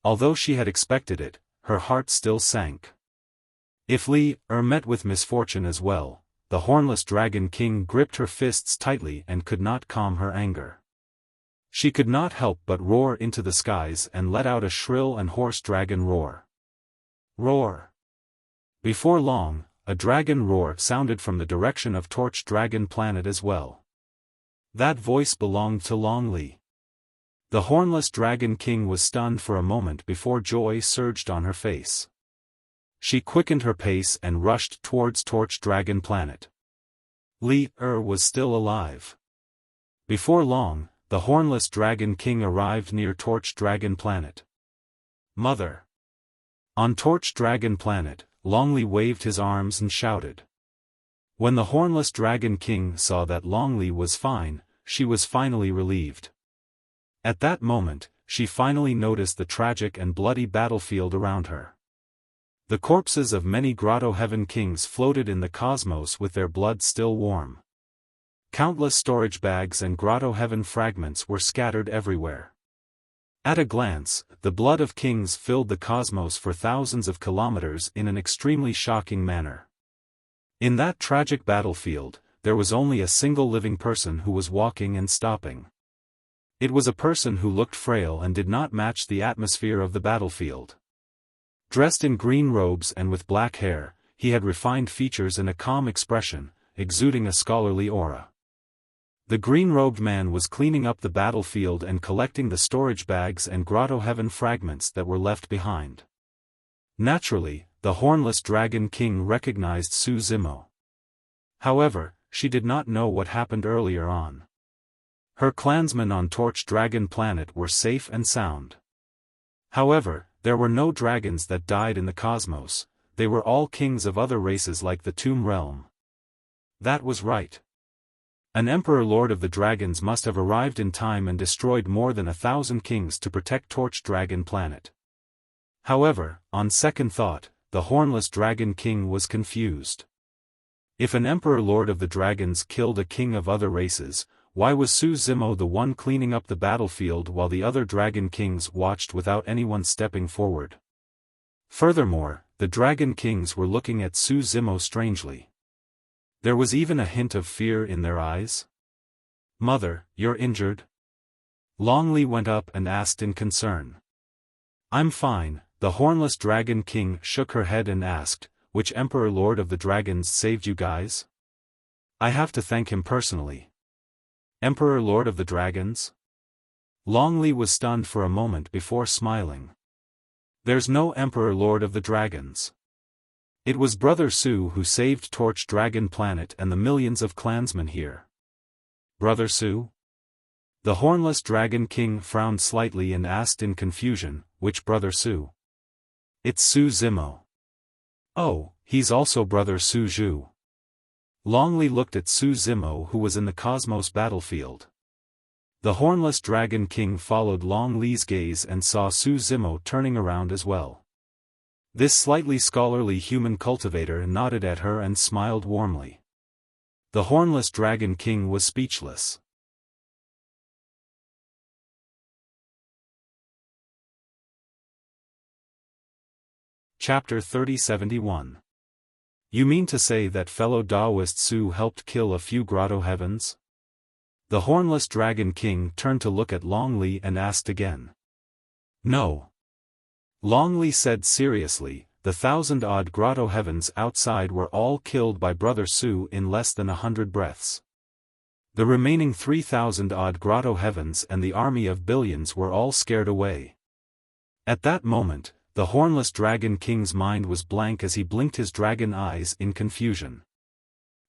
Although she had expected it, her heart still sank. If Li met with misfortune as well, the hornless Dragon King gripped her fists tightly and could not calm her anger. She could not help but roar into the skies and let out a shrill and hoarse dragon roar. Roar! Before long, a dragon roar sounded from the direction of Torch Dragon Planet as well. That voice belonged to Long Li. The hornless Dragon King was stunned for a moment before joy surged on her face. She quickened her pace and rushed towards Torch Dragon Planet. Li was still alive. Before long, the hornless Dragon King arrived near Torch Dragon Planet. Mother! On Torch Dragon Planet, Long Li waved his arms and shouted. When the hornless Dragon King saw that Long Li was fine, she was finally relieved. At that moment, she finally noticed the tragic and bloody battlefield around her. The corpses of many Grotto Heaven kings floated in the cosmos with their blood still warm. Countless storage bags and Grotto Heaven fragments were scattered everywhere. At a glance, the blood of kings filled the cosmos for thousands of kilometers in an extremely shocking manner. In that tragic battlefield, there was only a single living person who was walking and stopping. It was a person who looked frail and did not match the atmosphere of the battlefield. Dressed in green robes and with black hair, he had refined features and a calm expression, exuding a scholarly aura. The green-robed man was cleaning up the battlefield and collecting the storage bags and Grotto Heaven fragments that were left behind. Naturally, the hornless Dragon King recognized Su Zimo. However, she did not know what happened earlier on. Her clansmen on Torch Dragon Planet were safe and sound. However, there were no dragons that died in the cosmos, they were all kings of other races like the Tomb Realm. That was right. An Emperor Lord of the Dragons must have arrived in time and destroyed more than 1,000 kings to protect Torch Dragon Planet. However, on second thought, the hornless Dragon King was confused. If an Emperor Lord of the Dragons killed a king of other races, why was Su Zimo the one cleaning up the battlefield while the other Dragon Kings watched without anyone stepping forward? Furthermore, the Dragon Kings were looking at Su Zimo strangely. There was even a hint of fear in their eyes. Mother, you're injured? Long Li went up and asked in concern. I'm fine, the hornless Dragon King shook her head and asked, which Emperor Lord of the Dragons saved you guys? I have to thank him personally. Emperor Lord of the Dragons? Long Li was stunned for a moment before smiling. There's no Emperor Lord of the Dragons. It was Brother Su who saved Torch Dragon Planet and the millions of clansmen here. Brother Su? The hornless Dragon King frowned slightly and asked in confusion, which Brother Su? It's Su Zimo. Oh, he's also Brother Su Zhu. Long Li looked at Su Zimo who was in the cosmos battlefield. The hornless Dragon King followed Long Li's gaze and saw Su Zimo turning around as well. This slightly scholarly human cultivator nodded at her and smiled warmly. The hornless Dragon King was speechless. Chapter 3071. You mean to say that fellow Daoist Su helped kill a few Grotto Heavens? The hornless Dragon King turned to look at Long Li and asked again. No. Long Li said seriously, the 1,000-odd Grotto Heavens outside were all killed by Brother Su in less than 100 breaths. The remaining 3,000-odd Grotto Heavens and the army of billions were all scared away. At that moment, the hornless Dragon King's mind was blank as he blinked his dragon eyes in confusion.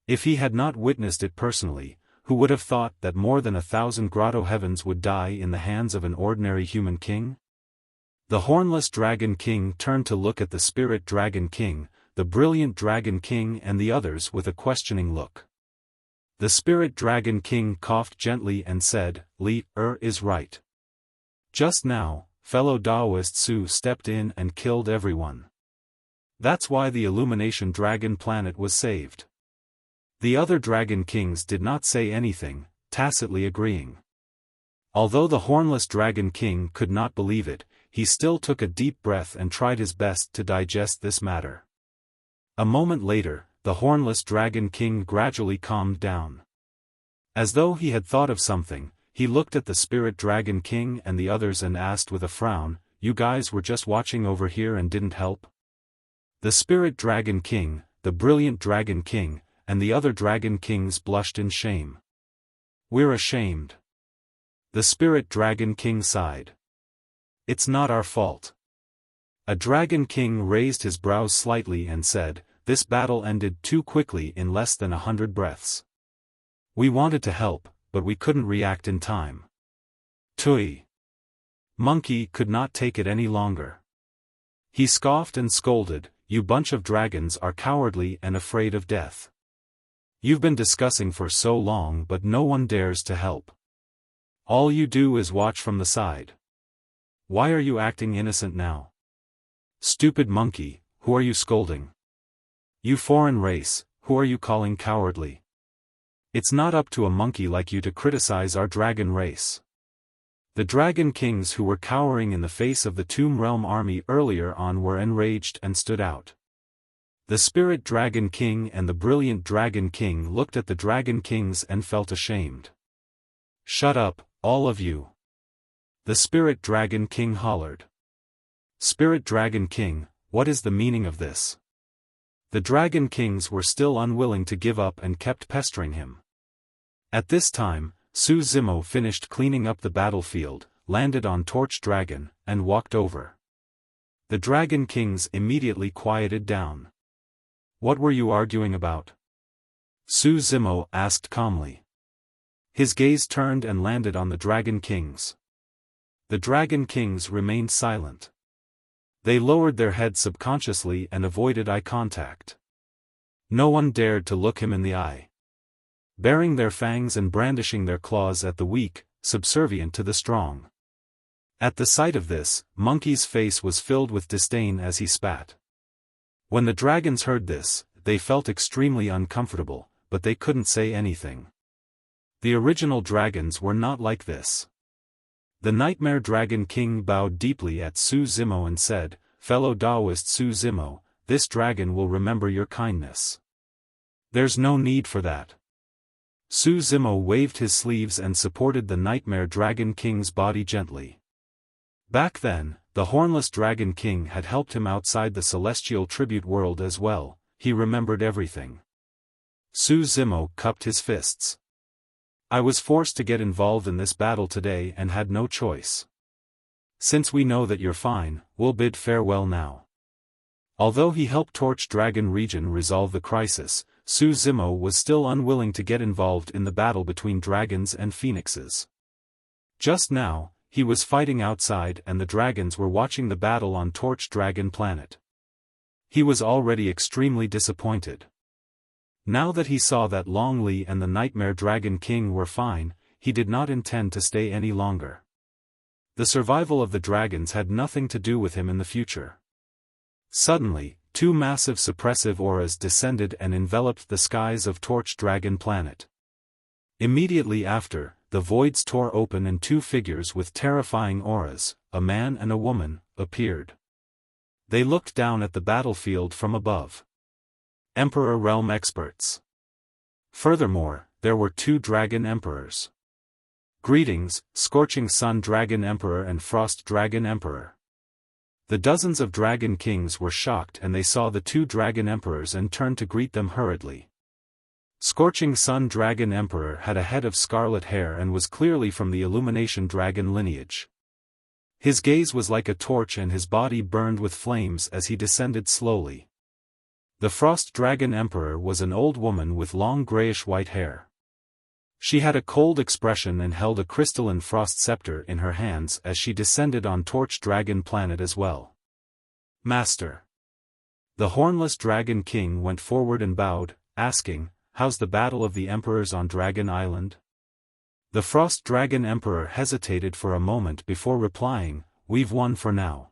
If he had not witnessed it personally, who would have thought that more than 1,000 Grotto Heavens would die in the hands of an ordinary human king? The hornless Dragon King turned to look at the Spirit Dragon King, the Brilliant Dragon King and the others with a questioning look. The Spirit Dragon King coughed gently and said, Li is right. Just now, fellow Daoist Su stepped in and killed everyone. That's why the Illumination Dragon Planet was saved. The other Dragon Kings did not say anything, tacitly agreeing. Although the hornless Dragon King could not believe it, he still took a deep breath and tried his best to digest this matter. A moment later, the hornless Dragon King gradually calmed down. As though he had thought of something, he looked at the Spirit Dragon King and the others and asked with a frown, "You guys were just watching over here and didn't help?" The Spirit Dragon King, the Brilliant Dragon King, and the other Dragon Kings blushed in shame. "We're ashamed." The Spirit Dragon King sighed. "It's not our fault." A Dragon King raised his brows slightly and said, "This battle ended too quickly in less than 100 breaths. We wanted to help, but we couldn't react in time." Tui. Monkey could not take it any longer. He scoffed and scolded, "You bunch of dragons are cowardly and afraid of death. You've been discussing for so long but no one dares to help. All you do is watch from the side. Why are you acting innocent now? Stupid monkey, who are you scolding? You foreign race, who are you calling cowardly? It's not up to a monkey like you to criticize our dragon race." The Dragon Kings who were cowering in the face of the Tomb Realm army earlier on were enraged and stood out. The Spirit Dragon King and the Brilliant Dragon King looked at the Dragon Kings and felt ashamed. "Shut up, all of you!" The Spirit Dragon King hollered. "Spirit Dragon King, what is the meaning of this?" The Dragon Kings were still unwilling to give up and kept pestering him. At this time, Su Zimo finished cleaning up the battlefield, landed on Torch Dragon, and walked over. The Dragon Kings immediately quieted down. "What were you arguing about?" Su Zimo asked calmly. His gaze turned and landed on the Dragon Kings. The Dragon Kings remained silent. They lowered their heads subconsciously and avoided eye contact. No one dared to look him in the eye. Baring their fangs and brandishing their claws at the weak, subservient to the strong. At the sight of this, Monkey's face was filled with disdain as he spat. When the dragons heard this, they felt extremely uncomfortable, but they couldn't say anything. The original dragons were not like this. The Nightmare Dragon King bowed deeply at Su Zimo and said, "Fellow Taoist Su Zimo, this dragon will remember your kindness. There's no need for that." Su Zimo waved his sleeves and supported the Nightmare Dragon King's body gently. Back then, the Hornless Dragon King had helped him outside the celestial tribute world as well. He remembered everything. Su Zimo cupped his fists. "I was forced to get involved in this battle today and had no choice. Since we know that you're fine, we'll bid farewell now." Although he helped Torch Dragon region resolve the crisis, Su Zimo was still unwilling to get involved in the battle between dragons and phoenixes. Just now, he was fighting outside and the dragons were watching the battle on Torch Dragon planet. He was already extremely disappointed. Now that he saw that Long Li and the Nightmare Dragon King were fine, he did not intend to stay any longer. The survival of the dragons had nothing to do with him in the future. Suddenly, two massive suppressive auras descended and enveloped the skies of Torch Dragon planet. Immediately after, the voids tore open and two figures with terrifying auras, a man and a woman, appeared. They looked down at the battlefield from above. Emperor Realm experts. Furthermore, there were two Dragon Emperors. Greetings, Scorching Sun Dragon Emperor and Frost Dragon Emperor. The dozens of Dragon Kings were shocked and they saw the two Dragon Emperors and turned to greet them hurriedly. Scorching Sun Dragon Emperor had a head of scarlet hair and was clearly from the Illumination Dragon lineage. His gaze was like a torch and his body burned with flames as he descended slowly. The Frost Dragon Emperor was an old woman with long grayish-white hair. She had a cold expression and held a crystalline frost scepter in her hands as she descended on Torch Dragon planet as well. "Master." The Hornless Dragon King went forward and bowed, asking, "How's the battle of the Emperors on Dragon Island?" The Frost Dragon Emperor hesitated for a moment before replying, "We've won for now."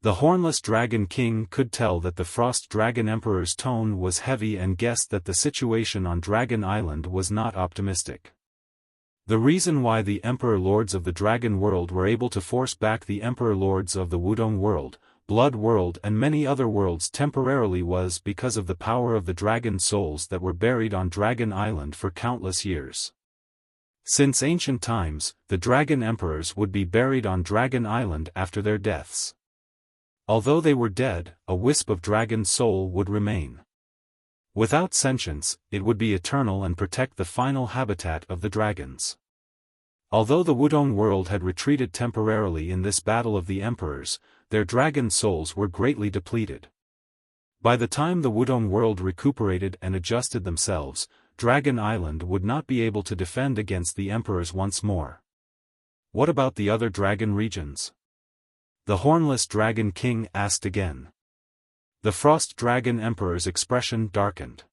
The Hornless Dragon King could tell that the Frost Dragon Emperor's tone was heavy and guessed that the situation on Dragon Island was not optimistic. The reason why the Emperor Lords of the Dragon World were able to force back the Emperor Lords of the Wudong World, Blood World and many other worlds temporarily was because of the power of the dragon souls that were buried on Dragon Island for countless years. Since ancient times, the dragon emperors would be buried on Dragon Island after their deaths. Although they were dead, a wisp of dragon soul would remain. Without sentience, it would be eternal and protect the final habitat of the dragons. Although the Wudong world had retreated temporarily in this battle of the emperors, their dragon souls were greatly depleted. By the time the Wudong world recuperated and adjusted themselves, Dragon Island would not be able to defend against the emperors once more. What about the other dragon regions? The hornless dragon king asked again. The frost dragon emperor's expression darkened.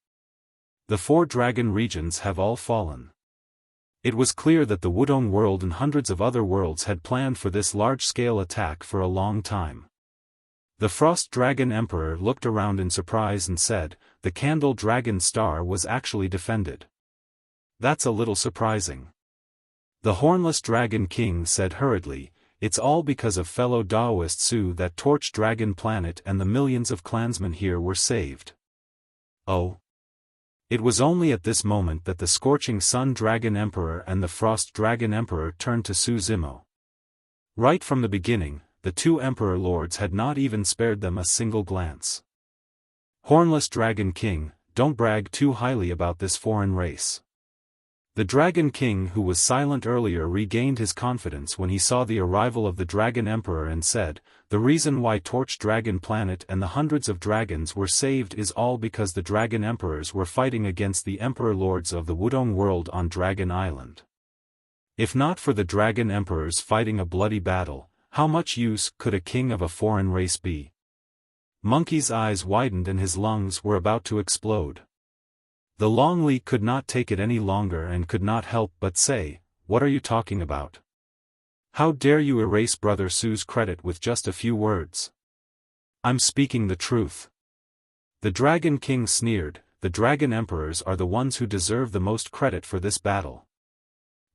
The 4 dragon regions have all fallen. It was clear that the Wudong world and hundreds of other worlds had planned for this large-scale attack for a long time. The Frost Dragon Emperor looked around in surprise and said, "The Candle Dragon Star was actually defended. That's a little surprising." The Hornless Dragon King said hurriedly, "It's all because of fellow Daoist Su that Torch Dragon Planet and the millions of clansmen here were saved." Oh. It was only at this moment that the Scorching Sun Dragon Emperor and the Frost Dragon Emperor turned to Su Zimo. Right from the beginning, the 2 Emperor Lords had not even spared them a single glance. Hornless Dragon King, don't brag too highly about this foreign race. The Dragon King who was silent earlier regained his confidence when he saw the arrival of the Dragon Emperor and said, "The reason why Torch Dragon Planet and the hundreds of dragons were saved is all because the Dragon Emperors were fighting against the Emperor Lords of the Wudong world on Dragon Island. If not for the Dragon Emperors fighting a bloody battle, how much use could a king of a foreign race be?" Monkey's eyes widened and his lungs were about to explode. The Longli could not take it any longer and could not help but say, "What are you talking about? How dare you erase Brother Su's credit with just a few words? I'm speaking the truth." The Dragon King sneered, "The Dragon Emperors are the ones who deserve the most credit for this battle.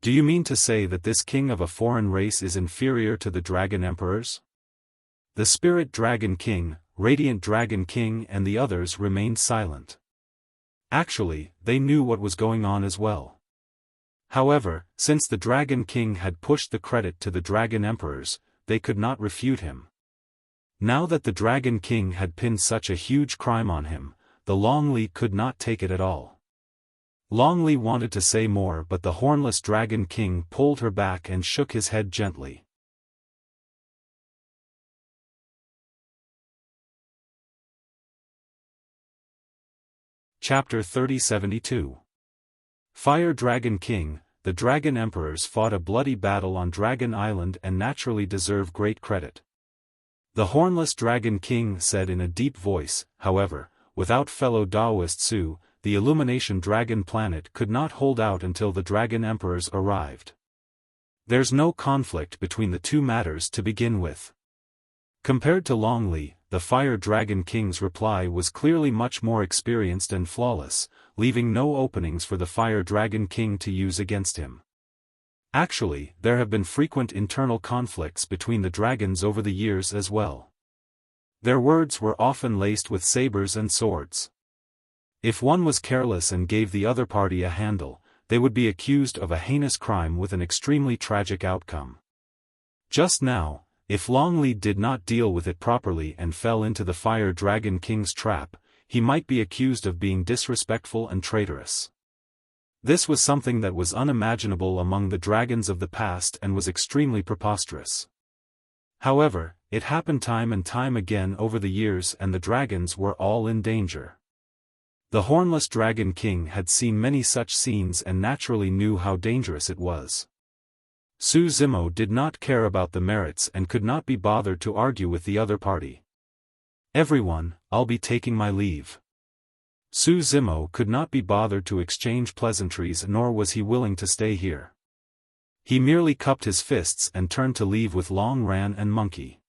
Do you mean to say that this king of a foreign race is inferior to the Dragon Emperors?" The Spirit Dragon King, Radiant Dragon King and the others remained silent. Actually, they knew what was going on as well. However, since the Dragon King had pushed the credit to the Dragon Emperors, they could not refute him. Now that the Dragon King had pinned such a huge crime on him, the Longli could not take it at all. Longli wanted to say more but the Hornless Dragon King pulled her back and shook his head gently. Chapter 3072. Fire Dragon King, the Dragon Emperors fought a bloody battle on Dragon Island and naturally deserve great credit. The Hornless Dragon King said in a deep voice, however, without fellow Daoist Su, the Illumination Dragon Planet could not hold out until the Dragon Emperors arrived. There's no conflict between the two matters to begin with. Compared to Longli, the Fire Dragon King's reply was clearly much more experienced and flawless, leaving no openings for the Fire Dragon King to use against him. Actually, there have been frequent internal conflicts between the dragons over the years as well. Their words were often laced with sabers and swords. If one was careless and gave the other party a handle, they would be accused of a heinous crime with an extremely tragic outcome. Just now, if Longli did not deal with it properly and fell into the Fire Dragon King's trap, he might be accused of being disrespectful and traitorous. This was something that was unimaginable among the dragons of the past and was extremely preposterous. However, it happened time and time again over the years and the dragons were all in danger. The Hornless Dragon King had seen many such scenes and naturally knew how dangerous it was. Su Zimo did not care about the merits and could not be bothered to argue with the other party. "Everyone, I'll be taking my leave." Su Zimo could not be bothered to exchange pleasantries nor was he willing to stay here. He merely cupped his fists and turned to leave with Long Ran and Monkey.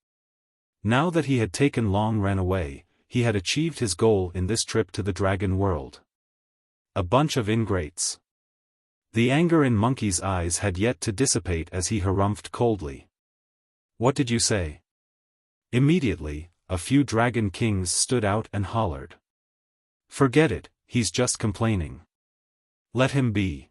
Now that he had taken Long Ran away, he had achieved his goal in this trip to the Dragon World. A bunch of ingrates. The anger in Monkey's eyes had yet to dissipate as he harumphed coldly. "What did you say?" Immediately, a few dragon kings stood out and hollered. "Forget it, he's just complaining. Let him be."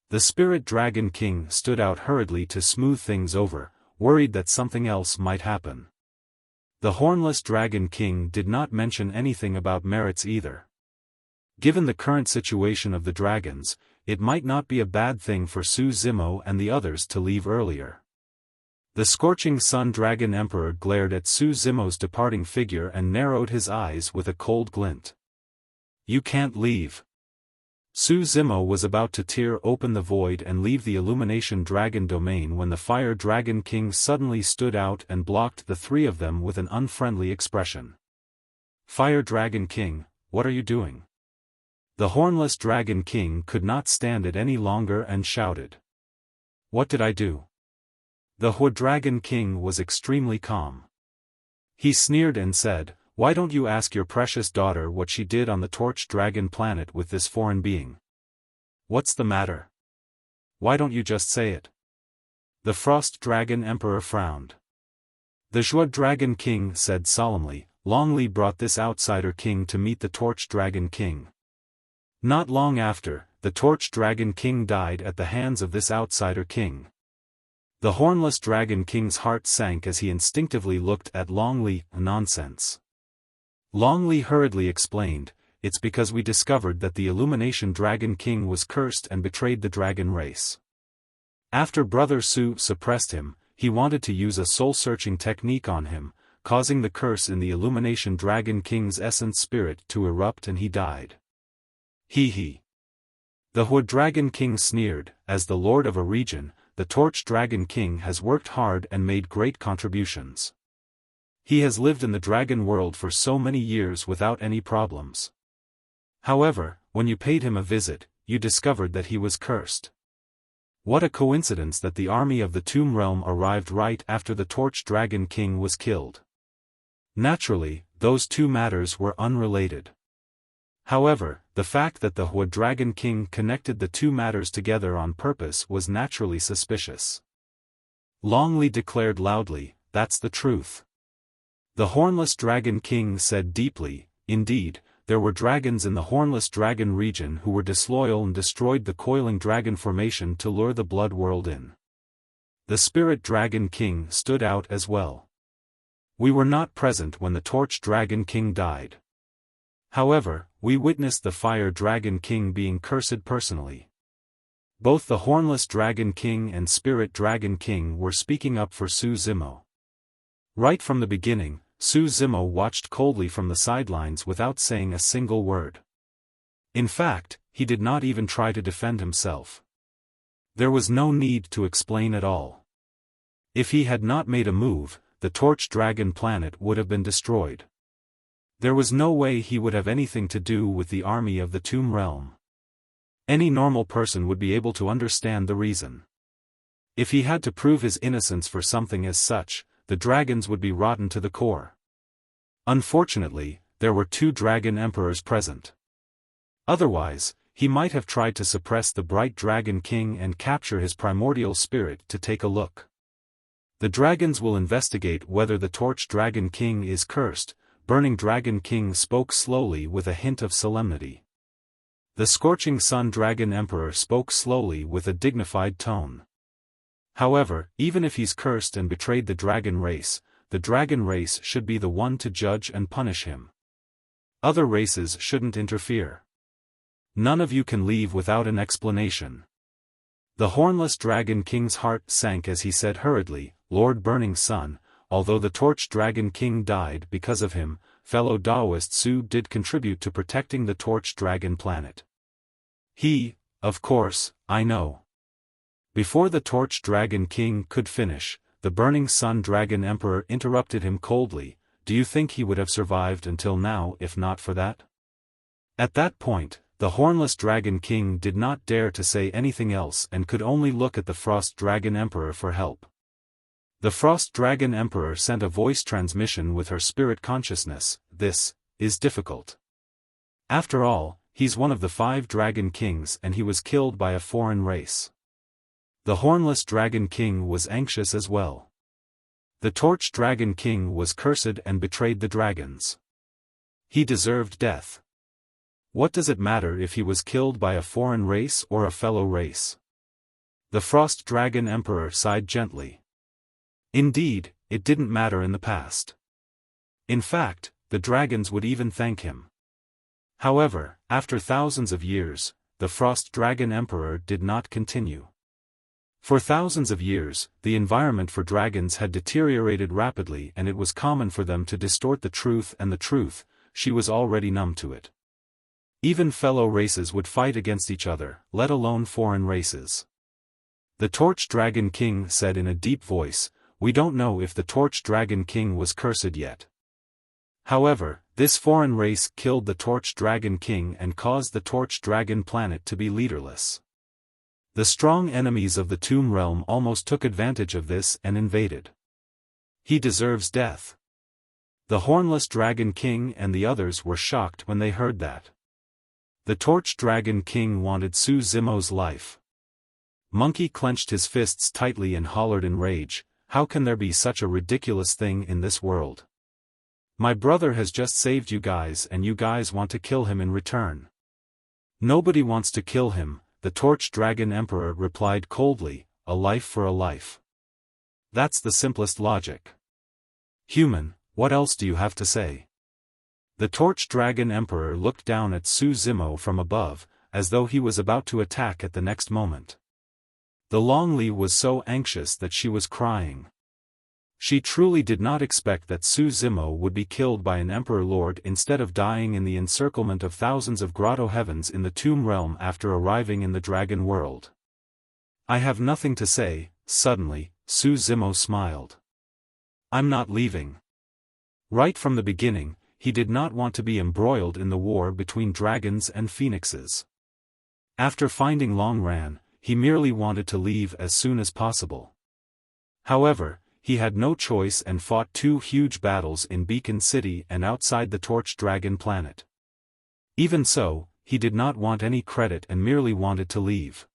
The spirit dragon king stood out hurriedly to smooth things over, worried that something else might happen. The hornless dragon king did not mention anything about merits either. Given the current situation of the dragons, it might not be a bad thing for Su Zimo and the others to leave earlier. The scorching sun dragon emperor glared at Su Zimo's departing figure and narrowed his eyes with a cold glint. "You can't leave." Su Zimo was about to tear open the void and leave the Illumination Dragon domain when the Fire Dragon King suddenly stood out and blocked the three of them with an unfriendly expression. "Fire Dragon King, what are you doing?" The Hornless Dragon King could not stand it any longer and shouted. "What did I do?" The Hua Dragon King was extremely calm. He sneered and said, "Why don't you ask your precious daughter what she did on the Torch Dragon planet with this foreign being? What's the matter? Why don't you just say it?" The Frost Dragon Emperor frowned. The Zhua Dragon King said solemnly, "Long Li brought this outsider king to meet the Torch Dragon King. Not long after, the Torch Dragon King died at the hands of this outsider king." The Hornless Dragon King's heart sank as he instinctively looked at Long Li. "Nonsense." Long Li hurriedly explained, "It's because we discovered that the Illumination Dragon King was cursed and betrayed the dragon race. After Brother Su suppressed him, he wanted to use a soul-searching technique on him, causing the curse in the Illumination Dragon King's essence spirit to erupt and he died." He. The Hua Dragon King sneered, "As the lord of a region, the Torch Dragon King has worked hard and made great contributions. He has lived in the dragon world for so many years without any problems. However, when you paid him a visit, you discovered that he was cursed. What a coincidence that the army of the Tomb Realm arrived right after the Torch Dragon King was killed. Naturally, those two matters were unrelated. However, the fact that the Hua Dragon King connected the two matters together on purpose was naturally suspicious." Long Li declared loudly, "That's the truth." The Hornless Dragon King said deeply, "Indeed, there were dragons in the Hornless Dragon region who were disloyal and destroyed the Coiling Dragon formation to lure the Blood World in." The Spirit Dragon King stood out as well. "We were not present when the Torch Dragon King died. However, we witnessed the Fire Dragon King being cursed personally." Both the Hornless Dragon King and Spirit Dragon King were speaking up for Su Zimo. Right from the beginning, Su Zimo watched coldly from the sidelines without saying a single word. In fact, he did not even try to defend himself. There was no need to explain at all. If he had not made a move, the Torch Dragon planet would have been destroyed. There was no way he would have anything to do with the army of the Tomb Realm. Any normal person would be able to understand the reason. If he had to prove his innocence for something as such, the dragons would be rotten to the core. Unfortunately, there were two dragon emperors present. Otherwise, he might have tried to suppress the Bright Dragon King and capture his primordial spirit to take a look. "The dragons will investigate whether the Torch Dragon King is cursed," Burning Dragon King spoke slowly with a hint of solemnity. The Scorching Sun Dragon Emperor spoke slowly with a dignified tone. "However, even if he's cursed and betrayed the dragon race should be the one to judge and punish him. Other races shouldn't interfere. None of you can leave without an explanation." The Hornless Dragon King's heart sank as he said hurriedly, "Lord Burning Sun, although the Torch Dragon King died because of him, fellow Daoist Su did contribute to protecting the Torch Dragon planet." Of course, I know." Before the Torch Dragon King could finish, the Burning Sun Dragon Emperor interrupted him coldly, "Do you think he would have survived until now if not for that?" At that point, the Hornless Dragon King did not dare to say anything else and could only look at the Frost Dragon Emperor for help. The Frost Dragon Emperor sent a voice transmission with her spirit consciousness, "This is difficult. After all, he's one of the 5 Dragon Kings and he was killed by a foreign race." The Hornless Dragon King was anxious as well. The Torch Dragon King was cursed and betrayed the dragons. He deserved death. What does it matter if he was killed by a foreign race or a fellow race? The Frost Dragon Emperor sighed gently. Indeed, it didn't matter in the past. In fact, the dragons would even thank him. However, after thousands of years, the Frost Dragon Emperor did not continue. For thousands of years, the environment for dragons had deteriorated rapidly and it was common for them to distort the truth, and the truth, she was already numb to it. Even fellow races would fight against each other, let alone foreign races. The Torch Dragon King said in a deep voice, "We don't know if the Torch Dragon King was cursed yet. However, this foreign race killed the Torch Dragon King and caused the Torch Dragon planet to be leaderless. The strong enemies of the Tomb Realm almost took advantage of this and invaded. He deserves death." The Hornless Dragon King and the others were shocked when they heard that. The Torch Dragon King wanted Su Zimo's life. Monkey clenched his fists tightly and hollered in rage, "How can there be such a ridiculous thing in this world? My brother has just saved you guys and you guys want to kill him in return." "Nobody wants to kill him," the Torch Dragon Emperor replied coldly, "a life for a life. That's the simplest logic. Human, what else do you have to say?" The Torch Dragon Emperor looked down at Su Zimo from above, as though he was about to attack at the next moment. The Longli was so anxious that she was crying. She truly did not expect that Su Zimo would be killed by an Emperor Lord instead of dying in the encirclement of thousands of grotto heavens in the Tomb Realm after arriving in the Dragon World. "I have nothing to say." Suddenly, Su Zimo smiled. "I'm not leaving." Right from the beginning, he did not want to be embroiled in the war between dragons and phoenixes. After finding Long Ran, he merely wanted to leave as soon as possible. However, he had no choice and fought 2 huge battles in Beacon City and outside the Torch Dragon planet. Even so, he did not want any credit and merely wanted to leave.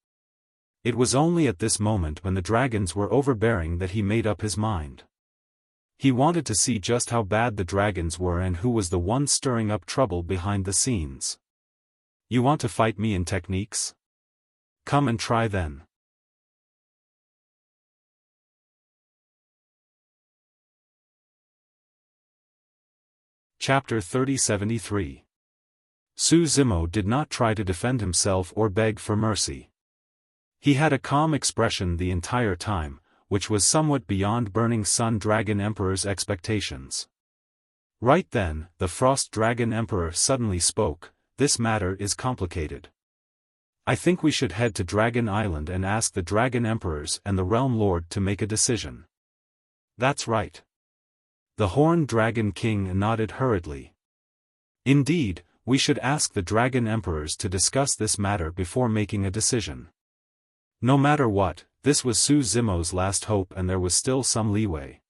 It was only at this moment when the dragons were overbearing that he made up his mind. He wanted to see just how bad the dragons were and who was the one stirring up trouble behind the scenes. "You want to fight me in techniques? Come and try then." Chapter 3073. Su Zimo did not try to defend himself or beg for mercy. He had a calm expression the entire time, which was somewhat beyond Burning Sun Dragon Emperor's expectations. Right then, the Frost Dragon Emperor suddenly spoke, "This matter is complicated. I think we should head to Dragon Island and ask the Dragon Emperors and the Realm Lord to make a decision." "That's right." The Horned Dragon King nodded hurriedly. "Indeed, we should ask the Dragon Emperors to discuss this matter before making a decision." No matter what, this was Su Zimo's last hope and there was still some leeway.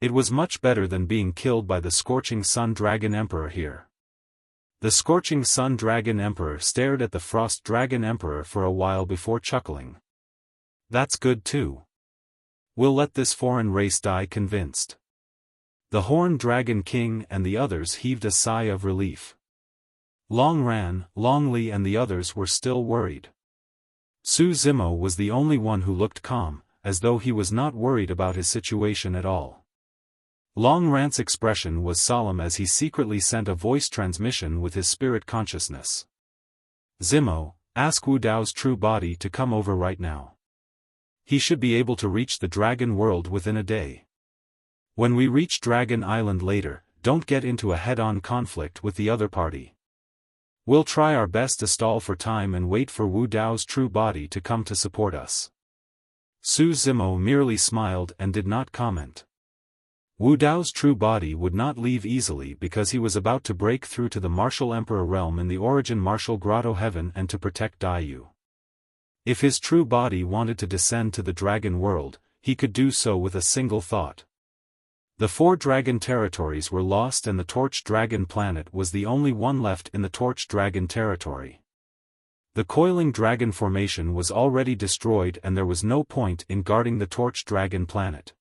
It was much better than being killed by the Scorching Sun Dragon Emperor here. The Scorching Sun Dragon Emperor stared at the Frost Dragon Emperor for a while before chuckling. "That's good too. We'll let this foreign race die convinced." The Horned Dragon King and the others heaved a sigh of relief. Long Ran, Longli and the others were still worried. Su Zimo was the only one who looked calm, as though he was not worried about his situation at all. Long Ran's expression was solemn as he secretly sent a voice transmission with his spirit consciousness. "Zimo, ask Wu Dao's true body to come over right now. He should be able to reach the Dragon World within a day. When we reach Dragon Island later, don't get into a head-on conflict with the other party. We'll try our best to stall for time and wait for Wu Dao's true body to come to support us." Su Zimo merely smiled and did not comment. Wu Dao's true body would not leave easily because he was about to break through to the Martial Emperor realm in the Origin Martial Grotto Heaven and to protect Daiyu. If his true body wanted to descend to the Dragon World, he could do so with a single thought. The 4 dragon territories were lost and the Torch Dragon planet was the only one left in the Torch Dragon territory. The Coiling Dragon formation was already destroyed and there was no point in guarding the Torch Dragon planet.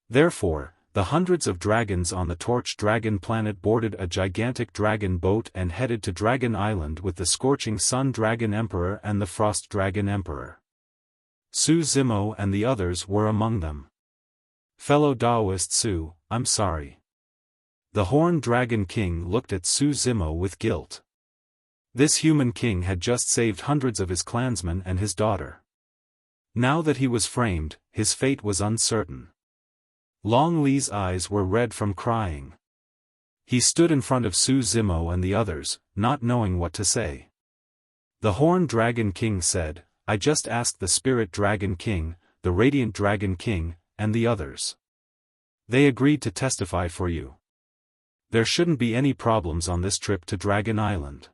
Therefore, the hundreds of dragons on the Torch Dragon planet boarded a gigantic dragon boat and headed to Dragon Island with the Scorching Sun Dragon Emperor and the Frost Dragon Emperor. Su Zimo and the others were among them. Fellow Daoist Su, I'm sorry. The Horned Dragon King looked at Su Zimo with guilt. This human king had just saved hundreds of his clansmen and his daughter. Now that he was framed, his fate was uncertain. Long Li's eyes were red from crying. He stood in front of Su Zimo and the others, not knowing what to say. The Horned Dragon King said, I just asked the Spirit Dragon King, the Radiant Dragon King, and the others. They agreed to testify for you. There shouldn't be any problems on this trip to Dragon Island.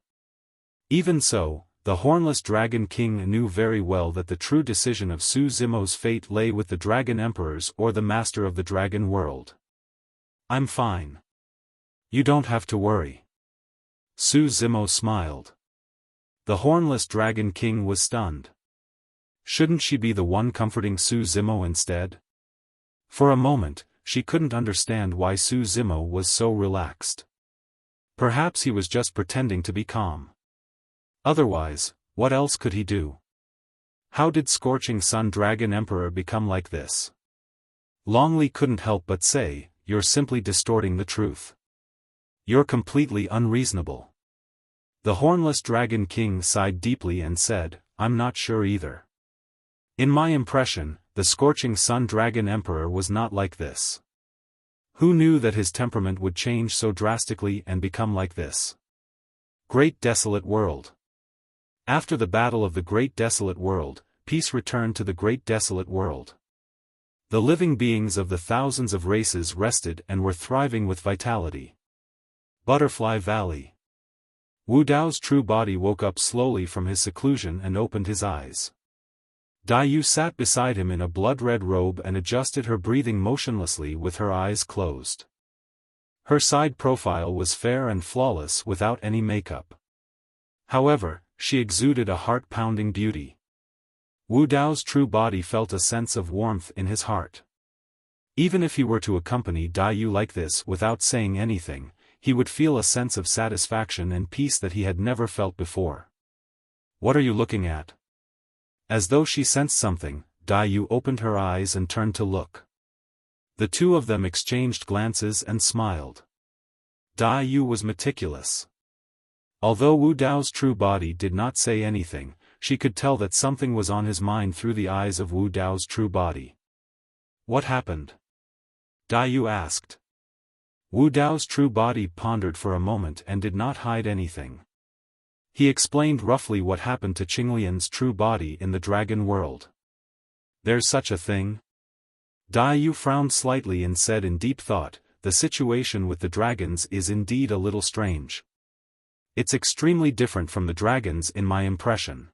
Even so, the Hornless Dragon King knew very well that the true decision of Su Zimo's fate lay with the Dragon Emperors or the Master of the Dragon World. I'm fine. You don't have to worry. Su Zimo smiled. The Hornless Dragon King was stunned. Shouldn't she be the one comforting Su Zimo instead? For a moment, she couldn't understand why Su Zimo was so relaxed. Perhaps he was just pretending to be calm. Otherwise, what else could he do? How did Scorching Sun Dragon Emperor become like this? Long Li couldn't help but say, you're simply distorting the truth. You're completely unreasonable. The Hornless Dragon King sighed deeply and said, I'm not sure either. In my impression, the Scorching Sun Dragon Emperor was not like this. Who knew that his temperament would change so drastically and become like this? Great Desolate World. After the battle of the Great Desolate World, peace returned to the Great Desolate World. The living beings of the thousands of races rested and were thriving with vitality. Butterfly Valley. Wu Dao's true body woke up slowly from his seclusion and opened his eyes. Dai Yu sat beside him in a blood-red robe and adjusted her breathing motionlessly with her eyes closed. Her side profile was fair and flawless without any makeup. However, she exuded a heart-pounding beauty. Wu Dao's true body felt a sense of warmth in his heart. Even if he were to accompany Dai Yu like this without saying anything, he would feel a sense of satisfaction and peace that he had never felt before. What are you looking at? As though she sensed something, Dai Yu opened her eyes and turned to look. The two of them exchanged glances and smiled. Dai Yu was meticulous. Although Wu Dao's true body did not say anything, she could tell that something was on his mind through the eyes of Wu Dao's true body. What happened? Dai Yu asked. Wu Dao's true body pondered for a moment and did not hide anything. He explained roughly what happened to Qinglian's true body in the dragon world. There's such a thing? Dai Yu frowned slightly and said in deep thought, the situation with the dragons is indeed a little strange. It's extremely different from the dragons in my impression.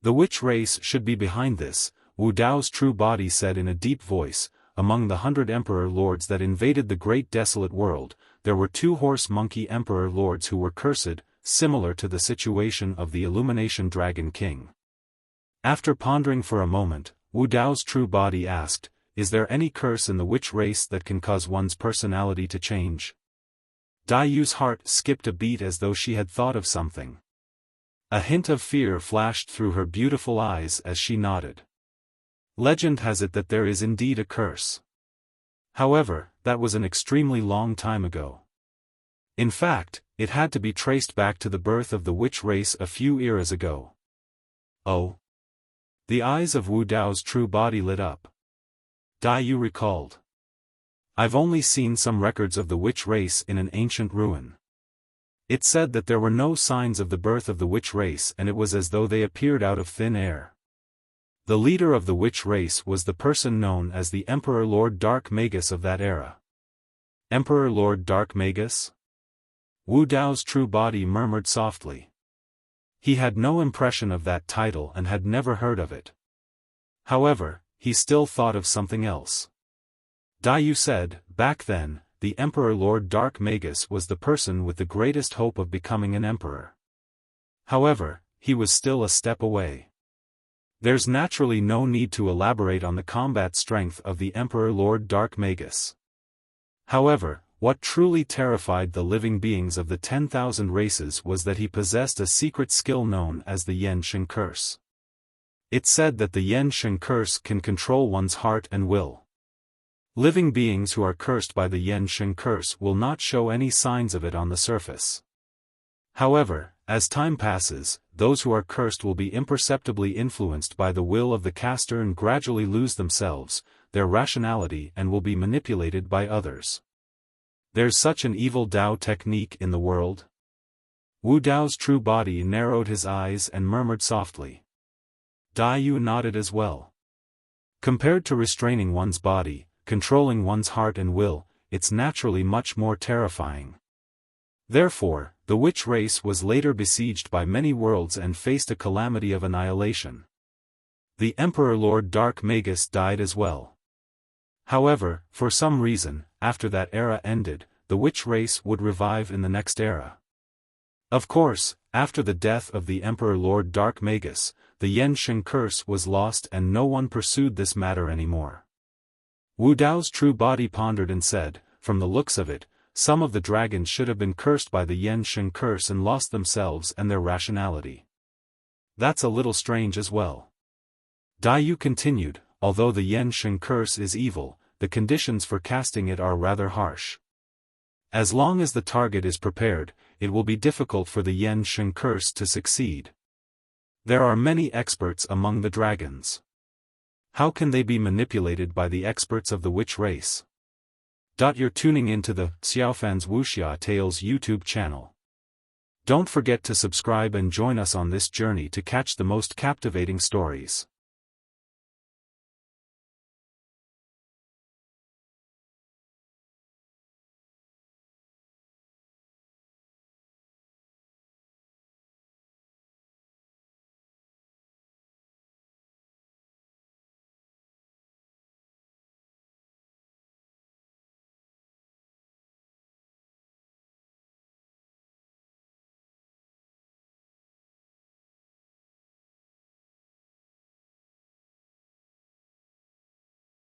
The witch race should be behind this, Wu Dao's true body said in a deep voice. Among the 100 Emperor Lords that invaded the Great Desolate World, there were 2 Horse Monkey Emperor Lords who were cursed, similar to the situation of the Illumination Dragon King. After pondering for a moment, Wu Dao's true body asked, is there any curse in the witch race that can cause one's personality to change? Dai Yu's heart skipped a beat as though she had thought of something. A hint of fear flashed through her beautiful eyes as she nodded. Legend has it that there is indeed a curse. However, that was an extremely long time ago. In fact, it had to be traced back to the birth of the witch race a few eras ago. Oh? The eyes of Wu Dao's true body lit up. Dai Yu recalled. I've only seen some records of the witch race in an ancient ruin. It said that there were no signs of the birth of the witch race and it was as though they appeared out of thin air. The leader of the witch race was the person known as the Emperor Lord Dark Magus of that era. Emperor Lord Dark Magus? Wu Dao's true body murmured softly. He had no impression of that title and had never heard of it. However, he still thought of something else. Dai Yu said, back then, the Emperor Lord Dark Magus was the person with the greatest hope of becoming an emperor. However, he was still a step away. There's naturally no need to elaborate on the combat strength of the Emperor Lord Dark Magus. However, what truly terrified the living beings of the 10,000 races was that he possessed a secret skill known as the Yen Shen Curse. It said that the Yen Shen Curse can control one's heart and will. Living beings who are cursed by the Yen Shen Curse will not show any signs of it on the surface. However, as time passes, those who are cursed will be imperceptibly influenced by the will of the caster and gradually lose themselves, their rationality, and will be manipulated by others. There's such an evil Dao technique in the world? Wu Dao's true body narrowed his eyes and murmured softly. Dai Yu nodded as well. Compared to restraining one's body, controlling one's heart and will, it's naturally much more terrifying. Therefore, the witch race was later besieged by many worlds and faced a calamity of annihilation. The Emperor Lord Dark Magus died as well. However, for some reason, after that era ended, the witch race would revive in the next era. Of course, after the death of the Emperor Lord Dark Magus, the Yen Shen Curse was lost and no one pursued this matter anymore. Wu Dao's true body pondered and said, from the looks of it, some of the dragons should have been cursed by the Yen Shen Curse and lost themselves and their rationality. That's a little strange as well. Dai Yu continued, although the Yen Shen Curse is evil, the conditions for casting it are rather harsh. As long as the target is prepared, it will be difficult for the Yen Shen Curse to succeed. There are many experts among the dragons. How can they be manipulated by the experts of the witch race? You're tuning into the Xiaofan's Wuxia Tales YouTube channel. Don't forget to subscribe and join us on this journey to catch the most captivating stories.